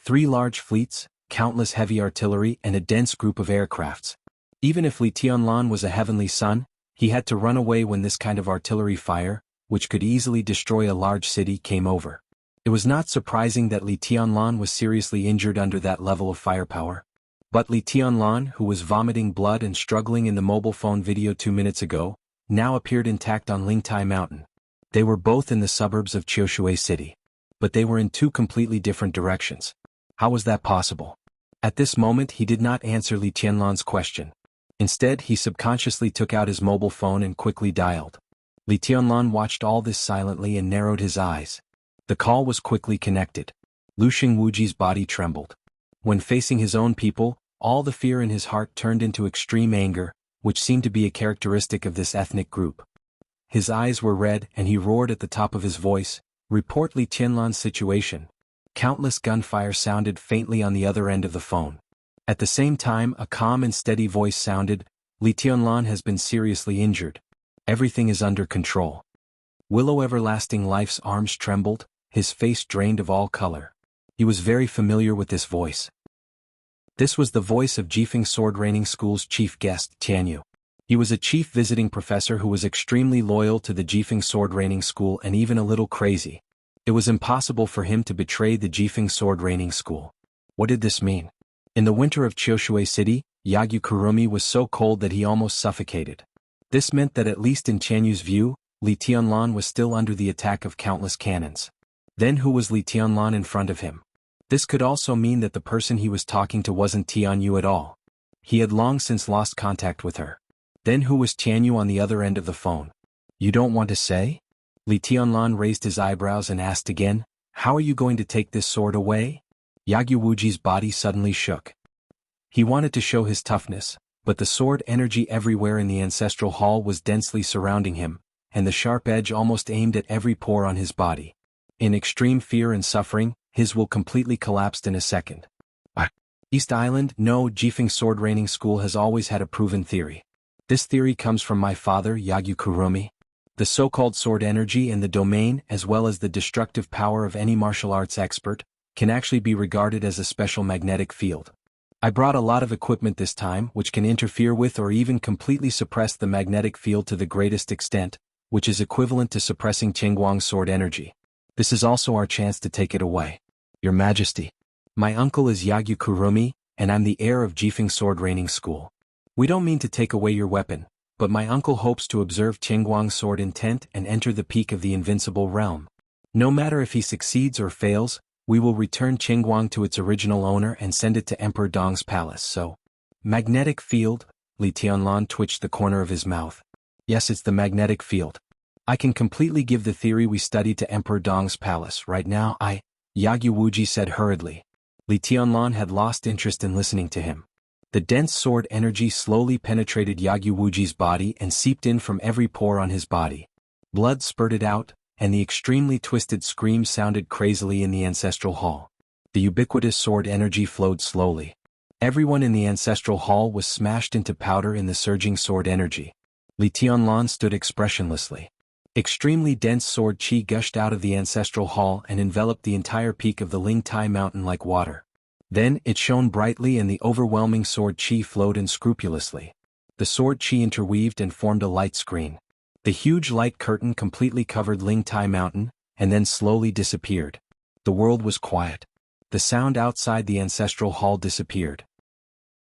3 large fleets, countless heavy artillery and a dense group of aircrafts. Even if Li Tianlan was a heavenly son, he had to run away when this kind of artillery fire, which could easily destroy a large city, came over. It was not surprising that Li Tianlan was seriously injured under that level of firepower. But Li Tianlan, who was vomiting blood and struggling in the mobile phone video 2 minutes ago, now appeared intact on Lingtai Mountain. They were both in the suburbs of Qiushui City. But they were in 2 completely different directions. How was that possible? At this moment he did not answer Li Tianlan's question. Instead he subconsciously took out his mobile phone and quickly dialed. Li Tianlan watched all this silently and narrowed his eyes. The call was quickly connected. Luxing Wuji's body trembled. When facing his own people, all the fear in his heart turned into extreme anger, which seemed to be a characteristic of this ethnic group. His eyes were red and he roared at the top of his voice, "Report Li Tianlan's situation." Countless gunfire sounded faintly on the other end of the phone. At the same time a calm and steady voice sounded, "Li Tianlan has been seriously injured. Everything is under control." Willow Everlasting Life's arms trembled, his face drained of all color. He was very familiar with this voice. This was the voice of Jifeng Sword Training School's chief guest, Tianyu. He was a chief visiting professor who was extremely loyal to the Jifeng Sword Training School and even a little crazy. It was impossible for him to betray the Jifeng Sword Training School. What did this mean? In the winter of Qiushui City, Yagyu Kurumi was so cold that he almost suffocated. This meant that at least in Tianyu's view, Li Tianlan was still under the attack of countless cannons. Then who was Li Tianlan in front of him? This could also mean that the person he was talking to wasn't Tianyu at all. He had long since lost contact with her. Then who was Tianyu on the other end of the phone? You don't want to say? Li Tianlan raised his eyebrows and asked again, "How are you going to take this sword away?" Yagyu Wuji's body suddenly shook. He wanted to show his toughness, but the sword energy everywhere in the ancestral hall was densely surrounding him, and the sharp edge almost aimed at every pore on his body. In extreme fear and suffering, his will completely collapsed in a second. East Island, no, Jifeng sword training school has always had a proven theory. This theory comes from my father, Yagyu Kurumi. The so-called sword energy and the domain, as well as the destructive power of any martial arts expert, can actually be regarded as a special magnetic field. I brought a lot of equipment this time which can interfere with or even completely suppress the magnetic field to the greatest extent, which is equivalent to suppressing Qinguang's sword energy. This is also our chance to take it away. Your Majesty. My uncle is Yagyu Kurumi, and I'm the heir of Jifeng sword training school. We don't mean to take away your weapon, but my uncle hopes to observe Qinguang's sword intent and enter the peak of the invincible realm. No matter if he succeeds or fails, we will return Qinguang to its original owner and send it to Emperor Dong's palace. So, magnetic field? Li Tianlan twitched the corner of his mouth. Yes, it's the magnetic field. I can completely give the theory we studied to Emperor Dong's palace. Right now Yagyu Wuji said hurriedly. Li Tianlan had lost interest in listening to him. The dense sword energy slowly penetrated Yagyu Wuji's body and seeped in from every pore on his body. Blood spurted out, and the extremely twisted scream sounded crazily in the ancestral hall. The ubiquitous sword energy flowed slowly. Everyone in the ancestral hall was smashed into powder in the surging sword energy. Li Tianlan stood expressionlessly. Extremely dense sword qi gushed out of the ancestral hall and enveloped the entire peak of the Ling Tai mountain like water. Then it shone brightly and the overwhelming sword qi flowed unscrupulously. The sword qi interweaved and formed a light screen. The huge light curtain completely covered Ling Tai mountain, and then slowly disappeared. The world was quiet. The sound outside the ancestral hall disappeared.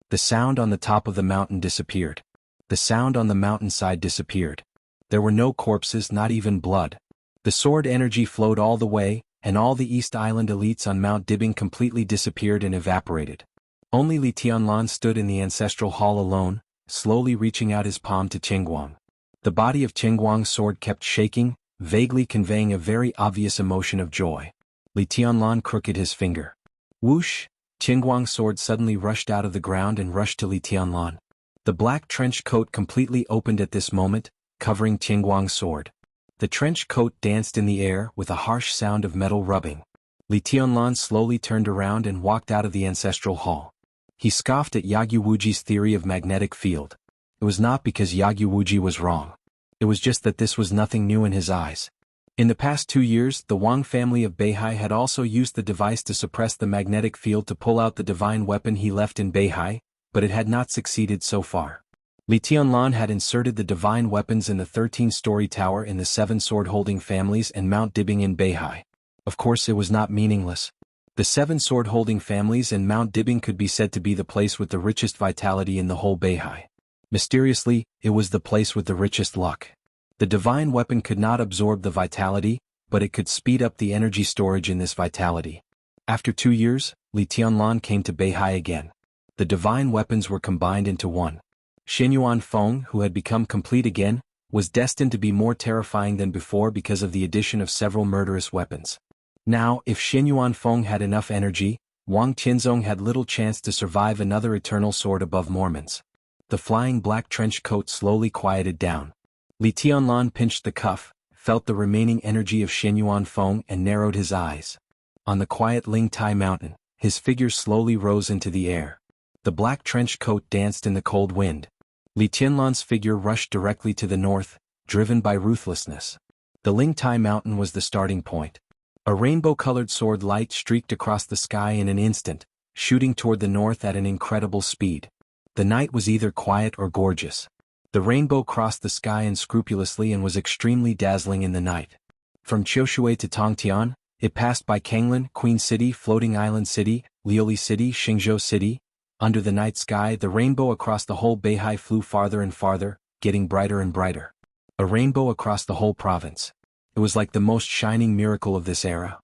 The sound on the top of the mountain disappeared. The sound on the mountainside disappeared. There were no corpses, not even blood. The sword energy flowed all the way, and all the East Island elites on Mount Dibing completely disappeared and evaporated. Only Li Tianlan stood in the ancestral hall alone, slowly reaching out his palm to Qinguang. The body of Qinguang's sword kept shaking, vaguely conveying a very obvious emotion of joy. Li Tianlan crooked his finger. Whoosh! Qinguang's sword suddenly rushed out of the ground and rushed to Li Tianlan. The black trench coat completely opened at this moment, covering Qinguang's sword. The trench coat danced in the air with a harsh sound of metal rubbing. Li Tianlan slowly turned around and walked out of the ancestral hall. He scoffed at Yagyu Wuji's theory of magnetic field. It was not because Yagyu Wuji was wrong. It was just that this was nothing new in his eyes. In the past 2 years, the Wang family of Beihai had also used the device to suppress the magnetic field to pull out the divine weapon he left in Beihai, but it had not succeeded so far. Li Tianlan had inserted the divine weapons in the 13-story tower in the 7 sword-holding families and Mount Dibing in Beihai. Of course it was not meaningless. The 7 sword-holding families and Mount Dibing could be said to be the place with the richest vitality in the whole Beihai. Mysteriously, it was the place with the richest luck. The divine weapon could not absorb the vitality, but it could speed up the energy storage in this vitality. After 2 years, Li Tianlan came to Beihai again. The divine weapons were combined into one. Xinyuan Feng, who had become complete again, was destined to be more terrifying than before because of the addition of several murderous weapons. Now, if Xinyuan Feng had enough energy, Wang Tianzong had little chance to survive another eternal sword above Mormon's. The flying black trench coat slowly quieted down. Li Tianlan pinched the cuff, felt the remaining energy of Xinyuan Feng and narrowed his eyes. On the quiet Ling Tai mountain, his figure slowly rose into the air. The black trench coat danced in the cold wind. Li Tianlan's figure rushed directly to the north, driven by ruthlessness. The Ling Tai mountain was the starting point. A rainbow-colored sword light streaked across the sky in an instant, shooting toward the north at an incredible speed. The night was either quiet or gorgeous. The rainbow crossed the sky unscrupulously and was extremely dazzling in the night. From Qiushui to Tongtian, it passed by Kanglin, Queen City, Floating Island City, Liuli City, Xingzhou City. Under the night sky, the rainbow across the whole Beihai flew farther and farther, getting brighter and brighter. A rainbow across the whole province. It was like the most shining miracle of this era.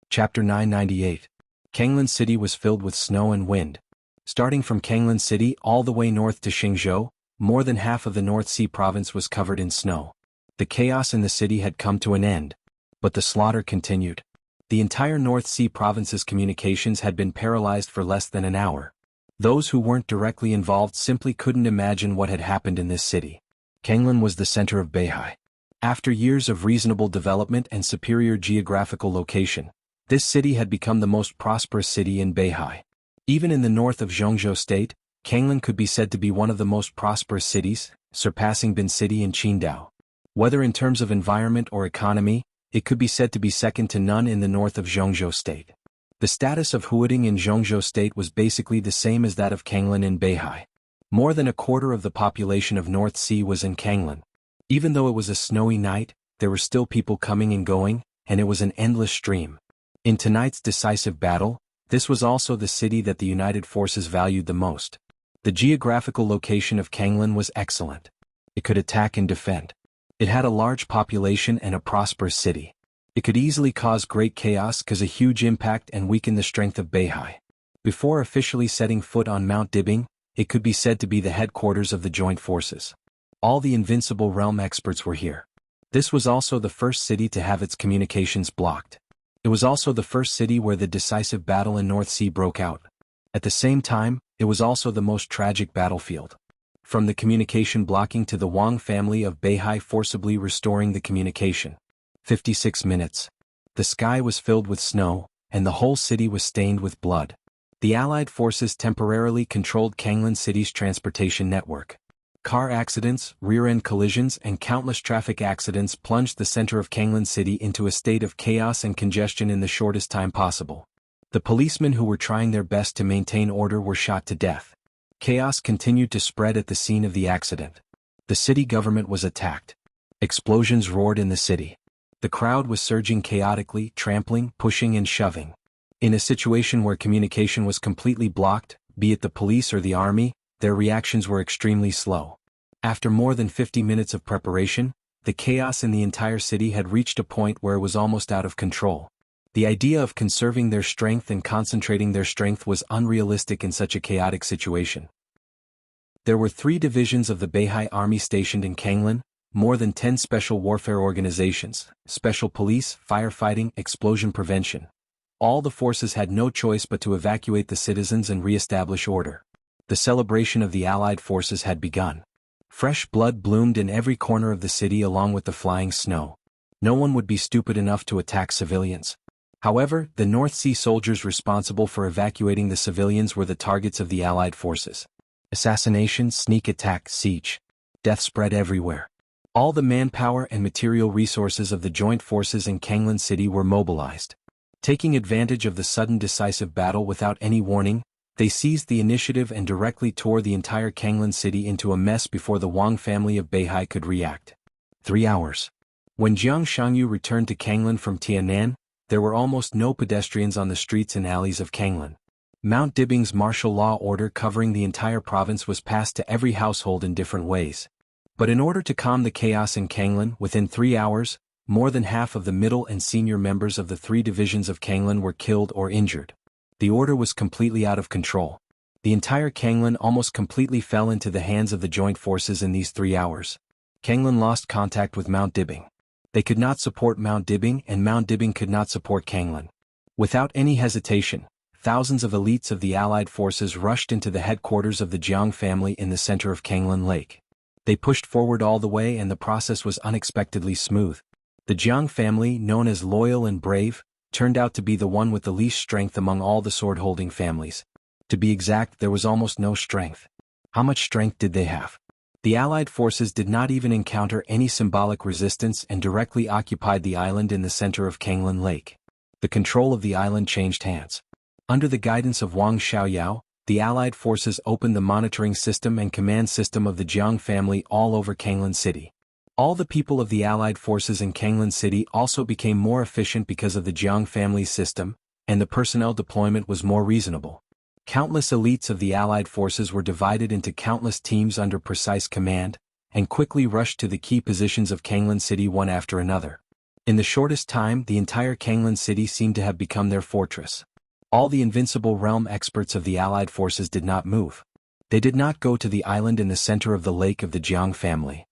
Chapter 998. Kanglin City was filled with snow and wind. Starting from Kanglin City all the way north to Xingzhou, more than half of the North Sea province was covered in snow. The chaos in the city had come to an end, but the slaughter continued. The entire North Sea province's communications had been paralyzed for less than an hour. Those who weren't directly involved simply couldn't imagine what had happened in this city. Kanglan was the center of Beihai. After years of reasonable development and superior geographical location, this city had become the most prosperous city in Beihai. Even in the north of Jianghu state, Kanglan could be said to be one of the most prosperous cities, surpassing Bin City and Qingdao. Whether in terms of environment or economy, it could be said to be second to none in the north of Jianghu state. The status of Huading in Jianghu state was basically the same as that of Kanglan in Beihai. More than a quarter of the population of North Sea was in Kanglan. Even though it was a snowy night, there were still people coming and going, and it was an endless stream. In tonight's decisive battle, this was also the city that the United Forces valued the most. The geographical location of Kanglan was excellent. It could attack and defend. It had a large population and a prosperous city. It could easily cause great chaos cause a huge impact and weaken the strength of Beihai. Before officially setting foot on Mount Dibing, it could be said to be the headquarters of the joint forces. All the Invincible Realm experts were here. This was also the first city to have its communications blocked. It was also the first city where the decisive battle in North Sea broke out. At the same time, it was also the most tragic battlefield. From the communication blocking to the Wang family of Beihai forcibly restoring the communication. 56 minutes. The sky was filled with snow, and the whole city was stained with blood. The Allied forces temporarily controlled Kanglan City's transportation network. Car accidents, rear-end collisions and countless traffic accidents plunged the center of Kanglan City into a state of chaos and congestion in the shortest time possible. The policemen who were trying their best to maintain order were shot to death. Chaos continued to spread at the scene of the accident. The city government was attacked. Explosions roared in the city. The crowd was surging chaotically, trampling, pushing and shoving. In a situation where communication was completely blocked, be it the police or the army, their reactions were extremely slow. After more than 50 minutes of preparation, the chaos in the entire city had reached a point where it was almost out of control. The idea of conserving their strength and concentrating their strength was unrealistic in such a chaotic situation. There were 3 divisions of the Beihai army stationed in Kanglan, more than 10 special warfare organizations, special police, firefighting, explosion prevention. All the forces had no choice but to evacuate the citizens and re-establish order. The celebration of the Allied forces had begun. Fresh blood bloomed in every corner of the city along with the flying snow. No one would be stupid enough to attack civilians. However, the North Sea soldiers responsible for evacuating the civilians were the targets of the Allied forces. Assassination, sneak attack, siege. Death spread everywhere. All the manpower and material resources of the joint forces in Kanglan City were mobilized. Taking advantage of the sudden decisive battle without any warning, they seized the initiative and directly tore the entire Kanglan City into a mess before the Wang family of Beihai could react. 3 hours. When Jiang Shangyu returned to Kanglan from Tianan, there were almost no pedestrians on the streets and alleys of Kanglan. Mount Dibing's martial law order covering the entire province was passed to every household in different ways. But in order to calm the chaos in Kanglan, within 3 hours, more than half of the middle and senior members of the 3 divisions of Kanglan were killed or injured. The order was completely out of control. The entire Kanglan almost completely fell into the hands of the joint forces in these 3 hours. Kanglan lost contact with Mount Dibing. They could not support Mount Dibing and Mount Dibing could not support Kanglan. Without any hesitation, thousands of elites of the Allied forces rushed into the headquarters of the Jiang family in the center of Kanglan Lake. They pushed forward all the way and the process was unexpectedly smooth. The Jiang family, known as loyal and brave, turned out to be the one with the least strength among all the sword-holding families. To be exact, there was almost no strength. How much strength did they have? The Allied forces did not even encounter any symbolic resistance and directly occupied the island in the center of Kanglan Lake. The control of the island changed hands. Under the guidance of Wang Xiaoyao, the Allied forces opened the monitoring system and command system of the Jiang family all over Kanglan City. All the people of the Allied forces in Kanglan City also became more efficient because of the Jiang family's system, and the personnel deployment was more reasonable. Countless elites of the Allied forces were divided into countless teams under precise command, and quickly rushed to the key positions of Kanglan City one after another. In the shortest time, the entire Kanglan City seemed to have become their fortress. All the Invincible Realm experts of the Allied forces did not move. They did not go to the island in the center of the lake of the Jiang family.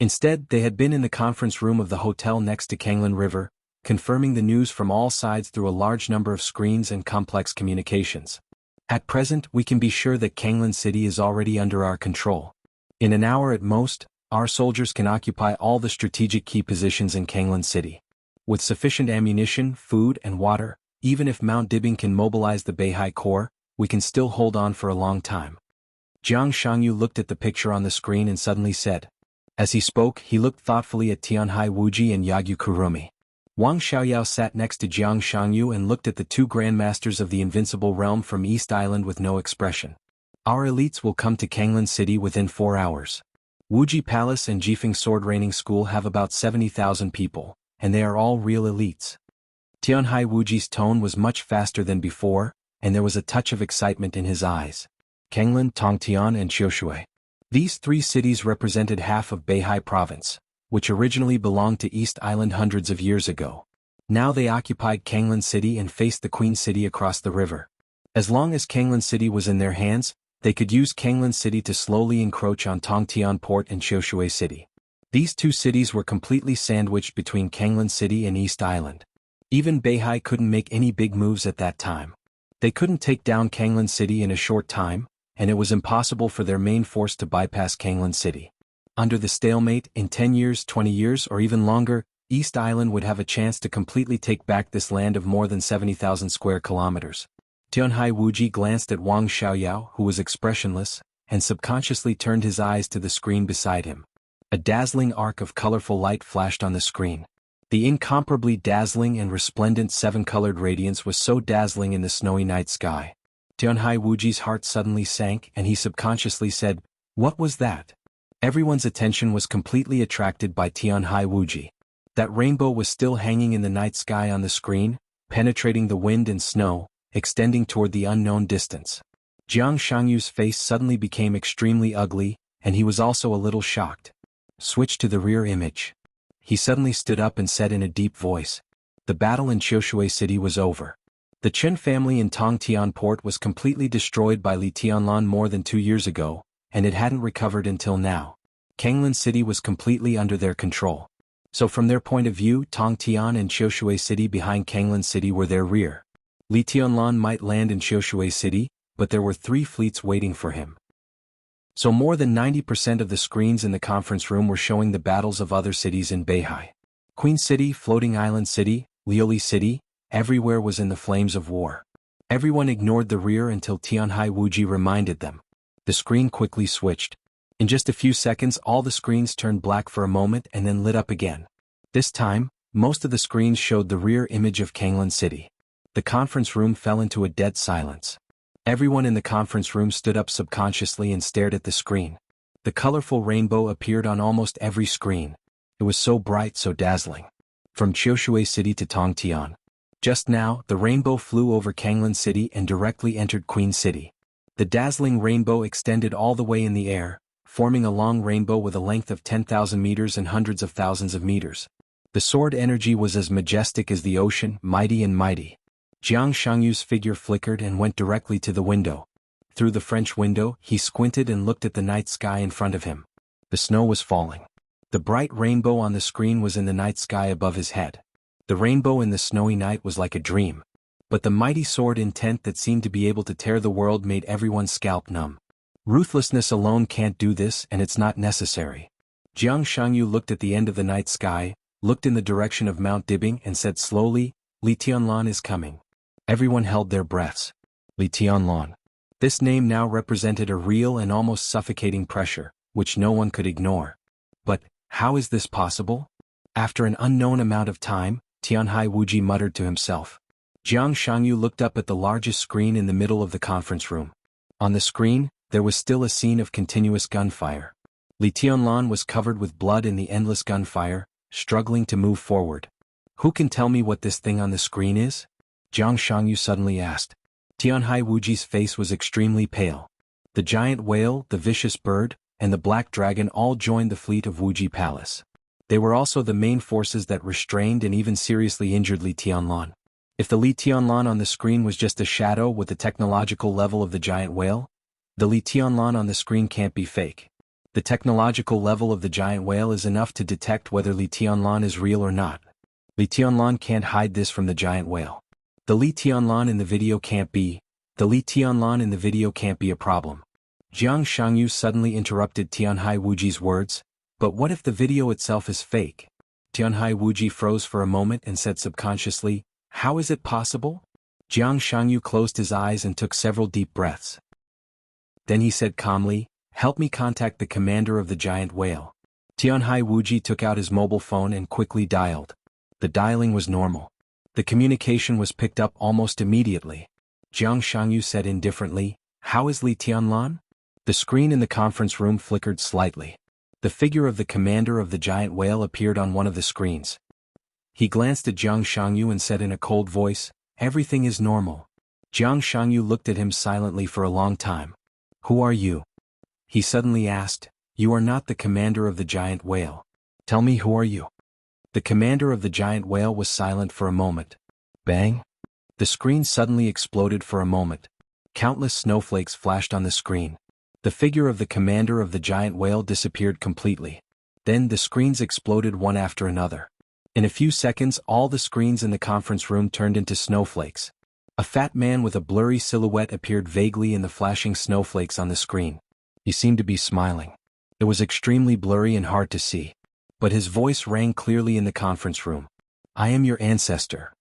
Instead, they had been in the conference room of the hotel next to Kanglan River, confirming the news from all sides through a large number of screens and complex communications. At present, we can be sure that Kanglan City is already under our control. In an hour at most, our soldiers can occupy all the strategic key positions in Kanglan City. With sufficient ammunition, food, and water, even if Mount Dibing can mobilize the Beihai Corps, we can still hold on for a long time. Jiang Shangyu looked at the picture on the screen and suddenly said. As he spoke, he looked thoughtfully at Tianhai Wuji and Yagyu Kurumi. Wang Xiaoyao sat next to Jiang Shangyu and looked at the two grandmasters of the Invincible Realm from East Island with no expression. Our elites will come to Kanglan City within 4 hours. Wuji Palace and Jifeng Sword Training School have about 70,000 people, and they are all real elites. Tianhai Wuji's tone was much faster than before, and there was a touch of excitement in his eyes. Kanglan, Tongtian, and Qiushui. These 3 cities represented half of Beihai Province, which originally belonged to East Island hundreds of years ago. Now they occupied Kanglan City and faced the Queen City across the river. As long as Kanglan City was in their hands, they could use Kanglan City to slowly encroach on Tongtian Port and Qiushui City. These 2 cities were completely sandwiched between Kanglan City and East Island. Even Beihai couldn't make any big moves at that time. They couldn't take down Kanglan City in a short time, and it was impossible for their main force to bypass Kanglan City. Under the stalemate, in 10 years, 20 years, or even longer, East Island would have a chance to completely take back this land of more than 70,000 square kilometers. Tianhai Wuji glanced at Wang Xiaoyao, who was expressionless, and subconsciously turned his eyes to the screen beside him. A dazzling arc of colorful light flashed on the screen. The incomparably dazzling and resplendent 7-colored radiance was so dazzling in the snowy night sky. Tianhai Wuji's heart suddenly sank and he subconsciously said, "What was that?" Everyone's attention was completely attracted by Tianhai Wuji. That rainbow was still hanging in the night sky on the screen, penetrating the wind and snow, extending toward the unknown distance. Jiang Shangyu's face suddenly became extremely ugly, and he was also a little shocked. Switch to the rear image. He suddenly stood up and said in a deep voice. The battle in Qiushui City was over. The Chen family in Tongtian Port was completely destroyed by Li Tianlan more than 2 years ago, and it hadn't recovered until now. Kanglan City was completely under their control. So from their point of view, Tongtian and Qiushui City behind Kanglan City were their rear. Li Tianlan might land in Qiushui City, but there were 3 fleets waiting for him. So more than 90% of the screens in the conference room were showing the battles of other cities in Beihai. Queen City, Floating Island City, Liuli City, everywhere was in the flames of war. Everyone ignored the rear until Tianhai Wuji reminded them. The screen quickly switched. In just a few seconds all the screens turned black for a moment and then lit up again. This time, most of the screens showed the rear image of Kanglan City. The conference room fell into a dead silence. Everyone in the conference room stood up subconsciously and stared at the screen. The colorful rainbow appeared on almost every screen. It was so bright, so dazzling. From Qiushui City to Tongtian. Just now, the rainbow flew over Kanglan City and directly entered Queen City. The dazzling rainbow extended all the way in the air, forming a long rainbow with a length of 10,000 meters and hundreds of thousands of meters. The sword energy was as majestic as the ocean, mighty and mighty. Jiang Shangyu's figure flickered and went directly to the window. Through the French window, he squinted and looked at the night sky in front of him. The snow was falling. The bright rainbow on the screen was in the night sky above his head. The rainbow in the snowy night was like a dream. But the mighty sword intent that seemed to be able to tear the world made everyone's scalp numb. Ruthlessness alone can't do this, and it's not necessary. Jiang Shangyu looked at the end of the night sky, looked in the direction of Mount Dibing and said slowly, Li Tianlan is coming. Everyone held their breaths. Li Tianlan. This name now represented a real and almost suffocating pressure, which no one could ignore. But, how is this possible? After an unknown amount of time, Tianhai Wuji muttered to himself. Jiang Shangyu looked up at the largest screen in the middle of the conference room. On the screen, there was still a scene of continuous gunfire. Li Tianlan was covered with blood in the endless gunfire, struggling to move forward. Who can tell me what this thing on the screen is? Jiang Shangyu suddenly asked. Tianhai Wuji's face was extremely pale. The giant whale, the vicious bird, and the black dragon all joined the fleet of Wuji Palace. They were also the main forces that restrained and even seriously injured Li Tianlan. If the Li Tianlan on the screen was just a shadow with the technological level of the giant whale, the Li Tianlan on the screen can't be fake. The technological level of the giant whale is enough to detect whether Li Tianlan is real or not. Li Tianlan can't hide this from the giant whale. The Li Tianlan in the video can't be a problem. Jiang Shangyu suddenly interrupted Tianhai Wuji's words, but what if the video itself is fake? Tianhai Wuji froze for a moment and said subconsciously, how is it possible? Jiang Shangyu closed his eyes and took several deep breaths. Then he said calmly, help me contact the commander of the giant whale. Tianhai Wuji took out his mobile phone and quickly dialed. The dialing was normal. The communication was picked up almost immediately. Jiang Shangyu said indifferently, how is Li Tianlan? The screen in the conference room flickered slightly. The figure of the commander of the giant whale appeared on one of the screens. He glanced at Jiang Shangyu and said in a cold voice, everything is normal. Jiang Shangyu looked at him silently for a long time. Who are you? He suddenly asked, you are not the commander of the giant whale. Tell me, who are you? The commander of the giant whale was silent for a moment. Bang! The screen suddenly exploded for a moment. Countless snowflakes flashed on the screen. The figure of the commander of the giant whale disappeared completely. Then the screens exploded one after another. In a few seconds, all the screens in the conference room turned into snowflakes. A fat man with a blurry silhouette appeared vaguely in the flashing snowflakes on the screen. He seemed to be smiling. It was extremely blurry and hard to see. But his voice rang clearly in the conference room. I am your ancestor.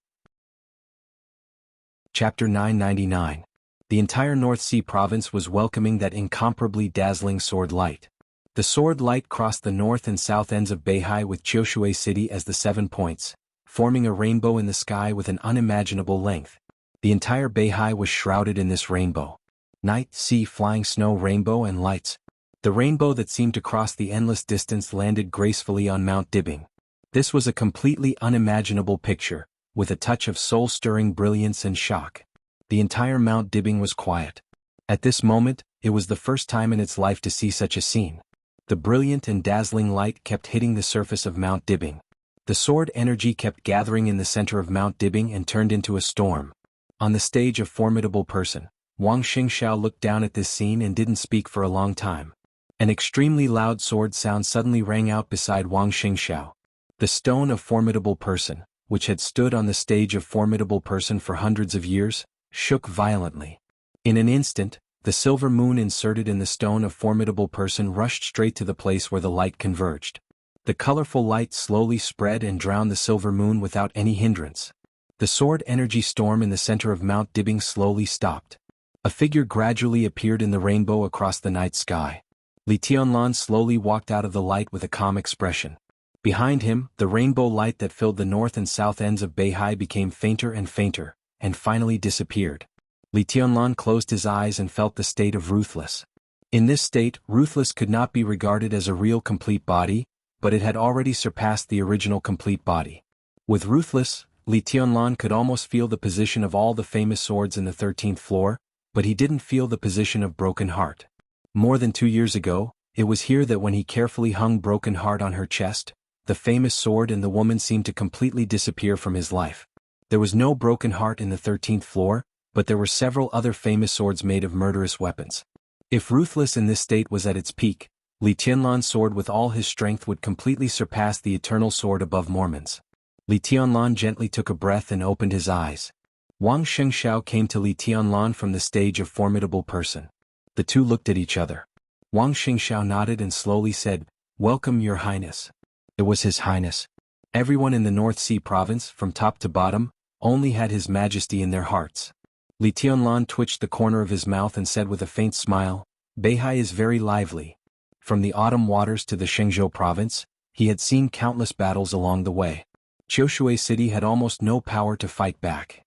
Chapter 999. The entire North Sea province was welcoming that incomparably dazzling sword light. The sword light crossed the north and south ends of Beihai with Jianghu City as the 7 points, forming a rainbow in the sky with an unimaginable length. The entire Beihai was shrouded in this rainbow. Night, sea, flying snow, rainbow and lights. The rainbow that seemed to cross the endless distance landed gracefully on Mount Dibing. This was a completely unimaginable picture, with a touch of soul-stirring brilliance and shock. The entire Mount Dibing was quiet. At this moment, it was the first time in its life to see such a scene. The brilliant and dazzling light kept hitting the surface of Mount Dibing. The sword energy kept gathering in the center of Mount Dibing and turned into a storm. On the stage, a formidable person, Wang Xingxiao, looked down at this scene and didn't speak for a long time. An extremely loud sword sound suddenly rang out beside Wang Xingxiao. The stone of formidable person, which had stood on the stage of formidable person for hundreds of years, shook violently. In an instant, the silver moon inserted in the stone of formidable person rushed straight to the place where the light converged. The colorful light slowly spread and drowned the silver moon without any hindrance. The sword energy storm in the center of Mount Dibing slowly stopped. A figure gradually appeared in the rainbow across the night sky. Li Tianlan slowly walked out of the light with a calm expression. Behind him, the rainbow light that filled the north and south ends of Beihai became fainter and fainter, and finally disappeared. Li Tianlan closed his eyes and felt the state of Ruthless. In this state, Ruthless could not be regarded as a real complete body, but it had already surpassed the original complete body. With Ruthless, Li Tianlan could almost feel the position of all the famous swords in the 13th floor, but he didn't feel the position of Broken Heart. More than 2 years ago, it was here that when he carefully hung Broken Heart on her chest, the famous sword and the woman seemed to completely disappear from his life. There was no Broken Heart in the 13th floor, but there were several other famous swords made of murderous weapons. If Ruthless in this state was at its peak, Li Tianlan's sword with all his strength would completely surpass the eternal sword above Mormon's. Li Tianlan gently took a breath and opened his eyes. Wang Xingxiao came to Li Tianlan from the stage of formidable person. The two looked at each other. Wang Xingxiao nodded and slowly said, "Welcome, Your Highness." It was His Highness. Everyone in the North Sea province, from top to bottom, only had His Majesty in their hearts. Li Tianlan twitched the corner of his mouth and said with a faint smile, "Beihai is very lively." From the autumn waters to the Shenzhou province, he had seen countless battles along the way. Jianghu City had almost no power to fight back.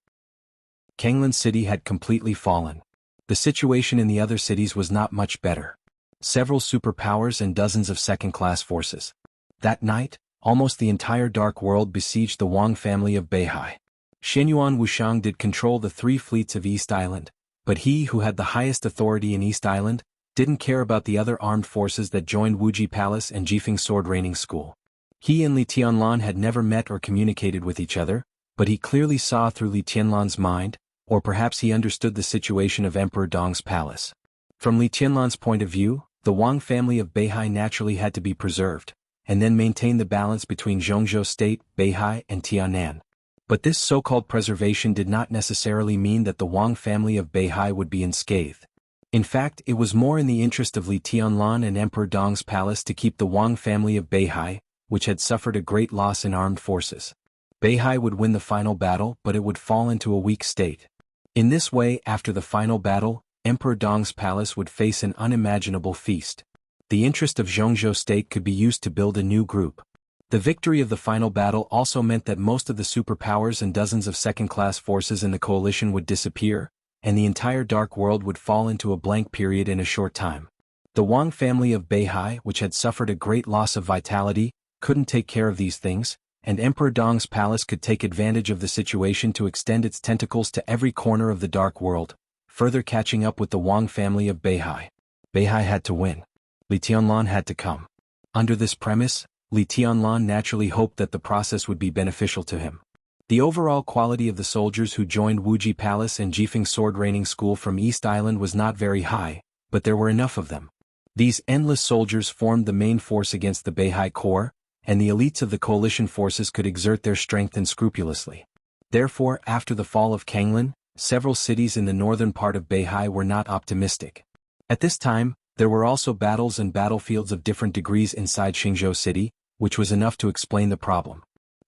Kanglan City had completely fallen. The situation in the other cities was not much better. Several superpowers and dozens of second-class forces. That night, almost the entire Dark World besieged the Wang family of Beihai. Shenyuan Wuxiang did control the 3 fleets of East Island, but he who had the highest authority in East Island didn't care about the other armed forces that joined Wuji Palace and Jifeng Sword Raining School. He and Li Tianlan had never met or communicated with each other, but he clearly saw through Li Tianlan's mind, or perhaps he understood the situation of Emperor Dong's palace. From Li Tianlan's point of view, The Wang family of Beihai naturally had to be preserved, and then maintain the balance between Zhongzhou State, Beihai, and Tianan. But this so-called preservation did not necessarily mean that the Wang family of Beihai would be unscathed. In fact, it was more in the interest of Li Tianlan and Emperor Dong's palace to keep the Wang family of Beihai, which had suffered a great loss in armed forces. Beihai would win the final battle, but it would fall into a weak state. In this way, after the final battle, Emperor Dong's palace would face an unimaginable feast. The interest of Zhongzhou State could be used to build a new group. The victory of the final battle also meant that most of the superpowers and dozens of second-class forces in the coalition would disappear, and the entire Dark World would fall into a blank period in a short time. The Wang family of Beihai, which had suffered a great loss of vitality, couldn't take care of these things, and Emperor Dong's palace could take advantage of the situation to extend its tentacles to every corner of the Dark World, further catching up with the Wang family of Beihai. Beihai had to win. Li Tianlan had to come. Under this premise, Li Tianlan naturally hoped that the process would be beneficial to him. The overall quality of the soldiers who joined Wuji Palace and Jifeng Sword Training School from East Island was not very high, but there were enough of them. These endless soldiers formed the main force against the Beihai Corps, and the elites of the coalition forces could exert their strength unscrupulously. Therefore, after the fall of Kanglan, several cities in the northern part of Beihai were not optimistic. At this time, there were also battles and battlefields of different degrees inside Xingzhou City, which was enough to explain the problem.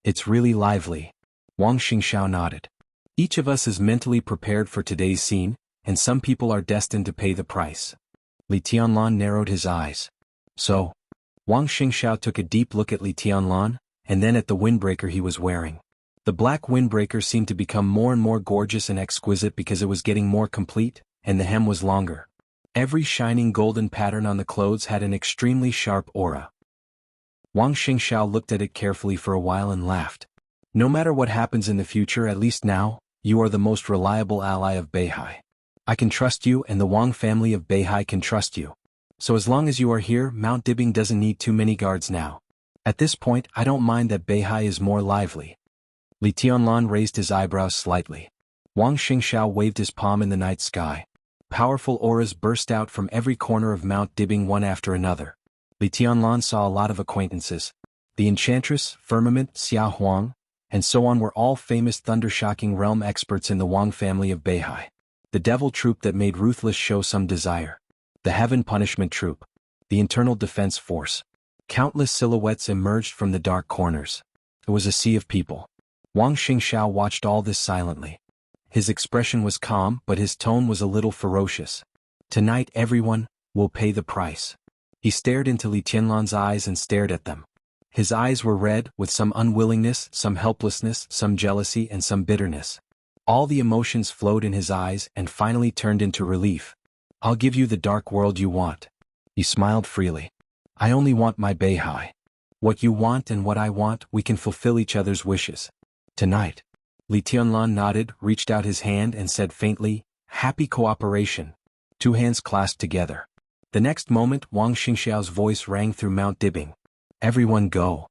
It's really lively. Wang Xingxiao nodded. Each of us is mentally prepared for today's scene, and some people are destined to pay the price. Li Tianlan narrowed his eyes. So? Wang Xingxiao took a deep look at Li Tianlan, and then at the windbreaker he was wearing. The black windbreaker seemed to become more and more gorgeous and exquisite because it was getting more complete, and the hem was longer. Every shining golden pattern on the clothes had an extremely sharp aura. Wang Xingxiao looked at it carefully for a while and laughed. No matter what happens in the future, at least now, you are the most reliable ally of Beihai. I can trust you and the Wang family of Beihai can trust you. So as long as you are here, Mount Dibing doesn't need too many guards now. At this point, I don't mind that Beihai is more lively. Li Tianlan raised his eyebrows slightly. Wang Xingxiao waved his palm in the night sky. Powerful auras burst out from every corner of Mount Dibing one after another. Li Tianlan saw a lot of acquaintances. The Enchantress, Firmament, Xia Huang, and so on were all famous thunder-shocking realm experts in the Wang family of Beihai. The devil troop that made Ruthless show some desire. The Heaven Punishment troop. The Internal Defense Force. Countless silhouettes emerged from the dark corners. It was a sea of people. Wang Xingxiao watched all this silently. His expression was calm, but his tone was a little ferocious. Tonight everyone will pay the price. He stared into Li Tianlan's eyes and stared at them. His eyes were red, with some unwillingness, some helplessness, some jealousy, and some bitterness. All the emotions flowed in his eyes and finally turned into relief. I'll give you the dark world you want. He smiled freely. I only want my Beihai. What you want and what I want, we can fulfill each other's wishes. Tonight. Li Tianlan nodded, reached out his hand and said faintly, Happy cooperation. Two hands clasped together. The next moment, Wang Xingxiao's voice rang through Mount Dibing. Everyone go.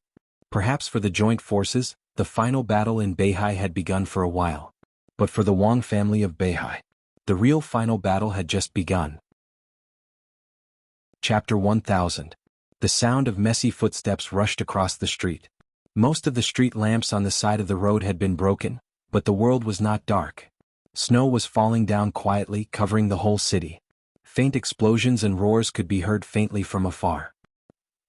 Perhaps for the joint forces, the final battle in Beihai had begun for a while. But for the Wang family of Beihai, the real final battle had just begun. Chapter 1000. The sound of messy footsteps rushed across the street. Most of the street lamps on the side of the road had been broken, but the world was not dark. Snow was falling down quietly, covering the whole city. Faint explosions and roars could be heard faintly from afar.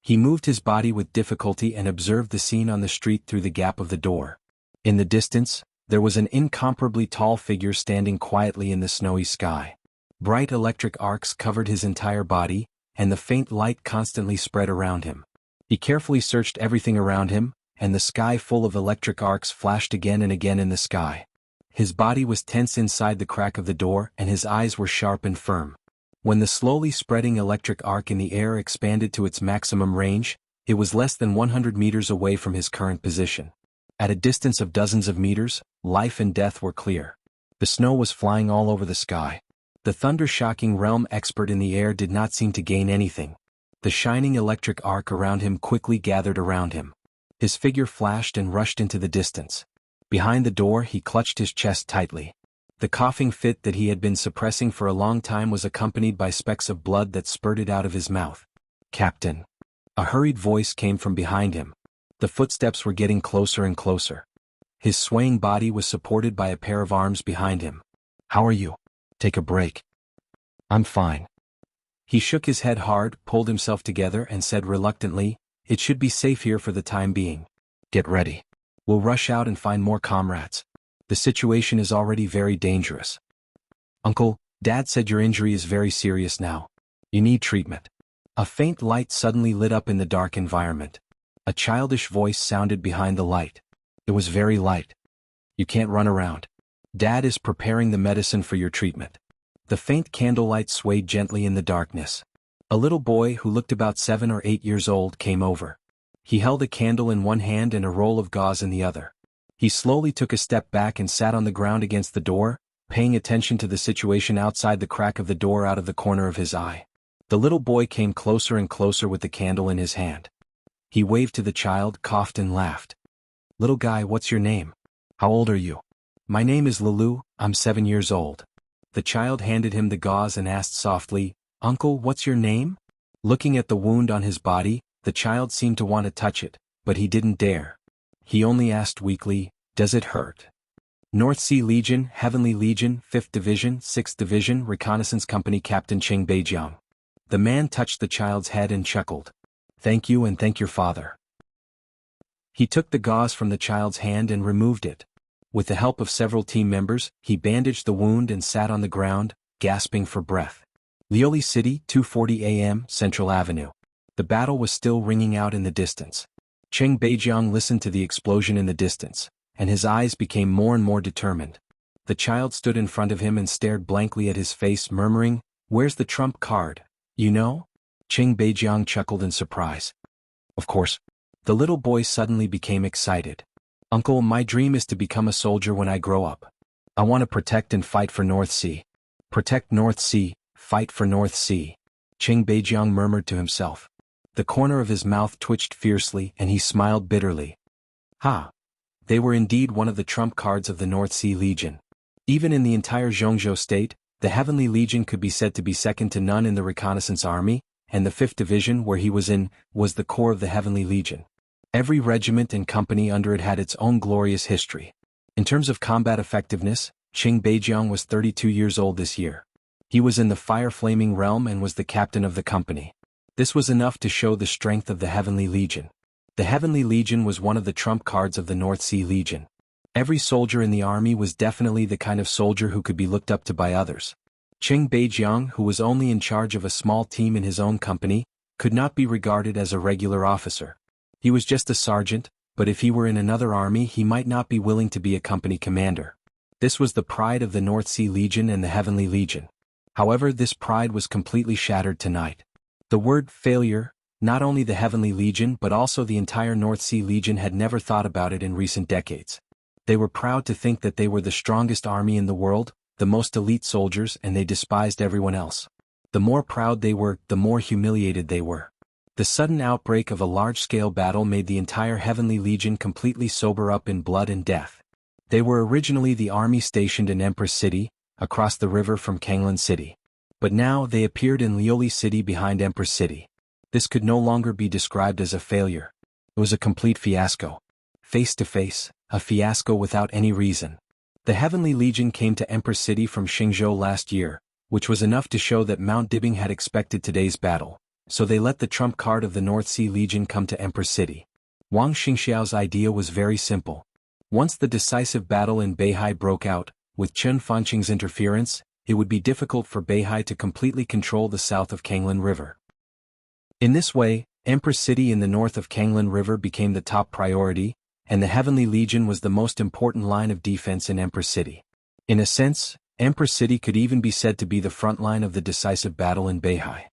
He moved his body with difficulty and observed the scene on the street through the gap of the door. In the distance, there was an incomparably tall figure standing quietly in the snowy sky. Bright electric arcs covered his entire body, and the faint light constantly spread around him. He carefully searched everything around him, and the sky full of electric arcs flashed again and again in the sky. His body was tense inside the crack of the door and his eyes were sharp and firm. When the slowly spreading electric arc in the air expanded to its maximum range, it was less than 100 meters away from his current position. At a distance of dozens of meters, life and death were clear. The snow was flying all over the sky. The thunder-shocking realm expert in the air did not seem to gain anything. The shining electric arc around him quickly gathered around him. His figure flashed and rushed into the distance. Behind the door he clutched his chest tightly. The coughing fit that he had been suppressing for a long time was accompanied by specks of blood that spurted out of his mouth. "Captain." A hurried voice came from behind him. The footsteps were getting closer and closer. His swaying body was supported by a pair of arms behind him. "How are you? Take a break." "I'm fine." He shook his head hard, pulled himself together and said reluctantly, "It should be safe here for the time being. Get ready. We'll rush out and find more comrades. The situation is already very dangerous." "Uncle, Dad said your injury is very serious now. You need treatment." A faint light suddenly lit up in the dark environment. A childish voice sounded behind the light. It was very light. "You can't run around. Dad is preparing the medicine for your treatment." The faint candlelight swayed gently in the darkness. A little boy who looked about 7 or 8 years old came over. He held a candle in one hand and a roll of gauze in the other. He slowly took a step back and sat on the ground against the door, paying attention to the situation outside the crack of the door out of the corner of his eye. The little boy came closer and closer with the candle in his hand. He waved to the child, coughed and laughed. "Little guy, what's your name? How old are you?" "My name is Lulu, I'm 7 years old." The child handed him the gauze and asked softly, "Uncle, what's your name?" Looking at the wound on his body, the child seemed to want to touch it, but he didn't dare. He only asked weakly, "Does it hurt?" "North Sea Legion, Heavenly Legion, 5th Division, 6th Division, Reconnaissance Company Captain Cheng Beijiang." The man touched the child's head and chuckled. "Thank you and thank your father." He took the gauze from the child's hand and removed it. With the help of several team members, he bandaged the wound and sat on the ground, gasping for breath. Lioli City, 2:40 a.m., Central Avenue. The battle was still ringing out in the distance. Cheng Beijiang listened to the explosion in the distance, and his eyes became more and more determined. The child stood in front of him and stared blankly at his face, murmuring, "Where's the trump card? You know?" Cheng Beijiang chuckled in surprise. "Of course." The little boy suddenly became excited. "Uncle, my dream is to become a soldier when I grow up. I want to protect and fight for North Sea. Protect North Sea, fight for North Sea." Cheng Beijiang murmured to himself. The corner of his mouth twitched fiercely and he smiled bitterly. Ha! They were indeed one of the trump cards of the North Sea Legion. Even in the entire Jianghu state, the Heavenly Legion could be said to be second to none in the reconnaissance army, and the 5th Division where he was in, was the core of the Heavenly Legion. Every regiment and company under it had its own glorious history. In terms of combat effectiveness, Cheng Beijiang was 32 years old this year. He was in the fire-flaming realm and was the captain of the company. This was enough to show the strength of the Heavenly Legion. The Heavenly Legion was one of the trump cards of the North Sea Legion. Every soldier in the army was definitely the kind of soldier who could be looked up to by others. Cheng Beijiang, who was only in charge of a small team in his own company, could not be regarded as a regular officer. He was just a sergeant, but if he were in another army he might not be willing to be a company commander. This was the pride of the North Sea Legion and the Heavenly Legion. However, this pride was completely shattered tonight. The word failure, not only the Heavenly Legion but also the entire North Sea Legion had never thought about it in recent decades. They were proud to think that they were the strongest army in the world, the most elite soldiers, and they despised everyone else. The more proud they were, the more humiliated they were. The sudden outbreak of a large-scale battle made the entire Heavenly Legion completely sober up in blood and death. They were originally the army stationed in Empress City, across the river from Kanglan City. But now they appeared in Lioli City behind Empress City. This could no longer be described as a failure. It was a complete fiasco. Face to face, a fiasco without any reason. The Heavenly Legion came to Empress City from Xingzhou last year, which was enough to show that Mount Dibing had expected today's battle, so they let the trump card of the North Sea Legion come to Empress City. Wang Xingxiao's idea was very simple. Once the decisive battle in Beihai broke out, with Chen Fanqing's interference, it would be difficult for Beihai to completely control the south of Kanglan River. In this way, Empress City in the north of Kanglan River became the top priority, and the Heavenly Legion was the most important line of defense in Empress City. In a sense, Empress City could even be said to be the front line of the decisive battle in Beihai.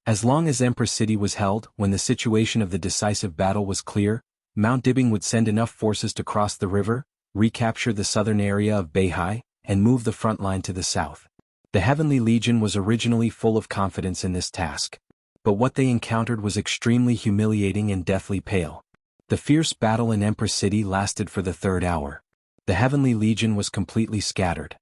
As long as Empress City was held, when the situation of the decisive battle was clear, Mount Dibing would send enough forces to cross the river, recapture the southern area of Beihai, and move the front line to the south. The Heavenly Legion was originally full of confidence in this task. But what they encountered was extremely humiliating and deathly pale. The fierce battle in Empress City lasted for the 3rd hour. The Heavenly Legion was completely scattered.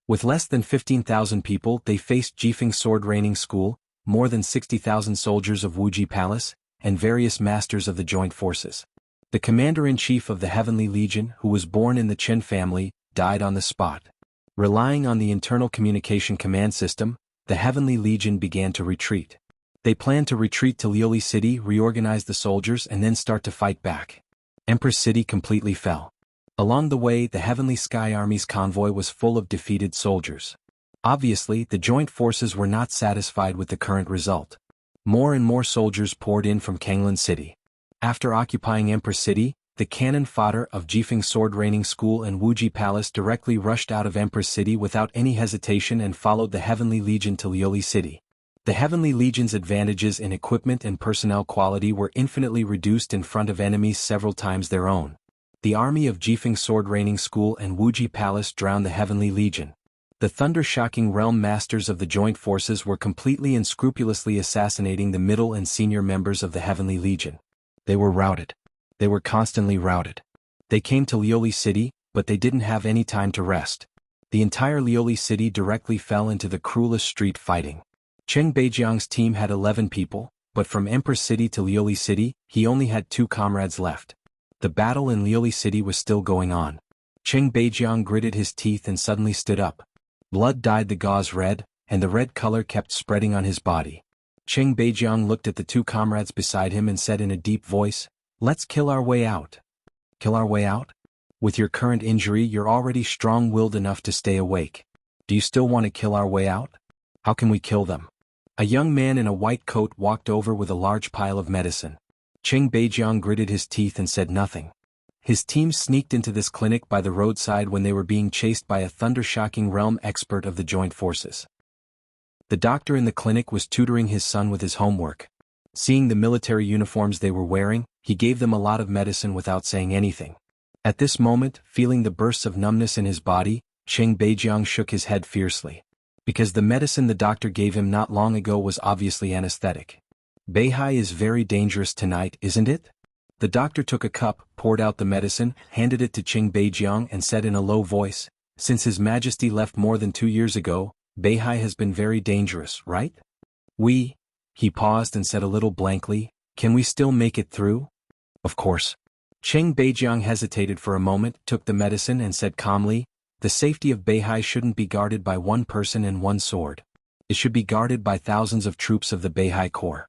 With less than 15,000 people, they faced Jifeng Sword Training School, more than 60,000 soldiers of Wuji Palace, and various masters of the joint forces. The commander-in-chief of the Heavenly Legion, who was born in the Chen family, died on the spot. Relying on the internal communication command system, the Heavenly Legion began to retreat. They planned to retreat to Lioli City, reorganize the soldiers, and then start to fight back. Empress City completely fell. Along the way, the Heavenly Sky Army's convoy was full of defeated soldiers. Obviously, the joint forces were not satisfied with the current result. More and more soldiers poured in from Kanglan City. After occupying Empress City, the cannon fodder of Jifeng Sword Training School and Wuji Palace directly rushed out of Empress City without any hesitation and followed the Heavenly Legion to Lioli City. The Heavenly Legion's advantages in equipment and personnel quality were infinitely reduced in front of enemies several times their own. The army of Jifeng Sword Training School and Wuji Palace drowned the Heavenly Legion. The thunder-shocking realm masters of the joint forces were completely and scrupulously assassinating the middle and senior members of the Heavenly Legion. They were routed. They were constantly routed. They came to Lioli City, but they didn't have any time to rest. The entire Lioli City directly fell into the cruelest street fighting. Cheng Beijiang's team had 11 people, but from Empress City to Lioli City, he only had 2 comrades left. The battle in Lioli City was still going on. Cheng Beijiang gritted his teeth and suddenly stood up. Blood dyed the gauze red, and the red color kept spreading on his body. Cheng Beijiang looked at the 2 comrades beside him and said in a deep voice, "Let's kill our way out." Kill our way out? With your current injury, you're already strong-willed enough to stay awake. Do you still want to kill our way out? How can we kill them? A young man in a white coat walked over with a large pile of medicine. Cheng Beijiang gritted his teeth and said nothing. His team sneaked into this clinic by the roadside when they were being chased by a thunder-shocking realm expert of the joint forces. The doctor in the clinic was tutoring his son with his homework. Seeing the military uniforms they were wearing, he gave them a lot of medicine without saying anything. At this moment, feeling the bursts of numbness in his body, Cheng Beijiang shook his head fiercely. Because the medicine the doctor gave him not long ago was obviously anesthetic. Beihai is very dangerous tonight, isn't it? The doctor took a cup, poured out the medicine, handed it to Cheng Beijiang and said in a low voice, "Since His Majesty left more than 2 years ago, Beihai has been very dangerous, right? He paused and said a little blankly, "Can we still make it through?" "Of course." Cheng Beijiang hesitated for a moment, took the medicine and said calmly, "The safety of Beihai shouldn't be guarded by one person and one sword. It should be guarded by thousands of troops of the Beihai Corps."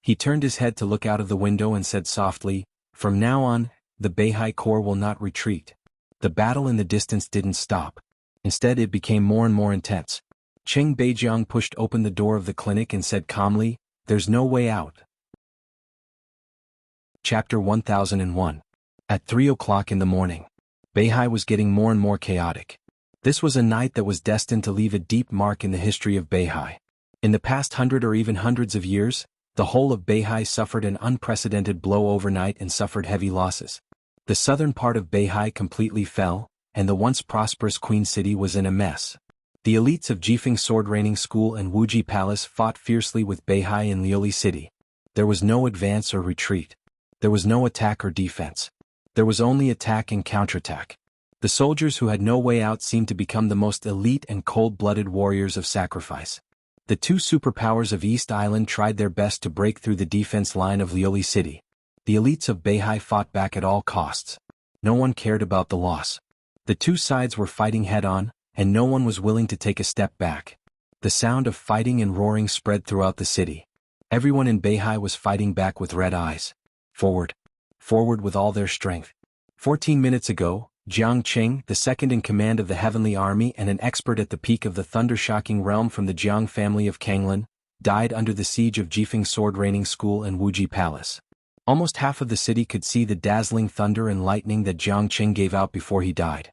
He turned his head to look out of the window and said softly, "From now on, the Beihai Corps will not retreat." The battle in the distance didn't stop. Instead, it became more and more intense. Cheng Beijiang pushed open the door of the clinic and said calmly, "There's no way out." Chapter 1001. At 3 o'clock in the morning. Beihai was getting more and more chaotic. This was a night that was destined to leave a deep mark in the history of Beihai. In the past 100 or even hundreds of years, the whole of Beihai suffered an unprecedented blow overnight and suffered heavy losses. The southern part of Beihai completely fell, and the once prosperous Queen City was in a mess. The elites of Jifeng Sword Training School and Wuji Palace fought fiercely with Beihai in Lioli City. There was no advance or retreat. There was no attack or defense. There was only attack and counterattack. The soldiers who had no way out seemed to become the most elite and cold-blooded warriors of sacrifice. The 2 superpowers of East Island tried their best to break through the defense line of Lioli City. The elites of Beihai fought back at all costs. No one cared about the loss. The 2 sides were fighting head-on, and no one was willing to take a step back. The sound of fighting and roaring spread throughout the city. Everyone in Beihai was fighting back with red eyes. Forward. Forward with all their strength. 14 minutes ago, Jiang Qing, the second in command of the Heavenly Army and an expert at the peak of the thunder-shocking realm from the Jiang family of Kanglan, died under the siege of Jifeng Sword Training School and Wuji Palace. Almost half of the city could see the dazzling thunder and lightning that Jiang Qing gave out before he died.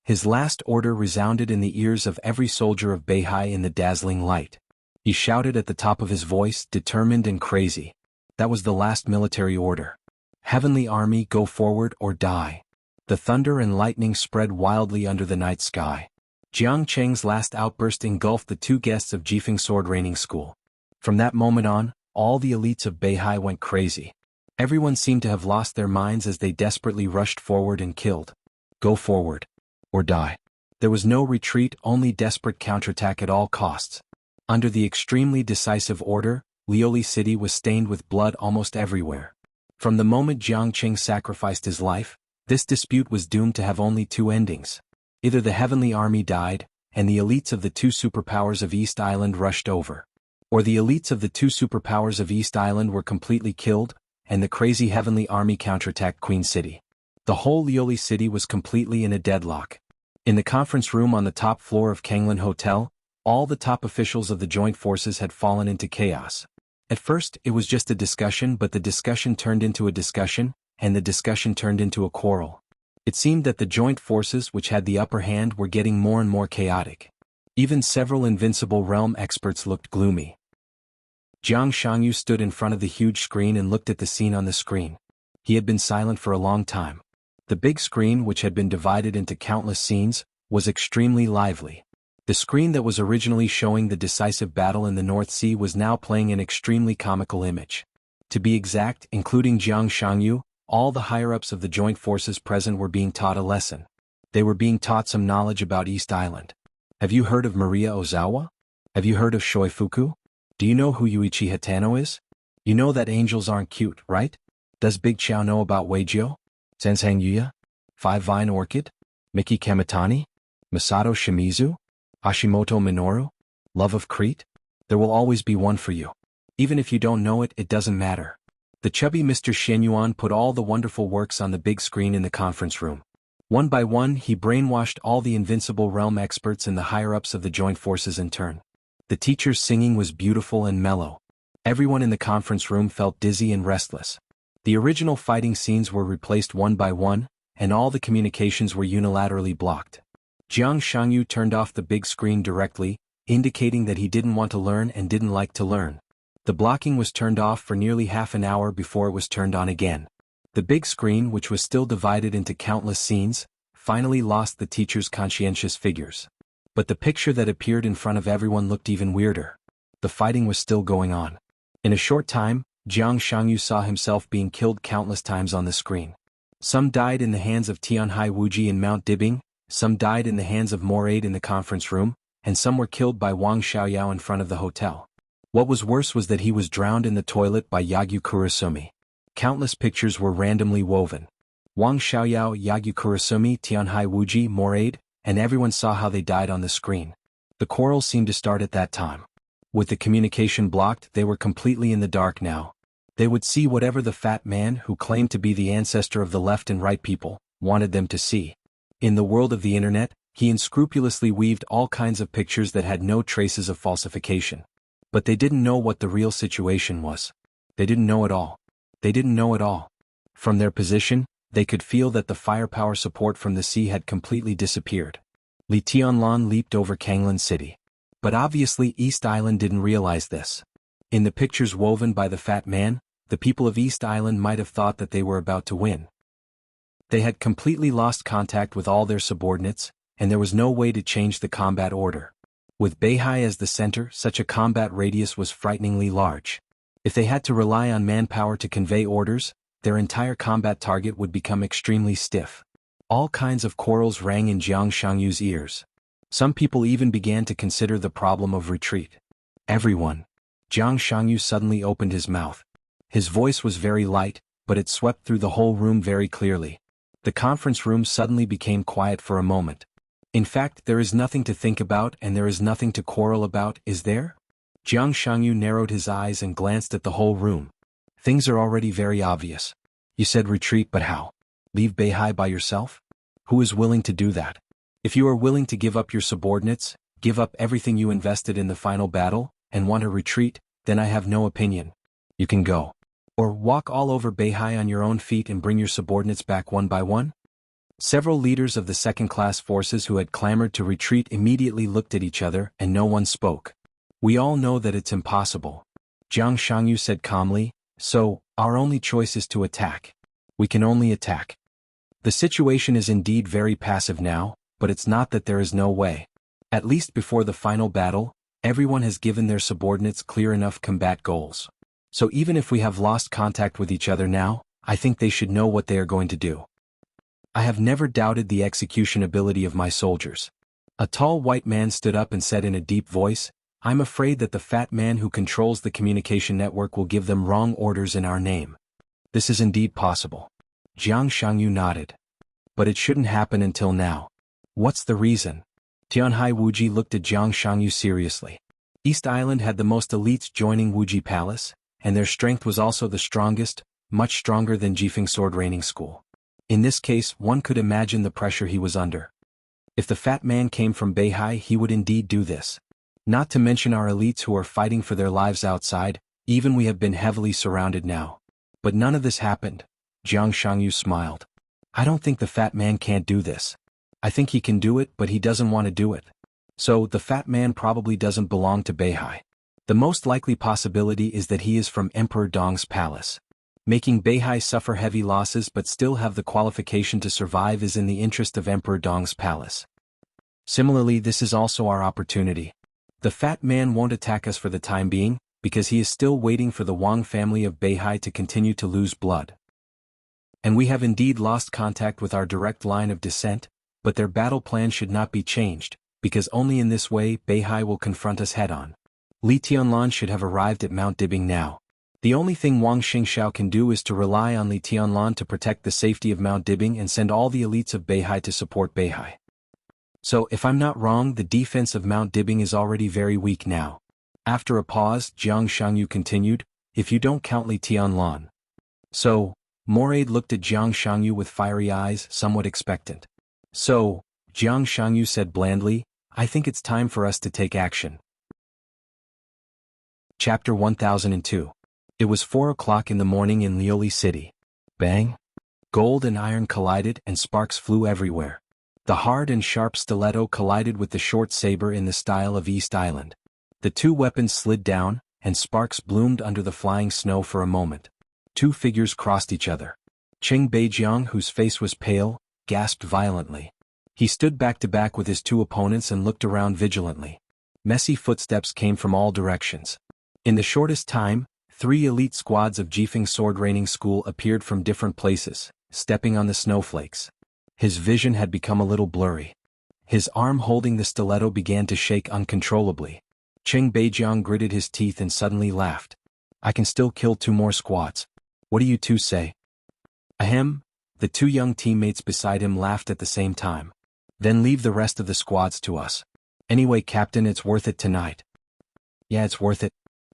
His last order resounded in the ears of every soldier of Beihai in the dazzling light. He shouted at the top of his voice, determined and crazy. That was the last military order. "Heavenly Army, go forward or die." The thunder and lightning spread wildly under the night sky. Jiang Qing's last outburst engulfed the 2 guests of Jifeng Sword Training School. From that moment on, all the elites of Beihai went crazy. Everyone seemed to have lost their minds as they desperately rushed forward and killed. Go forward. Or die. There was no retreat, only desperate counterattack at all costs. Under the extremely decisive order, Lioli City was stained with blood almost everywhere. From the moment Jiang Qing sacrificed his life, this dispute was doomed to have only two endings. Either the Heavenly Army died, and the elites of the two superpowers of East Island rushed over. Or the elites of the two superpowers of East Island were completely killed, and the crazy Heavenly Army counterattacked Queen City. The whole Lioli City was completely in a deadlock. In the conference room on the top floor of Kanglin Hotel, all the top officials of the joint forces had fallen into chaos. At first, it was just a discussion, but the discussion turned into a discussion, and the discussion turned into a quarrel. It seemed that the joint forces which had the upper hand were getting more and more chaotic. Even several Invincible Realm experts looked gloomy. Jiang Shangyu stood in front of the huge screen and looked at the scene on the screen. He had been silent for a long time. The big screen, which had been divided into countless scenes, was extremely lively. The screen that was originally showing the decisive battle in the North Sea was now playing an extremely comical image. To be exact, including Jiang Shangyu, all the higher-ups of the joint forces present were being taught a lesson. They were being taught some knowledge about East Island. Have you heard of Maria Ozawa? Have you heard of Shoifuku? Do you know who Yuichi Hitano is? You know that angels aren't cute, right? Does Big Chow know about Weijio? Sensang Yuya? Five Vine Orchid? Miki Kamitani? Masato Shimizu? Hashimoto Minoru? Love of Crete? There will always be one for you. Even if you don't know it, it doesn't matter. The chubby Mr. Shenyuan put all the wonderful works on the big screen in the conference room. One by one, he brainwashed all the Invincible Realm experts and the higher-ups of the joint forces in turn. The teacher's singing was beautiful and mellow. Everyone in the conference room felt dizzy and restless. The original fighting scenes were replaced one by one, and all the communications were unilaterally blocked. Jiang Shangyu turned off the big screen directly, indicating that he didn't want to learn and didn't like to learn. The blocking was turned off for nearly half an hour before it was turned on again. The big screen, which was still divided into countless scenes, finally lost the teacher's conscientious figures. But the picture that appeared in front of everyone looked even weirder. The fighting was still going on. In a short time, Jiang Shangyu saw himself being killed countless times on the screen. Some died in the hands of Tianhai Wuji in Mount Dibing, some died in the hands of Moraid in the conference room, and some were killed by Wang Xiaoyao in front of the hotel. What was worse was that he was drowned in the toilet by Yagyu Kurasumi. Countless pictures were randomly woven. Wang Xiaoyao, Yagyu Kurasumi, Tianhai Wuji, Moraid, and everyone saw how they died on the screen. The quarrel seemed to start at that time. With the communication blocked, they were completely in the dark now. They would see whatever the fat man, who claimed to be the ancestor of the left and right people, wanted them to see. In the world of the internet, he unscrupulously weaved all kinds of pictures that had no traces of falsification. But they didn't know what the real situation was. They didn't know at all. They didn't know at all. From their position, they could feel that the firepower support from the sea had completely disappeared. Li Tianlan leaped over Kanglin City. But obviously East Island didn't realize this. In the pictures woven by the fat man, the people of East Island might have thought that they were about to win. They had completely lost contact with all their subordinates, and there was no way to change the combat order. With Beihai as the center, such a combat radius was frighteningly large. If they had to rely on manpower to convey orders, their entire combat target would become extremely stiff. All kinds of quarrels rang in Jiang Shangyu's ears. Some people even began to consider the problem of retreat. Everyone. Jiang Shangyu suddenly opened his mouth. His voice was very light, but it swept through the whole room very clearly. The conference room suddenly became quiet for a moment. In fact, there is nothing to think about and there is nothing to quarrel about, is there? Jiang Shangyu narrowed his eyes and glanced at the whole room. Things are already very obvious. You said retreat, but how? Leave Beihai by yourself? Who is willing to do that? If you are willing to give up your subordinates, give up everything you invested in the final battle, and want to retreat, then I have no opinion. You can go. Or walk all over Beihai on your own feet and bring your subordinates back one by one? Several leaders of the second-class forces who had clamored to retreat immediately looked at each other and no one spoke. We all know that it's impossible. Jiang Shangyu said calmly, so, our only choice is to attack. We can only attack. The situation is indeed very passive now, but it's not that there is no way. At least before the final battle, everyone has given their subordinates clear enough combat goals. So even if we have lost contact with each other now, I think they should know what they are going to do. I have never doubted the execution ability of my soldiers. A tall white man stood up and said in a deep voice, "I'm afraid that the fat man who controls the communication network will give them wrong orders in our name." "This is indeed possible." Jiang Shangyu nodded. "But it shouldn't happen until now." "What's the reason?" Tianhai Wuji looked at Jiang Shangyu seriously. East Island had the most elites joining Wuji Palace, and their strength was also the strongest, much stronger than Jifeng Sword Training School. In this case, one could imagine the pressure he was under. If the fat man came from Beihai, he would indeed do this. Not to mention our elites who are fighting for their lives outside, even we have been heavily surrounded now. But none of this happened. Jiang Shangyu smiled. "I don't think the fat man can't do this. I think he can do it, but he doesn't want to do it. So, the fat man probably doesn't belong to Beihai. The most likely possibility is that he is from Emperor Dong's palace. Making Beihai suffer heavy losses but still have the qualification to survive is in the interest of Emperor Dong's palace. Similarly, this is also our opportunity. The fat man won't attack us for the time being, because he is still waiting for the Wang family of Beihai to continue to lose blood. And we have indeed lost contact with our direct line of descent, but their battle plan should not be changed, because only in this way Beihai will confront us head-on. Li Tianlan should have arrived at Mount Dibing now. The only thing Wang Xingxiao can do is to rely on Li Tianlan to protect the safety of Mount Dibing and send all the elites of Beihai to support Beihai. So, if I'm not wrong, the defense of Mount Dibing is already very weak now." After a pause, Jiang Shangyu continued, "If you don't count Li Tianlan." "So," Moraid looked at Jiang Shangyu with fiery eyes, somewhat expectant. "So," Jiang Shangyu said blandly, "I think it's time for us to take action." Chapter 1002. It was 4 o'clock in the morning in Lioli City. Bang! Gold and iron collided and sparks flew everywhere. The hard and sharp stiletto collided with the short saber in the style of East Island. The two weapons slid down, and sparks bloomed under the flying snow for a moment. Two figures crossed each other. Qing Beijiang, whose face was pale, gasped violently. He stood back to back with his two opponents and looked around vigilantly. Messy footsteps came from all directions. In the shortest time, 3 elite squads of Jifeng Sword Training School appeared from different places, stepping on the snowflakes. His vision had become a little blurry. His arm holding the stiletto began to shake uncontrollably. Qing Beijiang gritted his teeth and suddenly laughed. "I can still kill 2 more squads. What do you two say?" Ahem, the 2 young teammates beside him laughed at the same time. "Then leave the rest of the squads to us. Anyway, Captain, it's worth it tonight." "Yeah, it's worth it."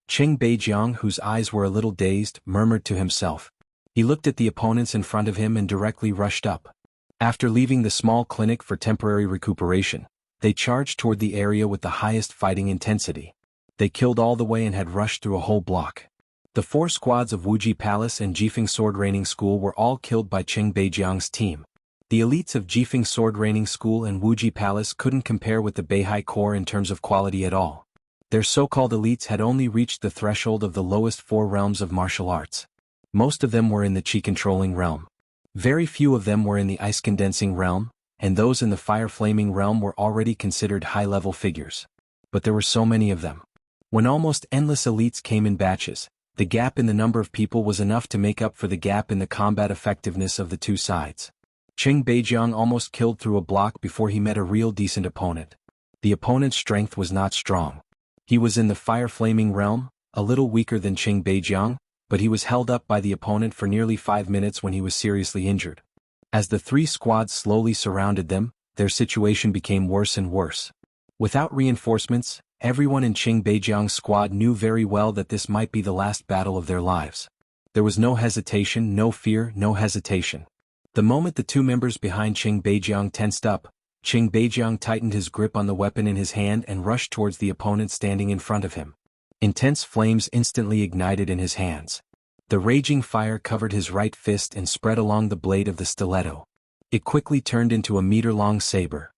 Qing Beijiang, whose eyes were a little dazed, murmured to himself. He looked at the opponents in front of him and directly rushed up. After leaving the small clinic for temporary recuperation, they charged toward the area with the highest fighting intensity. They killed all the way and had rushed through a whole block. The 4 squads of Wuji Palace and Jifeng Sword Training School were all killed by Qing Beijiang's team. The elites of Jifeng Sword Training School and Wuji Palace couldn't compare with the Beihai Corps in terms of quality at all. Their so-called elites had only reached the threshold of the lowest 4 realms of martial arts. Most of them were in the Qi-controlling realm. Very few of them were in the ice-condensing realm, and those in the fire-flaming realm were already considered high-level figures. But there were so many of them. When almost endless elites came in batches, the gap in the number of people was enough to make up for the gap in the combat effectiveness of the 2 sides. Qing Beijiang almost killed through a block before he met a real decent opponent. The opponent's strength was not strong. He was in the fire-flaming realm, a little weaker than Qing Beijiang, but he was held up by the opponent for nearly 5 minutes when he was seriously injured. As the 3 squads slowly surrounded them, their situation became worse and worse. Without reinforcements, everyone in Qing Beijiang's squad knew very well that this might be the last battle of their lives. There was no hesitation, no fear, no hesitation. The moment the 2 members behind Qing Beijiang tensed up, Qing Beijiang tightened his grip on the weapon in his hand and rushed towards the opponent standing in front of him. Intense flames instantly ignited in his hands. The raging fire covered his right fist and spread along the blade of the stiletto. It quickly turned into a meter-long saber.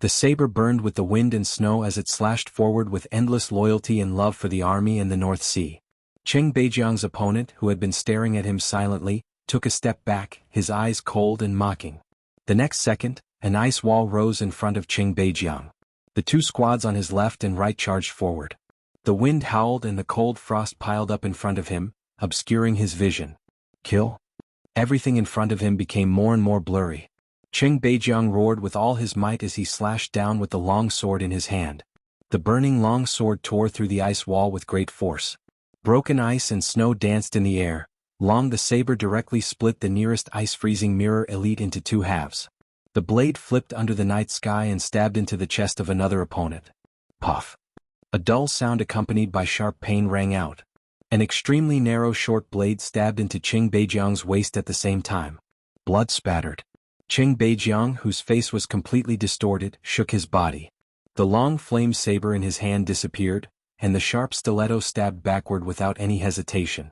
The saber burned with the wind and snow as it slashed forward with endless loyalty and love for the army and the North Sea. Qing Beijiang's opponent, who had been staring at him silently, took a step back, his eyes cold and mocking. The next second, an ice wall rose in front of Qing Beijiang. The 2 squads on his left and right charged forward. The wind howled and the cold frost piled up in front of him, obscuring his vision. Kill? Everything in front of him became more and more blurry. Qing Beijiang roared with all his might as he slashed down with the long sword in his hand. The burning long sword tore through the ice wall with great force. Broken ice and snow danced in the air. Long the saber directly split the nearest ice-freezing mirror elite into two halves. The blade flipped under the night sky and stabbed into the chest of another opponent. Puff. A dull sound accompanied by sharp pain rang out. An extremely narrow short blade stabbed into Qing Beijiang's waist at the same time. Blood spattered. Qing Beijiang, whose face was completely distorted, shook his body. The long flame saber in his hand disappeared, and the sharp stiletto stabbed backward without any hesitation.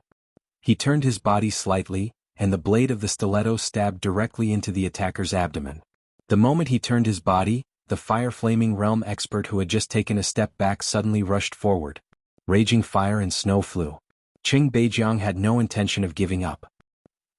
He turned his body slightly, and the blade of the stiletto stabbed directly into the attacker's abdomen. The moment he turned his body, the fire-flaming realm expert who had just taken a step back suddenly rushed forward. Raging fire and snow flew. Qing Beijiang had no intention of giving up.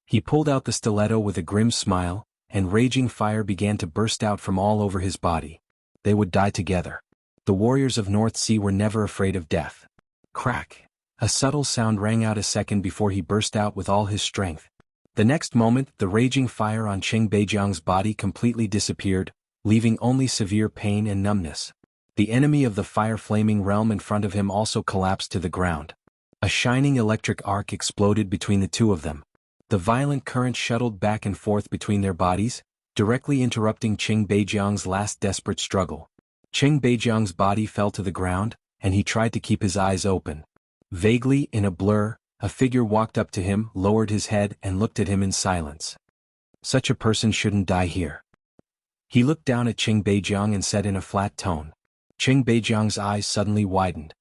He pulled out the stiletto with a grim smile, and raging fire began to burst out from all over his body. They would die together. The warriors of North Sea were never afraid of death. Crack! A subtle sound rang out a second before he burst out with all his strength. The next moment, the raging fire on Qing Beijiang's body completely disappeared, leaving only severe pain and numbness. The enemy of the fire-flaming realm in front of him also collapsed to the ground. A shining electric arc exploded between the two of them. The violent current shuttled back and forth between their bodies, directly interrupting Qing Beijiang's last desperate struggle. Qing Beijiang's body fell to the ground, and he tried to keep his eyes open. Vaguely, in a blur, a figure walked up to him, lowered his head, and looked at him in silence. Such a person shouldn't die here. He looked down at Qing Beijiang and said in a flat tone. Qing Beijiang's eyes suddenly widened.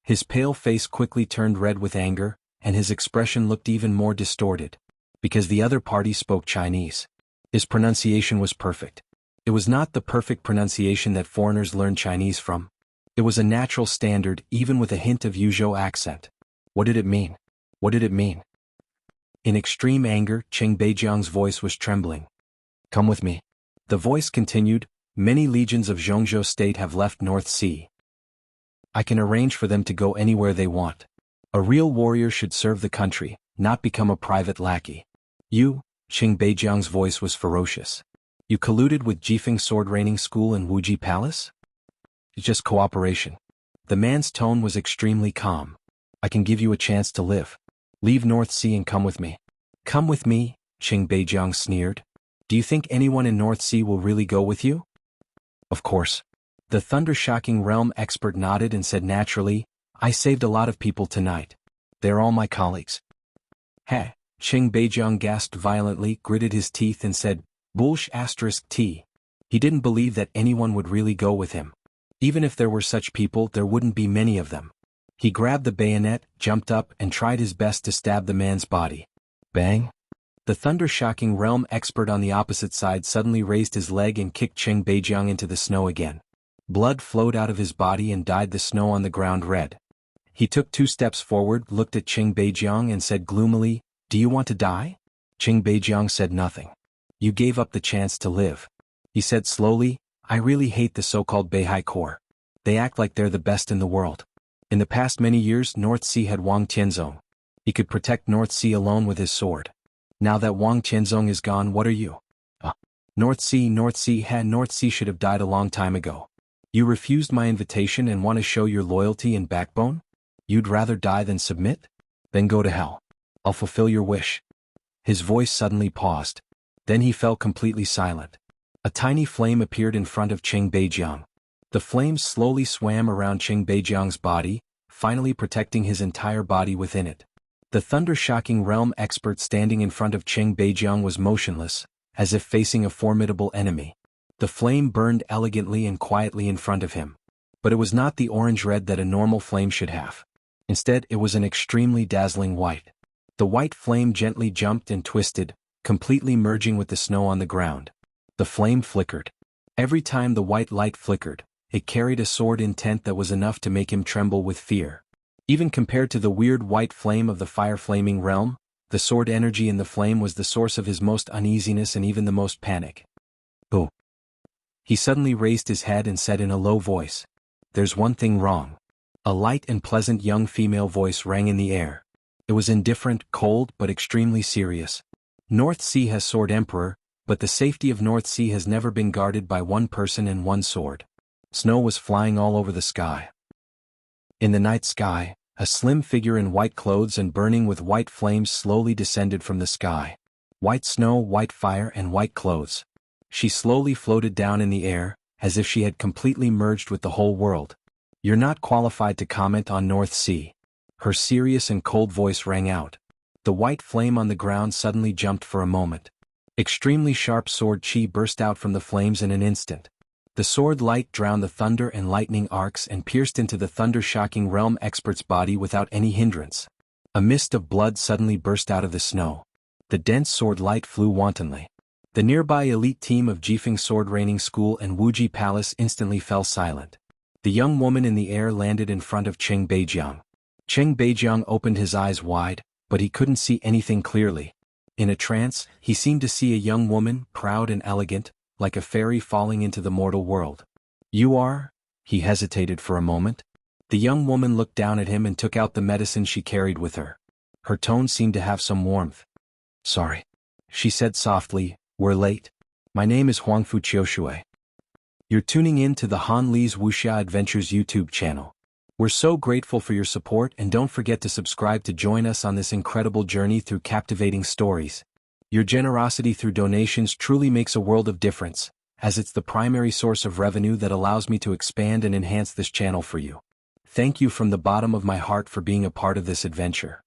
His pale face quickly turned red with anger, and his expression looked even more distorted. Because the other party spoke Chinese. His pronunciation was perfect. It was not the perfect pronunciation that foreigners learn Chinese from. It was a natural standard, even with a hint of Yuzhou accent. What did it mean? What did it mean? In extreme anger, Qing Beijiang's voice was trembling. Come with me. The voice continued, many legions of Zhongzhou state have left North Sea. I can arrange for them to go anywhere they want. A real warrior should serve the country, not become a private lackey. You, Qing Beijiang's voice was ferocious. You colluded with Jifeng sword training school and Wuji Palace? It's just cooperation. The man's tone was extremely calm. I can give you a chance to live. Leave North Sea and come with me. Come with me, Qing Beijiang sneered. Do you think anyone in North Sea will really go with you? Of course. The thunder-shocking realm expert nodded and said naturally, I saved a lot of people tonight. They're all my colleagues. Heh, Qing Beijiang gasped violently, gritted his teeth and said, Bullsh*T. He didn't believe that anyone would really go with him. Even if there were such people, there wouldn't be many of them. He grabbed the bayonet, jumped up, and tried his best to stab the man's body. Bang! The thunder-shocking realm expert on the opposite side suddenly raised his leg and kicked Qing Beijiang into the snow again. Blood flowed out of his body and dyed the snow on the ground red. He took 2 steps forward, looked at Qing Beijiang and said gloomily, Do you want to die? Qing Beijiang said nothing. You gave up the chance to live. He said slowly, I really hate the so-called Beihai Corps. They act like they're the best in the world. In the past many years, North Sea had Wang Tianzong. He could protect North Sea alone with his sword. Now that Wang Tianzong is gone, what are you? North Sea should have died a long time ago. You refused my invitation and want to show your loyalty and backbone? You'd rather die than submit? Then go to hell. I'll fulfill your wish. His voice suddenly paused. Then he fell completely silent. A tiny flame appeared in front of Qing Beijiang. The flame slowly swam around Qing Beijiang's body, finally protecting his entire body within it. The thunder-shocking realm expert standing in front of Qing Beijiang was motionless, as if facing a formidable enemy. The flame burned elegantly and quietly in front of him. But it was not the orange-red that a normal flame should have. Instead, it was an extremely dazzling white. The white flame gently jumped and twisted, completely merging with the snow on the ground. The flame flickered. Every time the white light flickered, it carried a sword intent that was enough to make him tremble with fear. Even compared to the weird white flame of the fire-flaming realm, the sword energy in the flame was the source of his most uneasiness and even the most panic. Boo! He suddenly raised his head and said in a low voice, There's one thing wrong. A light and pleasant young female voice rang in the air. It was indifferent, cold, but extremely serious. North Sea has Sword Emperor, But the safety of North Sea has never been guarded by one person and one sword. Snow was flying all over the sky. In the night sky, a slim figure in white clothes and burning with white flames slowly descended from the sky. White snow, white fire, and white clothes. She slowly floated down in the air, as if she had completely merged with the whole world. You're not qualified to comment on North Sea. Her serious and cold voice rang out. The white flame on the ground suddenly jumped for a moment. Extremely sharp sword chi burst out from the flames in an instant. The sword light drowned the thunder and lightning arcs and pierced into the thunder-shocking realm expert's body without any hindrance. A mist of blood suddenly burst out of the snow. The dense sword light flew wantonly. The nearby elite team of Jifeng Sword Raining School and Wuji Palace instantly fell silent. The young woman in the air landed in front of Cheng Beijiang. Cheng Beijiang opened his eyes wide, but he couldn't see anything clearly. In a trance, he seemed to see a young woman, proud and elegant, like a fairy falling into the mortal world. You are? He hesitated for a moment. The young woman looked down at him and took out the medicine she carried with her. Her tone seemed to have some warmth. Sorry, she said softly, we're late. My name is Huangfu Qiushui. You're tuning in to the Han Li's Wuxia Adventures YouTube channel. We're so grateful for your support, and don't forget to subscribe to join us on this incredible journey through captivating stories. Your generosity through donations truly makes a world of difference, as it's the primary source of revenue that allows me to expand and enhance this channel for you. Thank you from the bottom of my heart for being a part of this adventure.